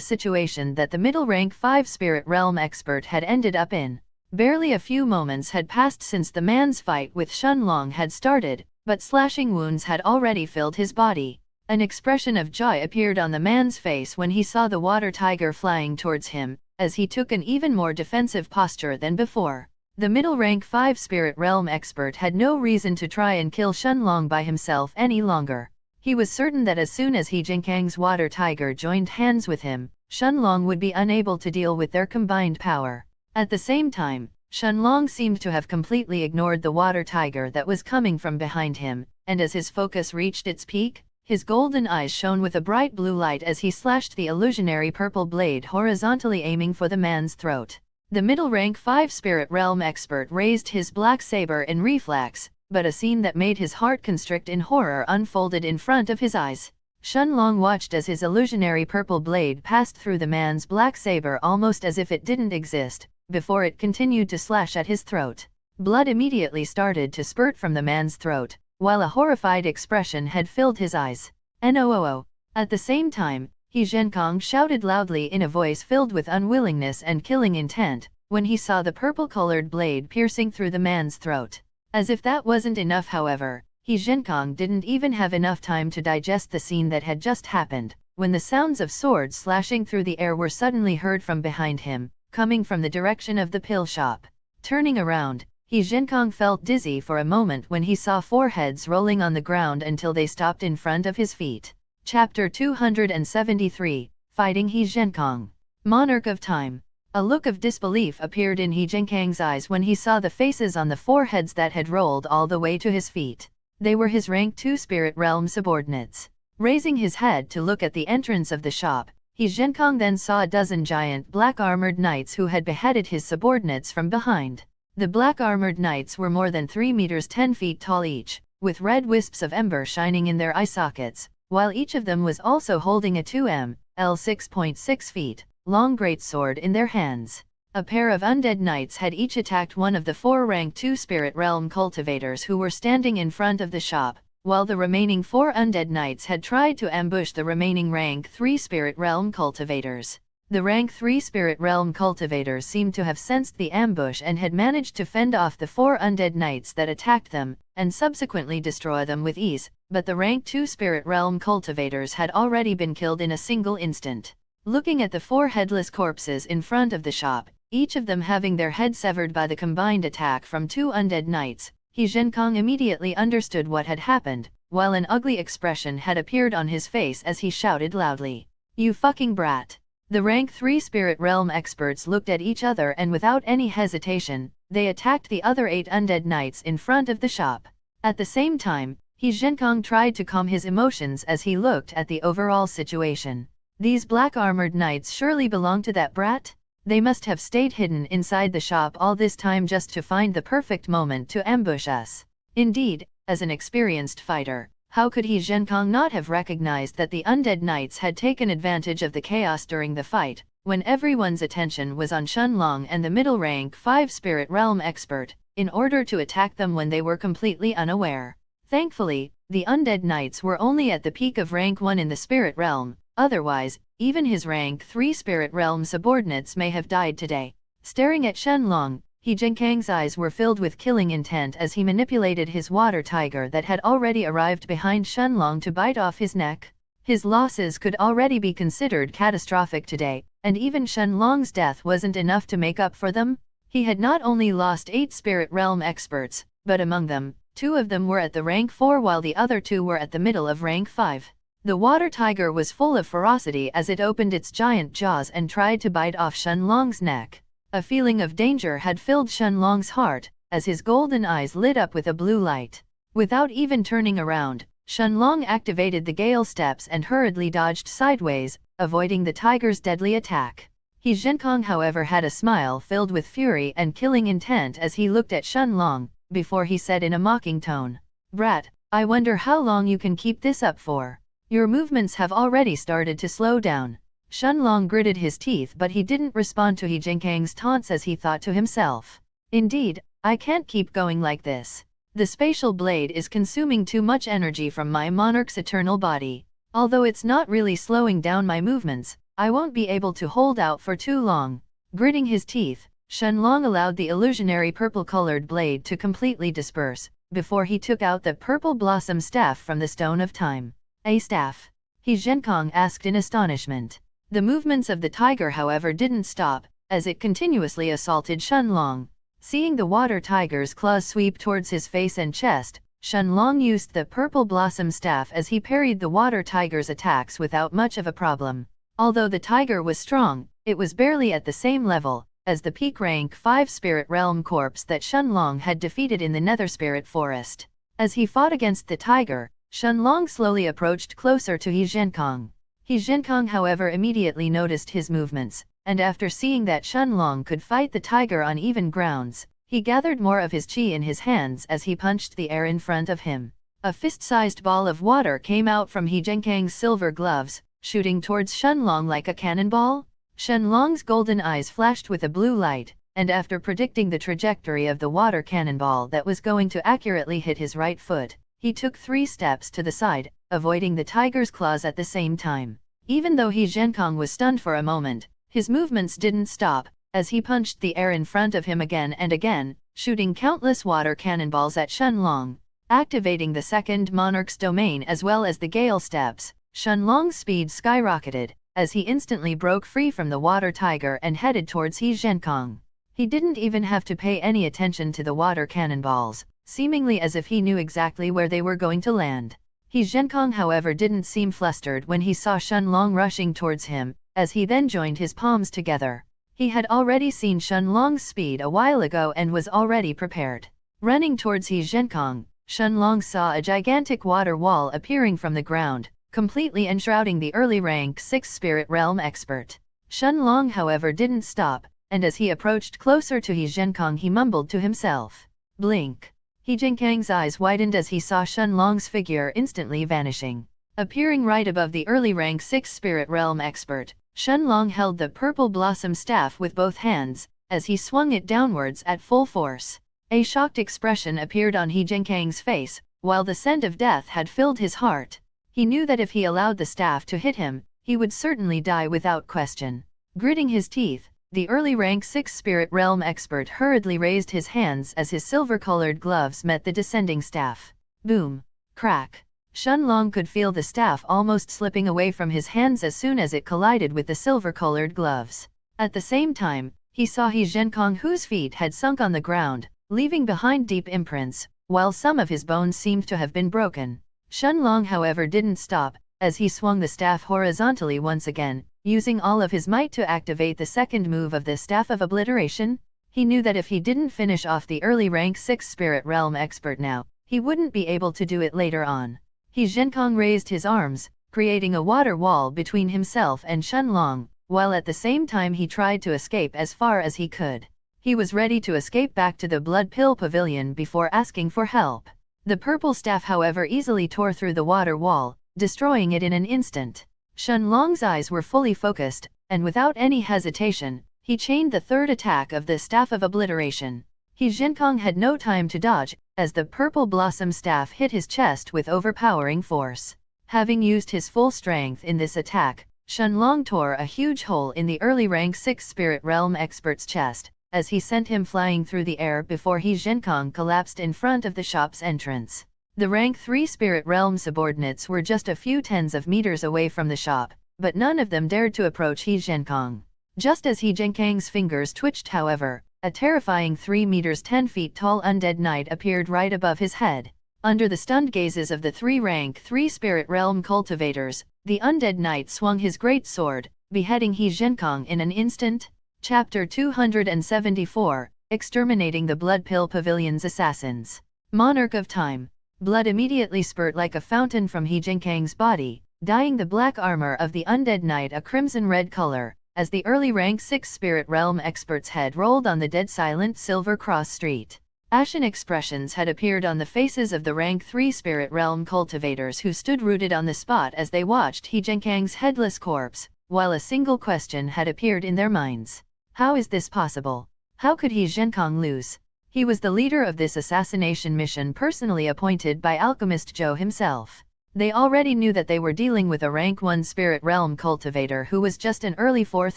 situation that the middle rank 5 spirit realm expert had ended up in. Barely a few moments had passed since the man's fight with Shenlong had started, but slashing wounds had already filled his body. An expression of joy appeared on the man's face when he saw the water tiger flying towards him, as he took an even more defensive posture than before. The middle rank 5 spirit realm expert had no reason to try and kill Shenlong by himself any longer. He was certain that as soon as He Zhenkong's water tiger joined hands with him, Shenlong would be unable to deal with their combined power. At the same time, Shenlong seemed to have completely ignored the water tiger that was coming from behind him, and as his focus reached its peak, his golden eyes shone with a bright blue light as he slashed the illusionary purple blade horizontally, aiming for the man's throat. The middle rank 5 spirit realm expert raised his black saber in reflex, but a scene that made his heart constrict in horror unfolded in front of his eyes. Shenlong watched as his illusionary purple blade passed through the man's black saber almost as if it didn't exist, before it continued to slash at his throat. Blood immediately started to spurt from the man's throat, while a horrified expression had filled his eyes. "NOOO!" At the same time, He Zhenkong shouted loudly in a voice filled with unwillingness and killing intent, when he saw the purple-colored blade piercing through the man's throat. As if that wasn't enough, however, He Zhenkong didn't even have enough time to digest the scene that had just happened, when the sounds of swords slashing through the air were suddenly heard from behind him, coming from the direction of the pill shop. Turning around, He Zhenkong felt dizzy for a moment when he saw 4 heads rolling on the ground until they stopped in front of his feet. Chapter 273, Fighting He Zhenkong. Monarch of Time. A look of disbelief appeared in He Zhenkong's eyes when he saw the faces on the 4 heads that had rolled all the way to his feet. They were his rank 2 spirit realm subordinates. Raising his head to look at the entrance of the shop, He Zhenkong then saw a dozen giant black-armored knights who had beheaded his subordinates from behind. The black-armored knights were more than 3 meters 10 feet tall each, with red wisps of ember shining in their eye sockets, while each of them was also holding a 2 L 6.6 feet long greatsword in their hands. A pair of undead knights had each attacked one of the 4 rank 2 spirit realm cultivators who were standing in front of the shop, while the remaining 4 undead knights had tried to ambush the remaining rank 3 spirit realm cultivators. The rank 3 spirit realm cultivators seemed to have sensed the ambush and had managed to fend off the 4 undead knights that attacked them, and subsequently destroy them with ease, but the rank 2 spirit realm cultivators had already been killed in a single instant. Looking at the 4 headless corpses in front of the shop, each of them having their head severed by the combined attack from 2 undead knights, He Zhenkong immediately understood what had happened, while an ugly expression had appeared on his face as he shouted loudly, "You fucking brat!" The rank 3 spirit realm experts looked at each other and without any hesitation, they attacked the other 8 undead knights in front of the shop. At the same time, He Zhenkong tried to calm his emotions as he looked at the overall situation. These black-armored knights surely belong to that brat? They must have stayed hidden inside the shop all this time just to find the perfect moment to ambush us. Indeed, as an experienced fighter, how could He Zhenkong not have recognized that the undead knights had taken advantage of the chaos during the fight, when everyone's attention was on Shenlong and the middle rank 5 spirit realm expert, in order to attack them when they were completely unaware. Thankfully, the undead knights were only at the peak of rank 1 in the spirit realm, otherwise, even his rank 3 spirit realm subordinates may have died today. Staring at Shenlong, He Zhenkong's eyes were filled with killing intent as he manipulated his water tiger that had already arrived behind Shenlong to bite off his neck. His losses could already be considered catastrophic today, and even Shenlong's death wasn't enough to make up for them. He had not only lost 8 spirit realm experts, but among them, 2 of them were at the rank 4 while the other 2 were at the middle of rank 5. The water tiger was full of ferocity as it opened its giant jaws and tried to bite off Shenlong's neck. A feeling of danger had filled Shenlong's heart, as his golden eyes lit up with a blue light. Without even turning around, Shenlong activated the gale steps and hurriedly dodged sideways, avoiding the tiger's deadly attack. He Zhenkong however had a smile filled with fury and killing intent as he looked at Shenlong, before he said in a mocking tone, "Brat, I wonder how long you can keep this up for. Your movements have already started to slow down." Shenlong gritted his teeth but he didn't respond to He Zhenkong's taunts as he thought to himself, "Indeed, I can't keep going like this. The spatial blade is consuming too much energy from my monarch's eternal body. Although it's not really slowing down my movements, I won't be able to hold out for too long." Gritting his teeth, Shenlong allowed the illusionary purple-colored blade to completely disperse, before he took out the purple blossom staff from the Stone of Time. "A staff?" He Zhenkong asked in astonishment. The movements of the tiger however didn't stop, as it continuously assaulted Shenlong. Seeing the water tiger's claws sweep towards his face and chest, Shenlong used the purple blossom staff as he parried the water tiger's attacks without much of a problem. Although the tiger was strong, it was barely at the same level as the peak rank 5 spirit realm corpse that Shenlong had defeated in the Nether Spirit Forest. As he fought against the tiger, Shenlong slowly approached closer to He Zhenkong. He Zhenkong however immediately noticed his movements, and after seeing that Shenlong could fight the tiger on even grounds, he gathered more of his chi in his hands as he punched the air in front of him. A fist-sized ball of water came out from He Zhenkong's silver gloves, shooting towards Shenlong like a cannonball. Shenlong's golden eyes flashed with a blue light, and after predicting the trajectory of the water cannonball that was going to accurately hit his right foot, he took 3 steps to the side, avoiding the tiger's claws at the same time. Even though He Zhenkong was stunned for a moment, his movements didn't stop, as he punched the air in front of him again and again, shooting countless water cannonballs at Shenlong. Activating the second monarch's domain as well as the gale steps, Shenlong's speed skyrocketed, as he instantly broke free from the water tiger and headed towards He Zhenkong. He didn't even have to pay any attention to the water cannonballs, seemingly as if he knew exactly where they were going to land. He Zhenkong however didn't seem flustered when he saw Shenlong rushing towards him, as he then joined his palms together. He had already seen Shenlong's speed a while ago and was already prepared. Running towards He Zhenkong, Shenlong saw a gigantic water wall appearing from the ground, completely enshrouding the early rank 6 spirit realm expert. Shenlong however didn't stop, and as he approached closer to He Zhenkong he mumbled to himself. Blink. He Zhenkang's eyes widened as he saw Shenlong's figure instantly vanishing. Appearing right above the early rank 6 spirit realm expert, Shenlong held the purple blossom staff with both hands, as he swung it downwards at full force. A shocked expression appeared on He Zhenkang's face, while the scent of death had filled his heart. He knew that if he allowed the staff to hit him, he would certainly die without question. Gritting his teeth, the early rank 6 spirit realm expert hurriedly raised his hands as his silver-colored gloves met the descending staff. Boom! Crack! Shenlong could feel the staff almost slipping away from his hands as soon as it collided with the silver-colored gloves. At the same time, he saw He Zhenkong whose feet had sunk on the ground, leaving behind deep imprints, while some of his bones seemed to have been broken. Shenlong however didn't stop, as he swung the staff horizontally once again, using all of his might to activate the second move of the Staff of Obliteration. He knew that if he didn't finish off the early rank 6 spirit realm expert now, he wouldn't be able to do it later on. He Zhenkong raised his arms, creating a water wall between himself and Shenlong, while at the same time he tried to escape as far as he could. He was ready to escape back to the Blood Pill Pavilion before asking for help. The purple staff however easily tore through the water wall, destroying it in an instant. Shenlong's eyes were fully focused, and without any hesitation, he chained the third attack of the Staff of Obliteration. He Zhenkong had no time to dodge, as the purple blossom staff hit his chest with overpowering force. Having used his full strength in this attack, Shenlong tore a huge hole in the early rank 6 spirit realm expert's chest, as he sent him flying through the air before He Zhenkong collapsed in front of the shop's entrance. The rank 3 spirit realm subordinates were just a few tens of meters away from the shop, but none of them dared to approach He Zhenkong. Just as He Zhenkang's fingers twitched however, a terrifying 3 meters 10 feet tall undead knight appeared right above his head. Under the stunned gazes of the 3 rank 3 spirit realm cultivators, the undead knight swung his great sword, beheading He Zhenkong in an instant. Chapter 274, Exterminating the Blood Pill Pavilion's Assassins. Monarch of Time. Blood immediately spurt like a fountain from He Zhenkang's body, dyeing the black armor of the undead knight a crimson-red color, as the early rank 6 spirit realm expert's head rolled on the dead silent silver cross street. Ashen expressions had appeared on the faces of the rank 3 spirit realm cultivators who stood rooted on the spot as they watched He Zhenkang's headless corpse, while a single question had appeared in their minds. How is this possible? How could He Zhenkong lose? He was the leader of this assassination mission personally appointed by Alchemist Zhou himself. They already knew that they were dealing with a rank 1 spirit realm cultivator who was just an early 4th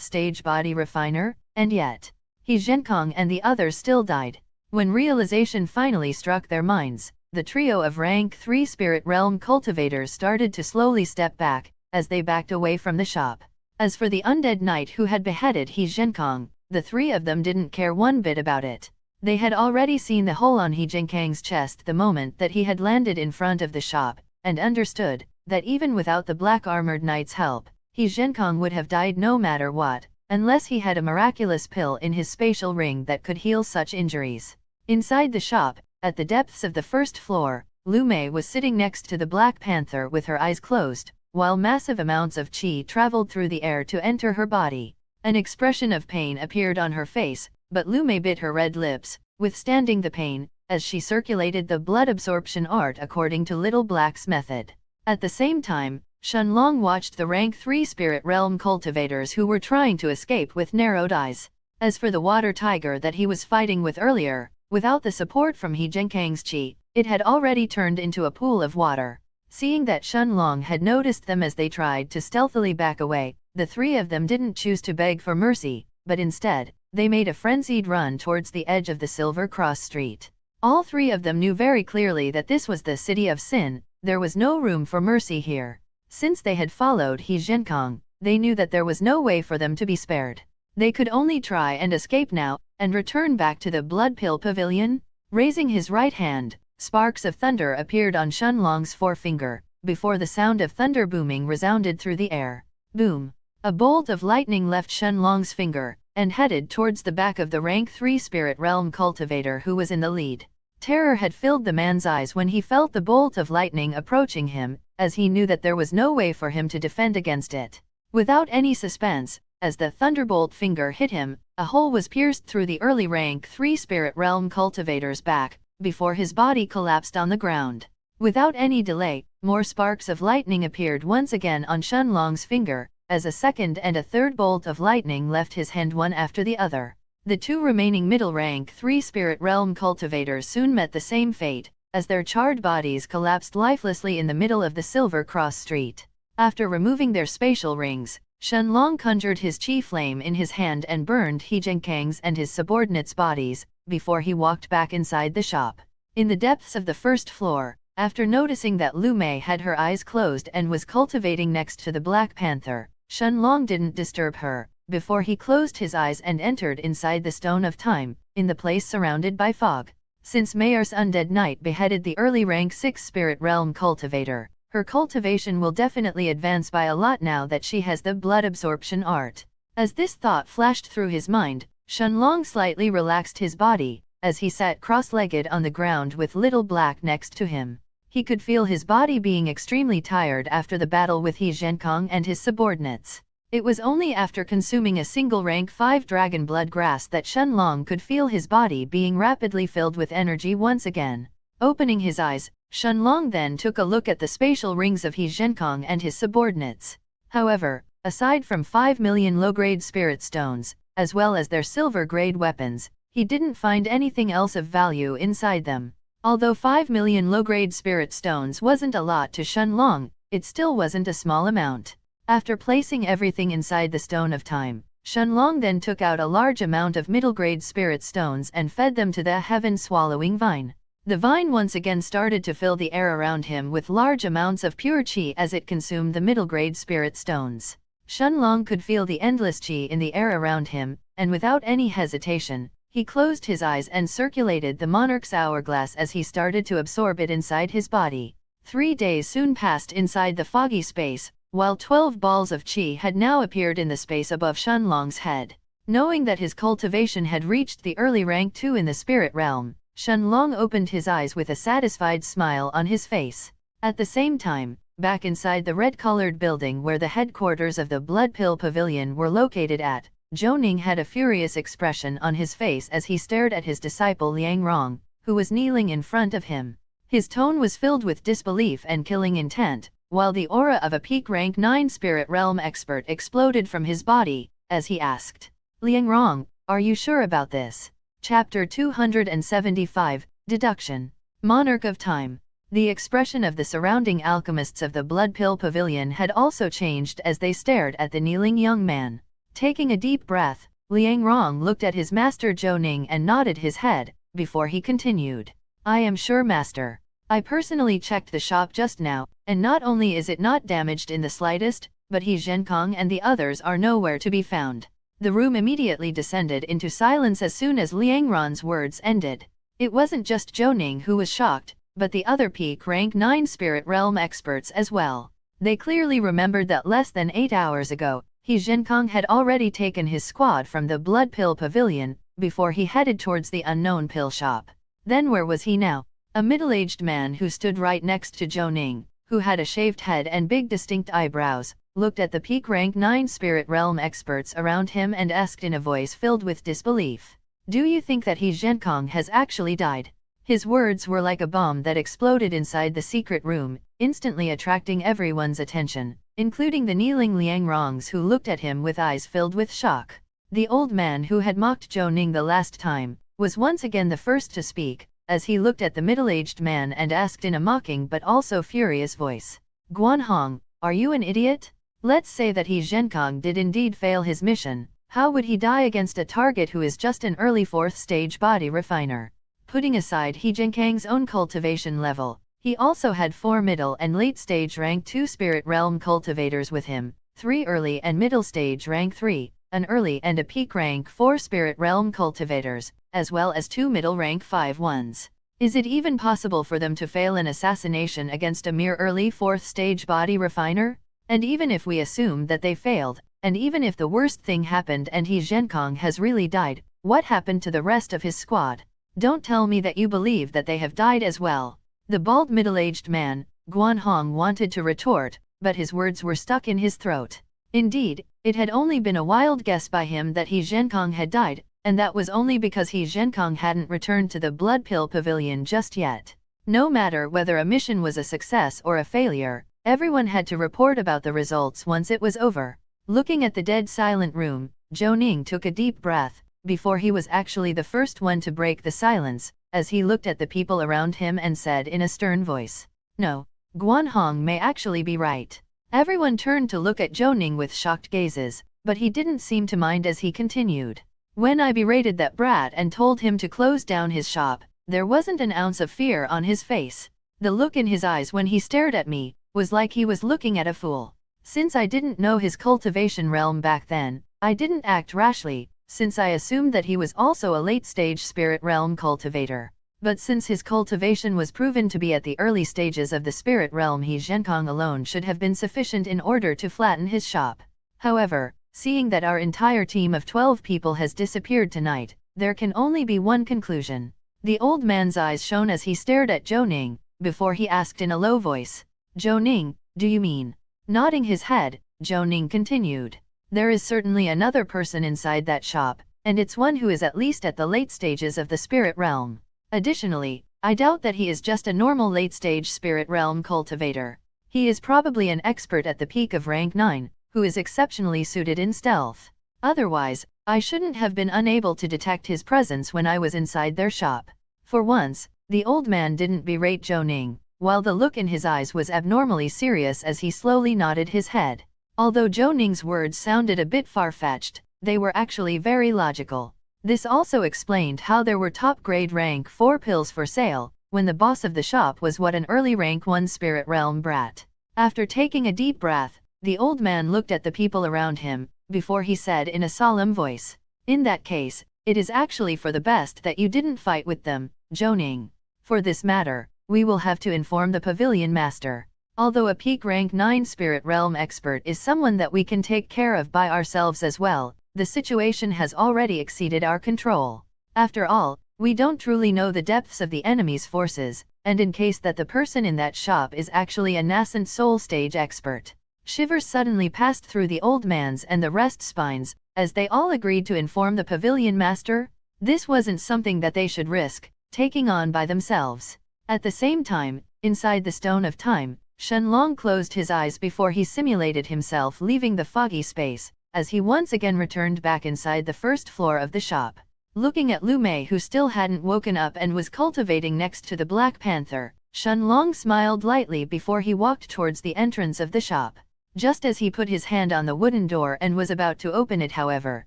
stage body refiner, and yet, He Zhenkong and the others still died. When realization finally struck their minds, the trio of rank 3 spirit realm cultivators started to slowly step back, as they backed away from the shop. As for the undead knight who had beheaded He Zhenkong, the 3 of them didn't care one bit about it. They had already seen the hole on He Zhenkang's chest the moment that he had landed in front of the shop, and understood that even without the black-armored knight's help, He Zhenkong would have died no matter what, unless he had a miraculous pill in his spatial ring that could heal such injuries. Inside the shop, at the depths of the first floor, Lu Mei was sitting next to the Black Panther with her eyes closed, while massive amounts of qi traveled through the air to enter her body. An expression of pain appeared on her face, but Lu Mei bit her red lips, withstanding the pain, as she circulated the blood absorption art according to Little Black's method. At the same time, Shenlong watched the rank 3 spirit realm cultivators who were trying to escape with narrowed eyes. As for the water tiger that he was fighting with earlier, without the support from He Zhenkang's qi, it had already turned into a pool of water. Seeing that Shenlong had noticed them as they tried to stealthily back away, the 3 of them didn't choose to beg for mercy, but instead, they made a frenzied run towards the edge of the Silver Cross Street. All 3 of them knew very clearly that this was the city of sin, there was no room for mercy here. Since they had followed He Zhenkong, they knew that there was no way for them to be spared. They could only try and escape now, and return back to the Blood Pill Pavilion? Raising his right hand, sparks of thunder appeared on Shenlong's forefinger, before the sound of thunder booming resounded through the air. Boom! A bolt of lightning left Shenlong's finger, and headed towards the back of the rank 3 spirit realm cultivator who was in the lead. Terror had filled the man's eyes when he felt the bolt of lightning approaching him, as he knew that there was no way for him to defend against it. Without any suspense, as the thunderbolt finger hit him, a hole was pierced through the early rank 3 spirit realm cultivator's back, before his body collapsed on the ground. Without any delay, more sparks of lightning appeared once again on Shenlong's finger, as a second and a third bolt of lightning left his hand one after the other. The 2 remaining middle rank 3 spirit realm cultivators soon met the same fate, as their charred bodies collapsed lifelessly in the middle of the Silver Cross Street. After removing their spatial rings, Shenlong conjured his chi flame in his hand and burned He Zhenkang's and his subordinates' bodies, before he walked back inside the shop. In the depths of the first floor, after noticing that Lu Mei had her eyes closed and was cultivating next to the Black Panther, Shenlong didn't disturb her, before he closed his eyes and entered inside the Stone of Time, in the place surrounded by fog. Since Mayer's undead knight beheaded the early rank 6 spirit realm cultivator, her cultivation will definitely advance by a lot now that she has the blood absorption art. As this thought flashed through his mind, Shenlong slightly relaxed his body, as he sat cross-legged on the ground with Little Black next to him. He could feel his body being extremely tired after the battle with He Zhenkang and his subordinates. It was only after consuming a single rank 5 dragon blood grass that Shenlong could feel his body being rapidly filled with energy once again. Opening his eyes, Shenlong then took a look at the spatial rings of He Zhenkang and his subordinates. However, aside from 5 million low-grade spirit stones, as well as their silver-grade weapons, he didn't find anything else of value inside them. Although 5 million low-grade spirit stones wasn't a lot to Shenlong, it still wasn't a small amount. After placing everything inside the Stone of Time, Shenlong then took out a large amount of middle-grade spirit stones and fed them to the heaven-swallowing vine. The vine once again started to fill the air around him with large amounts of pure qi as it consumed the middle-grade spirit stones. Shenlong could feel the endless qi in the air around him, and without any hesitation, he closed his eyes and circulated the monarch's hourglass as he started to absorb it inside his body. 3 days soon passed inside the foggy space, while 12 balls of qi had now appeared in the space above Shenlong's head. Knowing that his cultivation had reached the early rank 2 in the spirit realm, Shenlong opened his eyes with a satisfied smile on his face. At the same time, back inside the red-colored building where the headquarters of the Blood Pill Pavilion were located at, Zhou Ning had a furious expression on his face as he stared at his disciple Liang Rong, who was kneeling in front of him. His tone was filled with disbelief and killing intent, while the aura of a peak rank 9 spirit realm expert exploded from his body, as he asked, "Liang Rong, are you sure about this?" Chapter 275, Deduction. Monarch of Time. The expression of the surrounding alchemists of the Blood Pill Pavilion had also changed as they stared at the kneeling young man. Taking a deep breath, Liang Rong looked at his master Zhou Ning and nodded his head, before he continued, "I am sure, master. I personally checked the shop just now, and not only is it not damaged in the slightest, but He Zhenkang and the others are nowhere to be found." The room immediately descended into silence as soon as Liang Rong's words ended. It wasn't just Zhou Ning who was shocked, but the other peak rank 9 spirit realm experts as well. They clearly remembered that less than 8 hours ago, He Zhenkang had already taken his squad from the Blood Pill Pavilion, before he headed towards the unknown pill shop. Then where was he now? A middle-aged man who stood right next to Zhou Ning, who had a shaved head and big distinct eyebrows, looked at the peak rank 9 spirit realm experts around him and asked in a voice filled with disbelief, "Do you think that He Zhenkang has actually died?" His words were like a bomb that exploded inside the secret room, instantly attracting everyone's attention, including the kneeling Liang Rongs who looked at him with eyes filled with shock. The old man who had mocked Zhou Ning the last time, was once again the first to speak, as he looked at the middle-aged man and asked in a mocking but also furious voice, "Guanhong, are you an idiot? Let's say that He Zhenkang did indeed fail his mission, how would he die against a target who is just an early 4th stage body refiner?" Putting aside He Zhenkang's own cultivation level, he also had 4 middle and late stage rank 2 spirit realm cultivators with him, 3 early and middle stage rank 3, an early and a peak rank 4 spirit realm cultivators, as well as 2 middle rank 5 ones. Is it even possible for them to fail an assassination against a mere early 4th stage body refiner? And even if we assume that they failed, and even if the worst thing happened and He Zhenkong has really died, what happened to the rest of his squad? Don't tell me that you believe that they have died as well. The bald middle-aged man, Guanhong, wanted to retort, but his words were stuck in his throat. Indeed, it had only been a wild guess by him that He Zhenkong had died, and that was only because He Zhenkong hadn't returned to the Blood Pill Pavilion just yet. No matter whether a mission was a success or a failure, everyone had to report about the results once it was over. Looking at the dead silent room, Zhou Ning took a deep breath, before he was actually the first one to break the silence, as he looked at the people around him and said in a stern voice, "No, Guanhong may actually be right." Everyone turned to look at Zhou Ning with shocked gazes, but he didn't seem to mind as he continued. "When I berated that brat and told him to close down his shop, there wasn't an ounce of fear on his face. The look in his eyes when he stared at me was like he was looking at a fool. Since I didn't know his cultivation realm back then, I didn't act rashly, since I assumed that he was also a late-stage spirit realm cultivator. But since his cultivation was proven to be at the early stages of the spirit realm, He Zhenkong alone should have been sufficient in order to flatten his shop. However, seeing that our entire team of 12 people has disappeared tonight, there can only be one conclusion." The old man's eyes shone as he stared at Zhou Ning, before he asked in a low voice, "Zhou Ning, do you mean?" Nodding his head, Zhou Ning continued, "There is certainly another person inside that shop, and it's one who is at least at the late stages of the spirit realm. Additionally, I doubt that he is just a normal late-stage spirit realm cultivator. He is probably an expert at the peak of rank 9, who is exceptionally suited in stealth. Otherwise, I shouldn't have been unable to detect his presence when I was inside their shop." For once, the old man didn't berate Zhou Ning, while the look in his eyes was abnormally serious as he slowly nodded his head. Although Zhou Ning's words sounded a bit far-fetched, they were actually very logical. This also explained how there were top-grade rank 4 pills for sale, when the boss of the shop was what an early rank 1 spirit realm brat. After taking a deep breath, the old man looked at the people around him, before he said in a solemn voice, "In that case, it is actually for the best that you didn't fight with them, Zhou Ning. For this matter, we will have to inform the pavilion master. Although a peak rank 9 spirit realm expert is someone that we can take care of by ourselves as well, the situation has already exceeded our control. After all, we don't truly know the depths of the enemy's forces, and in case that the person in that shop is actually a nascent soul stage expert." Shivers suddenly passed through the old man's and the rest's spines, as they all agreed to inform the pavilion master. This wasn't something that they should risk taking on by themselves. At the same time, inside the Stone of Time, Shenlong closed his eyes before he simulated himself leaving the foggy space, as he once again returned back inside the first floor of the shop. Looking at Lu Mei, who still hadn't woken up and was cultivating next to the Black Panther, Shenlong smiled lightly before he walked towards the entrance of the shop. Just as he put his hand on the wooden door and was about to open it, however,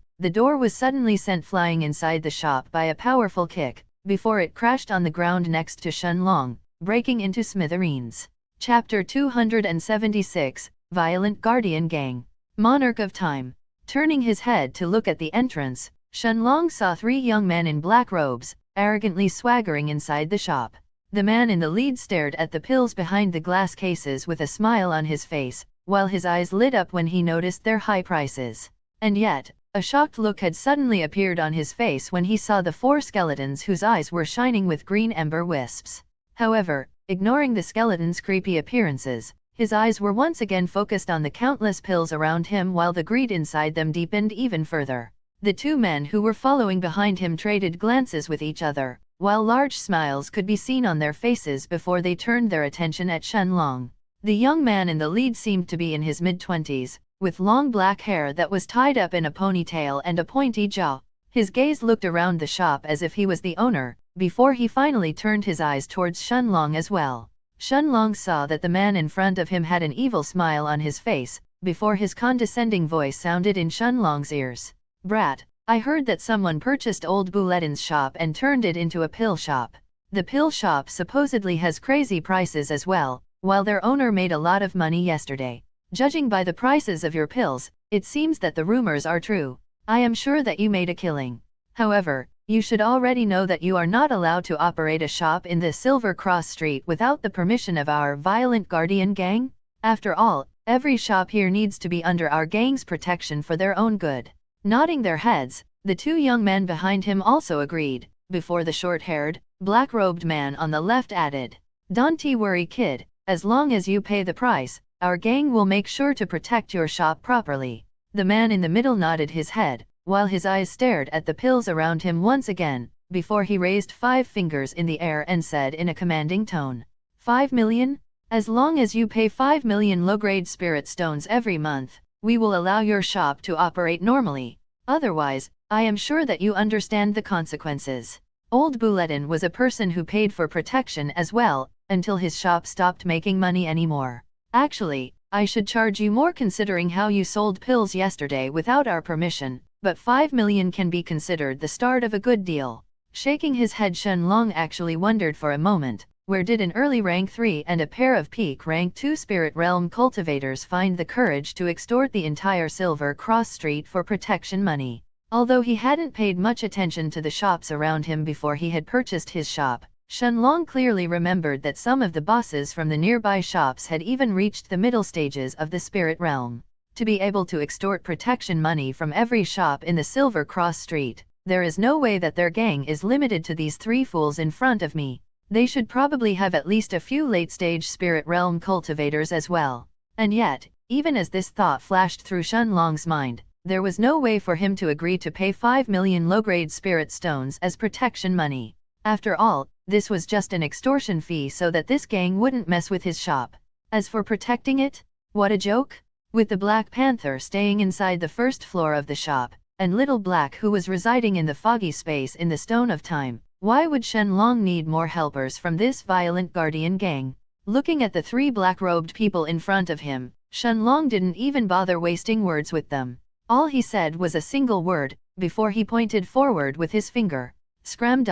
the door was suddenly sent flying inside the shop by a powerful kick, before it crashed on the ground next to Shenlong, breaking into smithereens. Chapter 276, Violent Guardian Gang. Monarch of Time. Turning his head to look at the entrance, Shenlong saw 3 young men in black robes, arrogantly swaggering inside the shop. The man in the lead stared at the pills behind the glass cases with a smile on his face, while his eyes lit up when he noticed their high prices. And yet, a shocked look had suddenly appeared on his face when he saw the 4 skeletons whose eyes were shining with green ember wisps. However, ignoring the skeletons' creepy appearances, his eyes were once again focused on the countless pills around him, while the greed inside them deepened even further. The 2 men who were following behind him traded glances with each other, while large smiles could be seen on their faces before they turned their attention at Shenlong. The young man in the lead seemed to be in his mid-20s, with long black hair that was tied up in a ponytail and a pointy jaw. His gaze looked around the shop as if he was the owner, before he finally turned his eyes towards Shenlong as well. Shenlong saw that the man in front of him had an evil smile on his face, before his condescending voice sounded in Shenlong's ears. "Brat, I heard that someone purchased old Buletin's shop and turned it into a pill shop. The pill shop supposedly has crazy prices as well, while their owner made a lot of money yesterday. Judging by the prices of your pills, it seems that the rumors are true." I am sure that you made a killing. However, you should already know that you are not allowed to operate a shop in the Silver Cross Street without the permission of our violent guardian gang. After all, every shop here needs to be under our gang's protection for their own good. Nodding their heads, the two young men behind him also agreed, before the short-haired, black-robed man on the left added, "Don't worry, kid, as long as you pay the price, our gang will make sure to protect your shop properly." The man in the middle nodded his head, while his eyes stared at the pills around him once again, before he raised 5 fingers in the air and said in a commanding tone, "5 million? As long as you pay 5 million low-grade spirit stones every month, we will allow your shop to operate normally. Otherwise, I am sure that you understand the consequences." Old Bulletin was a person who paid for protection as well, until his shop stopped making money anymore. "Actually, I should charge you more considering how you sold pills yesterday without our permission, but 5 million can be considered the start of a good deal." Shaking his head, Shen Long actually wondered for a moment, where did an early rank 3 and a pair of peak rank 2 spirit realm cultivators find the courage to extort the entire Silver Cross Street for protection money? Although he hadn't paid much attention to the shops around him before he had purchased his shop, Shen Long clearly remembered that some of the bosses from the nearby shops had even reached the middle stages of the spirit realm. To be able to extort protection money from every shop in the Silver Cross Street, there is no way that their gang is limited to these 3 fools in front of me. They should probably have at least a few late-stage spirit realm cultivators as well. And yet, even as this thought flashed through Shen Long's mind, there was no way for him to agree to pay 5 million low-grade spirit stones as protection money. After all, this was just an extortion fee so that this gang wouldn't mess with his shop. As for protecting it, what a joke! With the Black Panther staying inside the first floor of the shop, and Little Black who was residing in the foggy space in the Stone of Time, why would Shen Long need more helpers from this violent guardian gang? Looking at the 3 black-robed people in front of him, Shen Long didn't even bother wasting words with them. All he said was a single word, before he pointed forward with his finger. Scram.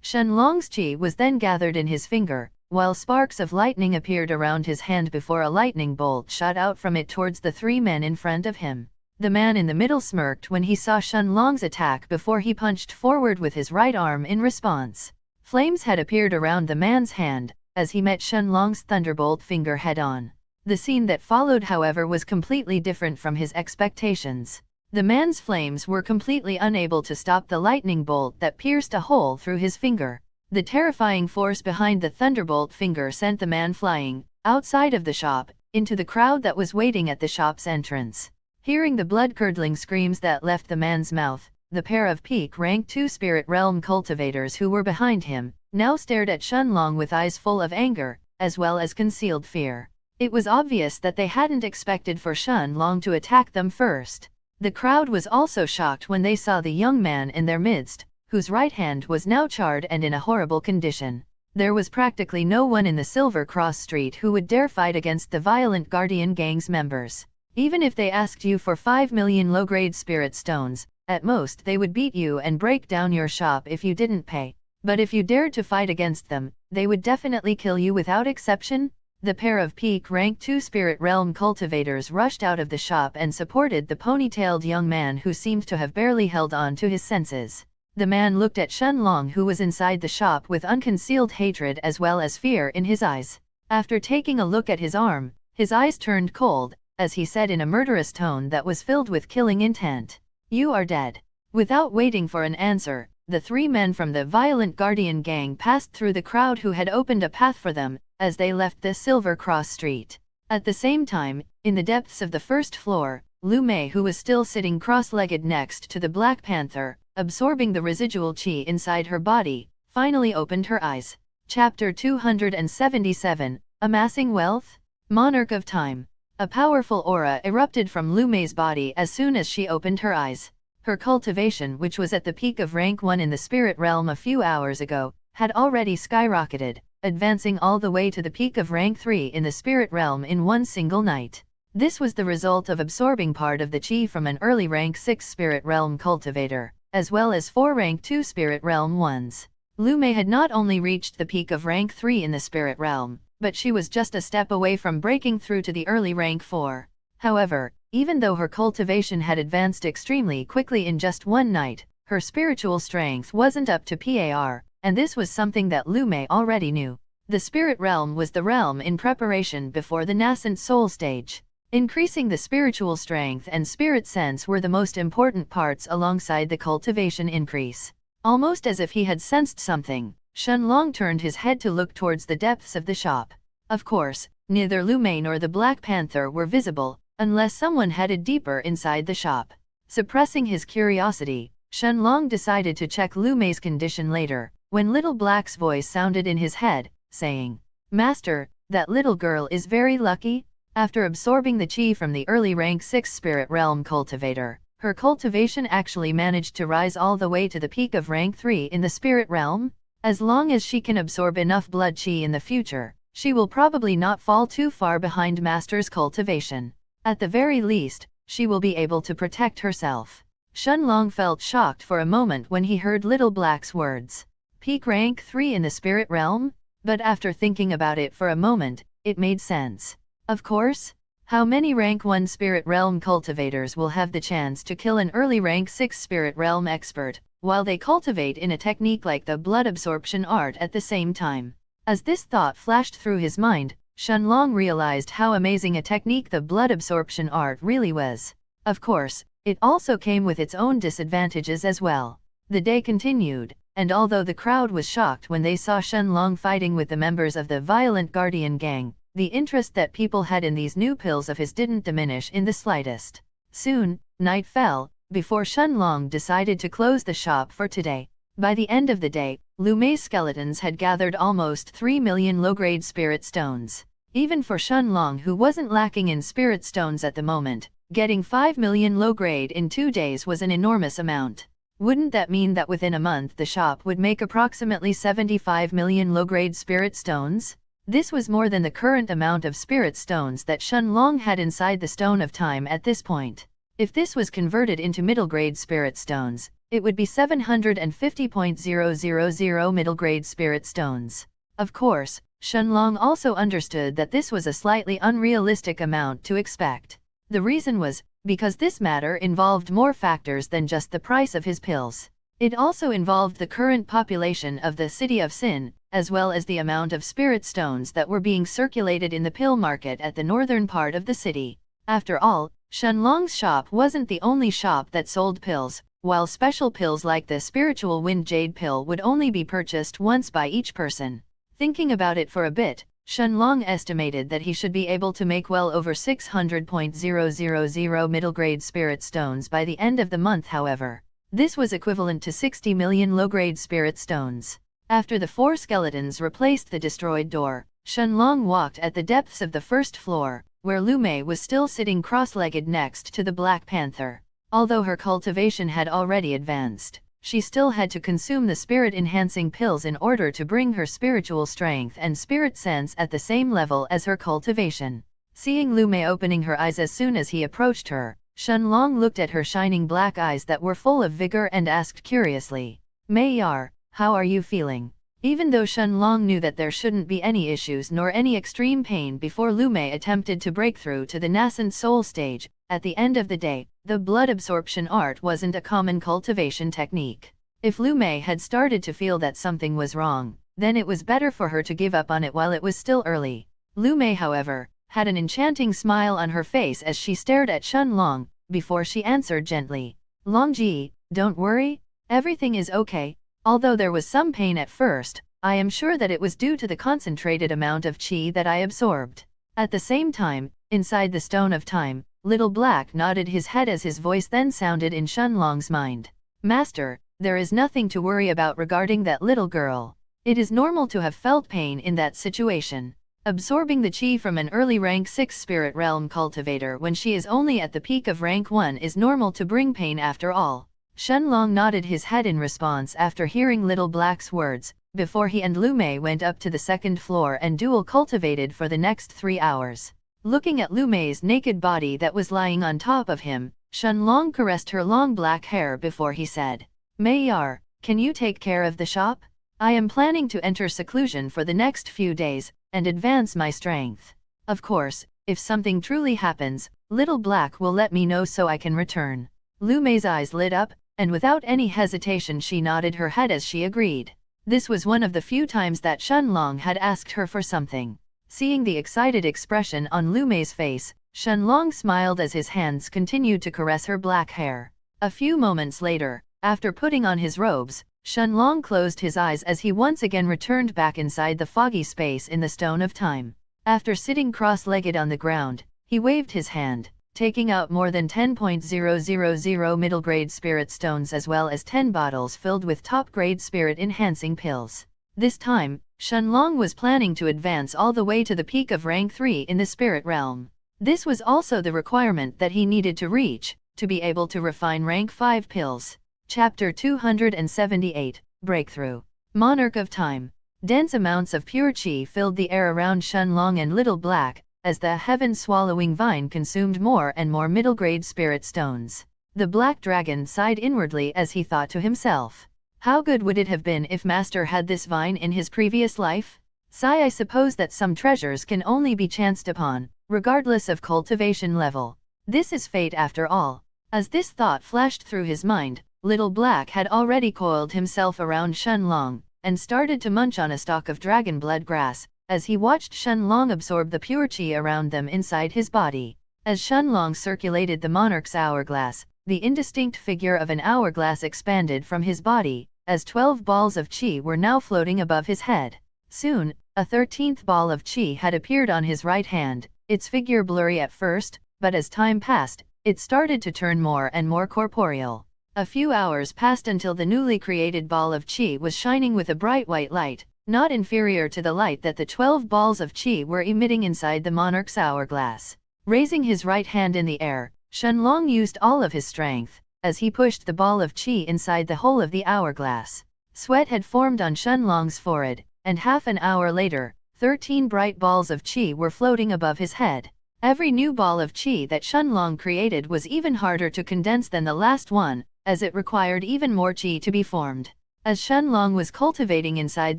Shen Long's chi was then gathered in his finger, while sparks of lightning appeared around his hand before a lightning bolt shot out from it towards the 3 men in front of him. The man in the middle smirked when he saw Shen Long's attack before he punched forward with his right arm in response. Flames had appeared around the man's hand, as he met Shen Long's thunderbolt finger head-on. The scene that followed, however, was completely different from his expectations. The man's flames were completely unable to stop the lightning bolt that pierced a hole through his finger. The terrifying force behind the thunderbolt finger sent the man flying, outside of the shop, into the crowd that was waiting at the shop's entrance. Hearing the blood-curdling screams that left the man's mouth, the pair of peak rank 2 spirit realm cultivators who were behind him, now stared at Shen Long with eyes full of anger, as well as concealed fear. It was obvious that they hadn't expected for Shen Long to attack them first. The crowd was also shocked when they saw the young man in their midst, whose right hand was now charred and in a horrible condition. There was practically no one in the Silver Cross Street who would dare fight against the violent Guardian Gang's members. Even if they asked you for 5 million low-grade spirit stones, at most they would beat you and break down your shop if you didn't pay. But if you dared to fight against them, they would definitely kill you without exception. The pair of peak rank 2 spirit realm cultivators rushed out of the shop and supported the ponytailed young man who seemed to have barely held on to his senses. The man looked at Shen Long, who was inside the shop, with unconcealed hatred as well as fear in his eyes. After taking a look at his arm, his eyes turned cold, as he said in a murderous tone that was filled with killing intent, "You are dead." Without waiting for an answer, the 3 men from the violent Guardian Gang passed through the crowd who had opened a path for them, as they left the Silver Cross Street. At the same time, in the depths of the first floor, Lu Mei, who was still sitting cross-legged next to the Black Panther, absorbing the residual qi inside her body, finally opened her eyes. Chapter 277, Amassing Wealth? Monarch of Time. A powerful aura erupted from Lu Mei's body as soon as she opened her eyes. Her cultivation, which was at the peak of rank 1 in the spirit realm a few hours ago, had already skyrocketed, advancing all the way to the peak of rank 3 in the spirit realm in one single night. This was the result of absorbing part of the qi from an early rank 6 spirit realm cultivator, as well as 4 rank 2 spirit realm ones. Lu Mei had not only reached the peak of rank 3 in the spirit realm, but she was just a step away from breaking through to the early rank 4. However, Even though her cultivation had advanced extremely quickly in just one night, her spiritual strength wasn't up to par, and this was something that Lu Mei already knew. The spirit realm was the realm in preparation before the nascent soul stage. Increasing the spiritual strength and spirit sense were the most important parts alongside the cultivation increase. Almost as if he had sensed something, Shenlong turned his head to look towards the depths of the shop. Of course, neither Lu Mei nor the Black Panther were visible, unless someone headed deeper inside the shop. Suppressing his curiosity, Shenlong decided to check Lu Mei's condition later, when Little Black's voice sounded in his head, saying, "Master, that little girl is very lucky." After absorbing the chi from the early rank 6 spirit realm cultivator, her cultivation actually managed to rise all the way to the peak of rank 3 in the spirit realm. As long as she can absorb enough blood chi in the future, she will probably not fall too far behind Master's cultivation. At the very least, she will be able to protect herself. Shenlong felt shocked for a moment when he heard Little Black's words. Peak rank 3 in the spirit realm? But after thinking about it for a moment, it made sense. Of course. How many rank 1 spirit realm cultivators will have the chance to kill an early rank 6 spirit realm expert, while they cultivate in a technique like the blood absorption art at the same time? As this thought flashed through his mind, Shenlong realized how amazing a technique the blood absorption art really was. Of course, it also came with its own disadvantages as well. The day continued, and although the crowd was shocked when they saw Shenlong fighting with the members of the violent Guardian gang, the interest that people had in these new pills of his didn't diminish in the slightest. Soon, night fell, before Shenlong decided to close the shop for today. By the end of the day, Lu Mei's skeletons had gathered almost 3 million low-grade spirit stones. Even for Shenlong, who wasn't lacking in spirit stones at the moment, getting 5 million low-grade in 2 days was an enormous amount. Wouldn't that mean that within a month the shop would make approximately 75 million low-grade spirit stones? This was more than the current amount of spirit stones that Shenlong had inside the Stone of Time at this point. If this was converted into middle-grade spirit stones, it would be 750.000 middle-grade spirit stones. Of course, Shenlong also understood that this was a slightly unrealistic amount to expect. The reason was, because this matter involved more factors than just the price of his pills. It also involved the current population of the City of Sin, as well as the amount of spirit stones that were being circulated in the pill market at the northern part of the city. After all, Shenlong's shop wasn't the only shop that sold pills, while special pills like the Spiritual Wind Jade pill would only be purchased once by each person. Thinking about it for a bit, Shenlong estimated that he should be able to make well over 600.000 middle-grade spirit stones by the end of the month. However, this was equivalent to 60 million low-grade spirit stones. After the 4 skeletons replaced the destroyed door, Shenlong walked at the depths of the first floor, where Lu Mei was still sitting cross-legged next to the Black Panther. Although her cultivation had already advanced, she still had to consume the spirit-enhancing pills in order to bring her spiritual strength and spirit sense at the same level as her cultivation. Seeing Lu Mei opening her eyes as soon as he approached her, Shenlong looked at her shining black eyes that were full of vigor and asked curiously, "Mei Yar, how are you feeling?" Even though Shenlong knew that there shouldn't be any issues nor any extreme pain before Lu Mei attempted to break through to the nascent soul stage, at the end of the day, the blood absorption art wasn't a common cultivation technique. If Lu Mei had started to feel that something was wrong, then it was better for her to give up on it while it was still early. Lu Mei, however, had an enchanting smile on her face as she stared at Shenlong, before she answered gently, "Longji, don't worry, everything is okay. Although there was some pain at first, I am sure that it was due to the concentrated amount of qi that I absorbed." At the same time, inside the Stone of Time, Little Black nodded his head as his voice then sounded in Shenlong's mind. "Master, there is nothing to worry about regarding that little girl. It is normal to have felt pain in that situation. Absorbing the qi from an early rank 6 spirit realm cultivator when she is only at the peak of rank 1 is normal to bring pain after all." Shenlong nodded his head in response after hearing Little Black's words, before he and Lu Mei went up to the second floor and dual cultivated for the next 3 hours. Looking at Lu Mei's naked body that was lying on top of him, Shenlong caressed her long black hair before he said, "Mei Yar, can you take care of the shop? I am planning to enter seclusion for the next few days, and advance my strength. Of course, if something truly happens, Little Black will let me know so I can return. Lu Mei's eyes lit up, and without any hesitation she nodded her head as she agreed. This was one of the few times that Shenlong had asked her for something. Seeing the excited expression on Lu Mei's face, Shenlong smiled as his hands continued to caress her black hair. A few moments later, after putting on his robes, Shenlong closed his eyes as he once again returned back inside the foggy space in the Stone of Time. After sitting cross-legged on the ground, he waved his hand, taking out more than 10,000 middle-grade spirit stones as well as 10 bottles filled with top-grade spirit-enhancing pills. This time, Shenlong was planning to advance all the way to the peak of rank 3 in the spirit realm. This was also the requirement that he needed to reach, to be able to refine rank 5 pills. Chapter 278, Breakthrough. Monarch of Time. Dense amounts of pure qi filled the air around Shenlong and Little Black, as the heaven-swallowing vine consumed more and more middle-grade spirit stones. The black dragon sighed inwardly as he thought to himself, how good would it have been if Master had this vine in his previous life? Sigh, I suppose that some treasures can only be chanced upon, regardless of cultivation level. This is fate after all. As this thought flashed through his mind, Little Black had already coiled himself around Shenlong, and started to munch on a stalk of dragon blood grass, as he watched Shenlong absorb the pure qi around them inside his body. As Shenlong circulated the monarch's hourglass, the indistinct figure of an hourglass expanded from his body, as 12 balls of qi were now floating above his head. Soon, a 13th ball of qi had appeared on his right hand, its figure blurry at first, but as time passed, it started to turn more and more corporeal. A few hours passed until the newly created ball of qi was shining with a bright white light, not inferior to the light that the 12 balls of qi were emitting inside the monarch's hourglass. Raising his right hand in the air, Shenlong used all of his strength, as he pushed the ball of qi inside the hole of the hourglass. Sweat had formed on Shenlong's forehead, and half an hour later, 13 bright balls of qi were floating above his head. Every new ball of qi that Shenlong created was even harder to condense than the last one, as it required even more qi to be formed. As Shenlong was cultivating inside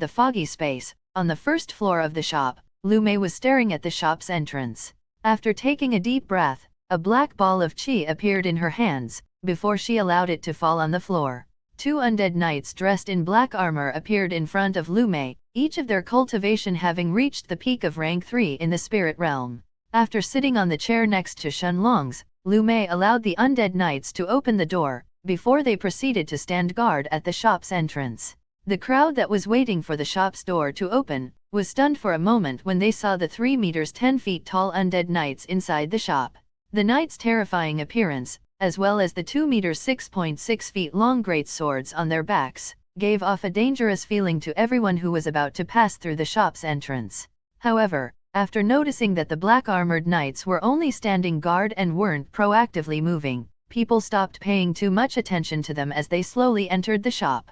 the foggy space, on the first floor of the shop, Lu Mei was staring at the shop's entrance. After taking a deep breath, a black ball of qi appeared in her hands, before she allowed it to fall on the floor. 2 undead knights dressed in black armor appeared in front of Lu Mei, each of their cultivation having reached the peak of rank 3 in the spirit realm. After sitting on the chair next to Shenlong's, Lu Mei allowed the undead knights to open the door, before they proceeded to stand guard at the shop's entrance. The crowd that was waiting for the shop's door to open was stunned for a moment when they saw the 3 meters 10 feet tall undead knights inside the shop. The knights' terrifying appearance, as well as the 2 meters 6.6 feet long great swords on their backs, gave off a dangerous feeling to everyone who was about to pass through the shop's entrance. However, after noticing that the black-armored knights were only standing guard and weren't proactively moving, people stopped paying too much attention to them as they slowly entered the shop.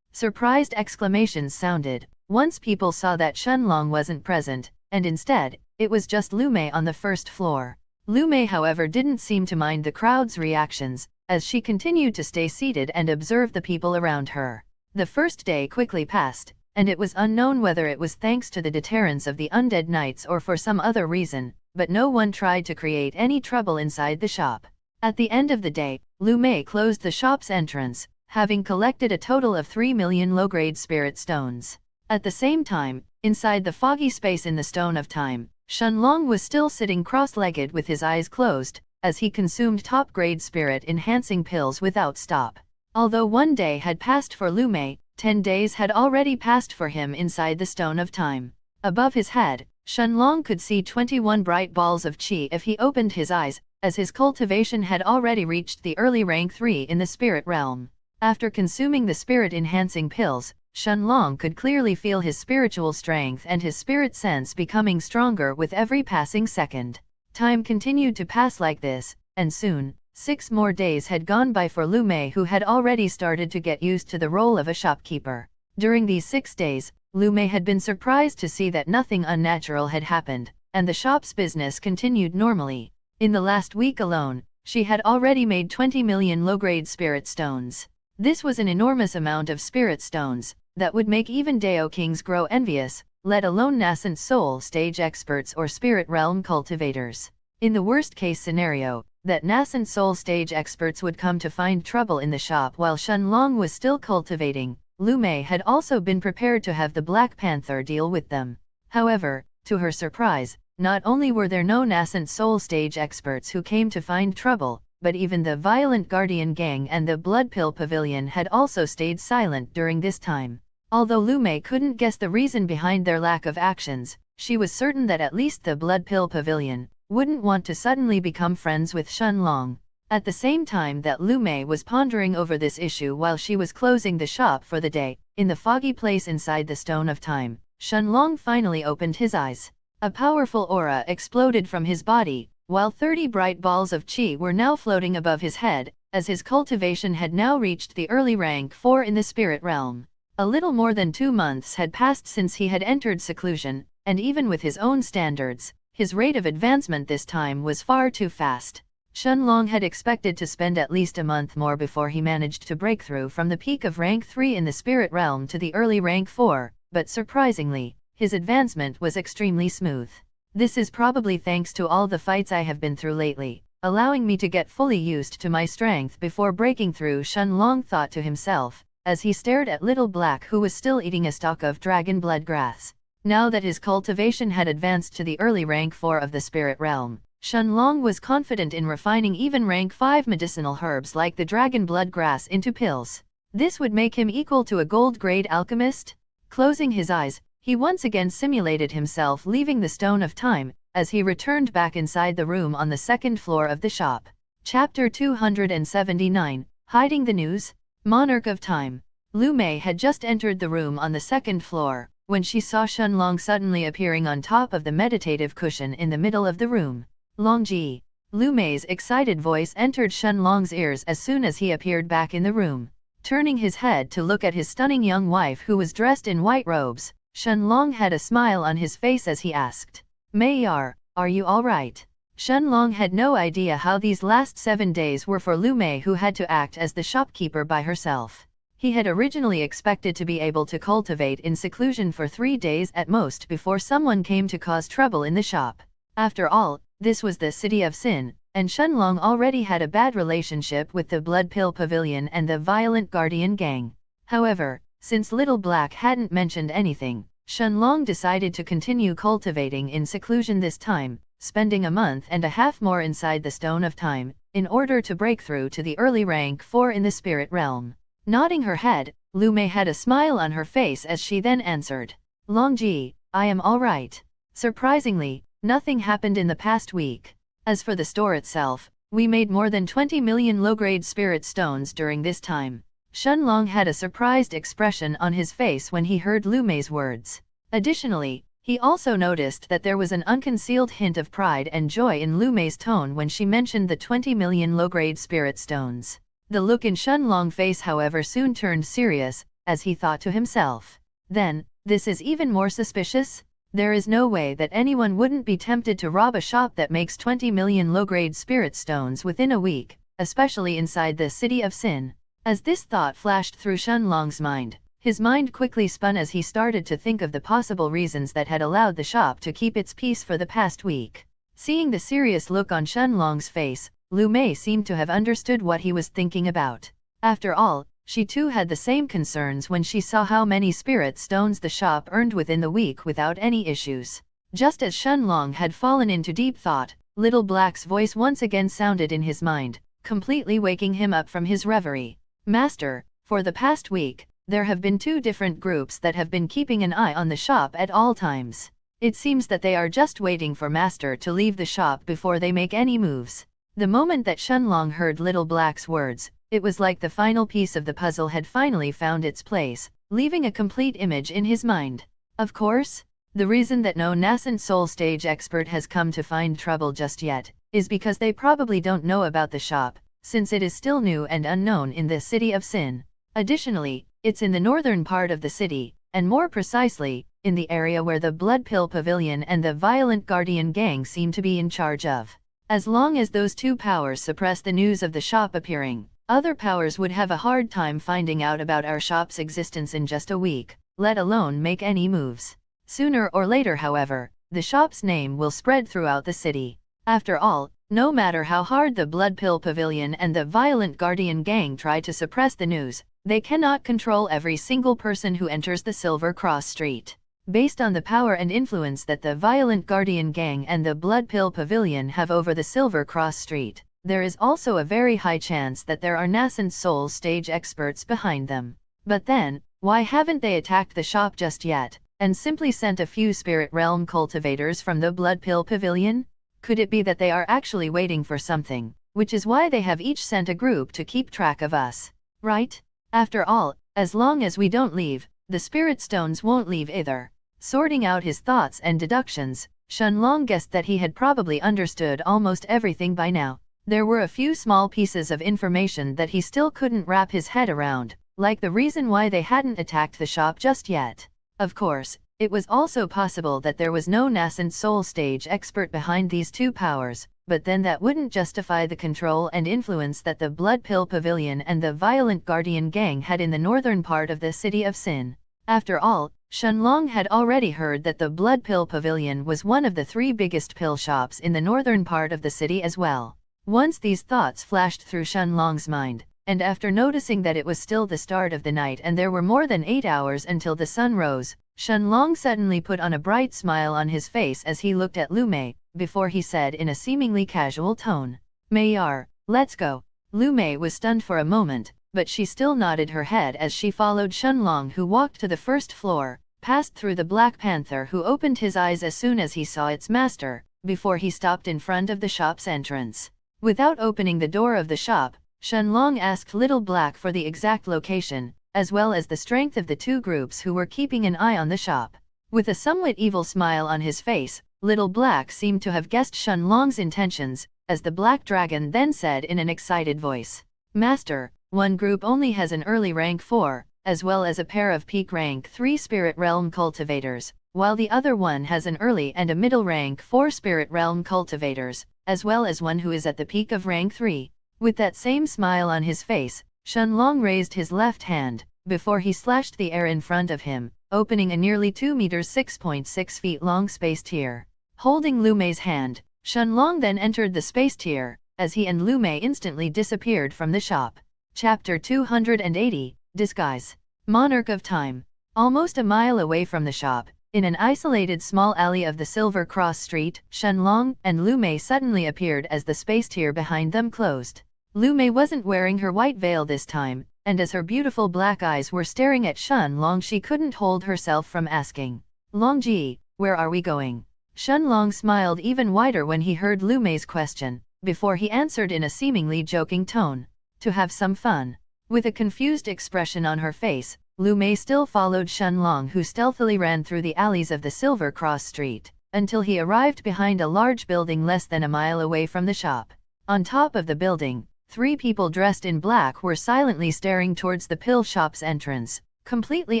Surprised exclamations sounded, once people saw that Shenlong wasn't present, and instead, it was just Lu Mei on the first floor. Lu Mei, however, didn't seem to mind the crowd's reactions, as she continued to stay seated and observe the people around her. The first day quickly passed, and it was unknown whether it was thanks to the deterrence of the undead knights or for some other reason, but no one tried to create any trouble inside the shop. At the end of the day, Lu Mei closed the shop's entrance, having collected a total of 3 million low-grade spirit stones. At the same time, inside the foggy space in the Stone of Time, Shenlong was still sitting cross-legged with his eyes closed, as he consumed top-grade spirit-enhancing pills without stop. Although 1 day had passed for Lu Mei, 10 days had already passed for him inside the Stone of Time. Above his head, Shenlong could see 21 bright balls of qi if he opened his eyes, as his cultivation had already reached the early rank 3 in the spirit realm. After consuming the spirit-enhancing pills, Shenlong could clearly feel his spiritual strength and his spirit sense becoming stronger with every passing second. Time continued to pass like this, and soon, 6 more days had gone by for Lu Mei, who had already started to get used to the role of a shopkeeper. During these 6 days, Lu Mei had been surprised to see that nothing unnatural had happened, and the shop's business continued normally. In the last week alone, she had already made 20 million low-grade spirit stones. This was an enormous amount of spirit stones, that would make even Dao Kings grow envious, let alone nascent soul stage experts or spirit realm cultivators. In the worst-case scenario, that nascent soul stage experts would come to find trouble in the shop while Shenlong was still cultivating, Lu Mei had also been prepared to have the Black Panther deal with them. However, to her surprise, not only were there no nascent soul stage experts who came to find trouble, but even the Violent Guardian Gang and the Blood Pill Pavilion had also stayed silent during this time. Although Lu Mei couldn't guess the reason behind their lack of actions, she was certain that at least the Blood Pill Pavilion wouldn't want to suddenly become friends with Shenlong. At the same time that Lu Mei was pondering over this issue while she was closing the shop for the day, in the foggy place inside the Stone of Time, Shenlong finally opened his eyes. A powerful aura exploded from his body, while 30 bright balls of qi were now floating above his head, as his cultivation had now reached the early rank 4 in the spirit realm. A little more than 2 months had passed since he had entered seclusion, and even with his own standards, his rate of advancement this time was far too fast. Shenlong had expected to spend at least a month more before he managed to break through from the peak of rank 3 in the spirit realm to the early rank 4, but surprisingly, his advancement was extremely smooth. This is probably thanks to all the fights I have been through lately, allowing me to get fully used to my strength before breaking through, Shenlong thought to himself, as he stared at Little Black, who was still eating a stalk of dragon blood grass. Now that his cultivation had advanced to the early rank 4 of the spirit realm, Shenlong was confident in refining even rank 5 medicinal herbs like the dragon blood grass into pills. This would make him equal to a gold-grade alchemist. Closing his eyes, he once again simulated himself leaving the Stone of Time, as he returned back inside the room on the second floor of the shop. Chapter 279, Hiding the News? Monarch of Time. Lu Mei had just entered the room on the second floor, when she saw Shenlong suddenly appearing on top of the meditative cushion in the middle of the room. Longji. Lu Mei's excited voice entered Shenlong's ears as soon as he appeared back in the room. Turning his head to look at his stunning young wife who was dressed in white robes, Shenlong had a smile on his face as he asked, "Mei-er, are you all right?" Shenlong had no idea how these last 7 days were for Lu Mei, who had to act as the shopkeeper by herself. He had originally expected to be able to cultivate in seclusion for 3 days at most before someone came to cause trouble in the shop. After all, this was the city of Sin, and Shenlong already had a bad relationship with the Blood Pill Pavilion and the Violent Guardian Gang. However, since Little Black hadn't mentioned anything, Shenlong decided to continue cultivating in seclusion this time, spending a month and a half more inside the Stone of Time, in order to break through to the early rank 4 in the spirit realm. Nodding her head, Lu Mei had a smile on her face as she then answered, "Longji, I am all right. Surprisingly, nothing happened in the past week. As for the store itself, we made more than 20 million low-grade spirit stones during this time." Shenlong had a surprised expression on his face when he heard Lu Mei's words. Additionally, he also noticed that there was an unconcealed hint of pride and joy in Lu Mei's tone when she mentioned the 20 million low-grade spirit stones. The look in Shenlong's face, however, soon turned serious, as he thought to himself, "Then, this is even more suspicious? There is no way that anyone wouldn't be tempted to rob a shop that makes 20 million low-grade spirit stones within a week, especially inside the city of Sin." As this thought flashed through Shenlong's mind, his mind quickly spun as he started to think of the possible reasons that had allowed the shop to keep its peace for the past week. Seeing the serious look on Shenlong's face, Lu Mei seemed to have understood what he was thinking about. After all, she too had the same concerns when she saw how many spirit stones the shop earned within the week without any issues. Just as Shenlong had fallen into deep thought, Little Black's voice once again sounded in his mind, completely waking him up from his reverie. "Master, for the past week, there have been 2 different groups that have been keeping an eye on the shop at all times. It seems that they are just waiting for Master to leave the shop before they make any moves." The moment that Shenlong heard Little Black's words, it was like the final piece of the puzzle had finally found its place, leaving a complete image in his mind. Of course, the reason that no nascent soul stage expert has come to find trouble just yet, is because they probably don't know about the shop, since it is still new and unknown in the city of Sin. Additionally, it's in the northern part of the city, and more precisely, in the area where the Blood Pill Pavilion and the Violent Guardian Gang seem to be in charge of. As long as those 2 powers suppress the news of the shop appearing, other powers would have a hard time finding out about our shop's existence in just a week, let alone make any moves. Sooner or later, however, the shop's name will spread throughout the city. After all, no matter how hard the Blood Pill Pavilion and the Violent Guardian gang try to suppress the news, they cannot control every single person who enters the Silver Cross Street. Based on the power and influence that the Violent Guardian gang and the Blood Pill Pavilion have over the Silver Cross Street, there is also a very high chance that there are nascent soul stage experts behind them. But then, why haven't they attacked the shop just yet, and simply sent a few spirit realm cultivators from the Blood Pill Pavilion? Could it be that they are actually waiting for something, which is why they have each sent a group to keep track of us, right? After all, as long as we don't leave, the spirit stones won't leave either. Sorting out his thoughts and deductions, Shenlong guessed that he had probably understood almost everything by now. There were a few small pieces of information that he still couldn't wrap his head around, like the reason why they hadn't attacked the shop just yet. Of course, it was also possible that there was no nascent soul stage expert behind these two powers, but then that wouldn't justify the control and influence that the Blood Pill Pavilion and the Violent Guardian gang had in the northern part of the City of Sin. After all, Shenlong had already heard that the Blood Pill Pavilion was one of the 3 biggest pill shops in the northern part of the city as well. Once these thoughts flashed through Shenlong's mind, and after noticing that it was still the start of the night and there were more than 8 hours until the sun rose, Shenlong suddenly put on a bright smile on his face as he looked at Lu Mei, before he said in a seemingly casual tone, "Mayar, let's go." Lu Mei was stunned for a moment, but she still nodded her head as she followed Shenlong, who walked to the first floor, passed through the Black Panther, who opened his eyes as soon as he saw its master, before he stopped in front of the shop's entrance. Without opening the door of the shop, Shenlong asked Little Black for the exact location, as well as the strength of the 2 groups who were keeping an eye on the shop. With a somewhat evil smile on his face, Little Black seemed to have guessed Shenlong's intentions, as the Black Dragon then said in an excited voice, "Master, one group only has an early rank 4, as well as a pair of peak rank 3 spirit realm cultivators, while the other one has an early and a middle rank 4 spirit realm cultivators, as well as one who is at the peak of rank 3. With that same smile on his face, Shenlong raised his left hand, before he slashed the air in front of him, opening a nearly 2 meters (6.6 feet) long space tier. Holding Lu Mei's hand, Shenlong then entered the space tier, as he and Lu Mei instantly disappeared from the shop. Chapter 280, Disguise. Monarch of Time. Almost a mile away from the shop, in an isolated small alley of the Silver Cross Street, Shenlong and Lu Mei suddenly appeared as the space tier behind them closed. Lu Mei wasn't wearing her white veil this time, and as her beautiful black eyes were staring at Shenlong, she couldn't hold herself from asking, "Longji, where are we going?" Shenlong smiled even wider when he heard Lu Mei's question, before he answered in a seemingly joking tone, "To have some fun." With a confused expression on her face, Lu Mei still followed Shenlong, who stealthily ran through the alleys of the Silver Cross Street, until he arrived behind a large building less than a mile away from the shop. On top of the building, 3 people dressed in black were silently staring towards the pill shop's entrance, completely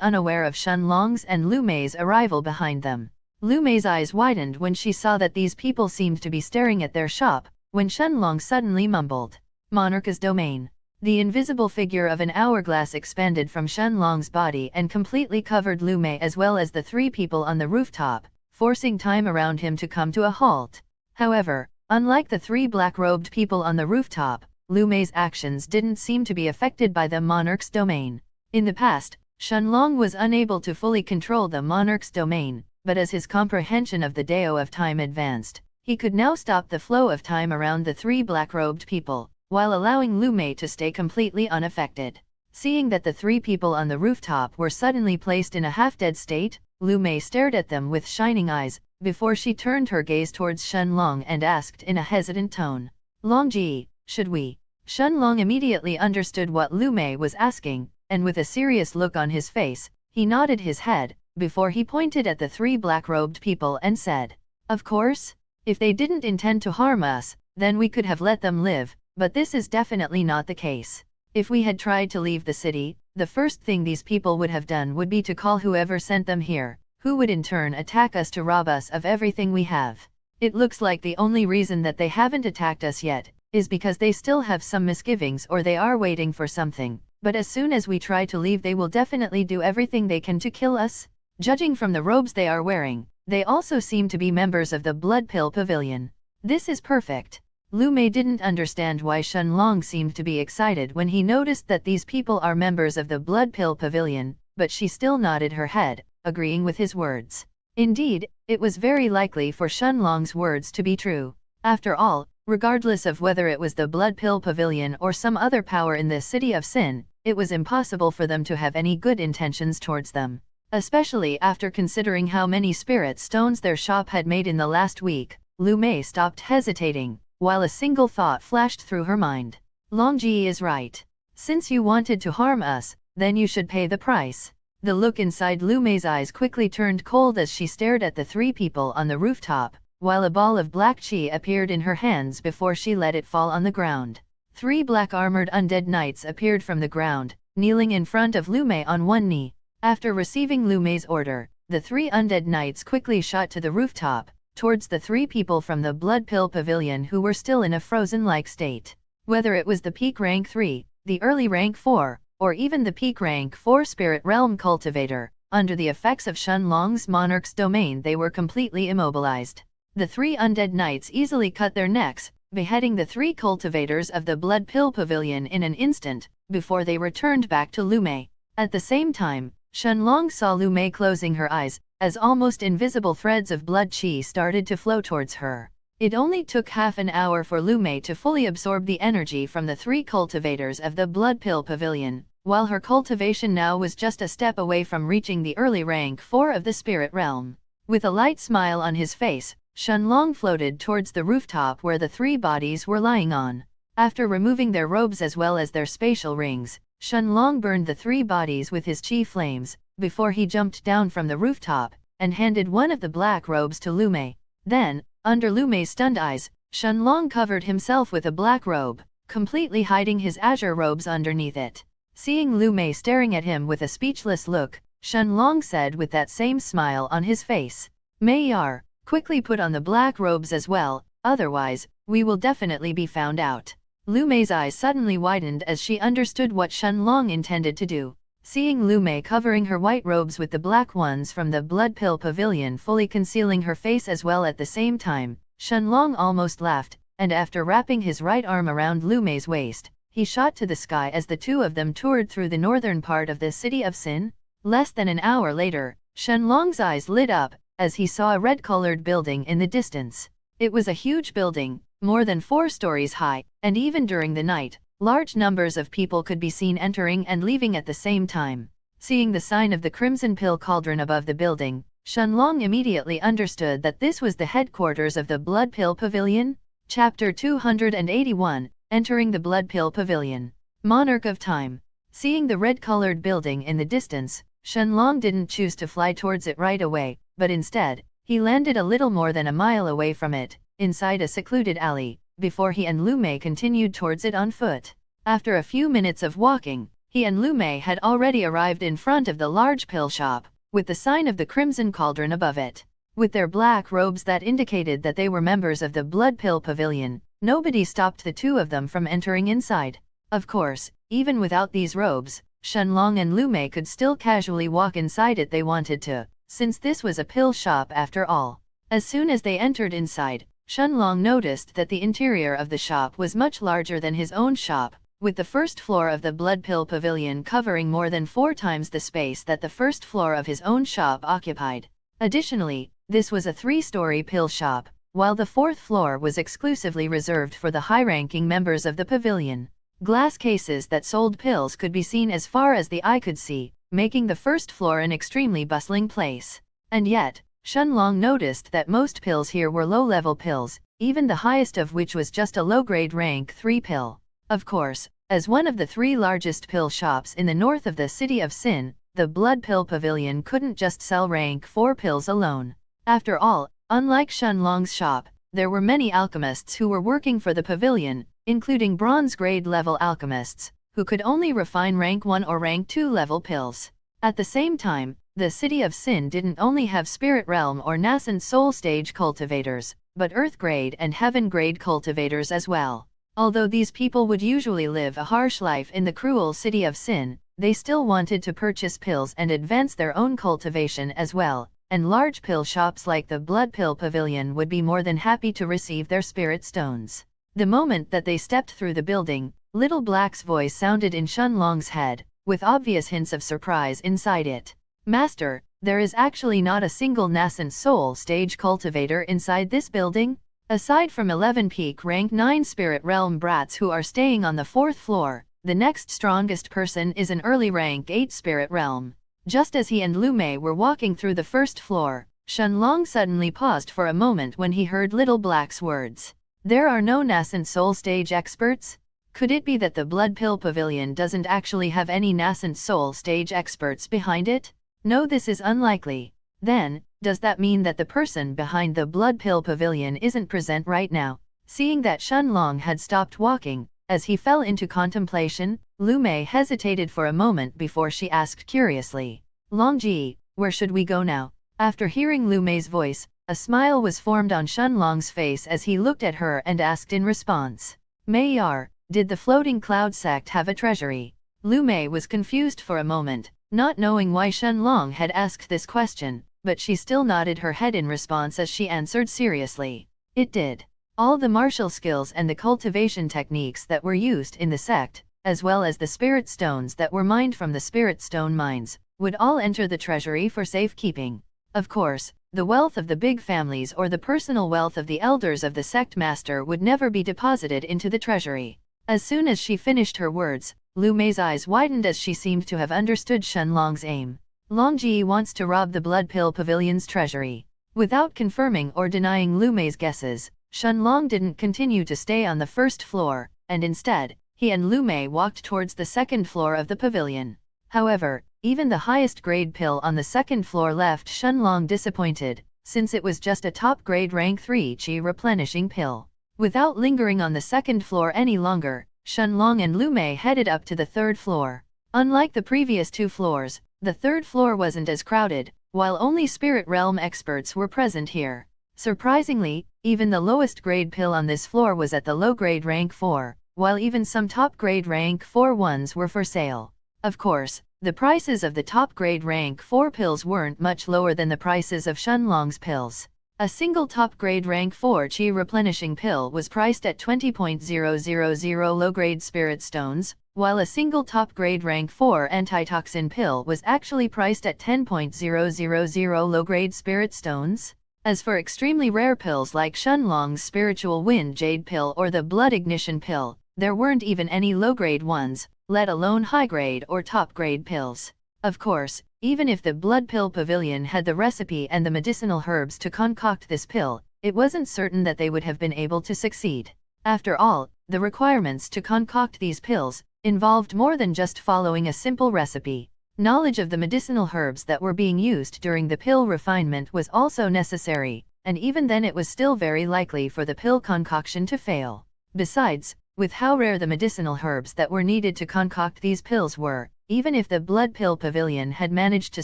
unaware of Shenlong's and Lu Mei's arrival behind them. Lu Mei's eyes widened when she saw that these people seemed to be staring at their shop, when Shenlong suddenly mumbled, "Monarch's domain." The invisible figure of an hourglass expanded from Shenlong's body and completely covered Lu Mei as well as the 3 people on the rooftop, forcing time around him to come to a halt. However, unlike the 3 black-robed people on the rooftop, Lu Mei's actions didn't seem to be affected by the Monarch's domain. In the past, Shenlong was unable to fully control the Monarch's domain, but as his comprehension of the Dao of Time advanced, he could now stop the flow of time around the 3 black-robed people, while allowing Lu Mei to stay completely unaffected. Seeing that the 3 people on the rooftop were suddenly placed in a half-dead state, Lu Mei stared at them with shining eyes, before she turned her gaze towards Shenlong and asked in a hesitant tone, "Longji, should we?" Shenlong immediately understood what Lu Mei was asking, and with a serious look on his face, he nodded his head, before he pointed at the 3 black-robed people and said, "Of course? If they didn't intend to harm us, then we could have let them live. But this is definitely not the case. If we had tried to leave the city, the first thing these people would have done would be to call whoever sent them here, who would in turn attack us to rob us of everything we have. It looks like the only reason that they haven't attacked us yet is because they still have some misgivings or they are waiting for something, but as soon as we try to leave they will definitely do everything they can to kill us. Judging from the robes they are wearing, they also seem to be members of the Blood Pill Pavilion." This is perfect. Lu Mei didn't understand why Shen Long seemed to be excited when he noticed that these people are members of the Blood Pill Pavilion, but she still nodded her head, agreeing with his words. Indeed, it was very likely for Shen Long's words to be true. After all, regardless of whether it was the Blood Pill Pavilion or some other power in the City of Sin, it was impossible for them to have any good intentions towards them. Especially after considering how many spirit stones their shop had made in the last week, Lu Mei stopped hesitating, while a single thought flashed through her mind. Longji is right. Since you wanted to harm us, then you should pay the price. The look inside Lu Mei's eyes quickly turned cold as she stared at the three people on the rooftop, while a ball of black chi appeared in her hands before she let it fall on the ground. Three black-armored undead knights appeared from the ground, kneeling in front of Lu Mei on one knee. After receiving Lu Mei's order, the three undead knights quickly shot to the rooftop, towards the three people from the Blood Pill Pavilion who were still in a frozen-like state. Whether it was the peak rank 3, the early rank 4, or even the peak rank 4 Spirit Realm Cultivator, under the effects of Shen Long's Monarch's domain they were completely immobilized. The three undead knights easily cut their necks, beheading the three cultivators of the Blood Pill Pavilion in an instant, before they returned back to Lu Mei. At the same time, Shen Long saw Lu Mei closing her eyes, as almost invisible threads of blood chi started to flow towards her. It only took half an hour for Lu Mei to fully absorb the energy from the three cultivators of the Blood Pill Pavilion, while her cultivation now was just a step away from reaching the early rank 4 of the spirit realm. With a light smile on his face, Shen Long floated towards the rooftop where the three bodies were lying on. After removing their robes as well as their spatial rings, Shen Long burned the three bodies with his chi flames, before he jumped down from the rooftop, and handed one of the black robes to Lu Mei. Then, under Lu Mei's stunned eyes, Shen Long covered himself with a black robe, completely hiding his azure robes underneath it. Seeing Lu Mei staring at him with a speechless look, Shen Long said with that same smile on his face, "Mei Yar, quickly put on the black robes as well, otherwise, we will definitely be found out." Lu Mei's eyes suddenly widened as she understood what Shen Long intended to do. Seeing Lu Mei covering her white robes with the black ones from the Blood Pill Pavilion fully concealing her face as well at the same time, Shen Long almost laughed, and after wrapping his right arm around Lu Mei's waist, he shot to the sky as the two of them toured through the northern part of the City of Sin. Less than an hour later, Shen Long's eyes lit up, as he saw a red-colored building in the distance. It was a huge building, more than 4 stories high, and even during the night, large numbers of people could be seen entering and leaving at the same time. Seeing the sign of the Crimson Pill Cauldron above the building, Shen Long immediately understood that this was the headquarters of the Blood Pill Pavilion. Chapter 281, Entering the Blood Pill Pavilion. Monarch of Time. Seeing the red-colored building in the distance, Shen Long didn't choose to fly towards it right away, but instead, he landed a little more than a mile away from it, inside a secluded alley, before he and Lu Mei continued towards it on foot. After a few minutes of walking, he and Lu Mei had already arrived in front of the large pill shop, with the sign of the Crimson Cauldron above it. With their black robes that indicated that they were members of the Blood Pill Pavilion, nobody stopped the two of them from entering inside. Of course, even without these robes, Shen Long and Lu Mei could still casually walk inside it they wanted to, since this was a pill shop after all. As soon as they entered inside, Shen Long noticed that the interior of the shop was much larger than his own shop, with the first floor of the Blood Pill Pavilion covering more than 4 times the space that the first floor of his own shop occupied. Additionally, this was a 3-story pill shop, while the 4th floor was exclusively reserved for the high-ranking members of the pavilion. Glass cases that sold pills could be seen as far as the eye could see, making the first floor an extremely bustling place. And yet, Shen Long noticed that most pills here were low-level pills, even the highest of which was just a low-grade rank 3 pill. Of course, as one of the 3 largest pill shops in the north of the City of Sin, the Blood Pill Pavilion couldn't just sell rank 4 pills alone. After all, unlike Shen Long's shop, there were many alchemists who were working for the pavilion, including bronze-grade level alchemists, who could only refine rank 1 or rank 2 level pills. At the same time, the City of Sin didn't only have Spirit Realm or Nascent Soul Stage cultivators, but Earth-grade and Heaven-grade cultivators as well. Although these people would usually live a harsh life in the cruel City of Sin, they still wanted to purchase pills and advance their own cultivation as well, and large pill shops like the Blood Pill Pavilion would be more than happy to receive their spirit stones. The moment that they stepped through the building, Little Black's voice sounded in Shenlong's head, with obvious hints of surprise inside it. Master, there is actually not a single nascent soul stage cultivator inside this building? Aside from 11 peak rank 9 spirit realm brats who are staying on the 4th floor, the next strongest person is an early rank 8 spirit realm. Just as he and Lu Mei were walking through the 1st floor, Shenlong suddenly paused for a moment when he heard Little Black's words. There are no nascent soul stage experts? Could it be that the Blood Pill Pavilion doesn't actually have any nascent soul stage experts behind it? No, this is unlikely. Then, does that mean that the person behind the Blood Pill Pavilion isn't present right now? Seeing that Shenlong had stopped walking, as he fell into contemplation, Lu Mei hesitated for a moment before she asked curiously, Longji, where should we go now? After hearing Lu Mei's voice, a smile was formed on Shenlong's face as he looked at her and asked in response, Meiyar, did the floating cloud sect have a treasury? Lu Mei was confused for a moment, not knowing why Shenlong had asked this question, but she still nodded her head in response as she answered seriously. It did. All the martial skills and the cultivation techniques that were used in the sect, as well as the spirit stones that were mined from the spirit stone mines, would all enter the treasury for safekeeping. Of course, the wealth of the big families or the personal wealth of the elders of the sect master would never be deposited into the treasury. As soon as she finished her words, Lu Mei's eyes widened as she seemed to have understood Shenlong's aim. Longji wants to rob the Blood Pill Pavilion's treasury. Without confirming or denying Lu Mei's guesses, Shenlong didn't continue to stay on the 1st floor, and instead, he and Lu Mei walked towards the 2nd floor of the pavilion. However, even the highest grade pill on the 2nd floor left Shenlong disappointed, since it was just a top grade rank 3 chi replenishing pill. Without lingering on the 2nd floor any longer, Shenlong and Lu Mei headed up to the 3rd floor. Unlike the previous 2 floors, the 3rd floor wasn't as crowded, while only spirit realm experts were present here. Surprisingly, even the lowest grade pill on this floor was at the low grade rank 4, while even some top grade rank 4 ones were for sale. Of course, the prices of the top grade rank 4 pills weren't much lower than the prices of Shenlong's pills. A single top grade rank 4 chi replenishing pill was priced at 20.000 low-grade spirit stones, while a single top grade rank 4 antitoxin pill was actually priced at 10.000 low-grade spirit stones. As for extremely rare pills like Shenlong's Spiritual Wind Jade pill or the Blood Ignition pill, there weren't even any low-grade ones, let alone high-grade or top-grade pills. Of course, even if the Blood Pill Pavilion had the recipe and the medicinal herbs to concoct this pill, it wasn't certain that they would have been able to succeed. After all, the requirements to concoct these pills involved more than just following a simple recipe. Knowledge of the medicinal herbs that were being used during the pill refinement was also necessary, and even then it was still very likely for the pill concoction to fail. Besides, with how rare the medicinal herbs that were needed to concoct these pills were, even if the Blood Pill Pavilion had managed to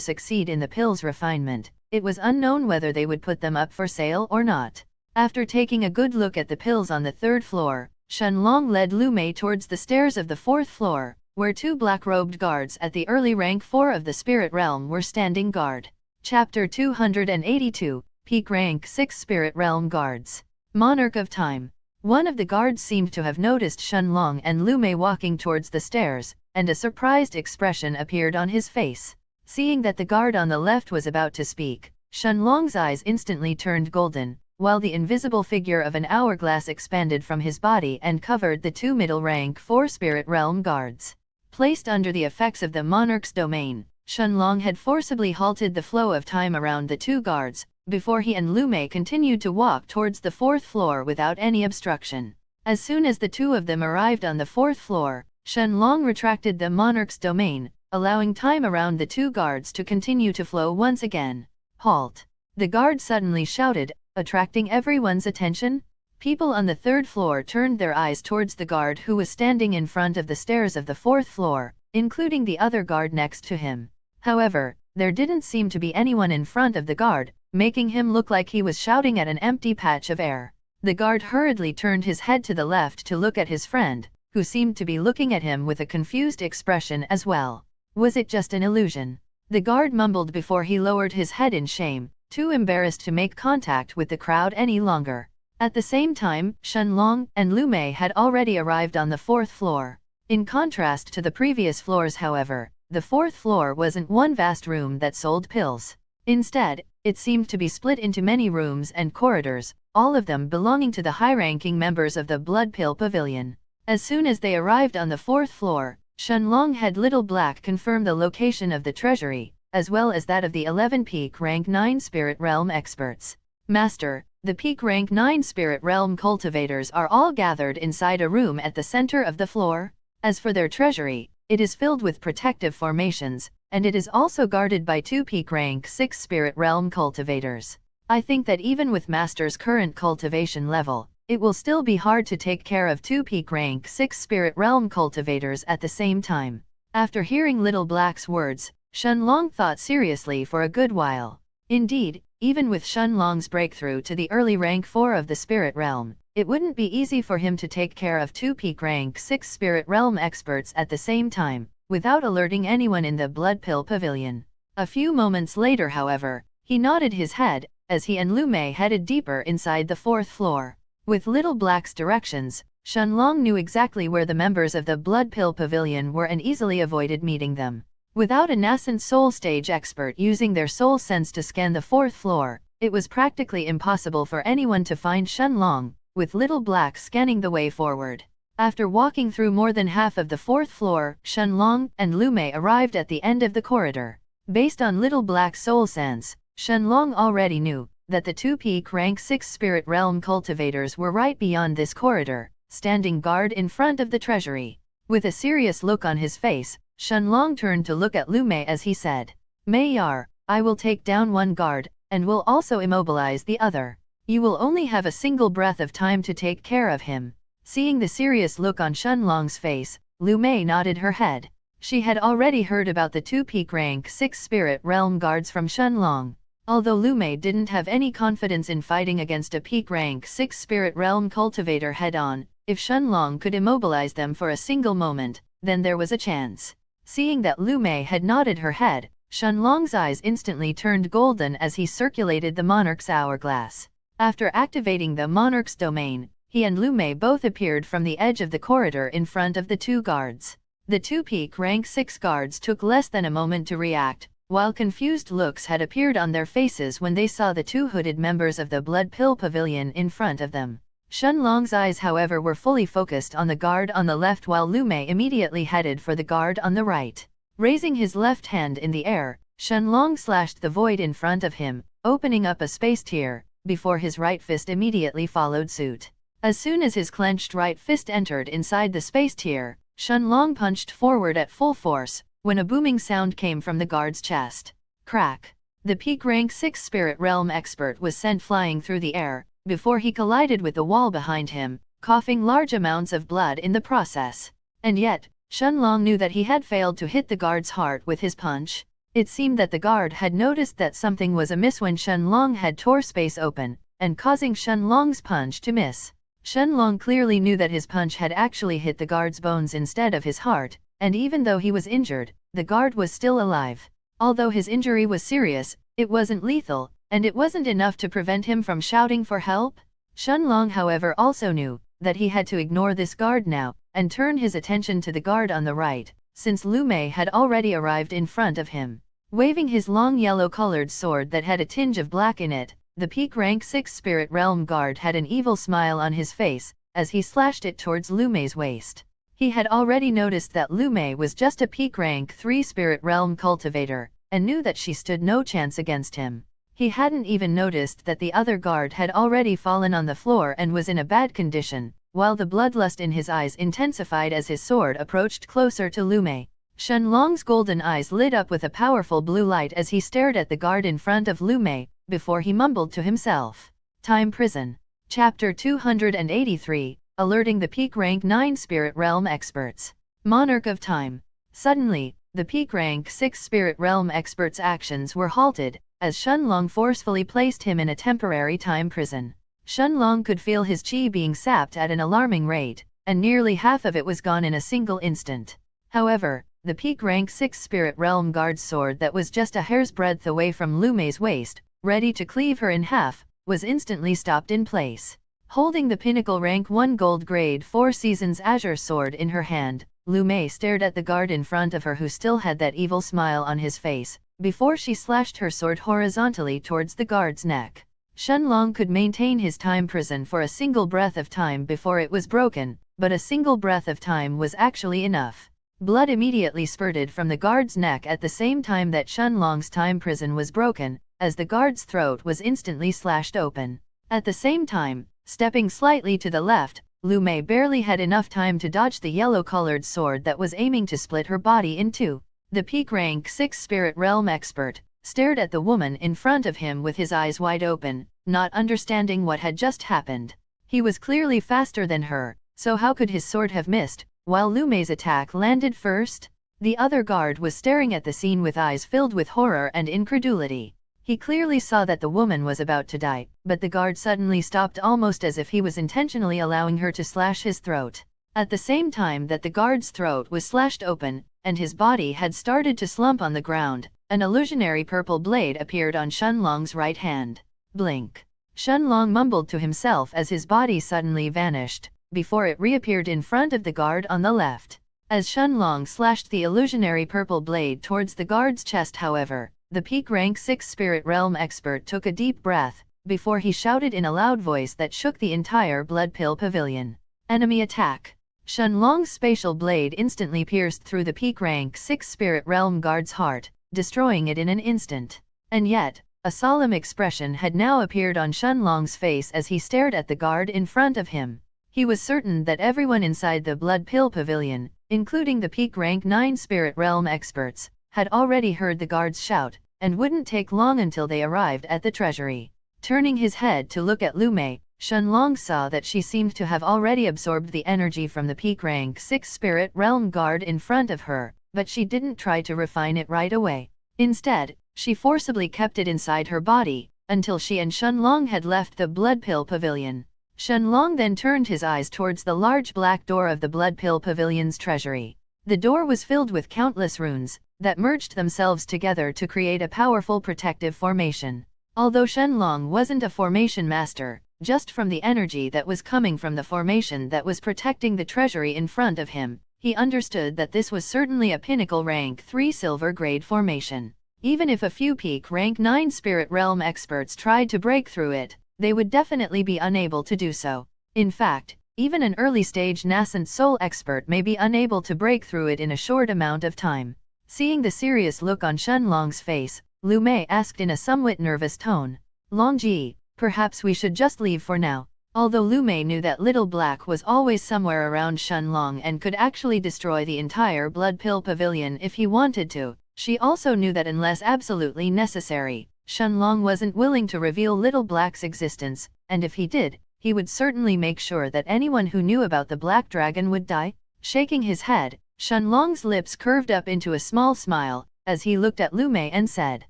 succeed in the pills refinement, it was unknown whether they would put them up for sale or not. After taking a good look at the pills on the 3rd floor, Shenlong led Lu Mei towards the stairs of the 4th floor, where 2 black-robed guards at the early rank 4 of the spirit realm were standing guard. Chapter 282, Peak Rank 6 Spirit Realm Guards. Monarch of Time. One of the guards seemed to have noticed Shenlong and Lu Mei walking towards the stairs, and a surprised expression appeared on his face. Seeing that the guard on the left was about to speak, Shenlong's eyes instantly turned golden, while the invisible figure of an hourglass expanded from his body and covered the 2 middle rank 4 spirit realm guards. Placed under the effects of the monarch's domain, Shenlong had forcibly halted the flow of time around the 2 guards, before he and Lu Mei continued to walk towards the 4th floor without any obstruction. As soon as the 2 of them arrived on the 4th floor, Shenlong retracted the monarch's domain, allowing time around the 2 guards to continue to flow once again. Halt! The guard suddenly shouted, attracting everyone's attention. People on the 3rd floor turned their eyes towards the guard who was standing in front of the stairs of the 4th floor, including the other guard next to him. However, there didn't seem to be anyone in front of the guard, making him look like he was shouting at an empty patch of air. The guard hurriedly turned his head to the left to look at his friend, who seemed to be looking at him with a confused expression as well. Was it just an illusion? The guard mumbled before he lowered his head in shame, too embarrassed to make contact with the crowd any longer. At the same time, Shenlong and Lu Mei had already arrived on the 4th floor. In contrast to the previous floors, however, the 4th floor wasn't one vast room that sold pills. Instead, it seemed to be split into many rooms and corridors, all of them belonging to the high-ranking members of the Blood Pill Pavilion. As soon as they arrived on the 4th floor, Shenlong had Little Black confirm the location of the treasury, as well as that of the 11 peak rank 9 Spirit Realm experts. Master, the peak rank 9 Spirit Realm cultivators are all gathered inside a room at the center of the floor. As for their treasury, it is filled with protective formations, and it is also guarded by 2 peak rank 6 Spirit Realm cultivators. I think that even with Master's current cultivation level, it will still be hard to take care of 2 peak rank 6 Spirit Realm cultivators at the same time. After hearing Little Black's words, Shenlong thought seriously for a good while. Indeed, even with Shenlong's breakthrough to the early rank 4 of the Spirit Realm, it wouldn't be easy for him to take care of 2 peak rank 6 Spirit Realm experts at the same time, without alerting anyone in the Blood Pill Pavilion. A few moments later, however, he nodded his head, as he and Lu Mei headed deeper inside the 4th floor. With Little Black's directions, Shenlong knew exactly where the members of the Blood Pill Pavilion were and easily avoided meeting them. Without a nascent soul stage expert using their soul sense to scan the 4th floor, it was practically impossible for anyone to find Shenlong, with Little Black scanning the way forward. After walking through more than half of the 4th floor, Shenlong and Lu Mei arrived at the end of the corridor. Based on Little Black's soul sense, Shenlong already knew that the 2 peak rank 6 Spirit Realm cultivators were right beyond this corridor, standing guard in front of the treasury. With a serious look on his face, Shenlong turned to look at Lu Mei as he said, "Mayor, I will take down one guard, and will also immobilize the other. You will only have a single breath of time to take care of him." Seeing the serious look on Shenlong's face, Lu Mei nodded her head. She had already heard about the 2 peak rank 6 Spirit Realm guards from Shenlong. Although Lu Mei didn't have any confidence in fighting against a peak rank 6 Spirit Realm cultivator head-on, if Shenlong could immobilize them for a single moment, then there was a chance. Seeing that Lu Mei had nodded her head, Shenlong's eyes instantly turned golden as he circulated the Monarch's hourglass. After activating the Monarch's domain, he and Lu Mei both appeared from the edge of the corridor in front of the 2 guards. The 2 peak rank 6 guards took less than a moment to react, while confused looks had appeared on their faces when they saw the 2 hooded members of the Blood Pill Pavilion in front of them. Shenlong's eyes, however, were fully focused on the guard on the left, while Lu Mei immediately headed for the guard on the right. Raising his left hand in the air, Shenlong slashed the void in front of him, opening up a space tier, before his right fist immediately followed suit. As soon as his clenched right fist entered inside the space tier, Shenlong punched forward at full force, when a booming sound came from the guard's chest. Crack! The peak rank 6 Spirit Realm expert was sent flying through the air, before he collided with the wall behind him, coughing large amounts of blood in the process. And yet, Shenlong knew that he had failed to hit the guard's heart with his punch. It seemed that the guard had noticed that something was amiss when Shenlong had tore space open, and causing Shenlong's punch to miss. Shenlong clearly knew that his punch had actually hit the guard's bones instead of his heart, and even though he was injured, the guard was still alive. Although his injury was serious, it wasn't lethal, and it wasn't enough to prevent him from shouting for help. Shenlong, however, also knew that he had to ignore this guard now, and turn his attention to the guard on the right, since Lu Mei had already arrived in front of him. Waving his long yellow-colored sword that had a tinge of black in it, the peak rank 6 Spirit Realm guard had an evil smile on his face, as he slashed it towards Lu Mei's waist. He had already noticed that Lu Mei was just a peak rank 3 Spirit Realm cultivator, and knew that she stood no chance against him. He hadn't even noticed that the other guard had already fallen on the floor and was in a bad condition, while the bloodlust in his eyes intensified as his sword approached closer to Lu Mei. Shenlong's golden eyes lit up with a powerful blue light as he stared at the guard in front of Lu Mei, before he mumbled to himself. Time Prison. Chapter 283, Alerting the Peak Rank 9 Spirit Realm Experts. Monarch of Time. Suddenly, the Peak Rank 6 Spirit Realm Experts' actions were halted, as Shenlong forcefully placed him in a temporary time prison. Shenlong could feel his qi being sapped at an alarming rate, and nearly half of it was gone in a single instant. However, the peak rank 6 Spirit Realm guard's sword that was just a hair's breadth away from Lu Mei's waist, ready to cleave her in half, was instantly stopped in place. Holding the pinnacle rank 1 gold grade 4 seasons azure sword in her hand, Lu Mei stared at the guard in front of her who still had that evil smile on his face, before she slashed her sword horizontally towards the guard's neck. Shenlong could maintain his time prison for a single breath of time before it was broken, but a single breath of time was actually enough. Blood immediately spurted from the guard's neck at the same time that Shenlong's time prison was broken, as the guard's throat was instantly slashed open. At the same time, stepping slightly to the left, Lu Mei barely had enough time to dodge the yellow-colored sword that was aiming to split her body in two. The peak rank 6 Spirit Realm expert stared at the woman in front of him with his eyes wide open, not understanding what had just happened. He was clearly faster than her, so how could his sword have missed, while Lu Mei's attack landed first? The other guard was staring at the scene with eyes filled with horror and incredulity. He clearly saw that the woman was about to die, but the guard suddenly stopped almost as if he was intentionally allowing her to slash his throat. At the same time that the guard's throat was slashed open, and his body had started to slump on the ground, an illusionary purple blade appeared on Shenlong's right hand. Blink. Shenlong mumbled to himself as his body suddenly vanished, before it reappeared in front of the guard on the left. As Shenlong slashed the illusionary purple blade towards the guard's chest, however, the peak rank 6 Spirit Realm expert took a deep breath, before he shouted in a loud voice that shook the entire Blood Pill Pavilion. Enemy attack! Shenlong's spatial blade instantly pierced through the peak rank 6 Spirit Realm guard's heart, destroying it in an instant. And yet, a solemn expression had now appeared on Shenlong's face as he stared at the guard in front of him. He was certain that everyone inside the Blood Pill Pavilion, including the peak rank 9 Spirit Realm experts, had already heard the guards shout, and wouldn't take long until they arrived at the treasury. Turning his head to look at Lu Mei, Shenlong saw that she seemed to have already absorbed the energy from the peak rank 6 Spirit Realm guard in front of her, but she didn't try to refine it right away. Instead, she forcibly kept it inside her body, until she and Shenlong had left the Blood Pill Pavilion. Shenlong then turned his eyes towards the large black door of the Blood Pill Pavilion's treasury. The door was filled with countless runes that merged themselves together to create a powerful protective formation. Although Shenlong wasn't a formation master, just from the energy that was coming from the formation that was protecting the treasury in front of him, he understood that this was certainly a pinnacle rank 3 silver grade formation. Even if a few peak rank 9 Spirit Realm experts tried to break through it, they would definitely be unable to do so. In fact, even an early-stage nascent soul expert may be unable to break through it in a short amount of time. Seeing the serious look on Shenlong's face, Lu Mei asked in a somewhat nervous tone, "Longji, perhaps we should just leave for now." Although Lu Mei knew that Little Black was always somewhere around Shenlong and could actually destroy the entire Blood Pill Pavilion if he wanted to, she also knew that unless absolutely necessary, Shenlong wasn't willing to reveal Little Black's existence, and if he did, he would certainly make sure that anyone who knew about the Black Dragon would die. Shaking his head, Shenlong's lips curved up into a small smile, as he looked at Lu Mei and said,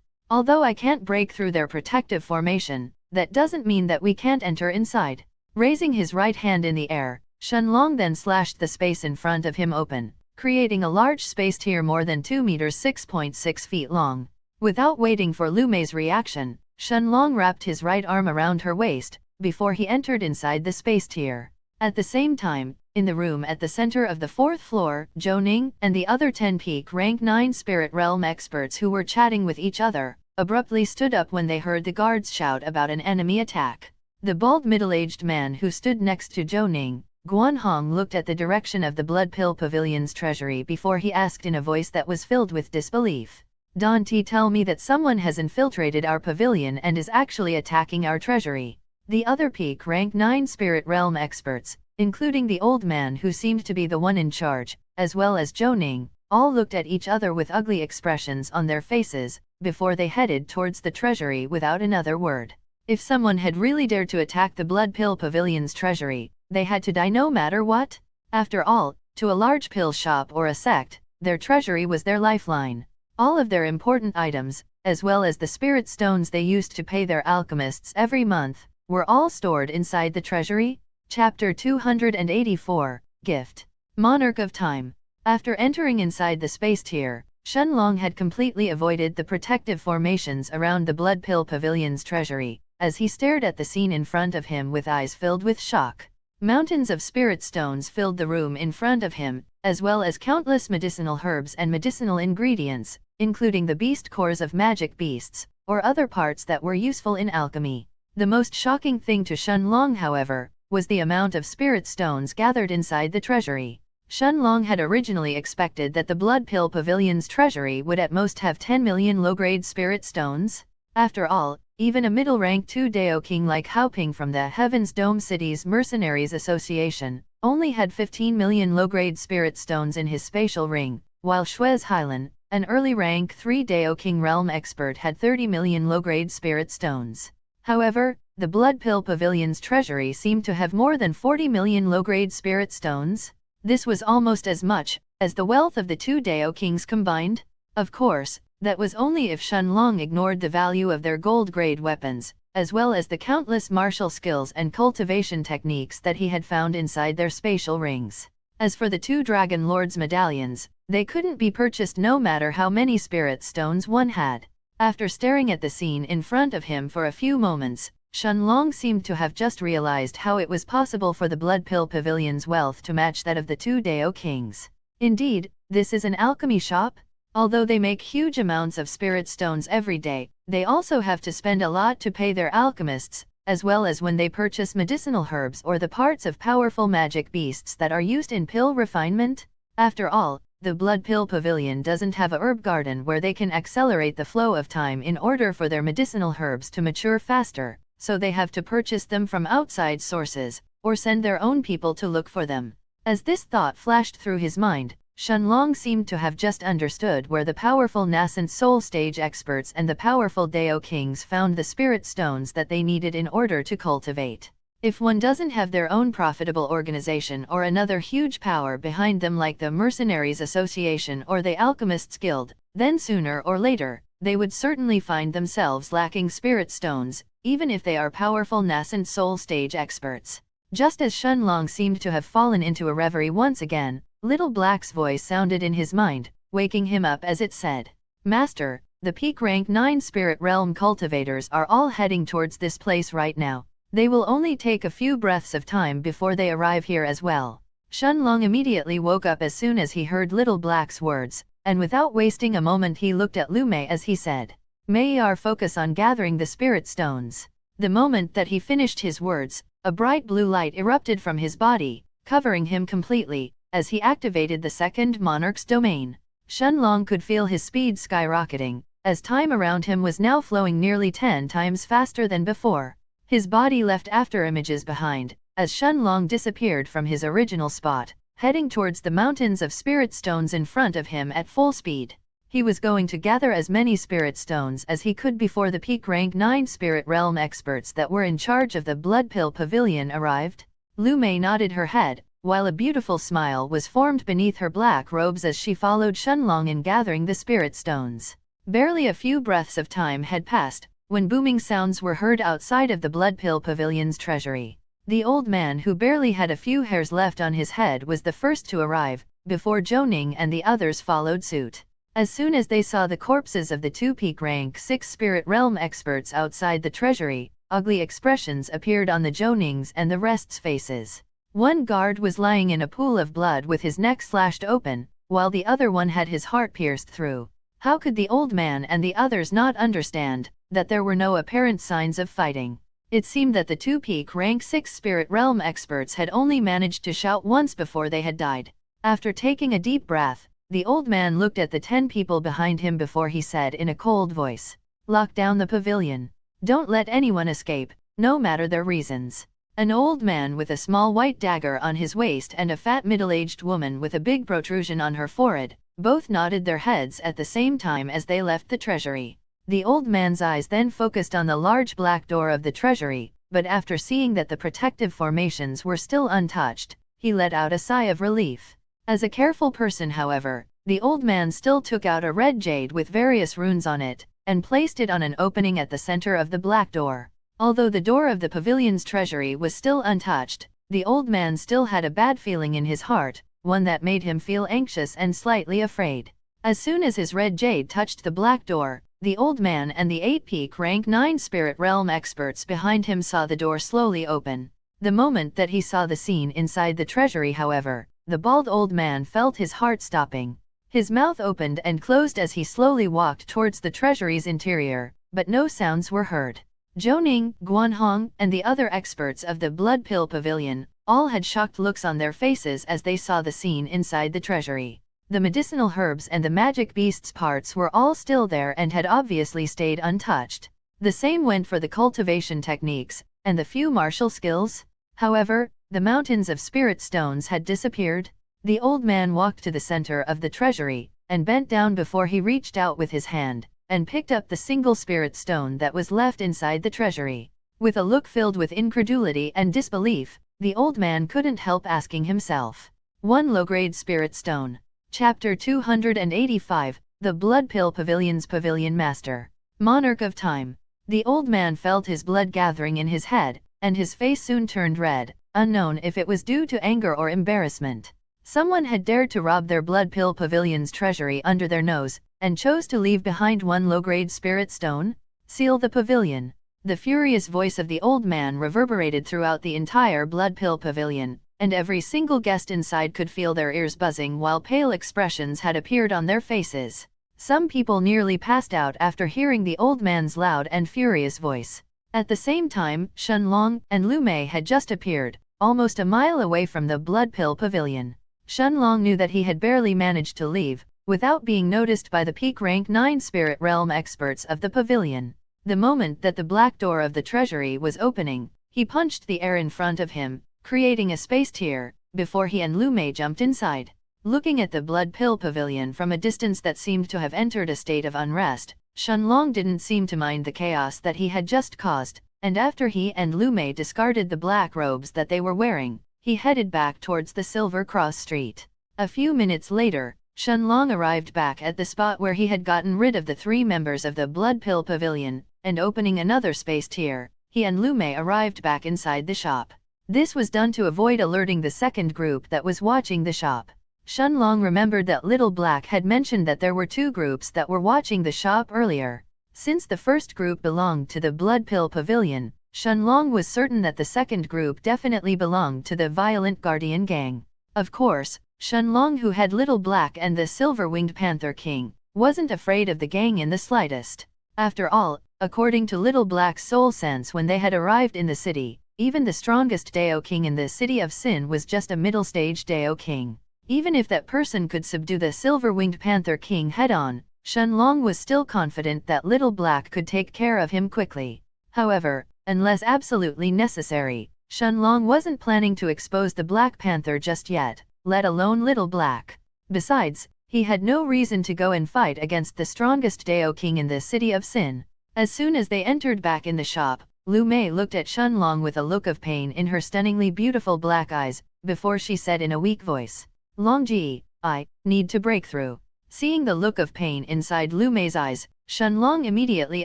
"Although I can't break through their protective formation, that doesn't mean that we can't enter inside." Raising his right hand in the air, Shenlong then slashed the space in front of him open, creating a large space tier more than 2 meters 6.6 feet long. Without waiting for Lu Mei's reaction, Shenlong wrapped his right arm around her waist, before he entered inside the space tier. At the same time, in the room at the center of the 4th floor, Zhou Ning and the other 10 peak rank 9 Spirit Realm experts who were chatting with each other, abruptly stood up when they heard the guards shout about an enemy attack. The bald middle-aged man who stood next to Zhou Ning, Guanhong, looked at the direction of the Blood Pill Pavilion's treasury before he asked in a voice that was filled with disbelief, "Don't tell me that someone has infiltrated our pavilion and is actually attacking our treasury." The other peak rank 9 Spirit Realm experts, including the old man who seemed to be the one in charge, as well as Zhou Ning, all looked at each other with ugly expressions on their faces, before they headed towards the treasury without another word. If someone had really dared to attack the Blood Pill Pavilion's treasury, they had to die no matter what. After all, to a large pill shop or a sect, their treasury was their lifeline. All of their important items, as well as the spirit stones they used to pay their alchemists every month, were all stored inside the treasury. Chapter 284, Gift. Monarch of Time. After entering inside the space tier, Shenlong had completely avoided the protective formations around the Blood Pill Pavilion's treasury, as he stared at the scene in front of him with eyes filled with shock. Mountains of spirit stones filled the room in front of him, as well as countless medicinal herbs and medicinal ingredients, including the beast cores of magic beasts, or other parts that were useful in alchemy. The most shocking thing to Shenlong, however, was the amount of spirit stones gathered inside the treasury. Shenlong had originally expected that the Blood Pill Pavilion's treasury would at most have 10 million low-grade spirit stones. After all, even a middle-rank 2-Dao king like Haoping from the Heaven's Dome City's Mercenaries Association only had 15 million low-grade spirit stones in his spatial ring, while Shuez Hylan, an early rank 3-Dao king realm expert, had 30 million low-grade spirit stones. However, the Blood Pill Pavilion's treasury seemed to have more than 40 million low-grade spirit stones. This was almost as much as the wealth of the 2-Dao kings combined. Of course, that was only if Shenlong ignored the value of their gold-grade weapons, as well as the countless martial skills and cultivation techniques that he had found inside their spatial rings. As for the 2 Dragon Lords' medallions, they couldn't be purchased no matter how many spirit stones one had. After staring at the scene in front of him for a few moments, Shenlong seemed to have just realized how it was possible for the Blood Pill Pavilion's wealth to match that of the 2-Dao kings. Indeed, this is an alchemy shop? Although they make huge amounts of spirit stones every day, they also have to spend a lot to pay their alchemists, as well as when they purchase medicinal herbs or the parts of powerful magic beasts that are used in pill refinement. After all, the Blood Pill Pavilion doesn't have a herb garden where they can accelerate the flow of time in order for their medicinal herbs to mature faster, so they have to purchase them from outside sources, or send their own people to look for them. As this thought flashed through his mind, Shenlong seemed to have just understood where the powerful nascent soul stage experts and the powerful Dao kings found the spirit stones that they needed in order to cultivate. If one doesn't have their own profitable organization or another huge power behind them like the Mercenaries Association or the Alchemists Guild, then sooner or later, they would certainly find themselves lacking spirit stones, even if they are powerful nascent soul stage experts. Just as Shenlong seemed to have fallen into a reverie once again, Little Black's voice sounded in his mind, waking him up as it said, "Master, the peak rank 9 spirit realm cultivators are all heading towards this place right now. They will only take a few breaths of time before they arrive here as well." Shenlong immediately woke up as soon as he heard Little Black's words, and without wasting a moment he looked at Lu Mei as he said, "May our focus on gathering the spirit stones." The moment that he finished his words, a bright blue light erupted from his body, covering him completely, as he activated the second monarch's domain. Shenlong could feel his speed skyrocketing, as time around him was now flowing nearly 10 times faster than before. His body left after images behind, as Shenlong disappeared from his original spot, heading towards the mountains of spirit stones in front of him at full speed. He was going to gather as many spirit stones as he could before the peak rank 9 spirit realm experts that were in charge of the Blood Pill Pavilion arrived. Lu Mei nodded her head, while a beautiful smile was formed beneath her black robes as she followed Shenlong in gathering the spirit stones. Barely a few breaths of time had passed, when booming sounds were heard outside of the Blood Pill Pavilion's treasury. The old man, who barely had a few hairs left on his head, was the first to arrive, before Zhou and the others followed suit. As soon as they saw the corpses of the 2 peak rank 6 spirit realm experts outside the treasury, ugly expressions appeared on the Zhou and the rest's faces. One guard was lying in a pool of blood with his neck slashed open, while the other one had his heart pierced through. How could the old man and the others not understand that there were no apparent signs of fighting? It seemed that the 2 peak rank 6 spirit realm experts had only managed to shout once before they had died. After taking a deep breath, the old man looked at the 10 people behind him before he said in a cold voice, "Lock down the pavilion. Don't let anyone escape, no matter their reasons." An old man with a small white dagger on his waist and a fat middle-aged woman with a big protrusion on her forehead, both nodded their heads at the same time as they left the treasury. The old man's eyes then focused on the large black door of the treasury, but after seeing that the protective formations were still untouched, he let out a sigh of relief. As a careful person, however, the old man still took out a red jade with various runes on it, and placed it on an opening at the center of the black door. Although the door of the pavilion's treasury was still untouched, the old man still had a bad feeling in his heart, one that made him feel anxious and slightly afraid. As soon as his red jade touched the black door, the old man and the 8 peak rank 9 spirit realm experts behind him saw the door slowly open. The moment that he saw the scene inside the treasury, however, the bald old man felt his heart stopping. His mouth opened and closed as he slowly walked towards the treasury's interior, but no sounds were heard. Zhou Ning, Guanhong, and the other experts of the Blood Pill Pavilion all had shocked looks on their faces as they saw the scene inside the treasury. The medicinal herbs and the magic beasts parts were all still there and had obviously stayed untouched. The same went for the cultivation techniques and the few martial skills. However, the mountains of spirit stones had disappeared. The old man walked to the center of the treasury and bent down before he reached out with his hand and picked up the single spirit stone that was left inside the treasury. With a look filled with incredulity and disbelief, the old man couldn't help asking himself, one low-grade spirit stone. Chapter 285, The Blood Pill Pavilion's Pavilion Master. Monarch of Time. The old man felt his blood gathering in his head, and his face soon turned red, unknown if it was due to anger or embarrassment. Someone had dared to rob their Blood Pill Pavilion's treasury under their nose, and chose to leave behind one low-grade spirit stone? Seal the pavilion. The furious voice of the old man reverberated throughout the entire Blood Pill Pavilion, and every single guest inside could feel their ears buzzing while pale expressions had appeared on their faces. Some people nearly passed out after hearing the old man's loud and furious voice. At the same time, Shenlong and Lu Mei had just appeared, almost a mile away from the Blood Pill Pavilion. Shenlong knew that he had barely managed to leave, without being noticed by the peak rank 9 spirit realm experts of the pavilion. The moment that the black door of the treasury was opening, he punched the air in front of him, creating a space tier, before he and Lu Mei jumped inside. Looking at the Blood Pill Pavilion from a distance that seemed to have entered a state of unrest, Shenlong didn't seem to mind the chaos that he had just caused, and after he and Lu Mei discarded the black robes that they were wearing, he headed back towards the Silver Cross Street. A few minutes later, Shenlong arrived back at the spot where he had gotten rid of the 3 members of the Blood Pill Pavilion, and opening another space tier, he and Lu Mei arrived back inside the shop. This was done to avoid alerting the second group that was watching the shop. Shenlong remembered that Little Black had mentioned that there were 2 groups that were watching the shop earlier. Since the first group belonged to the Blood Pill Pavilion, Shenlong was certain that the second group definitely belonged to the Violent Guardian Gang. Of course, Shenlong, who had Little Black and the Silver-Winged Panther King, wasn't afraid of the gang in the slightest. After all, according to Little Black's soul sense when they had arrived in the city, even the strongest Dao King in the City of Sin was just a middle-stage Dao King. Even if that person could subdue the Silver-Winged Panther King head-on, Shenlong was still confident that Little Black could take care of him quickly. However, unless absolutely necessary, Shenlong wasn't planning to expose the Black Panther just yet, let alone Little Black. Besides, he had no reason to go and fight against the strongest Dao King in the City of Sin. As soon as they entered back in the shop, Lu Mei looked at Shenlong with a look of pain in her stunningly beautiful black eyes, before she said in a weak voice, "Longji, I need to break through." Seeing the look of pain inside Lu Mei's eyes, Shenlong immediately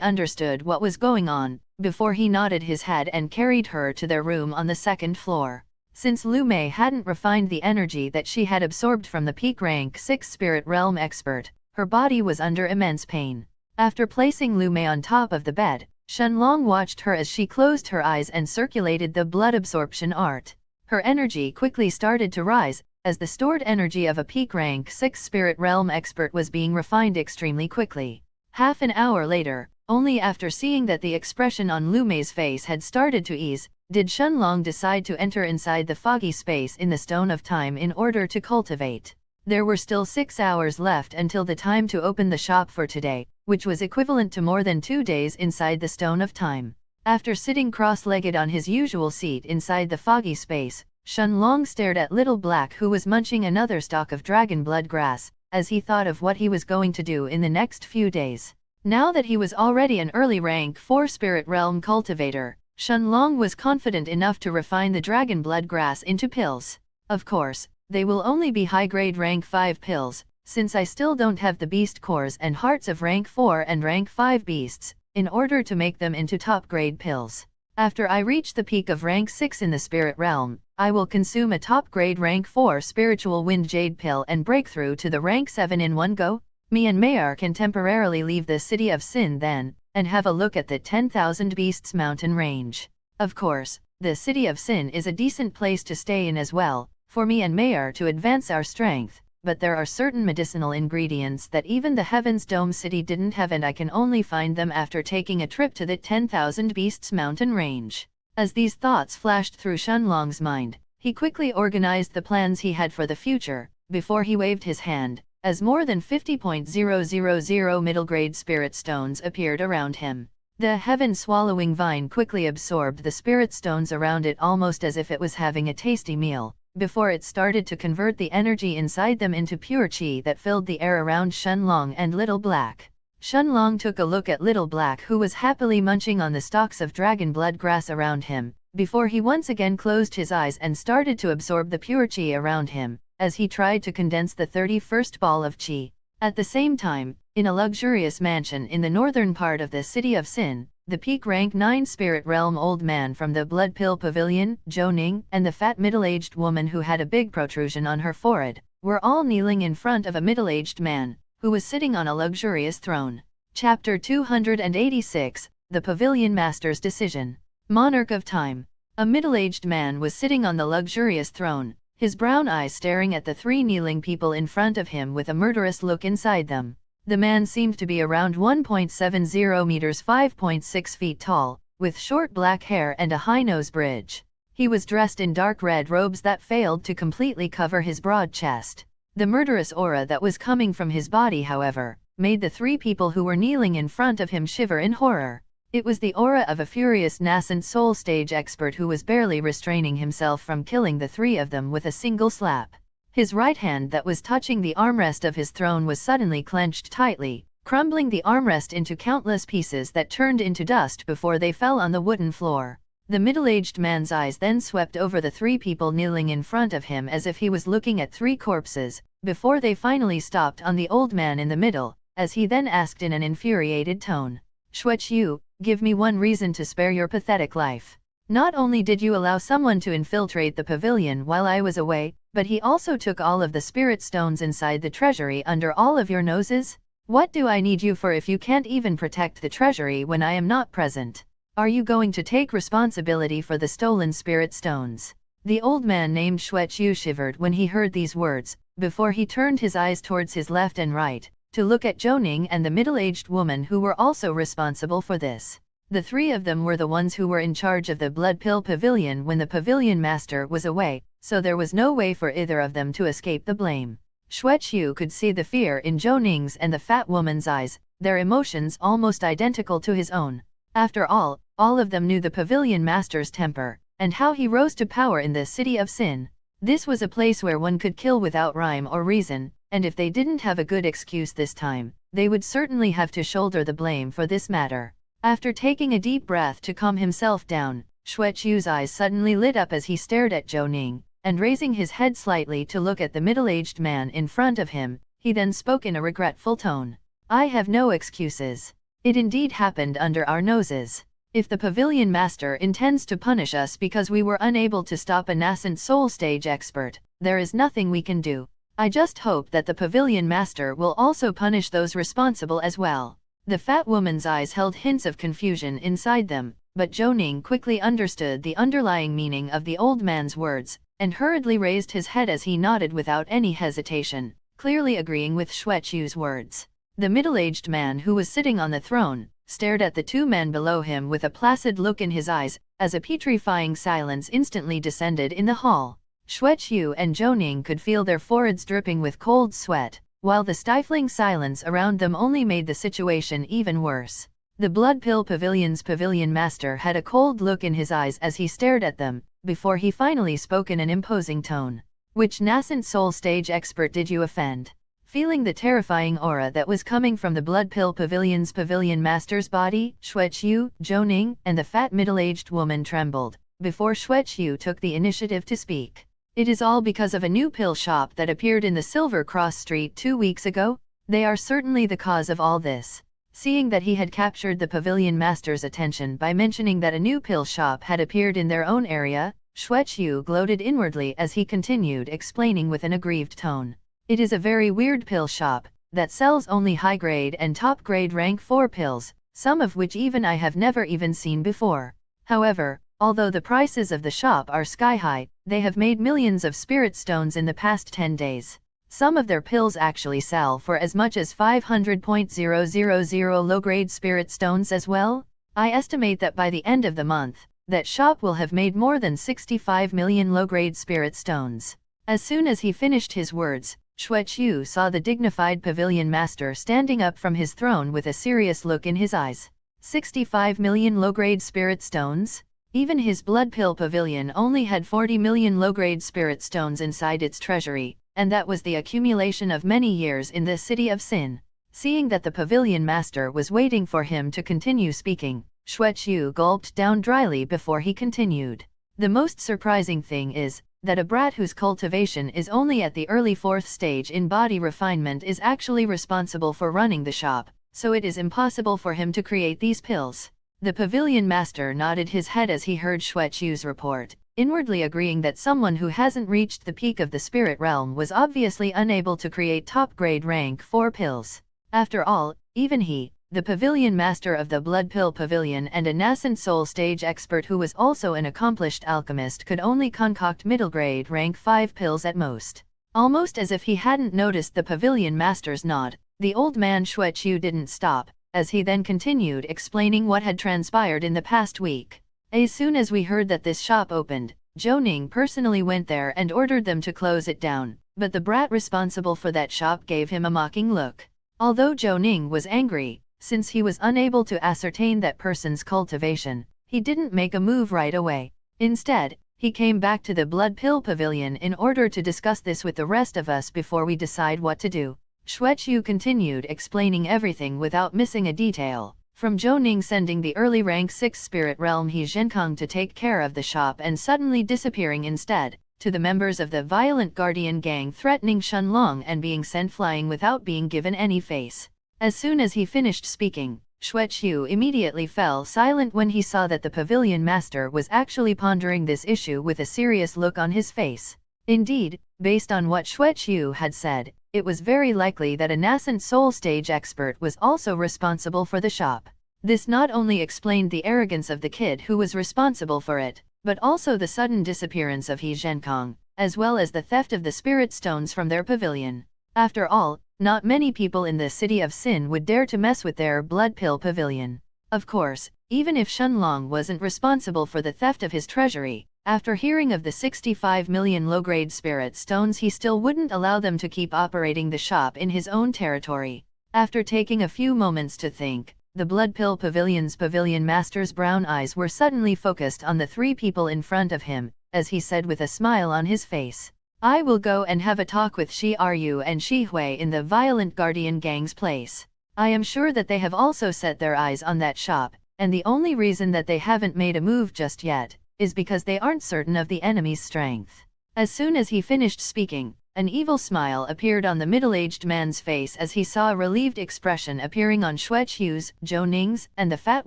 understood what was going on, before he nodded his head and carried her to their room on the 2nd floor. Since Lu Mei hadn't refined the energy that she had absorbed from the peak rank 6 spirit realm expert, her body was under immense pain. After placing Lu Mei on top of the bed, Shenlong watched her as she closed her eyes and circulated the blood absorption art. Her energy quickly started to rise, as the stored energy of a peak rank 6 spirit realm expert was being refined extremely quickly. Half an hour later, only after seeing that the expression on Lu Mei's face had started to ease, did Shenlong decide to enter inside the foggy space in the Stone of Time in order to cultivate. There were still 6 hours left until the time to open the shop for today, which was equivalent to more than 2 days inside the Stone of Time. After sitting cross-legged on his usual seat inside the foggy space, Shenlong stared at Little Black, who was munching another stalk of dragon blood grass, as he thought of what he was going to do in the next few days. Now that he was already an early rank 4 spirit realm cultivator, Shenlong was confident enough to refine the dragon blood grass into pills. Of course, they will only be high-grade rank 5 pills, since I still don't have the beast cores and hearts of rank 4 and rank 5 beasts, in order to make them into top-grade pills. After I reach the peak of rank 6 in the spirit realm, I will consume a top-grade rank 4 spiritual wind jade pill and break through to the rank 7 in one go. Me and Mayar can temporarily leave the City of Sin then, and have a look at the 10,000 Beasts mountain range. Of course, the City of Sin is a decent place to stay in as well, for me and Mayar to advance our strength, but there are certain medicinal ingredients that even the Heaven's Dome City didn't have, and I can only find them after taking a trip to the 10,000 Beasts mountain range. As these thoughts flashed through Shenlong's mind, he quickly organized the plans he had for the future, before he waved his hand, as more than 50,000 middle-grade spirit stones appeared around him. The heaven-swallowing vine quickly absorbed the spirit stones around it almost as if it was having a tasty meal, before it started to convert the energy inside them into pure qi that filled the air around Shenlong and Little Black. Shenlong took a look at Little Black, who was happily munching on the stalks of dragon blood grass around him, before he once again closed his eyes and started to absorb the pure qi around him, as he tried to condense the 31st ball of qi. At the same time, in a luxurious mansion in the northern part of the City of Sin, the peak rank 9 spirit realm old man from the Blood Pill Pavilion, Zhou, and the fat middle-aged woman who had a big protrusion on her forehead, were all kneeling in front of a middle-aged man, who was sitting on a luxurious throne. Chapter 286, The Pavilion Master's Decision. Monarch of Time. A middle-aged man was sitting on the luxurious throne, his brown eyes staring at the 3 kneeling people in front of him with a murderous look inside them. The man seemed to be around 1.70 meters 5.6 feet tall, with short black hair and a high nose bridge. He was dressed in dark red robes that failed to completely cover his broad chest. The murderous aura that was coming from his body, however, made the 3 people who were kneeling in front of him shiver in horror. It was the aura of a furious nascent soul stage expert who was barely restraining himself from killing the 3 of them with a single slap. His right hand that was touching the armrest of his throne was suddenly clenched tightly, crumbling the armrest into countless pieces that turned into dust before they fell on the wooden floor. The middle-aged man's eyes then swept over the 3 people kneeling in front of him as if he was looking at 3 corpses, before they finally stopped on the old man in the middle, as he then asked in an infuriated tone, "Xueqiu, give me one reason to spare your pathetic life. Not only did you allow someone to infiltrate the pavilion while I was away, but he also took all of the spirit stones inside the treasury under all of your noses? What do I need you for if you can't even protect the treasury when I am not present? Are you going to take responsibility for the stolen spirit stones?" The old man named Xueqiu shivered when he heard these words, before he turned his eyes towards his left and right, to look at Zhou and the middle-aged woman who were also responsible for this. The 3 of them were the ones who were in charge of the Blood Pill Pavilion when the Pavilion Master was away, so there was no way for either of them to escape the blame. Xueqiu could see the fear in Zhou and the fat woman's eyes, their emotions almost identical to his own. After all of them knew the Pavilion Master's temper, and how he rose to power in the City of Sin. This was a place where one could kill without rhyme or reason, and if they didn't have a good excuse this time, they would certainly have to shoulder the blame for this matter. After taking a deep breath to calm himself down, Xueqiu's eyes suddenly lit up as he stared at Zhou, and raising his head slightly to look at the middle-aged man in front of him, he then spoke in a regretful tone. "I have no excuses. It indeed happened under our noses. If the Pavilion Master intends to punish us because we were unable to stop a nascent soul stage expert, there is nothing we can do. I just hope that the Pavilion Master will also punish those responsible as well." The fat woman's eyes held hints of confusion inside them, but Zhou quickly understood the underlying meaning of the old man's words, and hurriedly raised his head as he nodded without any hesitation, clearly agreeing with Xueqiu's words. The middle-aged man who was sitting on the throne stared at the 2 men below him with a placid look in his eyes, as a petrifying silence instantly descended in the hall. Xueqiu and Zhou could feel their foreheads dripping with cold sweat, while the stifling silence around them only made the situation even worse. The Blood Pill Pavilion's Pavilion Master had a cold look in his eyes as he stared at them, before he finally spoke in an imposing tone. "Which nascent soul stage expert did you offend?" Feeling the terrifying aura that was coming from the Blood Pill Pavilion's Pavilion Master's body, Xueqiu, Zhou, and the fat middle-aged woman trembled, before Xueqiu took the initiative to speak. "It is all because of a new pill shop that appeared in the Silver Cross Street 2 weeks ago? They are certainly the cause of all this." Seeing that he had captured the Pavilion Master's attention by mentioning that a new pill shop had appeared in their own area, Xueqiu gloated inwardly as he continued explaining with an aggrieved tone. "It is a very weird pill shop. that sells only high-grade and top-grade rank 4 pills, some of which even I have never even seen before. However, although the prices of the shop are sky-high, they have made millions of spirit stones in the past 10 days. Some of their pills actually sell for as much as 500,000 low-grade spirit stones as well. I estimate that by the end of the month, that shop will have made more than 65 million low-grade spirit stones. As soon as he finished his words, Xueqiu saw the dignified pavilion master standing up from his throne with a serious look in his eyes. 65 million low-grade spirit stones? Even his blood pill pavilion only had 40 million low-grade spirit stones inside its treasury, and that was the accumulation of many years in the city of Sin. Seeing that the pavilion master was waiting for him to continue speaking, Xueqiu gulped down dryly before he continued. The most surprising thing is that a brat whose cultivation is only at the early 4th stage in body refinement is actually responsible for running the shop, so it is impossible for him to create these pills. The pavilion master nodded his head as he heard Xueqiu's report, inwardly agreeing that someone who hasn't reached the peak of the spirit realm was obviously unable to create top-grade rank 4 pills. After all, even he, the pavilion master of the blood pill pavilion and a nascent soul stage expert who was also an accomplished alchemist, could only concoct middle-grade rank 5 pills at most. Almost as if he hadn't noticed the pavilion master's nod, the old man Xueqiu didn't stop, as he then continued explaining what had transpired in the past week. As soon as we heard that this shop opened, Zhou Ning personally went there and ordered them to close it down, but the brat responsible for that shop gave him a mocking look. Although Zhou Ning was angry, since he was unable to ascertain that person's cultivation, he didn't make a move right away. Instead, he came back to the blood pill pavilion in order to discuss this with the rest of us before we decide what to do. Xueqiu continued explaining everything without missing a detail, from Zhou Ning sending the early rank 6 spirit realm He Zhenkong to take care of the shop and suddenly disappearing instead, to the members of the violent guardian gang threatening Shenlong and being sent flying without being given any face. As soon as he finished speaking, Xueqiu immediately fell silent when he saw that the pavilion master was actually pondering this issue with a serious look on his face. Indeed, based on what Xueqiu had said, it was very likely that a nascent soul stage expert was also responsible for the shop. This not only explained the arrogance of the kid who was responsible for it, but also the sudden disappearance of He Zhenkong, as well as the theft of the spirit stones from their pavilion. After all, not many people in the city of Sin would dare to mess with their blood pill pavilion. Of course, even if Shenlong wasn't responsible for the theft of his treasury, after hearing of the 65 million low-grade spirit stones, he still wouldn't allow them to keep operating the shop in his own territory. After taking a few moments to think, the blood pill pavilion's pavilion master's brown eyes were suddenly focused on the 3 people in front of him, as he said with a smile on his face, "I will go and have a talk with Shi Ru and Shi Hui in the violent guardian gang's place. I am sure that they have also set their eyes on that shop, and the only reason that they haven't made a move just yet is because they aren't certain of the enemy's strength." As soon as he finished speaking, an evil smile appeared on the middle-aged man's face as he saw a relieved expression appearing on Xueqiu's, Zhou Ning's, and the fat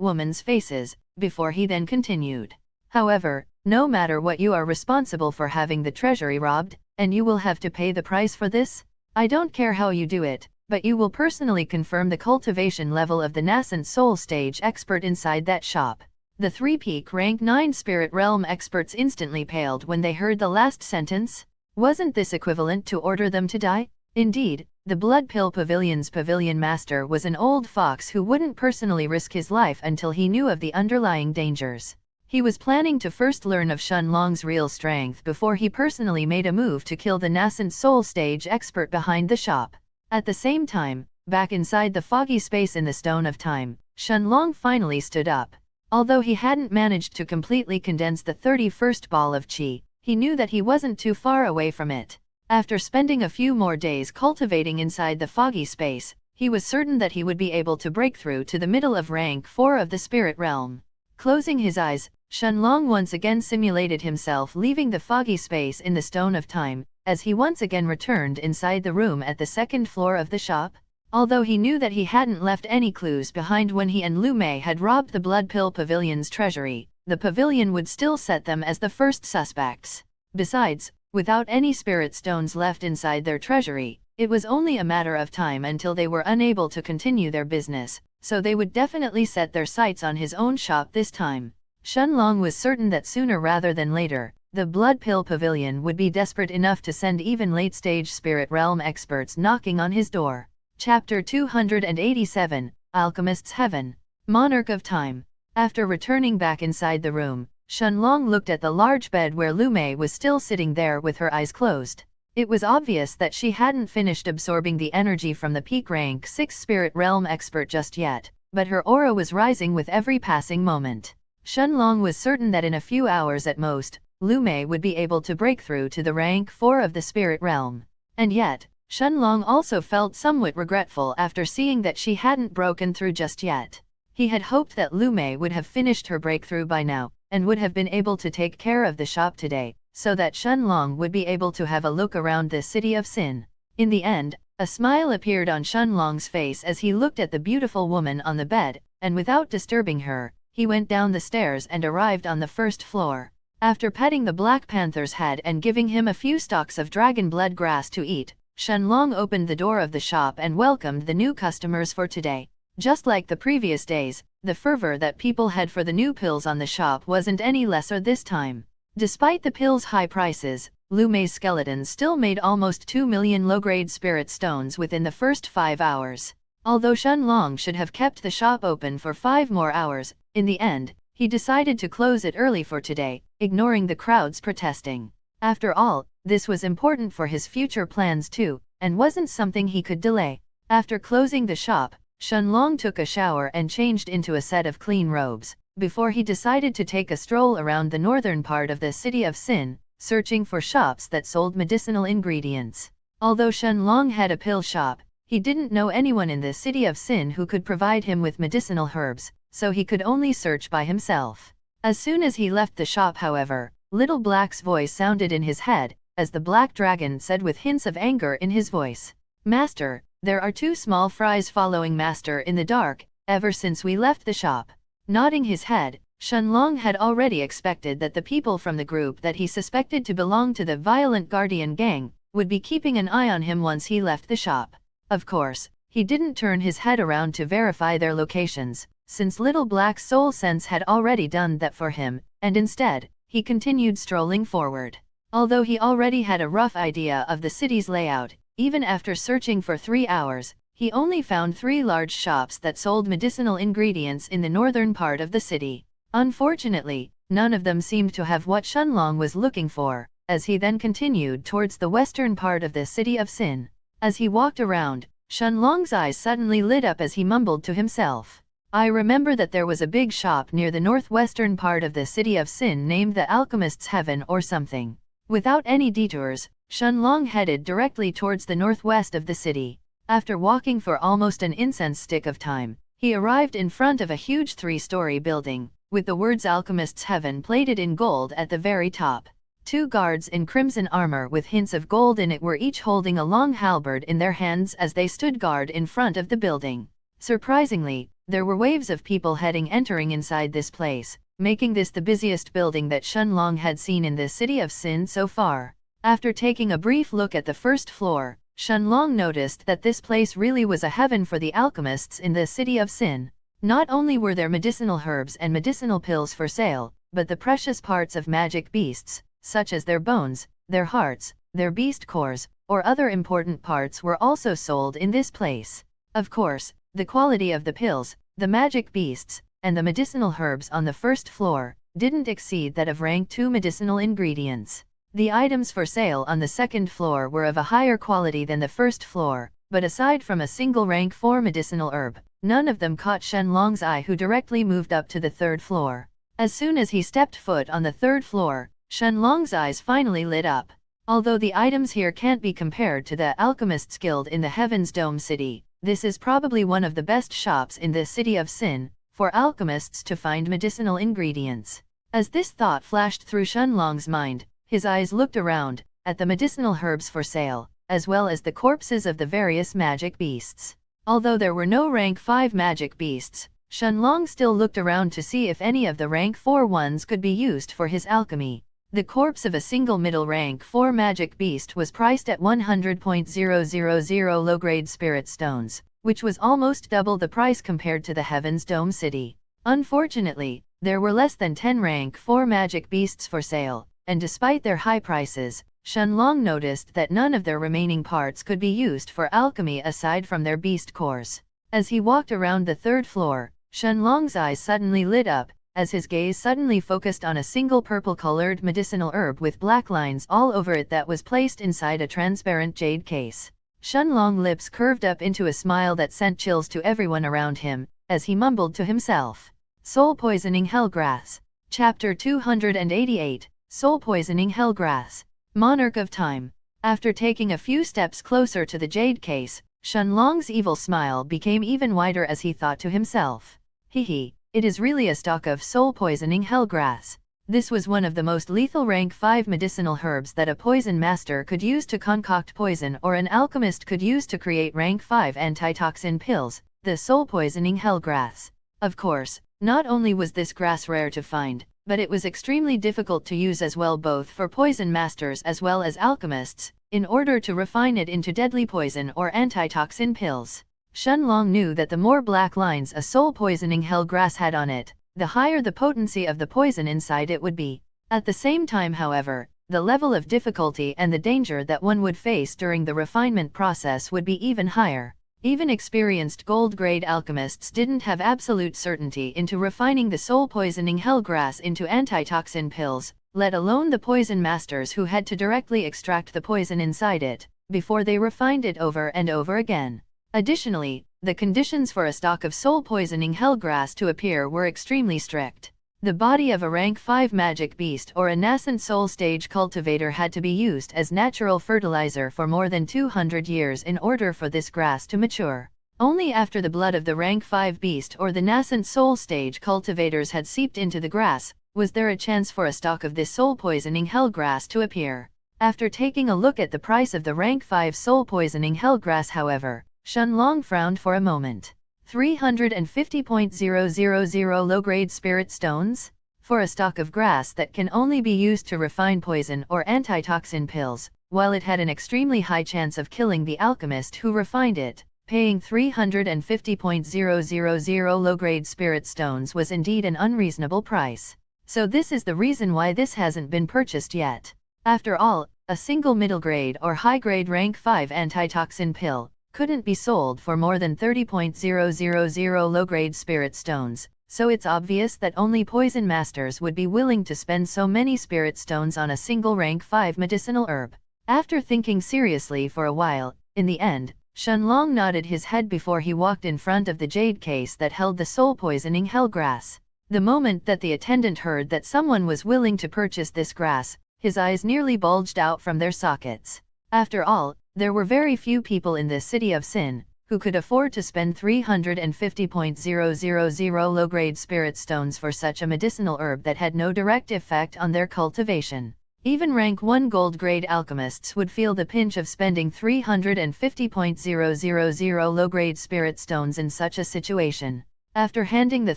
woman's faces, before he then continued. "However, no matter what, you are responsible for having the treasury robbed, and you will have to pay the price for this. I don't care how you do it, but you will personally confirm the cultivation level of the nascent soul stage expert inside that shop." The 3 peak rank 9 spirit realm experts instantly paled when they heard the last sentence. Wasn't this equivalent to order them to die? Indeed, the blood pill pavilion's pavilion master was an old fox who wouldn't personally risk his life until he knew of the underlying dangers. He was planning to first learn of Shenlong's real strength before he personally made a move to kill the nascent soul stage expert behind the shop. At the same time, back inside the foggy space in the Stone of Time, Shenlong finally stood up. Although he hadn't managed to completely condense the 31st ball of qi, he knew that he wasn't too far away from it. After spending a few more days cultivating inside the foggy space, he was certain that he would be able to break through to the middle of rank 4 of the spirit realm. Closing his eyes, Shenlong once again simulated himself leaving the foggy space in the Stone of Time, as he once again returned inside the room at the 2nd floor of the shop. Although he knew that he hadn't left any clues behind when he and Lu Mei had robbed the Blood Pill Pavilion's treasury, the pavilion would still set them as the first suspects. Besides, without any spirit stones left inside their treasury, It was only a matter of time until they were unable to continue their business, so they would definitely set their sights on his own shop this time. Shenlong was certain that sooner rather than later, the Blood Pill Pavilion would be desperate enough to send even late-stage spirit realm experts knocking on his door. Chapter 287, Alchemist's Heaven. Monarch of Time. After returning back inside the room, Shenlong looked at the large bed where Lu Mei was still sitting there with her eyes closed. It was obvious that she hadn't finished absorbing the energy from the peak rank 6 spirit realm expert just yet, but her aura was rising with every passing moment. Shenlong was certain that in a few hours at most, Lu Mei would be able to break through to the rank 4 of the spirit realm. And yet, Shenlong also felt somewhat regretful after seeing that she hadn't broken through just yet. He had hoped that Lu Mei would have finished her breakthrough by now, and would have been able to take care of the shop today, so that Shenlong would be able to have a look around the city of Sin. In the end, a smile appeared on Shenlong's face as he looked at the beautiful woman on the bed, and without disturbing her, he went down the stairs and arrived on the first floor. After petting the Black Panther's head and giving him a few stalks of dragon blood grass to eat, Shenlong opened the door of the shop and welcomed the new customers for today. Just like the previous days, the fervor that people had for the new pills on the shop wasn't any lesser this time. Despite the pills' high prices, Lu Mei's skeletons still made almost 2 million low-grade spirit stones within the first 5 hours. Although Shenlong should have kept the shop open for 5 more hours, in the end, he decided to close it early for today, ignoring the crowds protesting. After all, this was important for his future plans too, and wasn't something he could delay. After closing the shop, Shenlong took a shower and changed into a set of clean robes, before he decided to take a stroll around the northern part of the city of Sin, searching for shops that sold medicinal ingredients. Although Shenlong had a pill shop, he didn't know anyone in the city of Sin who could provide him with medicinal herbs, so he could only search by himself. As soon as he left the shop, however, Little Black's voice sounded in his head, as the Black Dragon said with hints of anger in his voice, "Master, there are 2 small fries following Master in the dark, ever since we left the shop." Nodding his head, Shenlong had already expected that the people from the group that he suspected to belong to the Violent Guardian gang would be keeping an eye on him once he left the shop. Of course, he didn't turn his head around to verify their locations, since Little Black's soul sense had already done that for him, and instead, he continued strolling forward. Although he already had a rough idea of the city's layout, even after searching for 3 hours, he only found 3 large shops that sold medicinal ingredients in the northern part of the city. Unfortunately, none of them seemed to have what Shenlong was looking for, as he then continued towards the western part of the city of Sin. As he walked around, Shenlong's eyes suddenly lit up as he mumbled to himself, "I remember that there was a big shop near the northwestern part of the city of Sin named the Alchemist's Heaven or something." Without any detours, Shenlong headed directly towards the northwest of the city. After walking for almost an incense stick of time, he arrived in front of a huge 3-story building, with the words Alchemist's Heaven plated in gold at the very top. 2 guards in crimson armor with hints of gold in it were each holding a long halberd in their hands as they stood guard in front of the building. Surprisingly, there were waves of people entering inside this place, making this the busiest building that Shenlong had seen in the city of Sin so far. After taking a brief look at the first floor, Shenlong noticed that this place really was a heaven for the alchemists in the city of Sin. Not only were there medicinal herbs and medicinal pills for sale, but the precious parts of magic beasts, such as their bones, their hearts, their beast cores, or other important parts were also sold in this place. Of course, the quality of the pills, the magic beasts, and the medicinal herbs on the first floor didn't exceed that of rank 2 medicinal ingredients. The items for sale on the second floor were of a higher quality than the first floor, but aside from a single rank 4 medicinal herb, none of them caught Shenlong's eye, who directly moved up to the 3rd floor. As soon as he stepped foot on the 3rd floor, Shenlong's eyes finally lit up. Although the items here can't be compared to the Alchemists Guild in the Heaven's Dome City, this is probably one of the best shops in the city of Sin, for alchemists to find medicinal ingredients. As this thought flashed through Shenlong's mind, his eyes looked around, at the medicinal herbs for sale, as well as the corpses of the various magic beasts. Although there were no rank 5 magic beasts, Shenlong still looked around to see if any of the rank 4 ones could be used for his alchemy. The corpse of a single middle rank 4 magic beast was priced at 100.000 low-grade spirit stones, which was almost double the price compared to the Heaven's Dome city. Unfortunately, there were less than 10 rank 4 magic beasts for sale, and despite their high prices, Shenlong noticed that none of their remaining parts could be used for alchemy aside from their beast cores. As he walked around the 3rd floor, Shenlong's eyes suddenly lit up, as his gaze suddenly focused on a single purple-colored medicinal herb with black lines all over it that was placed inside a transparent jade case. Shenlong's lips curved up into a smile that sent chills to everyone around him, as he mumbled to himself. Soul Poisoning Hellgrass. Chapter 288, Soul Poisoning Hellgrass. Monarch of Time. After taking a few steps closer to the jade case, Shenlong's evil smile became even wider as he thought to himself. Hehe, it is really a stock of soul poisoning hellgrass. This was one of the most lethal rank 5 medicinal herbs that a poison master could use to concoct poison or an alchemist could use to create rank 5 antitoxin pills, the soul poisoning hellgrass. Of course, not only was this grass rare to find, but it was extremely difficult to use as well, both for poison masters as well as alchemists, in order to refine it into deadly poison or antitoxin pills. Shenlong knew that the more black lines a soul poisoning hellgrass had on it, the higher the potency of the poison inside it would be. At the same time, however, the level of difficulty and the danger that one would face during the refinement process would be even higher. Even experienced gold-grade alchemists didn't have absolute certainty into refining the soul poisoning hellgrass into antitoxin pills, let alone the poison masters who had to directly extract the poison inside it, before they refined it over and over again. Additionally, the conditions for a stock of soul poisoning hellgrass to appear were extremely strict. The body of a rank 5 magic beast or a nascent soul stage cultivator had to be used as natural fertilizer for more than 200 years in order for this grass to mature. Only after the blood of the rank 5 beast or the nascent soul stage cultivators had seeped into the grass, was there a chance for a stock of this soul poisoning hellgrass to appear. After taking a look at the price of the rank 5 soul poisoning hellgrass, however, Shenlong frowned for a moment. 350.000 low-grade spirit stones? For a stock of grass that can only be used to refine poison or antitoxin pills, while it had an extremely high chance of killing the alchemist who refined it, paying 350.000 low-grade spirit stones was indeed an unreasonable price. So this is the reason why this hasn't been purchased yet. After all, a single middle-grade or high-grade rank 5 antitoxin pill couldn't be sold for more than 30.000 low-grade spirit stones, so it's obvious that only poison masters would be willing to spend so many spirit stones on a single rank 5 medicinal herb. After thinking seriously for a while, in the end, Shenlong nodded his head before he walked in front of the jade case that held the soul poisoning hellgrass. The moment that the attendant heard that someone was willing to purchase this grass, his eyes nearly bulged out from their sockets. After all, there were very few people in the city of Sin who could afford to spend 350.000 low-grade spirit stones for such a medicinal herb that had no direct effect on their cultivation. Even rank 1 gold-grade alchemists would feel the pinch of spending 350.000 low-grade spirit stones in such a situation. After handing the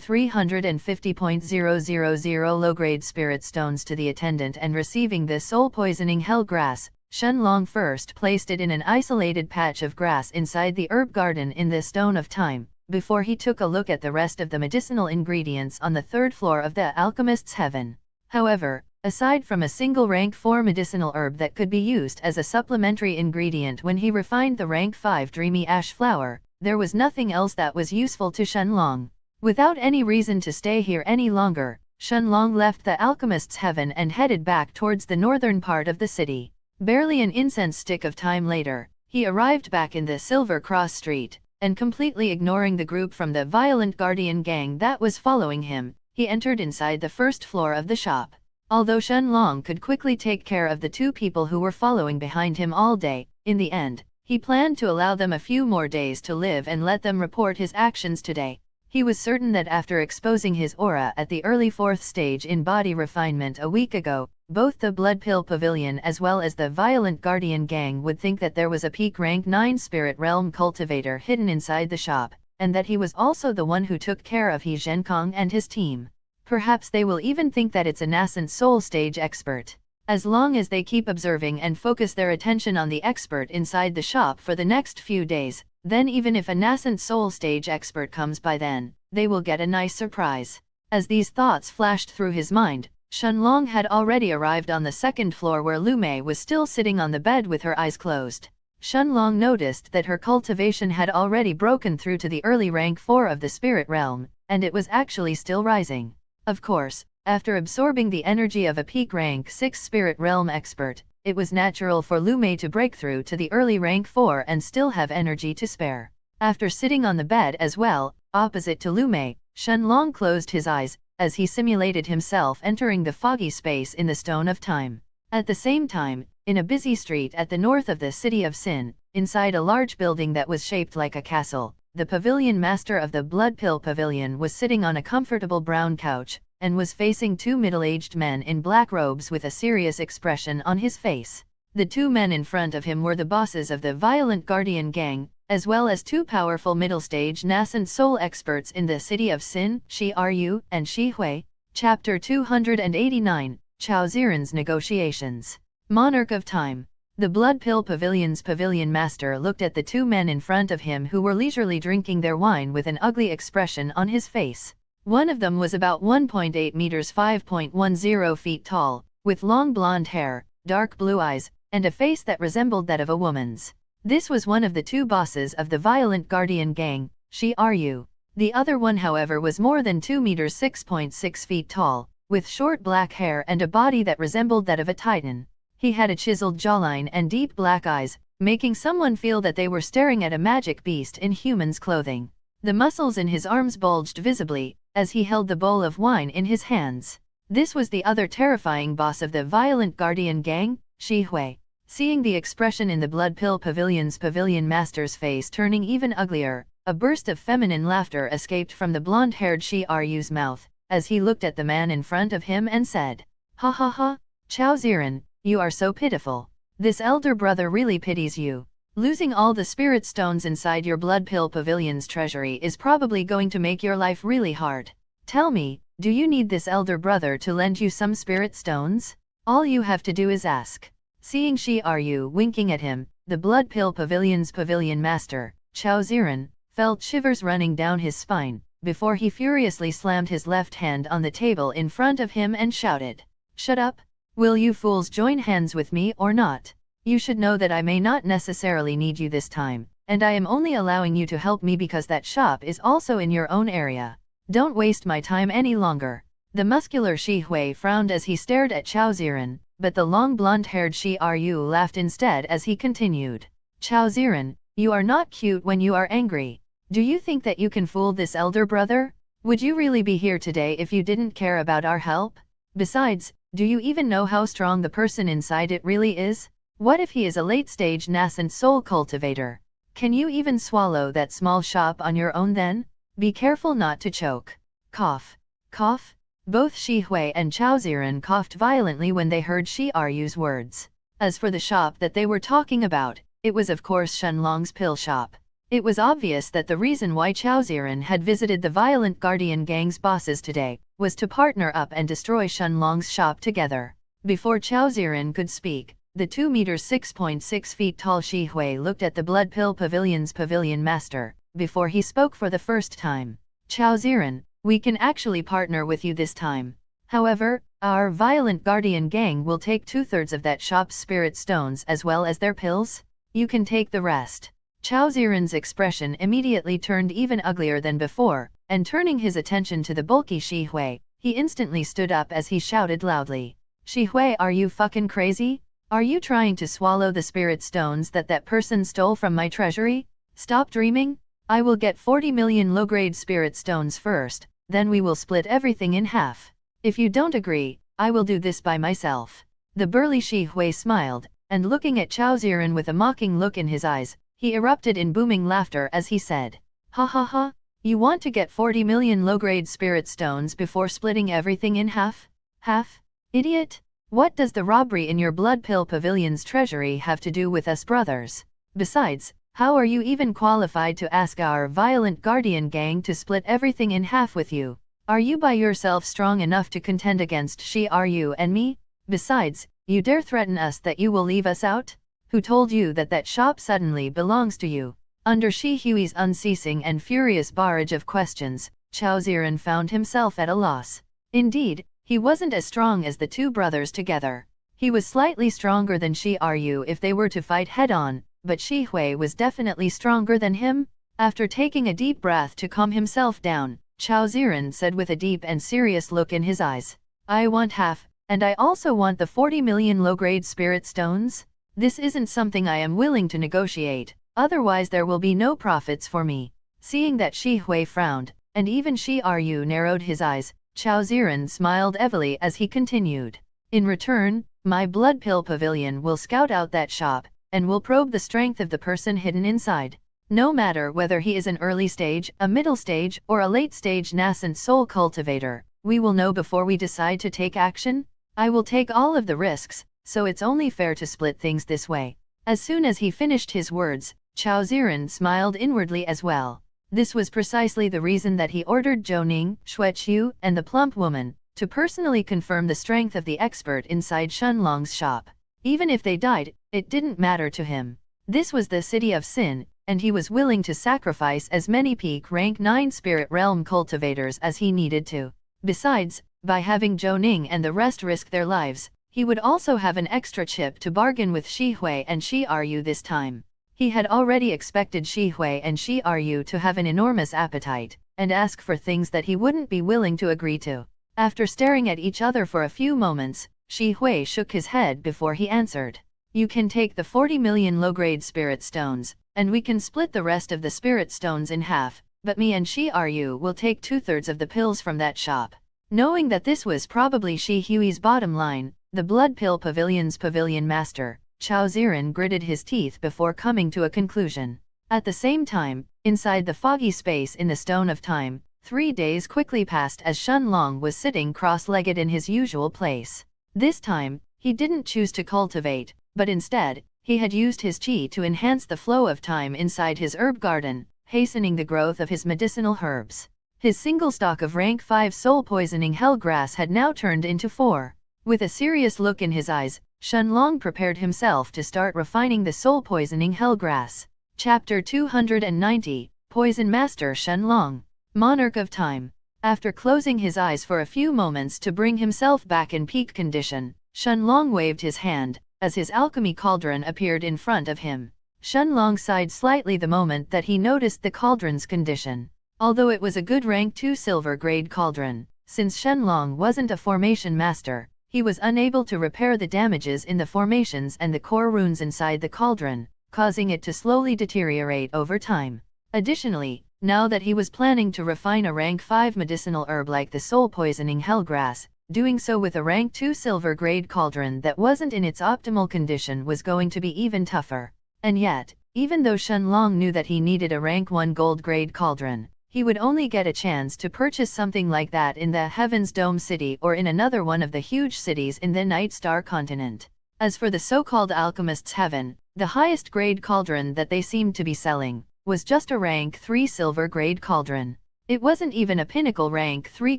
350.000 low-grade spirit stones to the attendant and receiving the soul-poisoning hellgrass, Shenlong first placed it in an isolated patch of grass inside the herb garden in the Stone of Time, before he took a look at the rest of the medicinal ingredients on the 3rd floor of the alchemist's heaven. However, aside from a single rank 4 medicinal herb that could be used as a supplementary ingredient when he refined the rank 5 dreamy ash flower, there was nothing else that was useful to Shenlong. Without any reason to stay here any longer, Shenlong left the alchemist's heaven and headed back towards the northern part of the city. Barely an incense stick of time later, he arrived back in the Silver Cross Street, and completely ignoring the group from the violent guardian gang that was following him, he entered inside the 1st floor of the shop. Although Shenlong could quickly take care of the 2 people who were following behind him all day, in the end, he planned to allow them a few more days to live and let them report his actions today. He was certain that after exposing his aura at the early 4th stage in body refinement a week ago, both the Blood Pill Pavilion as well as the Violent Guardian gang would think that there was a peak rank 9 Spirit Realm cultivator hidden inside the shop, and that he was also the one who took care of He Zhenkong and his team. Perhaps they will even think that it's a nascent soul stage expert. As long as they keep observing and focus their attention on the expert inside the shop for the next few days, then even if a nascent soul stage expert comes by then, they will get a nice surprise. As these thoughts flashed through his mind, Shenlong had already arrived on the second floor where Lu Mei was still sitting on the bed with her eyes closed. Shenlong noticed that her cultivation had already broken through to the early rank 4 of the spirit realm, and it was actually still rising. Of course, after absorbing the energy of a peak rank 6 spirit realm expert, it was natural for Lu Mei to break through to the early rank 4 and still have energy to spare. After sitting on the bed as well, opposite to Lu Mei, Shenlong closed his eyes, as he simulated himself entering the foggy space in the Stone of Time. At the same time, in a busy street at the north of the city of Sin, inside a large building that was shaped like a castle, the pavilion master of the Blood Pill Pavilion was sitting on a comfortable brown couch, and was facing 2 middle-aged men in black robes with a serious expression on his face. The 2 men in front of him were the bosses of the Violent Guardian gang, as well as 2 powerful middle-stage nascent soul experts in the city of Sin, Shi Ru and Shi Hui. Chapter 289, Chao Ziran's Negotiations. Monarch of Time. The Blood Pill Pavilion's pavilion master looked at the 2 men in front of him who were leisurely drinking their wine with an ugly expression on his face. One of them was about 1.8 meters 5.10 feet tall, with long blonde hair, dark blue eyes, and a face that resembled that of a woman's. This was one of the 2 bosses of the Violent Guardian gang, Shi Ru. The other one however was more than 2 meters 6.6 feet tall, with short black hair and a body that resembled that of a titan. He had a chiseled jawline and deep black eyes, making someone feel that they were staring at a magic beast in human's clothing. The muscles in his arms bulged visibly, as he held the bowl of wine in his hands. This was the other terrifying boss of the Violent Guardian gang, Shi Hui. Seeing the expression in the Blood Pill Pavilion's pavilion master's face turning even uglier, a burst of feminine laughter escaped from the blonde-haired Shi Ru's mouth, as he looked at the man in front of him and said, "Ha ha ha, Chao Ziran, you are so pitiful. This elder brother really pities you. Losing all the spirit stones inside your Blood Pill Pavilion's treasury is probably going to make your life really hard. Tell me, do you need this elder brother to lend you some spirit stones? All you have to do is ask." Seeing Shi Ru winking at him, the Blood Pill Pavilion's pavilion master, Chao Ziran, felt shivers running down his spine, before he furiously slammed his left hand on the table in front of him and shouted, "Shut up! Will you fools join hands with me or not? You should know that I may not necessarily need you this time, and I am only allowing you to help me because that shop is also in your own area. Don't waste my time any longer." The muscular Shi Hui frowned as he stared at Chao Ziran, but the long blonde-haired Shi Ru laughed instead as he continued, "Chao Ziran, you are not cute when you are angry. Do you think that you can fool this elder brother? Would you really be here today if you didn't care about our help? Besides, do you even know how strong the person inside it really is? What if he is a late-stage nascent soul cultivator? Can you even swallow that small shop on your own then? Be careful not to choke." Cough. Cough. Both Shi Hui and Chao Ziran coughed violently when they heard Shi Ru's words. As for the shop that they were talking about, it was of course Shenlong's pill shop. It was obvious that the reason why Chao Ziran had visited the Violent Guardian gang's bosses today was to partner up and destroy Shenlong's shop together. Before Chao Ziran could speak, the 2 meters 6.6 feet tall Shi Hui looked at the Blood Pill Pavilion's pavilion master, before he spoke for the first time. "Chao Ziran, we can actually partner with you this time. However, our Violent Guardian gang will take 2/3 of that shop's spirit stones as well as their pills. You can take the rest." Chao Ziran's expression immediately turned even uglier than before, and turning his attention to the bulky Shi Hui, he instantly stood up as he shouted loudly, "Shi Hui, are you fucking crazy? Are you trying to swallow the spirit stones that person stole from my treasury? Stop dreaming. I will get 40 million low-grade spirit stones first, then we will split everything in half. If you don't agree, I will do this by myself." The burly Shi Hui smiled, and looking at Chao Ziran with a mocking look in his eyes, he erupted in booming laughter as he said, "Ha ha ha, you want to get 40 million low-grade spirit stones before splitting everything in half? Half? Idiot! What does the robbery in your Blood Pill Pavilion's treasury have to do with us brothers? Besides, how are you even qualified to ask our Violent Guardian gang to split everything in half with you? Are you by yourself strong enough to contend against Shi Ru and me? Besides, You dare threaten us that you will leave us out? Who told you that that shop suddenly belongs to you? Under Shi Hui's unceasing and furious barrage of questions, Chao Ziran found himself at a loss. Indeed, he wasn't as strong as the two brothers together. He was slightly stronger than Shi Ryu if they were to fight head-on, but Shi Hui was definitely stronger than him. After taking a deep breath to calm himself down, Chao Ziran said with a deep and serious look in his eyes, I want half, and I also want the 40 million low-grade spirit stones. This isn't something I am willing to negotiate, otherwise there will be no profits for me. Seeing that Shi Hui frowned, and even Shi Ryu narrowed his eyes, Chao Ziran smiled heavily as he continued. In return, my blood pill pavilion will scout out that shop, and will probe the strength of the person hidden inside. No matter whether he is an early stage, a middle stage, or a late stage nascent soul cultivator, we will know before we decide to take action. I will take all of the risks, so it's only fair to split things this way. As soon as he finished his words, Chao Ziran smiled inwardly as well. This was precisely the reason that he ordered Zhou Ning, Xueqiu, and the plump woman to personally confirm the strength of the expert inside Shenlong's shop. Even if they died, it didn't matter to him. This was the city of sin, and he was willing to sacrifice as many peak rank 9 spirit realm cultivators as he needed to. Besides, by having Zhou Ning and the rest risk their lives, he would also have an extra chip to bargain with Shi Hui and Shi Ryu this time. He had already expected Shi Hui and Shi Ryu to have an enormous appetite, and ask for things that he wouldn't be willing to agree to. After staring at each other for a few moments, Shi Hui shook his head before he answered. You can take the 40 million low-grade spirit stones, and we can split the rest of the spirit stones in half, but me and Shi Ryu will take 2/3 of the pills from that shop. Knowing that this was probably Shi Hui's bottom line, the Blood Pill Pavilion's pavilion master, Chao Ziran gritted his teeth before coming to a conclusion. At the same time, inside the foggy space in the Stone of Time, 3 days quickly passed as Shenlong was sitting cross-legged in his usual place. This time, he didn't choose to cultivate, but instead, he had used his qi to enhance the flow of time inside his herb garden, hastening the growth of his medicinal herbs. His single stalk of rank 5 soul-poisoning hellgrass had now turned into 4. With a serious look in his eyes, Shenlong prepared himself to start refining the soul-poisoning hellgrass. Chapter 290, Poison Master Shenlong, Monarch of Time. After closing his eyes for a few moments to bring himself back in peak condition, Shenlong waved his hand, as his alchemy cauldron appeared in front of him. Shenlong sighed slightly the moment that he noticed the cauldron's condition. Although it was a good rank 2 silver grade cauldron, since Shenlong wasn't a formation master, he was unable to repair the damages in the formations and the core runes inside the cauldron, causing it to slowly deteriorate over time. Additionally, now that he was planning to refine a rank 5 medicinal herb like the soul-poisoning hellgrass, doing so with a rank 2 silver grade cauldron that wasn't in its optimal condition was going to be even tougher. And yet, even though Shenlong knew that he needed a rank 1 gold grade cauldron, he would only get a chance to purchase something like that in the Heaven's Dome City or in another one of the huge cities in the Night Star continent. As for the so-called Alchemist's Heaven, the highest grade cauldron that they seemed to be selling was just a rank 3 silver grade cauldron. It wasn't even a pinnacle rank 3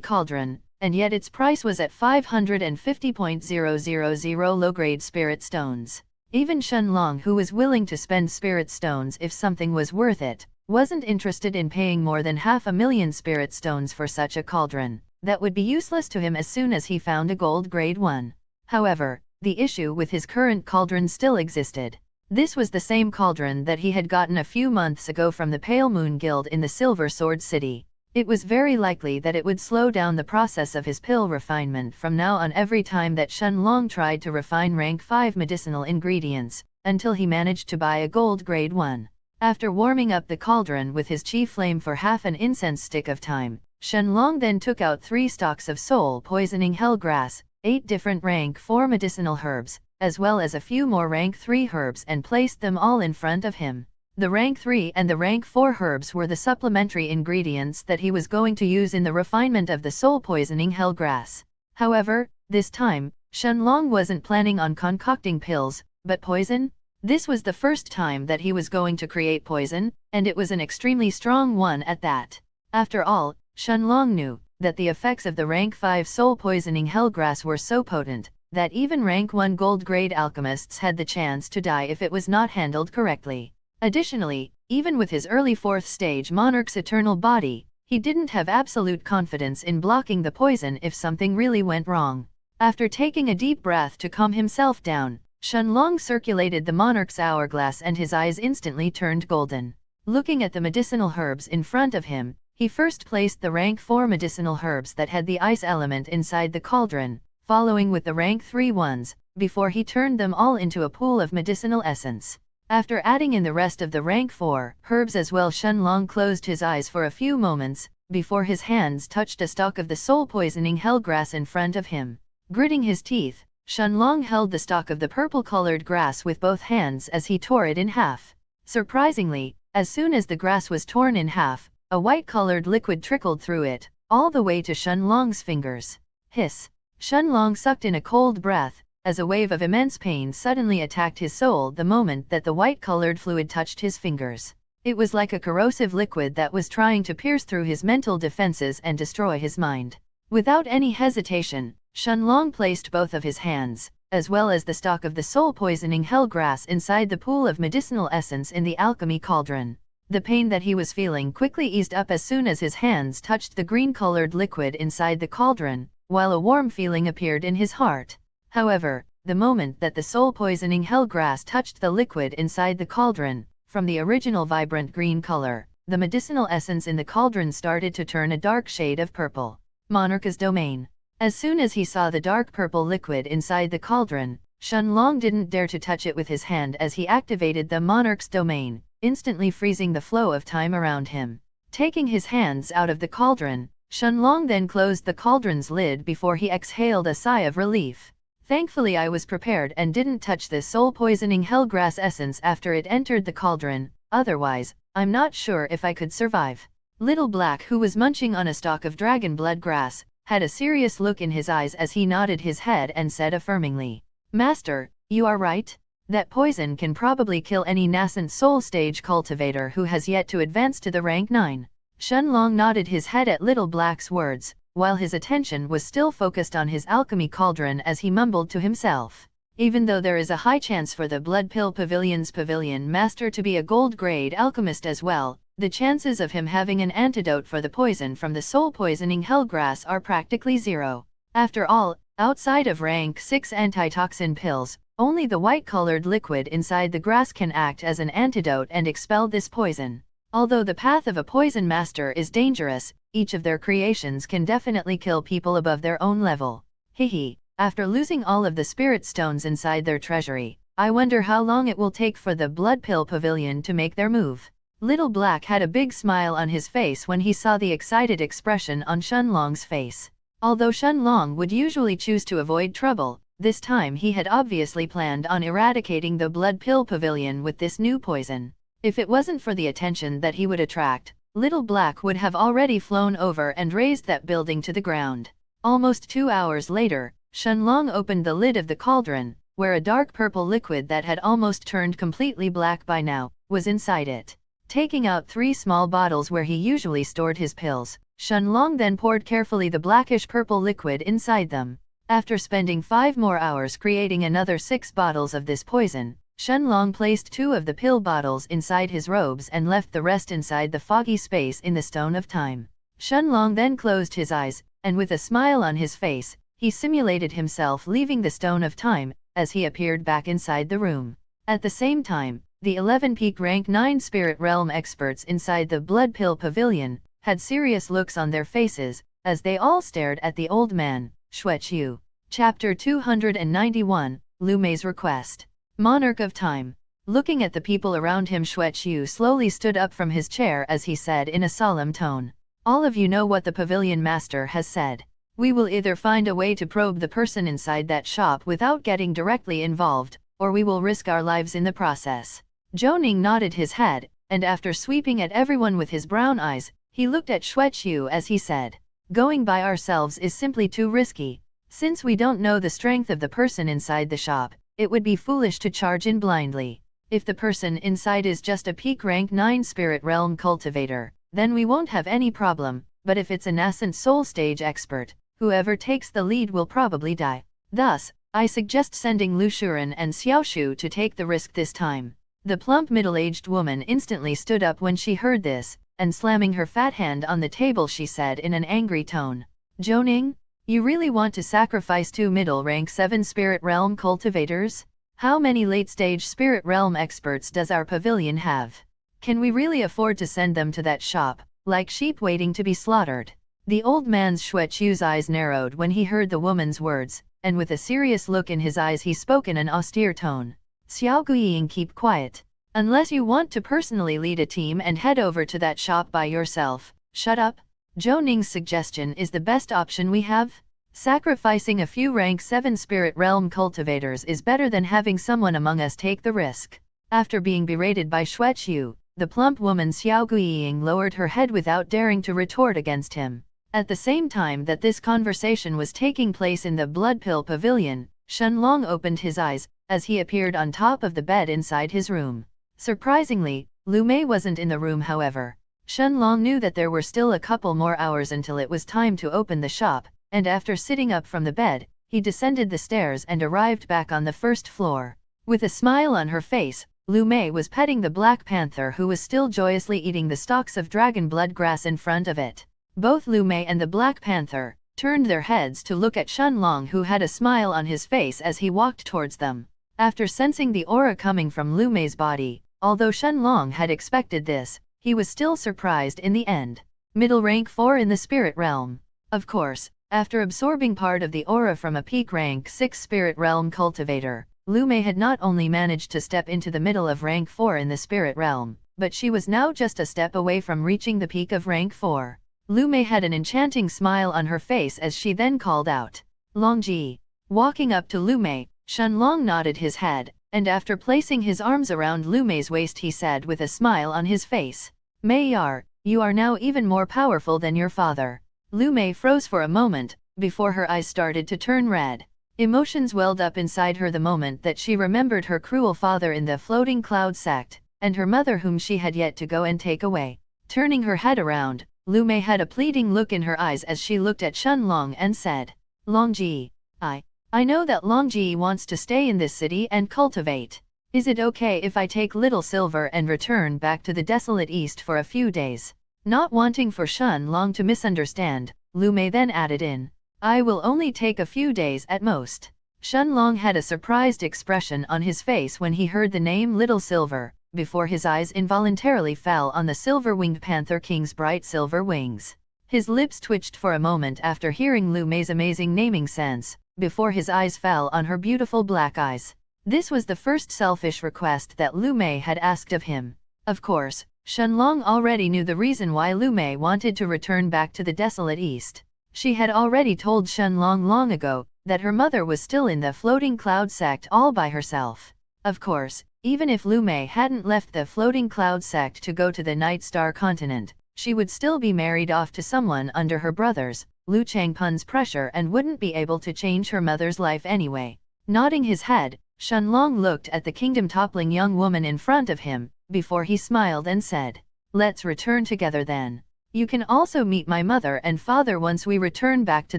cauldron, and yet its price was at 550,000 low-grade spirit stones. Even Shenlong, who was willing to spend spirit stones if something was worth it, wasn't interested in paying more than 500,000 spirit stones for such a cauldron. That would be useless to him as soon as he found a gold grade one. However, the issue with his current cauldron still existed. This was the same cauldron that he had gotten a few months ago from the Pale Moon Guild in the Silver Sword City. It was very likely that it would slow down the process of his pill refinement from now on every time that Shenlong tried to refine rank 5 medicinal ingredients, until he managed to buy a gold grade one. After warming up the cauldron with his chi flame for half an incense stick of time, Shenlong then took out 3 stalks of soul-poisoning hellgrass, 8 different rank 4 medicinal herbs, as well as a few more rank 3 herbs and placed them all in front of him. The rank 3 and the rank 4 herbs were the supplementary ingredients that he was going to use in the refinement of the soul-poisoning hellgrass. However, this time, Shenlong wasn't planning on concocting pills, but poison. This was the first time that he was going to create poison, and it was an extremely strong one at that. After all, Shenlong knew that the effects of the rank 5 soul-poisoning hellgrass were so potent, that even rank 1 gold grade alchemists had the chance to die if it was not handled correctly. Additionally, even with his early 4th stage Monarch's eternal body, he didn't have absolute confidence in blocking the poison if something really went wrong. After taking a deep breath to calm himself down, Shenlong circulated the Monarch's hourglass and his eyes instantly turned golden. Looking at the medicinal herbs in front of him, he first placed the rank 4 medicinal herbs that had the ice element inside the cauldron, following with the rank 3 ones, before he turned them all into a pool of medicinal essence. After adding in the rest of the rank 4 herbs as well, Shenlong closed his eyes for a few moments, before his hands touched a stalk of the soul-poisoning hellgrass in front of him. Gritting his teeth, Shenlong held the stalk of the purple-colored grass with both hands as he tore it in half. Surprisingly, as soon as the grass was torn in half, a white-colored liquid trickled through it, all the way to Shenlong's fingers. Hiss! Shenlong sucked in a cold breath, as a wave of immense pain suddenly attacked his soul the moment that the white-colored fluid touched his fingers. It was like a corrosive liquid that was trying to pierce through his mental defenses and destroy his mind. Without any hesitation, Shenlong placed both of his hands, as well as the stalk of the soul-poisoning hellgrass inside the pool of medicinal essence in the alchemy cauldron. The pain that he was feeling quickly eased up as soon as his hands touched the green-colored liquid inside the cauldron, while a warm feeling appeared in his heart. However, the moment that the soul-poisoning hellgrass touched the liquid inside the cauldron, from the original vibrant green color, the medicinal essence in the cauldron started to turn a dark shade of purple. Monarch's domain. As soon as he saw the dark purple liquid inside the cauldron, Shenlong didn't dare to touch it with his hand as he activated the Monarch's domain, instantly freezing the flow of time around him. Taking his hands out of the cauldron, Shenlong then closed the cauldron's lid before he exhaled a sigh of relief. Thankfully I was prepared and didn't touch the soul-poisoning hellgrass essence after it entered the cauldron, otherwise, I'm not sure if I could survive. Little Black, who was munching on a stalk of dragon blood grass, had a serious look in his eyes as he nodded his head and said affirmingly, "Master, you are right. That poison can probably kill any nascent soul stage cultivator who has yet to advance to the rank 9. Shenlong nodded his head at Little Black's words, while his attention was still focused on his alchemy cauldron as he mumbled to himself. Even though there is a high chance for the Blood Pill Pavilion's pavilion master to be a gold-grade alchemist as well, the chances of him having an antidote for the poison from the soul-poisoning hellgrass are practically zero. After all, outside of rank 6 antitoxin pills, only the white-colored liquid inside the grass can act as an antidote and expel this poison. Although the path of a poison master is dangerous, each of their creations can definitely kill people above their own level. Hehe, after losing all of the spirit stones inside their treasury, I wonder how long it will take for the Blood Pill Pavilion to make their move. Little Black had a big smile on his face when he saw the excited expression on Shenlong's face. Although Shenlong would usually choose to avoid trouble, this time he had obviously planned on eradicating the Blood Pill Pavilion with this new poison. If it wasn't for the attention that he would attract, Little Black would have already flown over and razed that building to the ground. Almost 2 hours later, Shenlong opened the lid of the cauldron, where a dark purple liquid that had almost turned completely black by now, was inside it. Taking out 3 small bottles where he usually stored his pills, Shenlong then poured carefully the blackish-purple liquid inside them. After spending 5 more hours creating another 6 bottles of this poison, Shenlong placed 2 of the pill bottles inside his robes and left the rest inside the foggy space in the Stone of Time. Shenlong then closed his eyes, and with a smile on his face, he simulated himself leaving the Stone of Time, as he appeared back inside the room. At the same time, the 11 peak rank 9 spirit realm experts inside the Blood Pill Pavilion had serious looks on their faces, as they all stared at the old man, Xueqiu. Chapter 291, Lu Mei's Request. Monarch of Time. Looking at the people around him, Xueqiu slowly stood up from his chair as he said in a solemn tone, "All of you know what the pavilion master has said. We will either find a way to probe the person inside that shop without getting directly involved, or we will risk our lives in the process." Zhou Ning nodded his head, and after sweeping at everyone with his brown eyes, he looked at Xueqiu as he said, "Going by ourselves is simply too risky. Since we don't know the strength of the person inside the shop, it would be foolish to charge in blindly. If the person inside is just a peak rank 9 spirit realm cultivator, then we won't have any problem, but if it's a nascent soul stage expert, whoever takes the lead will probably die. Thus, I suggest sending Lu Shuren and Xiaoshu to take the risk this time. The plump middle-aged woman instantly stood up when she heard this, and slamming her fat hand on the table she said in an angry tone, Zhou, you really want to sacrifice 2 middle-rank 7 spirit realm cultivators? How many late-stage spirit realm experts does our pavilion have? Can we really afford to send them to that shop, like sheep waiting to be slaughtered? The old man's Xuechu's eyes narrowed when he heard the woman's words, and with a serious look in his eyes he spoke in an austere tone. Xiao Guiying, keep quiet. Unless you want to personally lead a team and head over to that shop by yourself, shut up. Zhou Ning's suggestion is the best option we have. Sacrificing a few rank 7 spirit realm cultivators is better than having someone among us take the risk. After being berated by Xuechu, the plump woman Xiao Guiying lowered her head without daring to retort against him. At the same time that this conversation was taking place in the Blood Pill Pavilion, Shenlong opened his eyes, as he appeared on top of the bed inside his room. Surprisingly, Lu Mei wasn't in the room however. Shenlong knew that there were still a couple more hours until it was time to open the shop, and after sitting up from the bed, he descended the stairs and arrived back on the first floor. With a smile on her face, Lu Mei was petting the Black Panther who was still joyously eating the stalks of dragon blood grass in front of it. Both Lu Mei and the Black Panther turned their heads to look at Shenlong, who had a smile on his face as he walked towards them. After sensing the aura coming from Lu Mei's body, although Shenlong had expected this, he was still surprised in the end. Middle rank 4 in the spirit realm. Of course, after absorbing part of the aura from a peak rank 6 spirit realm cultivator, Lu Mei had not only managed to step into the middle of rank 4 in the spirit realm, but she was now just a step away from reaching the peak of rank 4. Lu Mei had an enchanting smile on her face as she then called out, Longji. Walking up to Lu Mei, Shenlong nodded his head, and after placing his arms around Lu Mei's waist he said with a smile on his face, Mei Yar, you are now even more powerful than your father. Lu Mei froze for a moment, before her eyes started to turn red. Emotions welled up inside her the moment that she remembered her cruel father in the floating cloud sect, and her mother whom she had yet to go and take away. Turning her head around, Lu Mei had a pleading look in her eyes as she looked at Shenlong and said, Longji, I know that Longji wants to stay in this city and cultivate. Is it okay if I take Little Silver and return back to the desolate east for a few days? Not wanting for Shenlong to misunderstand, Lu Mei then added in, I will only take a few days at most. Shenlong had a surprised expression on his face when he heard the name Little Silver, before his eyes involuntarily fell on the silver-winged Panther King's bright silver wings. His lips twitched for a moment after hearing Lu Mei's amazing naming sense, before his eyes fell on her beautiful black eyes. This was the first selfish request that Lu Mei had asked of him. Of course, Shenlong already knew the reason why Lu Mei wanted to return back to the desolate east. She had already told Shenlong long ago that her mother was still in the floating cloud sect all by herself. Of course, even if Lu Mei hadn't left the floating cloud sect to go to the Night Star continent, she would still be married off to someone under her brother's, Lu Changpun's pressure and wouldn't be able to change her mother's life anyway. Nodding his head, Shenlong looked at the kingdom-toppling young woman in front of him, before he smiled and said, Let's return together then. You can also meet my mother and father once we return back to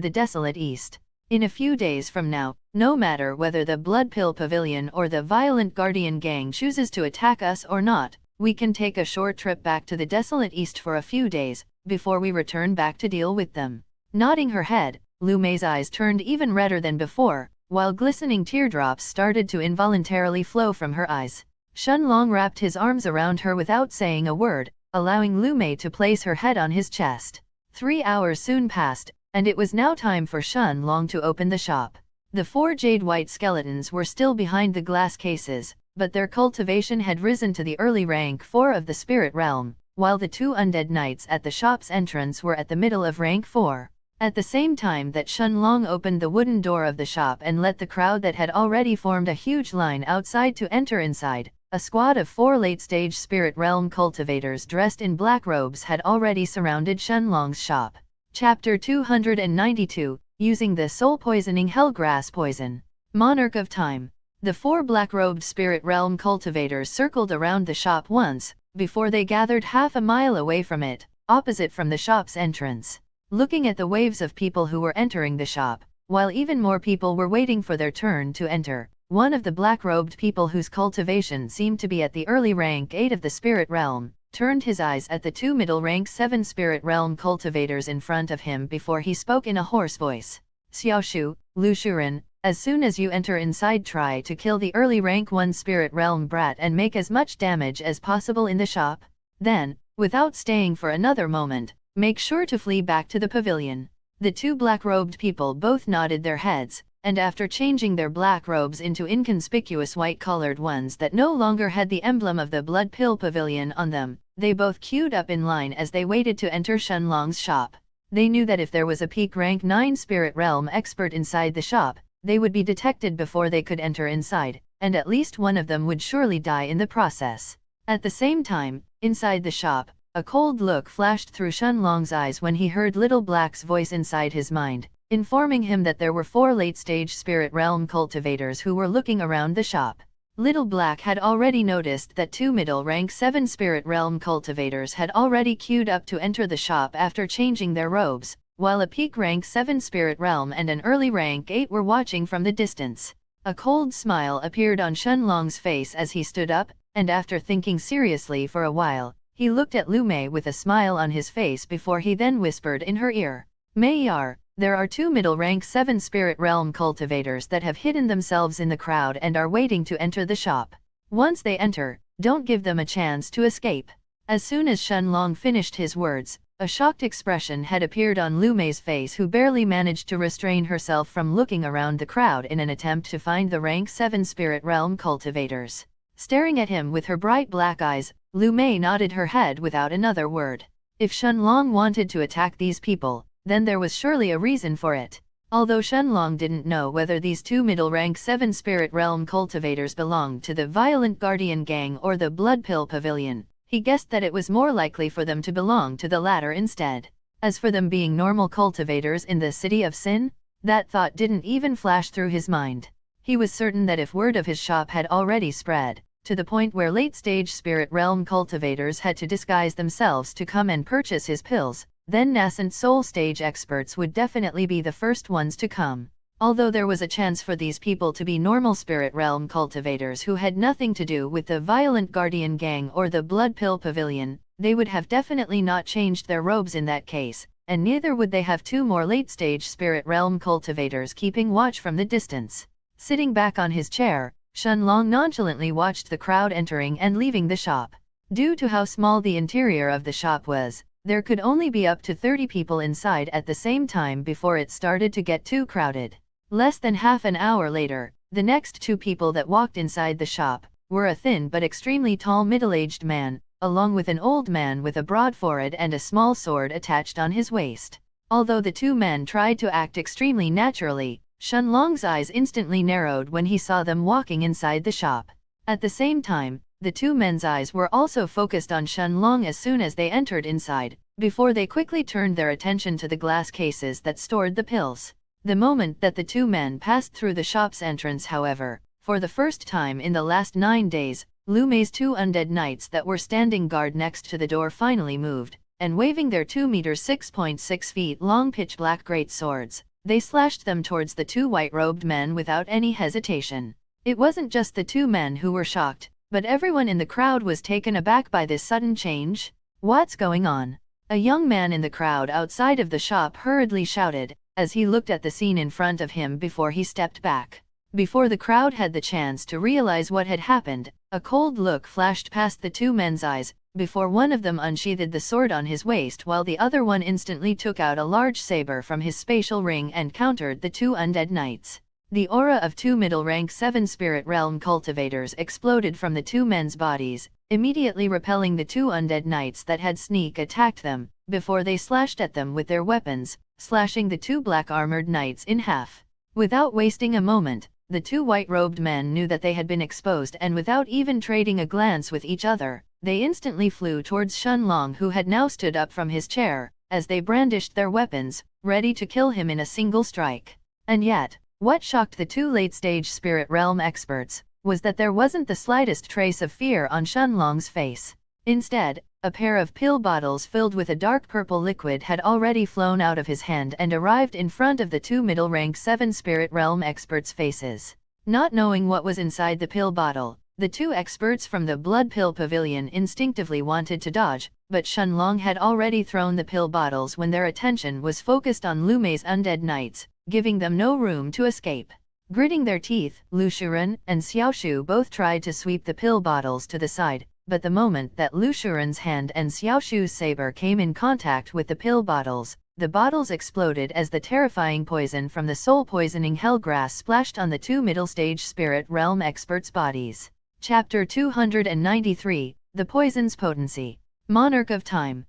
the desolate east. In a few days from now, no matter whether the Blood Pill Pavilion or the Violent Guardian Gang chooses to attack us or not, we can take a short trip back to the desolate east for a few days, before we return back to deal with them. Nodding her head, Lu Mei's eyes turned even redder than before, while glistening teardrops started to involuntarily flow from her eyes. Shenlong wrapped his arms around her without saying a word, allowing Lu Mei to place her head on his chest. 3 hours soon passed, and it was now time for Shenlong to open the shop. The 4 jade-white skeletons were still behind the glass cases, but their cultivation had risen to the early rank 4 of the spirit realm, while the 2 undead knights at the shop's entrance were at the middle of rank 4. At the same time that Shenlong opened the wooden door of the shop and let the crowd that had already formed a huge line outside to enter inside, a squad of 4 late-stage spirit realm cultivators dressed in black robes had already surrounded Shenlong's shop. Chapter 292, Using the Soul-Poisoning Hellgrass Poison. Monarch of Time. The 4 black-robed spirit realm cultivators circled around the shop once, before they gathered half a mile away from it, opposite from the shop's entrance. Looking at the waves of people who were entering the shop, while even more people were waiting for their turn to enter. One of the black-robed people whose cultivation seemed to be at the early rank 8 of the spirit realm, turned his eyes at the 2 middle rank 7 spirit realm cultivators in front of him before he spoke in a hoarse voice. Xiaoshu, Lu Shuren, as soon as you enter inside, try to kill the early rank 1 spirit realm brat and make as much damage as possible in the shop. Then, without staying for another moment, make sure to flee back to the pavilion. The 2 black-robed people both nodded their heads, and after changing their black robes into inconspicuous white-colored ones that no longer had the emblem of the Blood Pill Pavilion on them, they both queued up in line as they waited to enter Shenlong's shop. They knew that if there was a peak rank 9 spirit realm expert inside the shop, they would be detected before they could enter inside, and at least one of them would surely die in the process. At the same time, inside the shop, a cold look flashed through Shenlong's eyes when he heard Little Black's voice inside his mind, informing him that there were 4 late-stage spirit realm cultivators who were looking around the shop. Little Black had already noticed that 2 middle rank 7 spirit realm cultivators had already queued up to enter the shop after changing their robes, while a peak rank 7 spirit realm and an early rank 8 were watching from the distance. A cold smile appeared on Shenlong's face as he stood up, and after thinking seriously for a while, he looked at Lu Mei with a smile on his face before he then whispered in her ear, "Mei Yar, there are 2 middle rank 7 spirit realm cultivators that have hidden themselves in the crowd and are waiting to enter the shop. Once they enter, don't give them a chance to escape." As soon as Shenlong finished his words, a shocked expression had appeared on Lu Mei's face, who barely managed to restrain herself from looking around the crowd in an attempt to find the rank 7 spirit realm cultivators. Staring at him with her bright black eyes, Lu Mei nodded her head without another word. If Shenlong wanted to attack these people, then there was surely a reason for it. Although Shenlong didn't know whether these 2 middle rank 7 spirit realm cultivators belonged to the Violent Guardian Gang or the Blood Pill Pavilion, he guessed that it was more likely for them to belong to the latter instead. As for them being normal cultivators in the City of Sin, that thought didn't even flash through his mind. He was certain that if word of his shop had already spread, to the point where late-stage spirit realm cultivators had to disguise themselves to come and purchase his pills, then nascent soul stage experts would definitely be the first ones to come. Although there was a chance for these people to be normal spirit realm cultivators who had nothing to do with the Violent Guardian Gang or the Blood Pill Pavilion, they would have definitely not changed their robes in that case, and neither would they have 2 more late-stage spirit realm cultivators keeping watch from the distance. Sitting back on his chair, Shenlong nonchalantly watched the crowd entering and leaving the shop. Due to how small the interior of the shop was, there could only be up to 30 people inside at the same time before it started to get too crowded. Less than half an hour later, the next 2 people that walked inside the shop were a thin but extremely tall middle-aged man, along with an old man with a broad forehead and a small sword attached on his waist. Although the 2 men tried to act extremely naturally, Shenlong's eyes instantly narrowed when he saw them walking inside the shop. At the same time, the 2 men's eyes were also focused on Shenlong as soon as they entered inside, before they quickly turned their attention to the glass cases that stored the pills. The moment that the 2 men passed through the shop's entrance, however, for the first time in the last 9 days, Lu Mei's 2 undead knights that were standing guard next to the door finally moved, and waving their 2 meters 6.6 feet long pitch-black great swords, they slashed them towards the 2 white-robed men without any hesitation. It wasn't just the 2 men who were shocked, but everyone in the crowd was taken aback by this sudden change. "What's going on?" A young man in the crowd outside of the shop hurriedly shouted, as he looked at the scene in front of him before he stepped back. Before the crowd had the chance to realize what had happened, a cold look flashed past the 2 men's eyes, before one of them unsheathed the sword on his waist while the other one instantly took out a large saber from his spatial ring and countered the 2 undead knights. The aura of 2 middle rank 7 spirit realm cultivators exploded from the 2 men's bodies, immediately repelling the 2 undead knights that had sneak attacked them, before they slashed at them with their weapons, slashing the 2 black armored knights in half. Without wasting a moment, the 2 white-robed men knew that they had been exposed, and without even trading a glance with each other, they instantly flew towards Shenlong, who had now stood up from his chair, as they brandished their weapons, ready to kill him in a single strike. And yet, what shocked the 2 late-stage spirit realm experts was that there wasn't the slightest trace of fear on Shenlong's face. Instead, a pair of pill bottles filled with a dark purple liquid had already flown out of his hand and arrived in front of the two middle-rank 7 Spirit Realm experts' faces. Not knowing what was inside the pill bottle, the two experts from the Blood Pill Pavilion instinctively wanted to dodge, but Shenlong had already thrown the pill bottles when their attention was focused on Lu Mei's undead knights, giving them no room to escape. Gritting their teeth, Lu Shuren and Xiaoshu both tried to sweep the pill bottles to the side, but the moment that Lu Shuren's hand and Xiaoshu's saber came in contact with the pill bottles, the bottles exploded as the terrifying poison from the soul-poisoning hellgrass splashed on the two middle-stage spirit realm experts' bodies. Chapter 293, The Poison's Potency. Monarch of Time.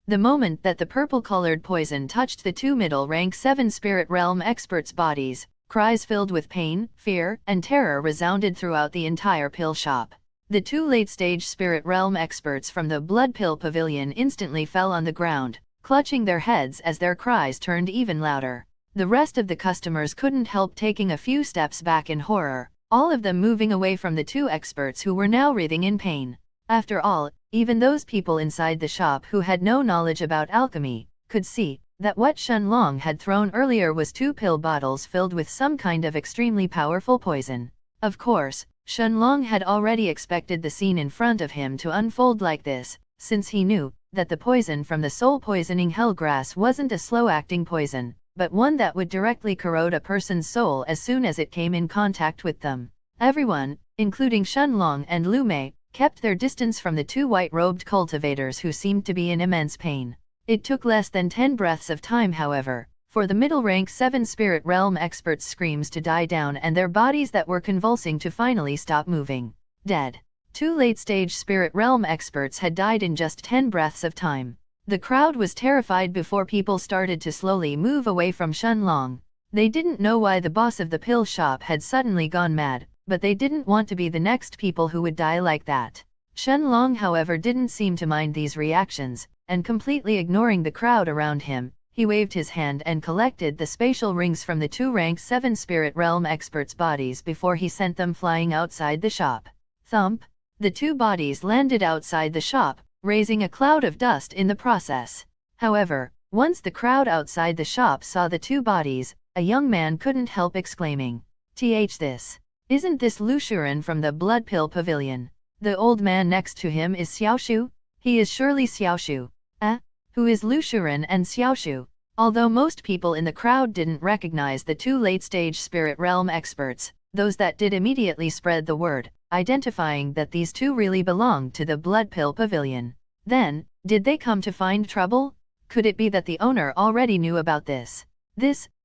The moment that the purple-colored poison touched the two middle-rank 7 Spirit Realm experts' bodies, cries filled with pain, fear, and terror resounded throughout the entire pill shop. The two late-stage Spirit Realm experts from the Blood Pill Pavilion instantly fell on the ground, clutching their heads as their cries turned even louder. The rest of the customers couldn't help taking a few steps back in horror, all of them moving away from the two experts who were now writhing in pain. After all, even those people inside the shop who had no knowledge about alchemy, could see that what Shenlong had thrown earlier was two pill bottles filled with some kind of extremely powerful poison. Of course, Shenlong had already expected the scene in front of him to unfold like this, since he knew that the poison from the soul-poisoning hellgrass wasn't a slow-acting poison, but one that would directly corrode a person's soul as soon as it came in contact with them. Everyone, including Shenlong and Lu Mei, kept their distance from the two white-robed cultivators who seemed to be in immense pain. It took less than 10 breaths of time, however, for the middle-rank 7 Spirit Realm experts' screams to die down and their bodies that were convulsing to finally stop moving. Dead. Two late-stage Spirit Realm experts had died in just 10 breaths of time. The crowd was terrified before people started to slowly move away from Shenlong. They didn't know why the boss of the pill shop had suddenly gone mad, but they didn't want to be the next people who would die like that. Shenlong, however, didn't seem to mind these reactions, and completely ignoring the crowd around him, he waved his hand and collected the spatial rings from the two rank 7 Spirit Realm experts' bodies before he sent them flying outside the shop. Thump! The two bodies landed outside the shop, raising a cloud of dust in the process. However, once the crowd outside the shop saw the two bodies, a young man couldn't help exclaiming, Isn't this Lu Shuren from the Blood Pill Pavilion? The old man next to him is Xiaoshu? He is surely Xiaoshu. Who is Lu Shuren and Xiaoshu? Although most people in the crowd didn't recognize the two late-stage Spirit Realm experts, those that did immediately spread the word, identifying that these two really belonged to the Blood Pill Pavilion. Then, did they come to find trouble? Could it be that the owner already knew about this?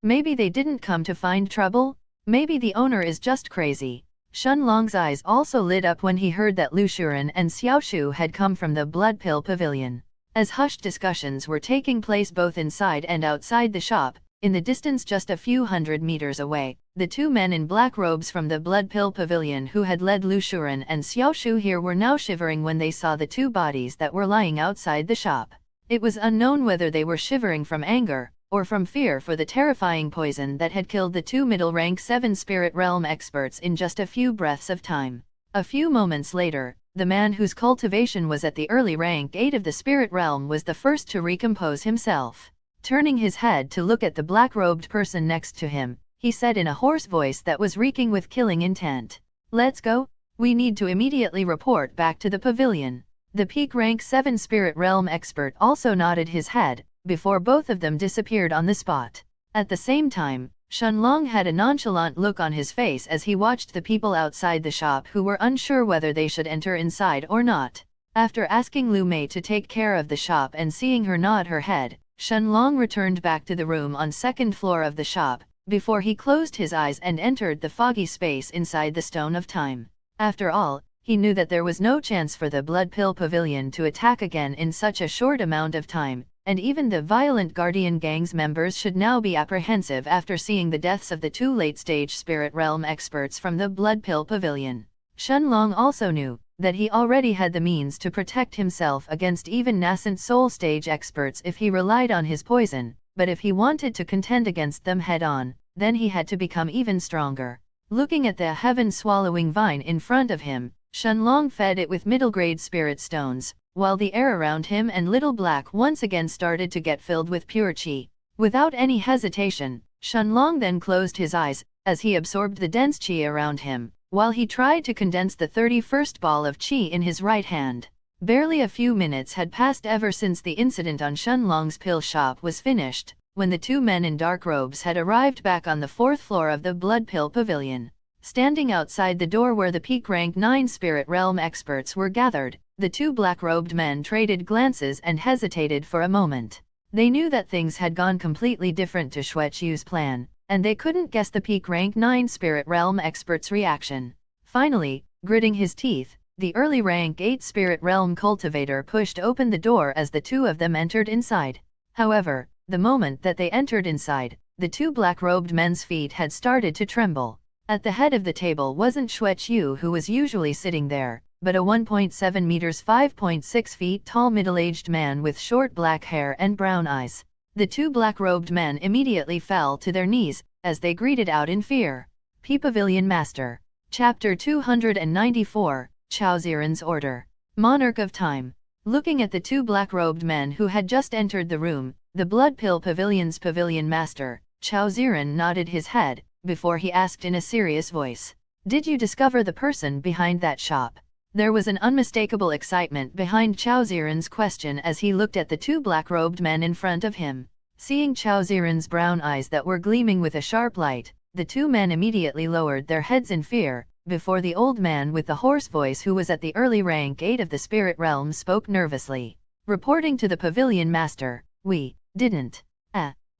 Maybe they didn't come to find trouble? Maybe the owner is just crazy. Shenlong's eyes also lit up when he heard that Lu Shuren and Xiaoshu had come from the Blood Pill Pavilion. As hushed discussions were taking place both inside and outside the shop, in the distance just a few hundred meters away, the two men in black robes from the Blood Pill Pavilion who had led Lu Shuren and Xiaoshu here were now shivering when they saw the two bodies that were lying outside the shop. It was unknown whether they were shivering from anger, or from fear for the terrifying poison that had killed the two middle-rank 7 Spirit Realm experts in just a few breaths of time. A few moments later, the man whose cultivation was at the early rank 8 of the Spirit Realm was the first to recompose himself. Turning his head to look at the black-robed person next to him, he said in a hoarse voice that was reeking with killing intent, "Let's go. We need to immediately report back to the pavilion." The peak rank 7 Spirit Realm expert also nodded his head, before both of them disappeared on the spot. At the same time, Shenlong had a nonchalant look on his face as he watched the people outside the shop who were unsure whether they should enter inside or not. After asking Lu Mei to take care of the shop and seeing her nod her head, Shenlong returned back to the room on second floor of the shop, before he closed his eyes and entered the foggy space inside the Stone of Time. After all, he knew that there was no chance for the Blood Pill Pavilion to attack again in such a short amount of time, and even the violent Guardian Gang's members should now be apprehensive after seeing the deaths of the two late-stage Spirit Realm experts from the Blood Pill Pavilion. Shenlong also knew that he already had the means to protect himself against even nascent soul stage experts if he relied on his poison, but if he wanted to contend against them head-on, then he had to become even stronger. Looking at the heaven-swallowing vine in front of him, Shenlong fed it with middle-grade spirit stones, while the air around him and Little Black once again started to get filled with pure qi. Without any hesitation, Shenlong then closed his eyes, as he absorbed the dense qi around him, while he tried to condense the 31st ball of qi in his right hand. Barely a few minutes had passed ever since the incident on Shenlong's pill shop was finished, when the two men in dark robes had arrived back on the 4th floor of the Blood Pill Pavilion. Standing outside the door where the peak rank 9 Spirit Realm experts were gathered, the two black-robed men traded glances and hesitated for a moment. They knew that things had gone completely different to Xueqiu's plan, and they couldn't guess the peak rank 9 Spirit Realm expert's reaction. Finally, gritting his teeth, the early rank 8 Spirit Realm cultivator pushed open the door as the two of them entered inside. However, the moment that they entered inside, the two black-robed men's feet had started to tremble. At the head of the table wasn't Xueqiu, who was usually sitting there, but a 1.7 meters 5.6 feet tall middle-aged man with short black hair and brown eyes. The two black-robed men immediately fell to their knees, as they greeted out in fear. Pavilion Master. Chapter 294, Chao Ziren's Order. Monarch of Time. Looking at the two black-robed men who had just entered the room, the Blood Pill Pavilion's Pavilion Master, Chao Ziren nodded his head, before he asked in a serious voice, "Did you discover the person behind that shop?" There was an unmistakable excitement behind Chao Ziren's question as he looked at the two black-robed men in front of him. Seeing Chao Ziren's brown eyes that were gleaming with a sharp light, the two men immediately lowered their heads in fear, before the old man with the hoarse voice who was at the early rank 8 of the spirit realm spoke nervously. Reporting to the Pavilion Master, "We didn't."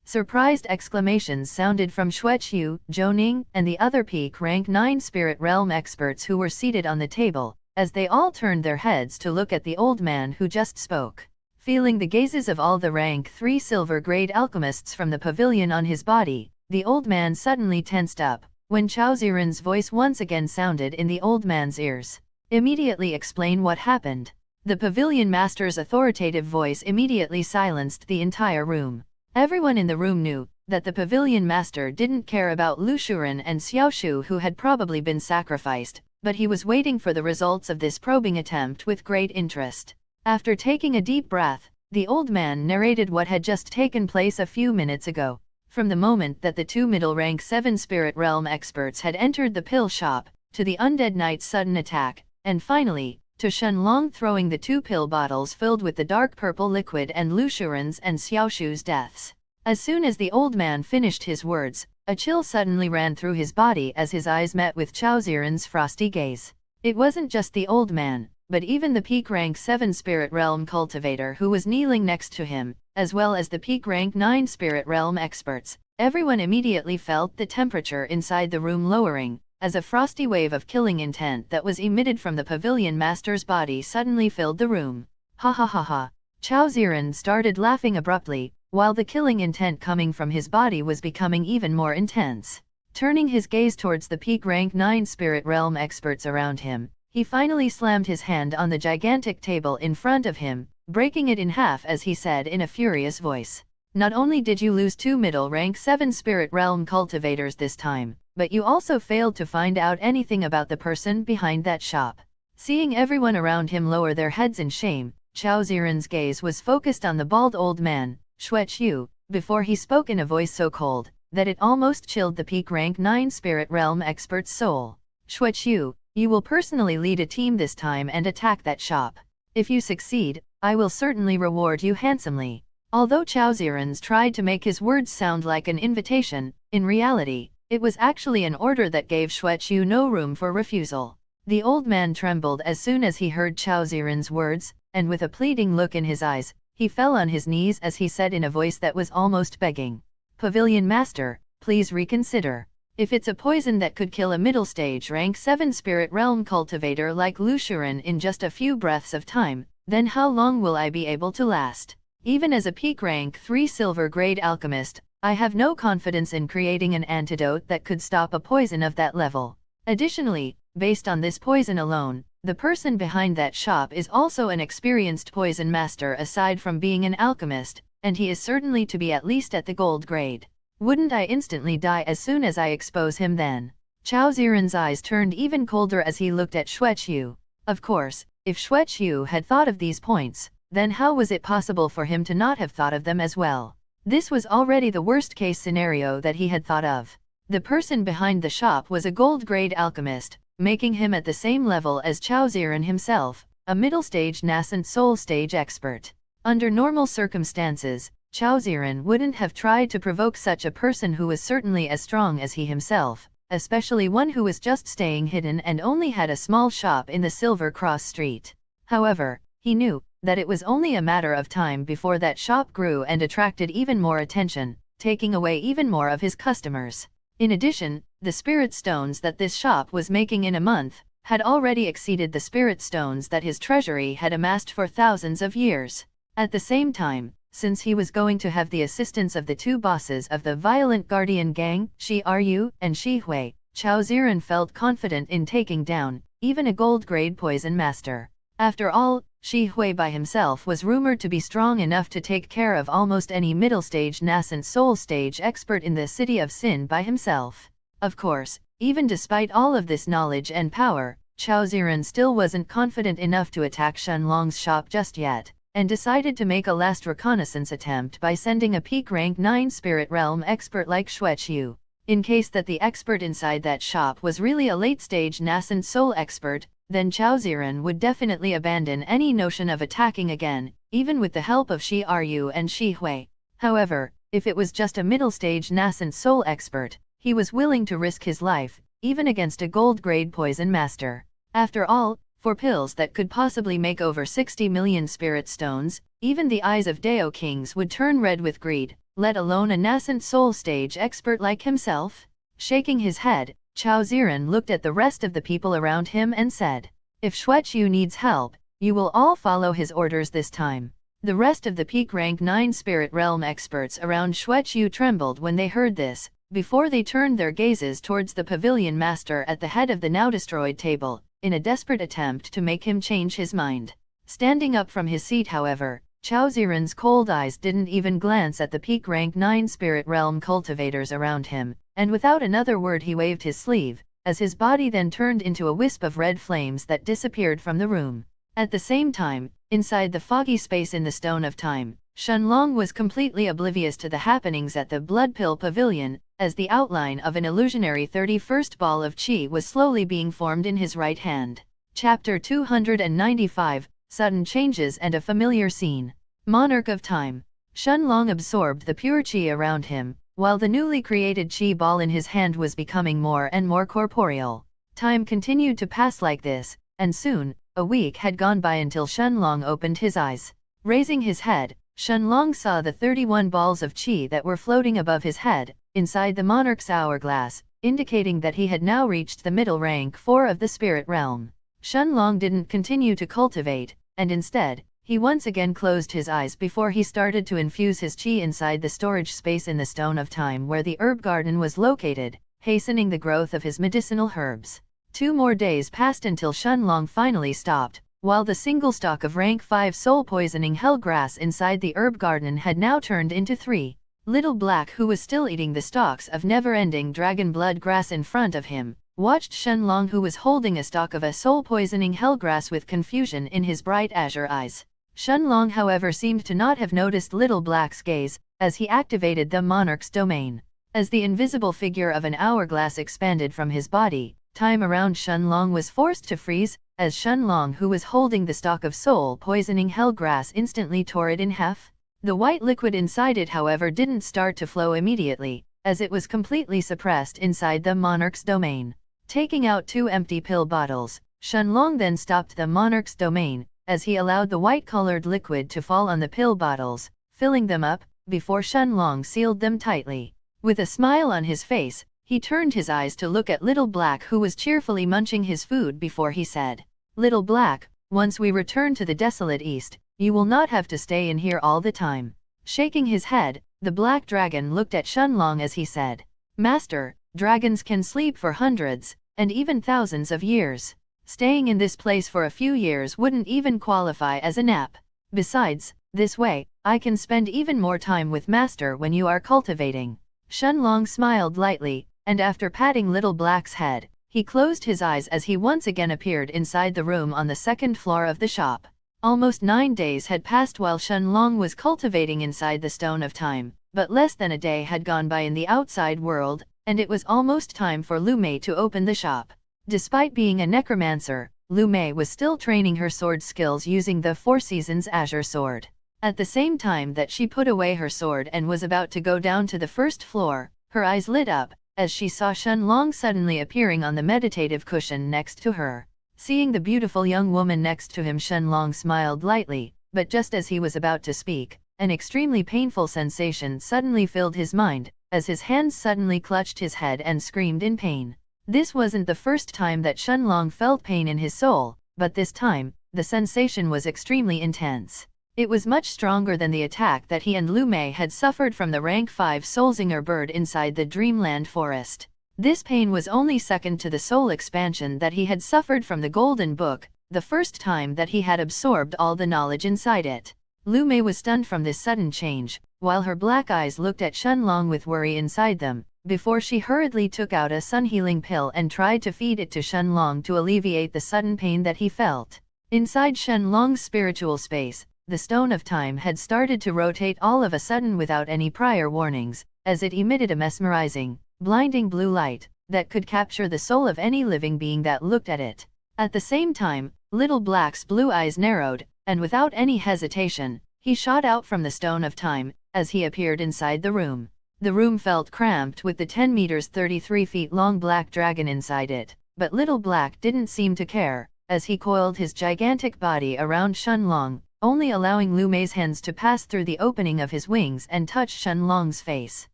Surprised exclamations sounded from Xueqiu, Zhouning, and the other peak rank 9 spirit realm experts who were seated on the table, as they all turned their heads to look at the old man who just spoke. Feeling the gazes of all the rank 3 silver grade alchemists from the pavilion on his body, the old man suddenly tensed up, when Chao Ziren's voice once again sounded in the old man's ears. "Immediately explain what happened." The Pavilion Master's authoritative voice immediately silenced the entire room. Everyone in the room knew that the Pavilion Master didn't care about Lu Shuren and Xiaoshu, who had probably been sacrificed, but he was waiting for the results of this probing attempt with great interest. After taking a deep breath, the old man narrated what had just taken place a few minutes ago. From the moment that the two middle rank 7 spirit realm experts had entered the pill shop, to the Undead Knight's sudden attack, and finally, to Shenlong throwing the two pill bottles filled with the dark purple liquid and Lu Shuren's and Xiaoshu's deaths. As soon as the old man finished his words, a chill suddenly ran through his body as his eyes met with Chao Ziren's frosty gaze. It wasn't just the old man, but even the peak rank 7 spirit realm cultivator who was kneeling next to him, as well as the peak rank 9 spirit realm experts. Everyone immediately felt the temperature inside the room lowering, as a frosty wave of killing intent that was emitted from the Pavilion Master's body suddenly filled the room. Ha ha ha ha. Chao Ziren started laughing abruptly, while the killing intent coming from his body was becoming even more intense. Turning his gaze towards the peak rank 9 spirit realm experts around him, he finally slammed his hand on the gigantic table in front of him, breaking it in half as he said in a furious voice, "Not only did you lose 2 middle rank 7 spirit realm cultivators this time, but you also failed to find out anything about the person behind that shop." Seeing everyone around him lower their heads in shame, Chao Ziren's gaze was focused on the bald old man, Xueqiu, before he spoke in a voice so cold that it almost chilled the peak rank 9 spirit realm expert's soul. "Xueqiu, you will personally lead a team this time and attack that shop. If you succeed, I will certainly reward you handsomely." Although Chao Ziren's tried to make his words sound like an invitation, in reality, it was actually an order that gave Xueqiu no room for refusal. The old man trembled as soon as he heard Chao Ziren's words, and with a pleading look in his eyes, he fell on his knees as he said in a voice that was almost begging, "Pavilion Master, please reconsider. If it's a poison that could kill a middle stage rank 7 spirit realm cultivator like Lu Shuren in just a few breaths of time, then how long will I be able to last? Even as a peak rank 3 silver grade alchemist, I have no confidence in creating an antidote that could stop a poison of that level. Additionally, based on this poison alone, the person behind that shop is also an experienced poison master aside from being an alchemist, and he is certainly to be at least at the gold grade. Wouldn't I instantly die as soon as I expose him then?" Chao Ziren's eyes turned even colder as he looked at Xueqiu. Of course, if Xueqiu had thought of these points, then how was it possible for him to not have thought of them as well? This was already the worst-case scenario that he had thought of. The person behind the shop was a gold-grade alchemist, making him at the same level as Chao Ziran himself, a middle-stage nascent soul stage expert. Under normal circumstances, Chao Ziran wouldn't have tried to provoke such a person who was certainly as strong as he himself, especially one who was just staying hidden and only had a small shop in the Silver Cross Street. However, he knew that it was only a matter of time before that shop grew and attracted even more attention, taking away even more of his customers. In addition, the spirit stones that this shop was making in a month had already exceeded the spirit stones that his treasury had amassed for thousands of years. At the same time, since he was going to have the assistance of the two bosses of the Violent Guardian Gang, Shi Ru and Shi Hui, Chao Ziran felt confident in taking down even a gold-grade poison master. After all, Shi Hui by himself was rumored to be strong enough to take care of almost any middle-stage nascent soul stage expert in the city of Sin by himself. Of course, even despite all of this knowledge and power, Chao Ziran still wasn't confident enough to attack Shenlong's shop just yet, and decided to make a last reconnaissance attempt by sending a peak rank 9 spirit realm expert like Xueqiu. In case that the expert inside that shop was really a late-stage nascent soul expert, then Chao Ziran would definitely abandon any notion of attacking again, even with the help of Shi Ru and Shi Hui. However, if it was just a middle-stage nascent soul expert, he was willing to risk his life, even against a gold-grade poison master. After all, for pills that could possibly make over 60 million spirit stones, even the eyes of Dao kings would turn red with greed, let alone a nascent soul stage expert like himself. Shaking his head, Chao Ziran looked at the rest of the people around him and said, "If Xueqiu needs help, you will all follow his orders this time." The rest of the peak rank 9 spirit realm experts around Xueqiu trembled when they heard this, before they turned their gazes towards the pavilion master at the head of the now-destroyed table, in a desperate attempt to make him change his mind. Standing up from his seat however, Chao Ziran's cold eyes didn't even glance at the peak rank 9 spirit realm cultivators around him, and without another word he waved his sleeve, as his body then turned into a wisp of red flames that disappeared from the room. At the same time, inside the foggy space in the Stone of Time, Shenlong was completely oblivious to the happenings at the Blood Pill Pavilion, as the outline of an illusionary 31st ball of qi was slowly being formed in his right hand. Chapter 295, Sudden Changes and a Familiar Scene. Monarch of Time. Shenlong absorbed the pure qi around him, while the newly created qi ball in his hand was becoming more and more corporeal. Time continued to pass like this, and soon, a week had gone by until Shenlong opened his eyes. Raising his head, Shenlong saw the 31 balls of qi that were floating above his head, inside the monarch's hourglass, indicating that he had now reached the middle rank 4 of the spirit realm. Shenlong didn't continue to cultivate, and instead, he once again closed his eyes before he started to infuse his qi inside the storage space in the Stone of Time where the herb garden was located, hastening the growth of his medicinal herbs. 2 more days passed until Shenlong finally stopped, while the single stalk of rank 5 soul-poisoning hellgrass inside the herb garden had now turned into 3. Little Black, who was still eating the stalks of never-ending dragon blood grass in front of him, watched Shenlong, who was holding a stalk of a soul-poisoning hellgrass, with confusion in his bright azure eyes. Shenlong however seemed to not have noticed Little Black's gaze, as he activated the monarch's domain. As the invisible figure of an hourglass expanded from his body, time around Shenlong was forced to freeze, as Shenlong, who was holding the stalk of soul-poisoning hellgrass, instantly tore it in half. The white liquid inside it however didn't start to flow immediately, as it was completely suppressed inside the monarch's domain. Taking out 2 empty pill bottles, Shenlong then stopped the monarch's domain, as he allowed the white-colored liquid to fall on the pill bottles, filling them up, before Shenlong sealed them tightly. With a smile on his face, he turned his eyes to look at Little Black, who was cheerfully munching his food, before he said, "Little Black, once we return to the desolate east, you will not have to stay in here all the time." Shaking his head, the black dragon looked at Shenlong as he said, "Master, dragons can sleep for hundreds, and even thousands of years. Staying in this place for a few years wouldn't even qualify as a nap. Besides, this way, I can spend even more time with Master when you are cultivating." Shenlong smiled lightly, and after patting Little Black's head, He closed his eyes as he once again appeared inside the room on the second floor of the shop. Almost 9 days had passed while Shenlong was cultivating inside the Stone of Time, but less than a day had gone by in the outside world, and it was almost time for Lu Mei to open the shop. Despite being a necromancer, Lu Mei was still training her sword skills using the Four Seasons Azure Sword. At the same time that she put away her sword and was about to go down to the first floor, her eyes lit up, as she saw Shenlong suddenly appearing on the meditative cushion next to her. Seeing the beautiful young woman next to him, Shenlong smiled lightly, but just as he was about to speak, an extremely painful sensation suddenly filled his mind, as his hands suddenly clutched his head and screamed in pain. This wasn't the first time that Shenlong felt pain in his soul, but this time, the sensation was extremely intense. It was much stronger than the attack that he and Lu Mei had suffered from the rank 5 Soulsinger bird inside the Dreamland Forest. This pain was only second to the soul expansion that he had suffered from the Golden Book, the first time that he had absorbed all the knowledge inside it. Lu Mei was stunned from this sudden change, while her black eyes looked at Shenlong with worry inside them, before she hurriedly took out a sun-healing pill and tried to feed it to Shenlong to alleviate the sudden pain that he felt. Inside Shenlong's spiritual space, the Stone of Time had started to rotate all of a sudden without any prior warnings, as it emitted a mesmerizing, blinding blue light that could capture the soul of any living being that looked at it. At the same time, Little Black's blue eyes narrowed, and without any hesitation, he shot out from the Stone of Time, as he appeared inside the room. The room felt cramped with the 10 meters 33 feet long black dragon inside it, but Little Black didn't seem to care, as he coiled his gigantic body around Shenlong, only allowing Lu Mei's hands to pass through the opening of his wings and touch Shenlong's face.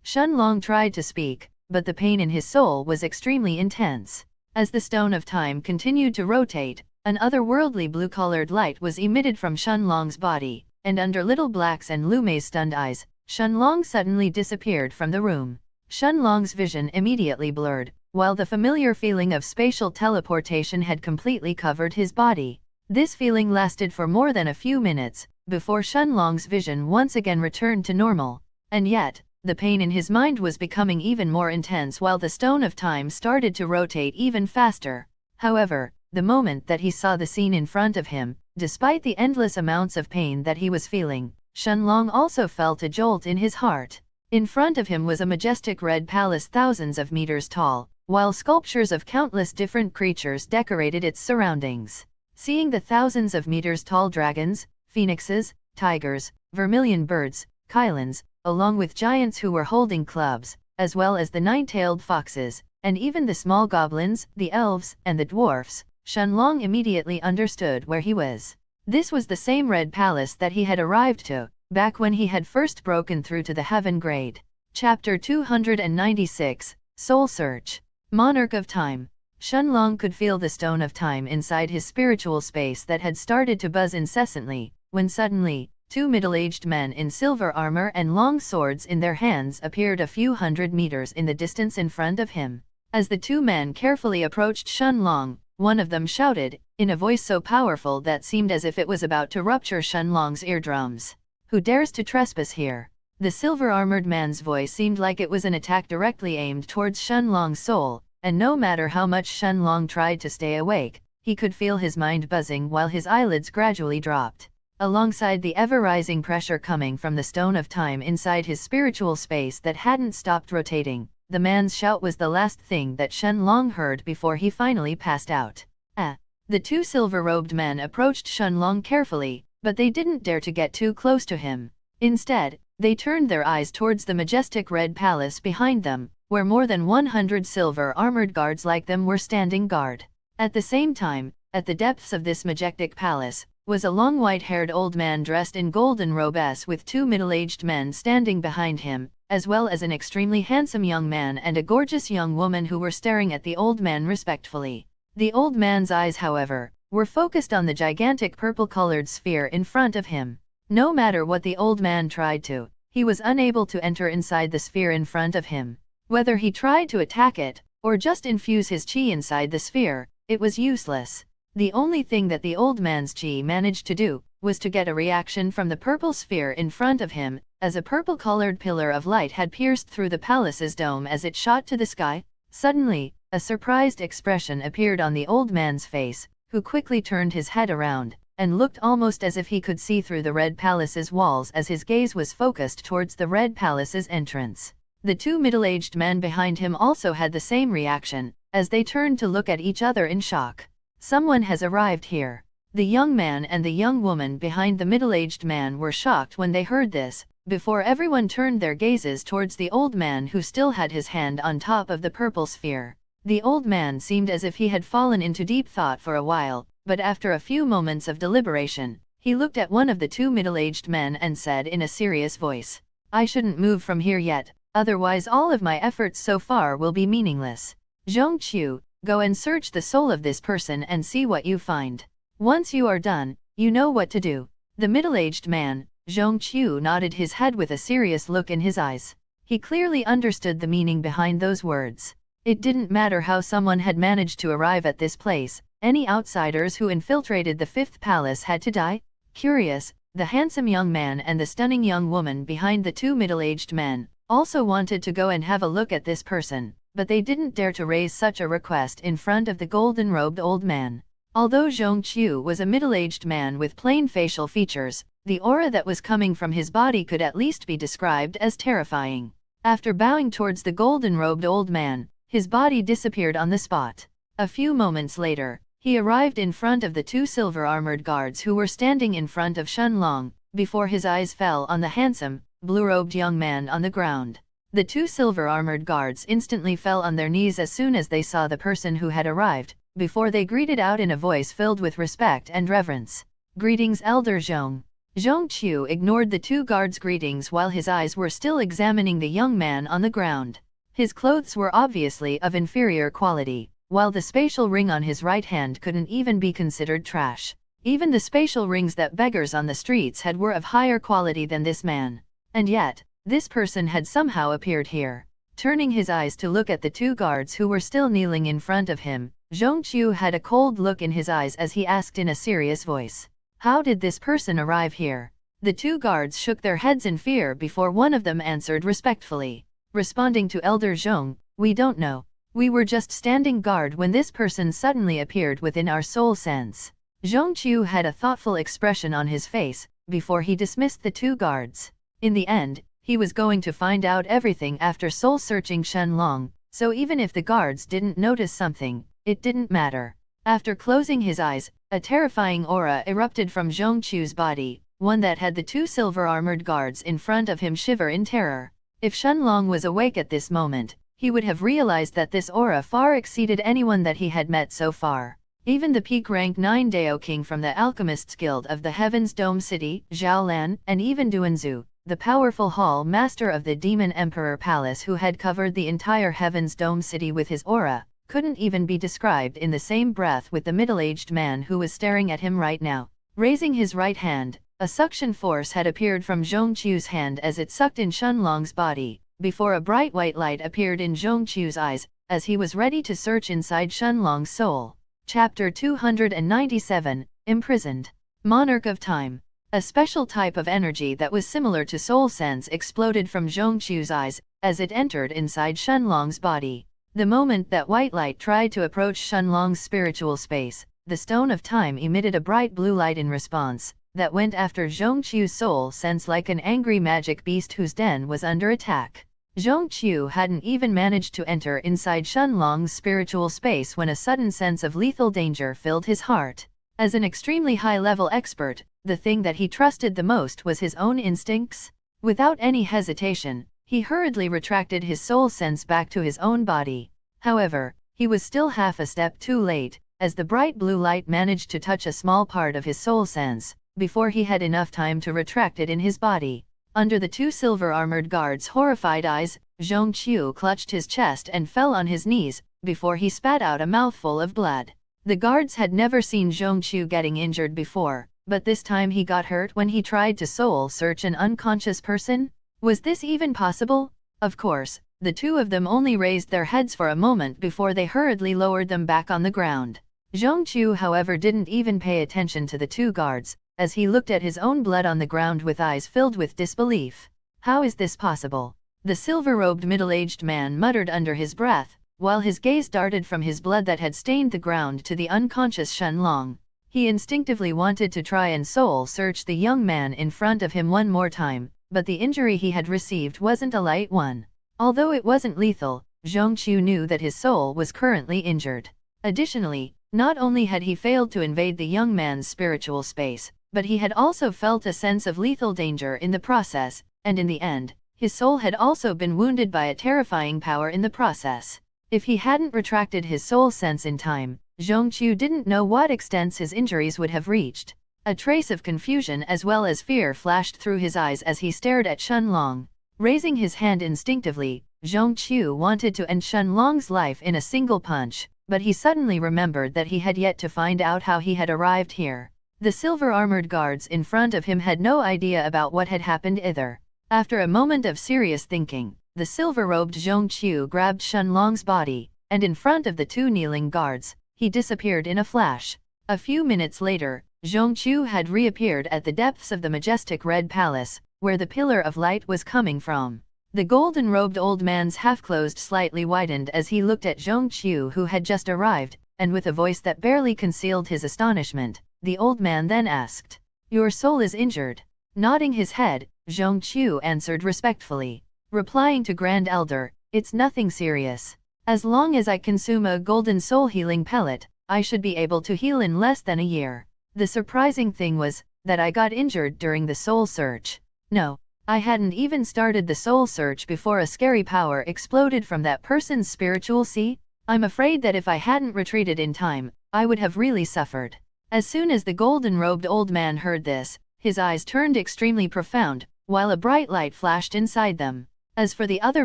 Shenlong tried to speak, but the pain in his soul was extremely intense. As the Stone of Time continued to rotate, an otherworldly blue-colored light was emitted from Shenlong's body, and under Little Black's and Lu Mei's stunned eyes, Shenlong suddenly disappeared from the room. Shenlong's vision immediately blurred, while the familiar feeling of spatial teleportation had completely covered his body. This feeling lasted for more than a few minutes, before Shenlong's vision once again returned to normal. And yet, the pain in his mind was becoming even more intense while the Stone of Time started to rotate even faster. However, the moment that he saw the scene in front of him, despite the endless amounts of pain that he was feeling, Shenlong also felt a jolt in his heart. In front of him was a majestic red palace thousands of meters tall, while sculptures of countless different creatures decorated its surroundings. Seeing the thousands of meters tall dragons, phoenixes, tigers, vermilion birds, kylans, along with giants who were holding clubs, as well as the nine-tailed foxes, and even the small goblins, the elves, and the dwarfs, Shenlong immediately understood where he was. This was the same red palace that he had arrived to, back when he had first broken through to the Heaven Grade. Chapter 296, Soul Search. Monarch of Time. Shenlong could feel the Stone of Time inside his spiritual space that had started to buzz incessantly, when suddenly, 2 middle-aged men in silver armor and long swords in their hands appeared a few hundred meters in the distance in front of him. As the 2 men carefully approached Shenlong, one of them shouted, in a voice so powerful that seemed as if it was about to rupture Shenlong's eardrums. "Who dares to trespass here?" The silver-armored man's voice seemed like it was an attack directly aimed towards Shenlong's soul, and no matter how much Shenlong tried to stay awake, he could feel his mind buzzing while his eyelids gradually dropped. Alongside the ever-rising pressure coming from the Stone of Time inside his spiritual space that hadn't stopped rotating, the man's shout was the last thing that Shenlong heard before he finally passed out. The 2 silver-robed men approached Shenlong carefully, but they didn't dare to get too close to him. Instead, they turned their eyes towards the majestic red palace behind them, where more than 100 silver-armored guards like them were standing guard. At the same time, at the depths of this majestic palace, was a long white-haired old man dressed in golden robes with 2 middle-aged men standing behind him, as well as an extremely handsome young man and a gorgeous young woman who were staring at the old man respectfully. The old man's eyes, however, were focused on the gigantic purple-colored sphere in front of him. No matter what the old man tried to, he was unable to enter inside the sphere in front of him. Whether he tried to attack it, or just infuse his chi inside the sphere, it was useless. The only thing that the old man's chi managed to do, was to get a reaction from the purple sphere in front of him, as a purple-colored pillar of light had pierced through the palace's dome as it shot to the sky. Suddenly, A surprised expression appeared on the old man's face, who quickly turned his head around, and looked almost as if he could see through the Red Palace's walls as his gaze was focused towards the Red Palace's entrance. The two middle-aged men behind him also had the same reaction, as they turned to look at each other in shock. Someone has arrived here. The young man and the young woman behind the middle-aged man were shocked when they heard this, before everyone turned their gazes towards the old man who still had his hand on top of the purple sphere. The old man seemed as if he had fallen into deep thought for a while, but after a few moments of deliberation, he looked at one of the two middle-aged men and said in a serious voice, "I shouldn't move from here yet, otherwise all of my efforts so far will be meaningless. Zhongqiu, go and search the soul of this person and see what you find. Once you are done, you know what to do." The middle-aged man, Zhongqiu, nodded his head with a serious look in his eyes. He clearly understood the meaning behind those words. It didn't matter how someone had managed to arrive at this place, any outsiders who infiltrated the fifth palace had to die. Curious, the handsome young man and the stunning young woman behind the two middle-aged men also wanted to go and have a look at this person, but they didn't dare to raise such a request in front of the golden-robed old man. Although Zhongqiu was a middle-aged man with plain facial features, the aura that was coming from his body could at least be described as terrifying. After bowing towards the golden-robed old man, his body disappeared on the spot. A few moments later, he arrived in front of the two silver-armored guards who were standing in front of Shenlong, before his eyes fell on the handsome, blue-robed young man on the ground. The two silver-armored guards instantly fell on their knees as soon as they saw the person who had arrived, before they greeted out in a voice filled with respect and reverence. "Greetings, Elder Zhong." Zhongqiu ignored the two guards' greetings while his eyes were still examining the young man on the ground. His clothes were obviously of inferior quality, while the spatial ring on his right hand couldn't even be considered trash. Even the spatial rings that beggars on the streets had were of higher quality than this man. And yet, this person had somehow appeared here. Turning his eyes to look at the two guards who were still kneeling in front of him, Zhongqiu had a cold look in his eyes as he asked in a serious voice, "How did this person arrive here?" The two guards shook their heads in fear before one of them answered respectfully, responding to Elder Zhong, "We don't know. We were just standing guard when this person suddenly appeared within our soul sense." Zhongqiu had a thoughtful expression on his face, before he dismissed the two guards. In the end, he was going to find out everything after soul-searching Shenlong, so even if the guards didn't notice something, it didn't matter. After closing his eyes, a terrifying aura erupted from Zhongqiu's body, one that had the two silver-armored guards in front of him shiver in terror. If Shenlong was awake at this moment, he would have realized that this aura far exceeded anyone that he had met so far. Even the peak rank 9 Dao King from the Alchemists Guild of the Heaven's Dome City, Zhaolan, and even Duanzhu, the powerful hall master of the Demon Emperor Palace who had covered the entire Heaven's Dome City with his aura, couldn't even be described in the same breath with the middle-aged man who was staring at him right now. Raising his right hand, a suction force had appeared from Zhongqiu's hand as it sucked in Shenlong's body, before a bright white light appeared in Zhongqiu's eyes, as he was ready to search inside Shenlong's soul. Chapter 297, Imprisoned. Monarch of Time. A special type of energy that was similar to soul sense exploded from Zhongqiu's eyes, as it entered inside Shenlong's body. The moment that white light tried to approach Shenlong's spiritual space, the stone of time emitted a bright blue light in response, that went after Zhongqiu's soul sense like an angry magic beast whose den was under attack. Zhongqiu hadn't even managed to enter inside Shenlong's spiritual space when a sudden sense of lethal danger filled his heart. As an extremely high-level expert, the thing that he trusted the most was his own instincts. Without any hesitation, he hurriedly retracted his soul sense back to his own body. However, he was still half a step too late, as the bright blue light managed to touch a small part of his soul sense, before he had enough time to retract it in his body. Under the two silver-armored guards' horrified eyes, Zhongqiu clutched his chest and fell on his knees, before he spat out a mouthful of blood. The guards had never seen Zhongqiu getting injured before, but this time he got hurt when he tried to soul-search an unconscious person? Was this even possible? Of course, the two of them only raised their heads for a moment before they hurriedly lowered them back on the ground. Zhongqiu, however, didn't even pay attention to the two guards, as he looked at his own blood on the ground with eyes filled with disbelief. How is this possible? The silver-robed middle-aged man muttered under his breath, while his gaze darted from his blood that had stained the ground to the unconscious Shenlong. He instinctively wanted to try and soul-search the young man in front of him one more time, but the injury he had received wasn't a light one. Although it wasn't lethal, Zhongqiu knew that his soul was currently injured. Additionally, not only had he failed to invade the young man's spiritual space, but he had also felt a sense of lethal danger in the process, and in the end, his soul had also been wounded by a terrifying power in the process. If he hadn't retracted his soul sense in time, Zhongqiu didn't know what extents his injuries would have reached. A trace of confusion as well as fear flashed through his eyes as he stared at Shenlong. Raising his hand instinctively, Zhongqiu wanted to end Shenlong's life in a single punch, but he suddenly remembered that he had yet to find out how he had arrived here. The silver-armored guards in front of him had no idea about what had happened either. After a moment of serious thinking, the silver-robed Zhongqiu grabbed Shenlong's body, and in front of the two kneeling guards, he disappeared in a flash. A few minutes later, Zhongqiu had reappeared at the depths of the majestic red palace, where the pillar of light was coming from. The golden-robed old man's half-closed slightly widened as he looked at Zhongqiu who had just arrived, and with a voice that barely concealed his astonishment, the old man then asked, "Your soul is injured." Nodding his head, Zhongqiu answered respectfully. Replying to Grand Elder, "It's nothing serious. As long as I consume a golden soul healing pellet, I should be able to heal in less than a year. The surprising thing was that I got injured during the soul search. No, I hadn't even started the soul search before a scary power exploded from that person's spiritual sea. I'm afraid that if I hadn't retreated in time, I would have really suffered." As soon as the golden-robed old man heard this, his eyes turned extremely profound, while a bright light flashed inside them. As for the other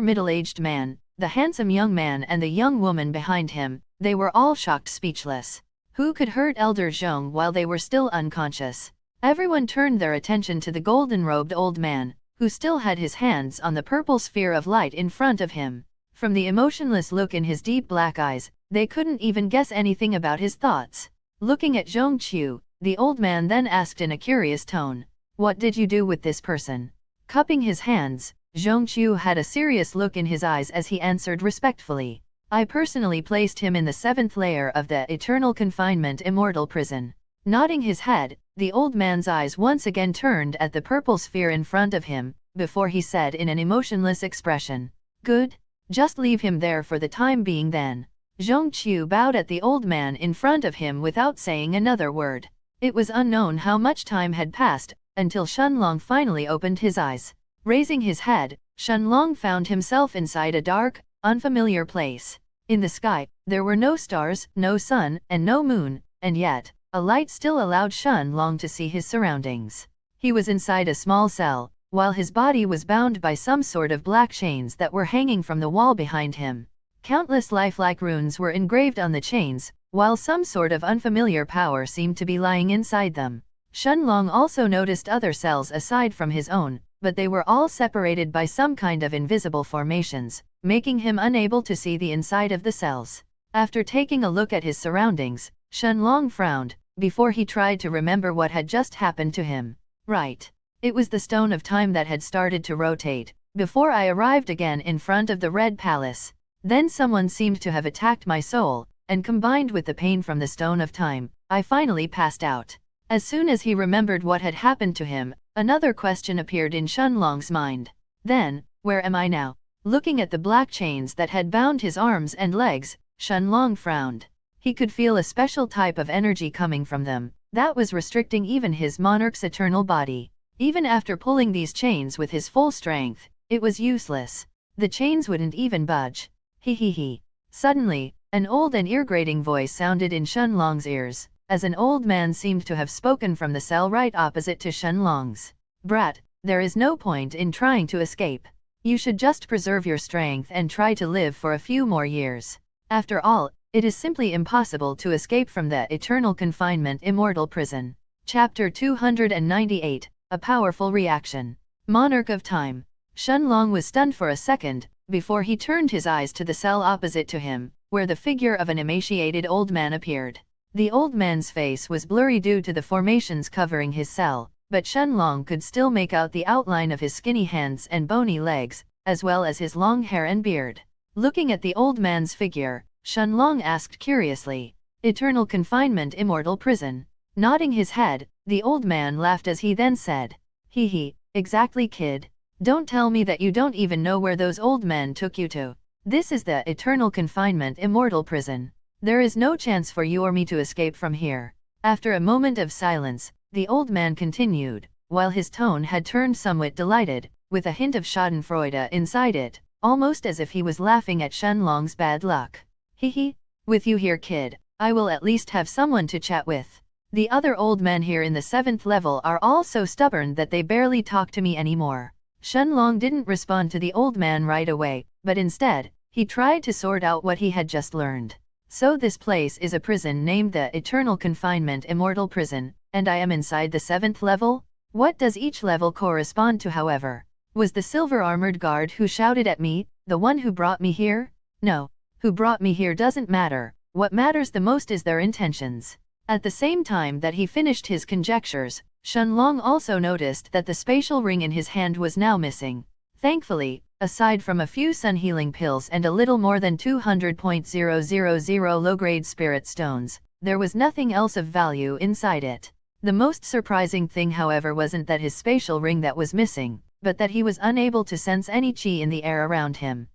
middle-aged man, the handsome young man and the young woman behind him, they were all shocked speechless. Who could hurt Elder Zhong while they were still unconscious? Everyone turned their attention to the golden-robed old man, who still had his hands on the purple sphere of light in front of him. From the emotionless look in his deep black eyes, they couldn't even guess anything about his thoughts. Looking at Zhongqiu, the old man then asked in a curious tone, "What did you do with this person?" Cupping his hands, Zhongqiu had a serious look in his eyes as he answered respectfully, "I personally placed him in the 7th layer of the eternal confinement immortal prison." Nodding his head, the old man's eyes once again turned at the purple sphere in front of him, before he said in an emotionless expression, "Good. Just leave him there for the time being then." Zhongqiu bowed at the old man in front of him without saying another word. It was unknown how much time had passed, until Shenlong finally opened his eyes. Raising his head, Shenlong found himself inside a dark, unfamiliar place. In the sky, there were no stars, no sun, and no moon, and yet, a light still allowed Shenlong to see his surroundings. He was inside a small cell, while his body was bound by some sort of black chains that were hanging from the wall behind him. Countless lifelike runes were engraved on the chains, while some sort of unfamiliar power seemed to be lying inside them. Shenlong also noticed other cells aside from his own, but they were all separated by some kind of invisible formations, making him unable to see the inside of the cells. After taking a look at his surroundings, Shenlong frowned, before he tried to remember what had just happened to him. Right. It was the stone of time that had started to rotate, before I arrived again in front of the Red Palace. Then someone seemed to have attacked my soul, and combined with the pain from the stone of time, I finally passed out. As soon as he remembered what had happened to him, another question appeared in Shenlong's mind. Then, where am I now? Looking at the black chains that had bound his arms and legs, Shenlong frowned. He could feel a special type of energy coming from them, that was restricting even his monarch's eternal body. Even after pulling these chains with his full strength, it was useless. The chains wouldn't even budge. He. Suddenly, an old and ear-grating voice sounded in Shenlong's ears, as an old man seemed to have spoken from the cell right opposite to Shenlong's. "Brat, there is no point in trying to escape. You should just preserve your strength and try to live for a few more years. After all, it is simply impossible to escape from the eternal confinement immortal prison." Chapter 298, A Powerful Reaction. Monarch of Time. Shenlong was stunned for a second, before he turned his eyes to the cell opposite to him, where the figure of an emaciated old man appeared. The old man's face was blurry due to the formations covering his cell, but Shenlong could still make out the outline of his skinny hands and bony legs, as well as his long hair and beard. Looking at the old man's figure, Shenlong asked curiously, "Eternal confinement, immortal prison?" Nodding his head, the old man laughed as he then said, "Hee hee, exactly kid. Don't tell me that you don't even know where those old men took you to. This is the eternal confinement, immortal prison. There is no chance for you or me to escape from here." After a moment of silence, the old man continued, while his tone had turned somewhat delighted, with a hint of schadenfreude inside it, almost as if he was laughing at Shenlong's bad luck. "Hee hee, with you here, kid, I will at least have someone to chat with. The other old men here in the 7th level are all so stubborn that they barely talk to me anymore." Shenlong didn't respond to the old man right away, but instead, he tried to sort out what he had just learned. "So this place is a prison named the Eternal Confinement Immortal Prison, and I am inside the 7th level? What does each level correspond to, however? Was the silver-armored guard who shouted at me the one who brought me here? No. Who brought me here doesn't matter. What matters the most is their intentions." At the same time that he finished his conjectures, Shenlong also noticed that the spatial ring in his hand was now missing. Thankfully, aside from a few sun healing pills and a little more than 200.000 low-grade spirit stones, there was nothing else of value inside it. The most surprising thing, however, wasn't that his spatial ring that was missing, but that he was unable to sense any qi in the air around him.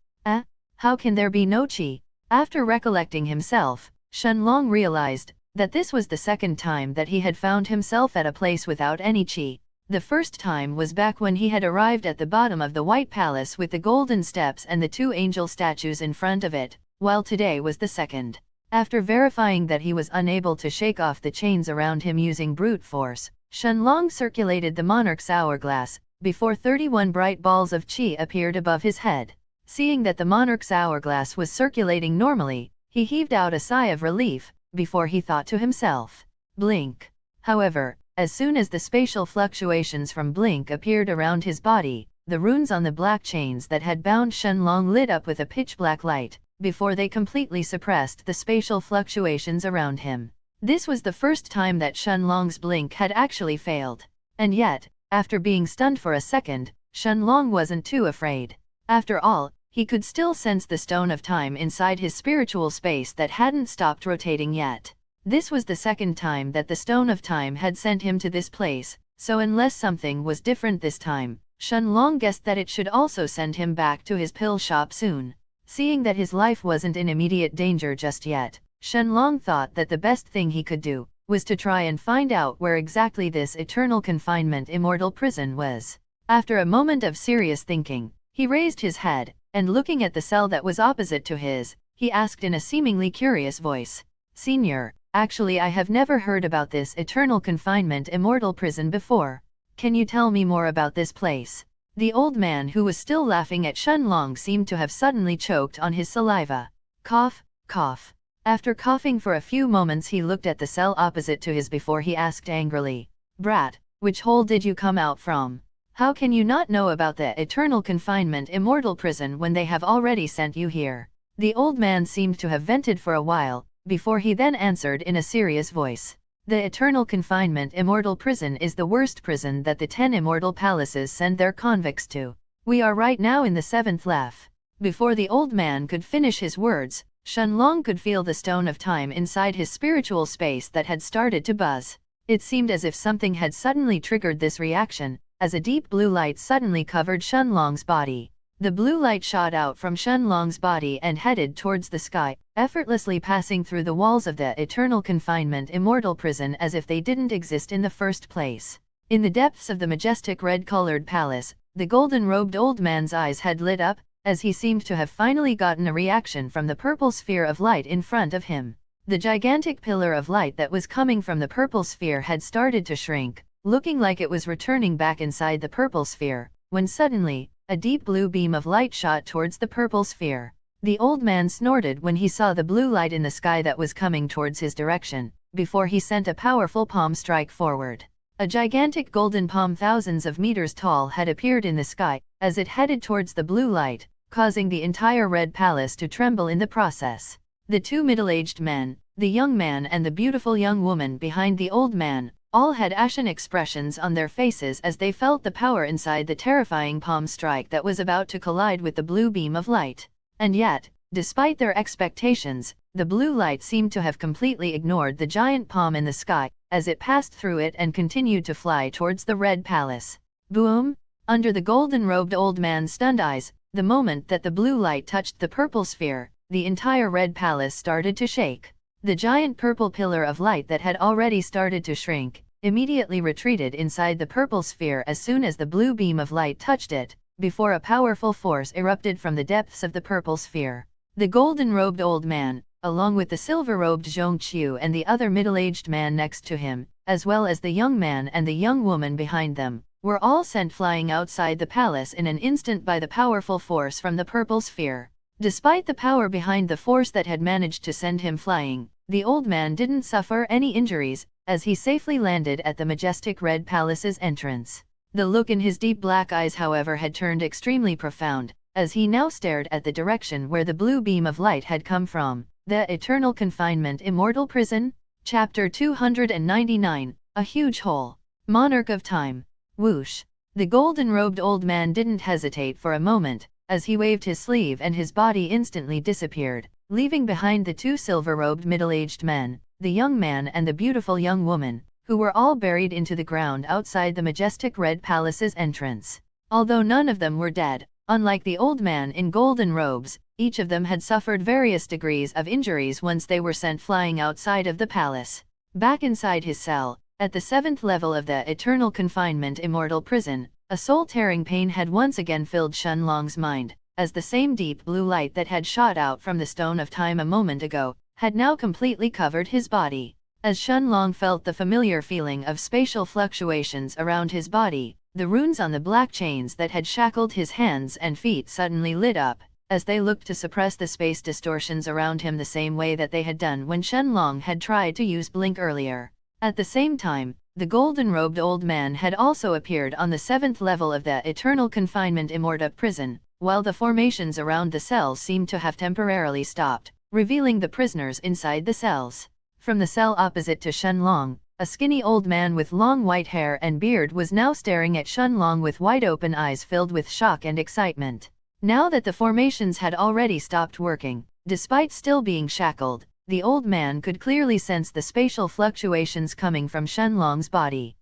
How can there be no qi? After recollecting himself, Shenlong realized that this was the second time that he had found himself at a place without any qi. The first time was back when he had arrived at the bottom of the White Palace with the golden steps and the 2 angel statues in front of it, while today was the second. After verifying that he was unable to shake off the chains around him using brute force, Shenlong circulated the monarch's hourglass, before 31 bright balls of qi appeared above his head. Seeing that the monarch's hourglass was circulating normally, he heaved out a sigh of relief, before he thought to himself, "Blink." However, as soon as the spatial fluctuations from Blink appeared around his body, the runes on the black chains that had bound Shenlong lit up with a pitch-black light, before they completely suppressed the spatial fluctuations around him. This was the first time that Shenlong's blink had actually failed. And yet, after being stunned for a second, Shenlong wasn't too afraid. After all, he could still sense the stone of time inside his spiritual space that hadn't stopped rotating yet. This was the second time that the stone of time had sent him to this place, so unless something was different this time, Shenlong guessed that it should also send him back to his pill shop soon. Seeing that his life wasn't in immediate danger just yet, Shenlong thought that the best thing he could do was to try and find out where exactly this eternal confinement immortal prison was. After a moment of serious thinking, he raised his head, and looking at the cell that was opposite to his, he asked in a seemingly curious voice, "Senior, actually I have never heard about this eternal confinement immortal prison before. Can you tell me more about this place?" The old man, who was still laughing at Shenlong, seemed to have suddenly choked on his saliva. Cough, cough. After coughing for a few moments, he looked at the cell opposite to his before he asked angrily, "Brat, which hole did you come out from? How can you not know about the eternal confinement immortal prison when they have already sent you here?" The old man seemed to have vented for a while, before he then answered in a serious voice, "The eternal confinement immortal prison is the worst prison that the 10 immortal palaces send their convicts to. We are right now in the 7th lef." Before the old man could finish his words, Shenlong could feel the stone of time inside his spiritual space that had started to buzz. It seemed as if something had suddenly triggered this reaction, as a deep blue light suddenly covered Shenlong's body. The blue light shot out from Shenlong's body and headed towards the sky, effortlessly passing through the walls of the eternal confinement immortal prison as if they didn't exist in the first place. In the depths of the majestic red-colored palace, the golden-robed old man's eyes had lit up, as he seemed to have finally gotten a reaction from the purple sphere of light in front of him. The gigantic pillar of light that was coming from the purple sphere had started to shrink, looking like it was returning back inside the purple sphere, when suddenly, a deep blue beam of light shot towards the purple sphere. The old man snorted when he saw the blue light in the sky that was coming towards his direction, before he sent a powerful palm strike forward. A gigantic golden palm thousands of meters tall had appeared in the sky, as it headed towards the blue light, causing the entire red palace to tremble in the process. The 2 middle-aged men, the young man and the beautiful young woman behind the old man, all had ashen expressions on their faces as they felt the power inside the terrifying palm strike that was about to collide with the blue beam of light. And yet, despite their expectations, the blue light seemed to have completely ignored the giant palm in the sky, as it passed through it and continued to fly towards the Red Palace. Boom! Under the golden-robed old man's stunned eyes, the moment that the blue light touched the purple sphere, the entire Red Palace started to shake. The giant purple pillar of light that had already started to shrink, immediately retreated inside the purple sphere as soon as the blue beam of light touched it, before a powerful force erupted from the depths of the purple sphere. The golden-robed old man, along with the silver-robed Zhongqiu and the other middle-aged man next to him, as well as the young man and the young woman behind them, were all sent flying outside the palace in an instant by the powerful force from the purple sphere. Despite the power behind the force that had managed to send him flying, the old man didn't suffer any injuries, as he safely landed at the majestic Red Palace's entrance. The look in his deep black eyes, however, had turned extremely profound, as he now stared at the direction where the blue beam of light had come from. The Eternal Confinement Immortal Prison? Chapter 299, A Huge Hole. Monarch of Time. Whoosh! The golden-robed old man didn't hesitate for a moment, as he waved his sleeve and his body instantly disappeared, leaving behind the two silver-robed middle-aged men, the young man and the beautiful young woman, who were all buried into the ground outside the majestic Red Palace's entrance. Although none of them were dead, unlike the old man in golden robes, each of them had suffered various degrees of injuries once they were sent flying outside of the palace. Back inside his cell, at the 7th level of the Eternal Confinement Immortal Prison, a soul-tearing pain had once again filled Shenlong's mind, as the same deep blue light that had shot out from the Stone of Time a moment ago, had now completely covered his body. As Shenlong felt the familiar feeling of spatial fluctuations around his body, the runes on the black chains that had shackled his hands and feet suddenly lit up, as they looked to suppress the space distortions around him the same way that they had done when Shenlong had tried to use Blink earlier. At the same time, the golden-robed old man had also appeared on the 7th level of the Eternal Confinement Immortal Prison, while the formations around the cells seemed to have temporarily stopped, revealing the prisoners inside the cells. From the cell opposite to Shenlong, a skinny old man with long white hair and beard was now staring at Shenlong with wide-open eyes filled with shock and excitement. Now that the formations had already stopped working, despite still being shackled, the old man could clearly sense the spatial fluctuations coming from Shenlong's body.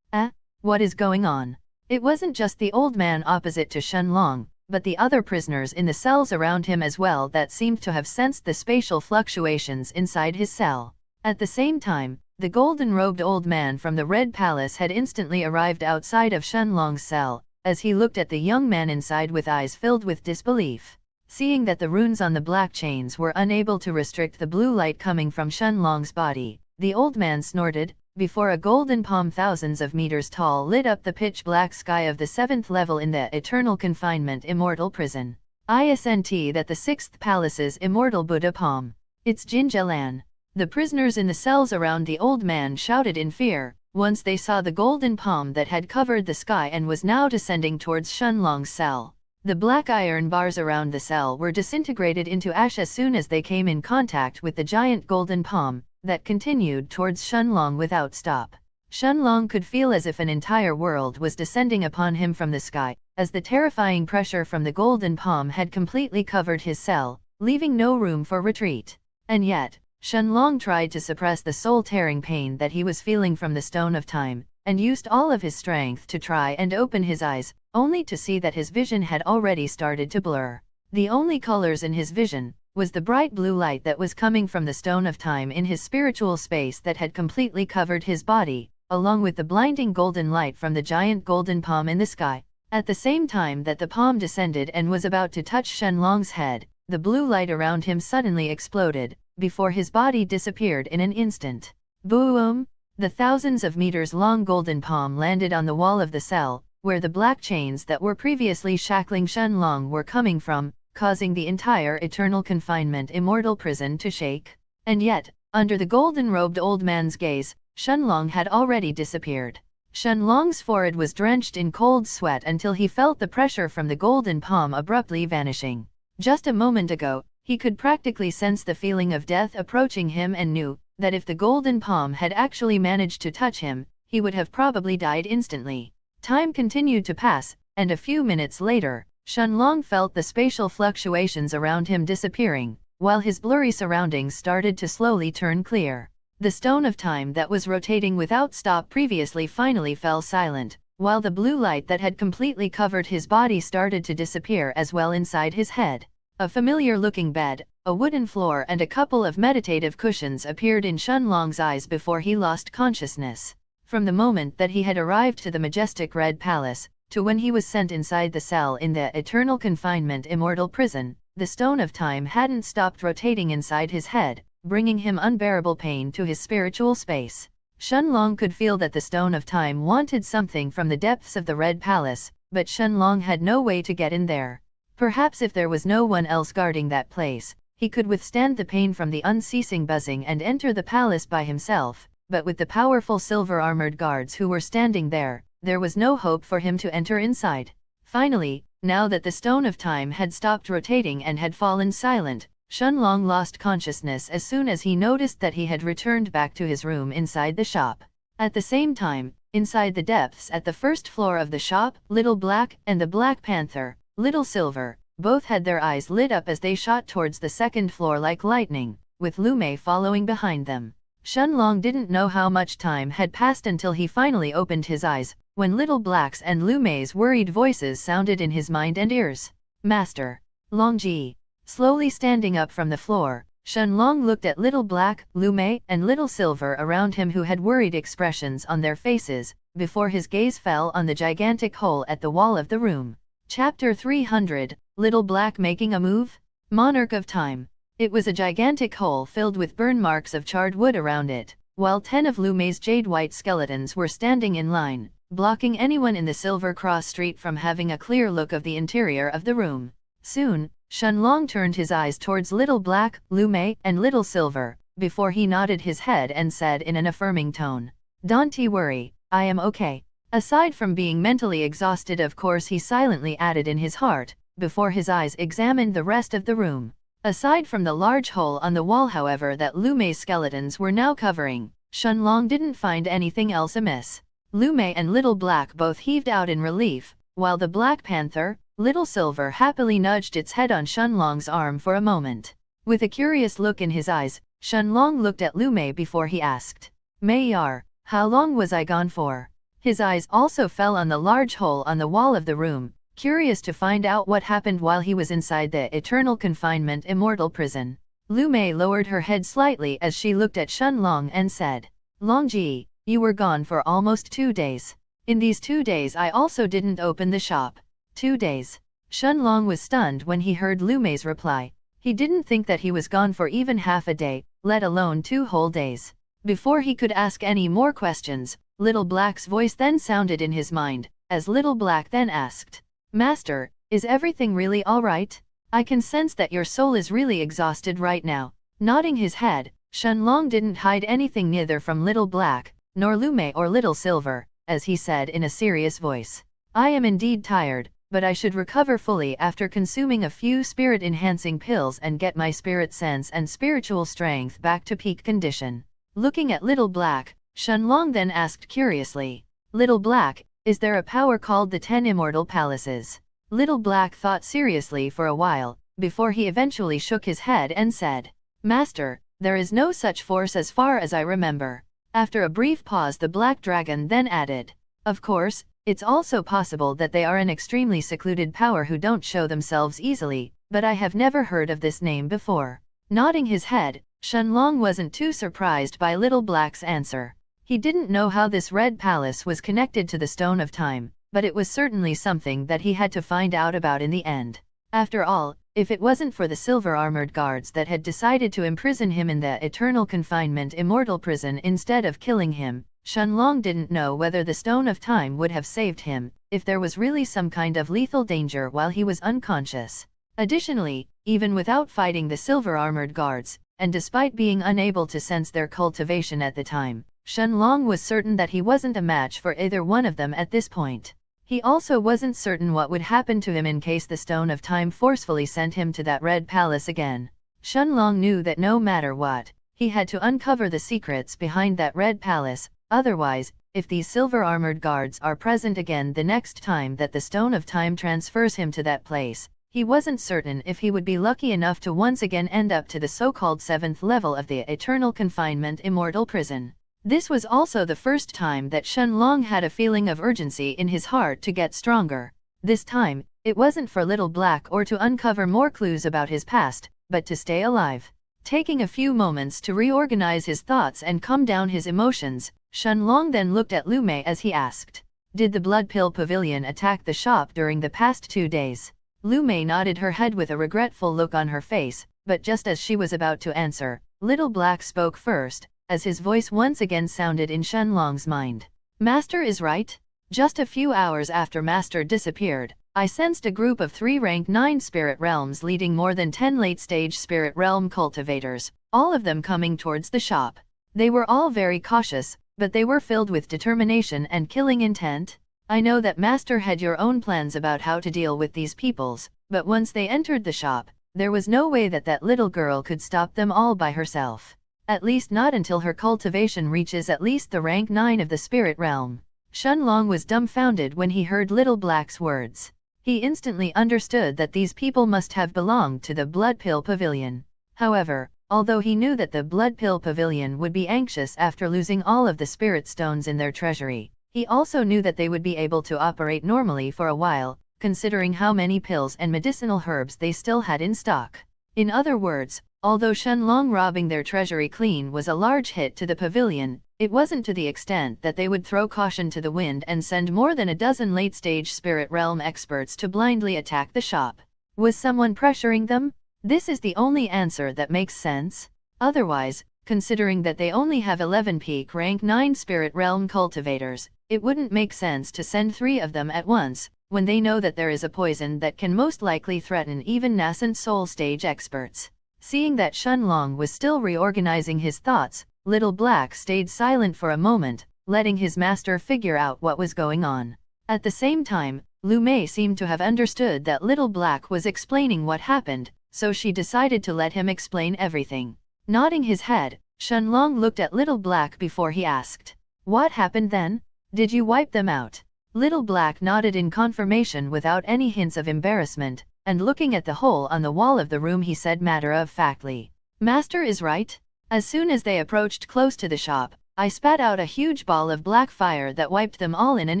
What is going on? It wasn't just the old man opposite to Shenlong, but the other prisoners in the cells around him as well that seemed to have sensed the spatial fluctuations inside his cell. At the same time, the golden-robed old man from the Red Palace had instantly arrived outside of Shenlong's cell, as he looked at the young man inside with eyes filled with disbelief. Seeing that the runes on the black chains were unable to restrict the blue light coming from Shenlong's body, the old man snorted, before a golden palm thousands of meters tall lit up the pitch-black sky of the 7th level in the Eternal Confinement Immortal Prison. Isn't that the 6th Palace's Immortal Buddha palm? It's Jinjilan. The prisoners in the cells around the old man shouted in fear, once they saw the golden palm that had covered the sky and was now descending towards Shenlong's cell. The black iron bars around the cell were disintegrated into ash as soon as they came in contact with the giant golden palm, that continued towards Shenlong without stop. Shenlong could feel as if an entire world was descending upon him from the sky, as the terrifying pressure from the golden palm had completely covered his cell, leaving no room for retreat. And yet, Shenlong tried to suppress the soul-tearing pain that he was feeling from the Stone of Time, and used all of his strength to try and open his eyes, only to see that his vision had already started to blur. The only colors in his vision was the bright blue light that was coming from the Stone of Time in his spiritual space that had completely covered his body, along with the blinding golden light from the giant golden palm in the sky. At the same time that the palm descended and was about to touch Shenlong's head, the blue light around him suddenly exploded, before his body disappeared in an instant. Boom! The thousands of meters long golden palm landed on the wall of the cell, where the black chains that were previously shackling Shenlong were coming from, causing the entire Eternal Confinement Immortal Prison to shake. And yet, under the golden-robed old man's gaze, Shenlong had already disappeared. Shenlong's forehead was drenched in cold sweat until he felt the pressure from the golden palm abruptly vanishing. Just a moment ago, he could practically sense the feeling of death approaching him and knew that if the golden palm had actually managed to touch him, he would have probably died instantly. Time continued to pass, and a few minutes later, Shenlong felt the spatial fluctuations around him disappearing, while his blurry surroundings started to slowly turn clear. The stone of time that was rotating without stop previously finally fell silent, while the blue light that had completely covered his body started to disappear as well inside his head. A familiar-looking bed, a wooden floor and a couple of meditative cushions appeared in Shenlong's eyes before he lost consciousness. From the moment that he had arrived to the majestic Red Palace, to when he was sent inside the cell in the eternal confinement immortal prison, the stone of time hadn't stopped rotating inside his head, bringing him unbearable pain to his spiritual space. Shenlong could feel that the stone of time wanted something from the depths of the Red Palace, but Shenlong had no way to get in there. Perhaps if there was no one else guarding that place, he could withstand the pain from the unceasing buzzing and enter the palace by himself, but with the powerful silver-armored guards who were standing there was no hope for him to enter inside. Finally, now that the stone of time had stopped rotating and had fallen silent, Shenlong lost consciousness as soon as he noticed that he had returned back to his room inside the shop. At the same time, inside the depths at the first floor of the shop, Little Black and the Black Panther, Little Silver, both had their eyes lit up as they shot towards the second floor like lightning, with Lu Mei following behind them. Shenlong didn't know how much time had passed until he finally opened his eyes, when Little Black's and Lu Mei's worried voices sounded in his mind and ears. Master. Longji. Slowly standing up from the floor, Shenlong looked at Little Black, Lu Mei, and Little Silver around him who had worried expressions on their faces, before his gaze fell on the gigantic hole at the wall of the room. Chapter 300, Little Black Making a Move? Monarch of Time. It was a gigantic hole filled with burn marks of charred wood around it, while 10 of Lu Mei's jade-white skeletons were standing in line, blocking anyone in the Silver Cross Street from having a clear look of the interior of the room. Soon, Shenlong turned his eyes towards Little Black, Lu Mei, and Little Silver, before he nodded his head and said in an affirming tone, "Don't worry, I am okay." Aside from being mentally exhausted, of course, he silently added in his heart, before his eyes examined the rest of the room. Aside from the large hole on the wall, however, that Lu Mei's skeletons were now covering, Shenlong didn't find anything else amiss. Lu Mei and Little Black both heaved out in relief, while the Black Panther, Little Silver, happily nudged its head on Shenlong's arm for a moment. With a curious look in his eyes, Shenlong looked at Lu Mei before he asked, "Mayor, how long was I gone for?" His eyes also fell on the large hole on the wall of the room, curious to find out what happened while he was inside the eternal confinement immortal prison. Lu Mei lowered her head slightly as she looked at Shenlong and said, "Longji, you were gone for almost 2 days. In these 2 days I also didn't open the shop." 2 days. Shenlong was stunned when he heard Lu Mei's reply. He didn't think that he was gone for even half a day, let alone 2 whole days. Before he could ask any more questions, Little Black's voice then sounded in his mind, as Little Black then asked, "Master, is everything really alright? I can sense that your soul is really exhausted right now." Nodding his head, Shenlong didn't hide anything neither from Little Black, nor Lu Mei or Little Silver, as he said in a serious voice, "I am indeed tired, but I should recover fully after consuming a few spirit-enhancing pills and get my spirit sense and spiritual strength back to peak condition." Looking at Little Black, Shenlong then asked curiously, "Little Black, is there a power called the 10 Immortal Palaces?" Little Black thought seriously for a while, before he eventually shook his head and said, "Master, there is no such force as far as I remember." After a brief pause, the Black Dragon then added, "Of course, it's also possible that they are an extremely secluded power who don't show themselves easily, but I have never heard of this name before." Nodding his head, Shenlong wasn't too surprised by Little Black's answer. He didn't know how this Red Palace was connected to the Stone of Time, but it was certainly something that he had to find out about in the end. After all, if it wasn't for the silver-armored guards that had decided to imprison him in the eternal confinement immortal prison instead of killing him, Shenlong didn't know whether the Stone of Time would have saved him, if there was really some kind of lethal danger while he was unconscious. Additionally, even without fighting the silver-armored guards, and despite being unable to sense their cultivation at the time, Shenlong was certain that he wasn't a match for either one of them at this point. He also wasn't certain what would happen to him in case the Stone of Time forcefully sent him to that Red Palace again. Shenlong knew that no matter what, he had to uncover the secrets behind that Red Palace, Otherwise, if these silver-armored guards are present again the next time that the Stone of Time transfers him to that place, he wasn't certain if he would be lucky enough to once again end up to the so-called 7th level of the eternal confinement immortal prison. This was also the first time that Shenlong had a feeling of urgency in his heart to get stronger. This time, it wasn't for Little Black or to uncover more clues about his past, but to stay alive. Taking a few moments to reorganize his thoughts and calm down his emotions, Shenlong then looked at Lu Mei as he asked, "Did the Blood Pill Pavilion attack the shop during the past 2 days?" Lu Mei nodded her head with a regretful look on her face, but just as she was about to answer, Little Black spoke first, as his voice once again sounded in Shenlong's mind. "Master is right. Just a few hours after Master disappeared, I sensed a group of 3 rank 9 spirit realms leading more than 10 late-stage spirit realm cultivators, all of them coming towards the shop. They were all very cautious, but they were filled with determination and killing intent. I know that Master had your own plans about how to deal with these peoples, but once they entered the shop, there was no way that that little girl could stop them all by herself. At least not until her cultivation reaches at least the rank 9 of the spirit realm." Shenlong was dumbfounded when he heard Little Black's words. He instantly understood that these people must have belonged to the Blood Pill Pavilion. However, although he knew that the Blood Pill Pavilion would be anxious after losing all of the spirit stones in their treasury, he also knew that they would be able to operate normally for a while, considering how many pills and medicinal herbs they still had in stock. In other words, although Shenlong robbing their treasury clean was a large hit to the pavilion, it wasn't to the extent that they would throw caution to the wind and send more than a dozen late-stage spirit realm experts to blindly attack the shop. Was someone pressuring them? This is the only answer that makes sense. Otherwise, considering that they only have 11 peak rank 9 spirit realm cultivators, it wouldn't make sense to send 3 of them at once, when they know that there is a poison that can most likely threaten even nascent soul stage experts. Seeing that Shenlong was still reorganizing his thoughts, Little Black stayed silent for a moment, letting his master figure out what was going on. At the same time, Lu Mei seemed to have understood that Little Black was explaining what happened, so she decided to let him explain everything. Nodding his head, Shenlong looked at Little Black before he asked, "What happened then? Did you wipe them out?" Little Black nodded in confirmation without any hints of embarrassment, and looking at the hole on the wall of the room he said matter-of-factly, "Master is right. As soon as they approached close to the shop, I spat out a huge ball of black fire that wiped them all in an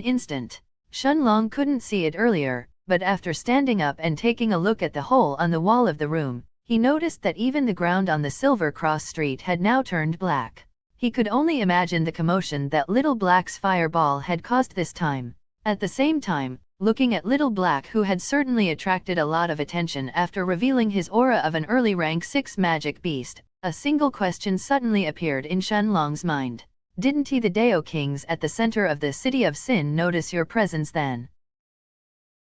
instant." Shenlong couldn't see it earlier, but after standing up and taking a look at the hole on the wall of the room, he noticed that even the ground on the Silver Cross Street had now turned black. He could only imagine the commotion that Little Black's fireball had caused this time. At the same time, looking at Little Black, who had certainly attracted a lot of attention after revealing his aura of an early rank 6 magic beast, a single question suddenly appeared in Shenlong's mind. "Didn't the Dao Kings at the center of the City of Sin notice your presence then?"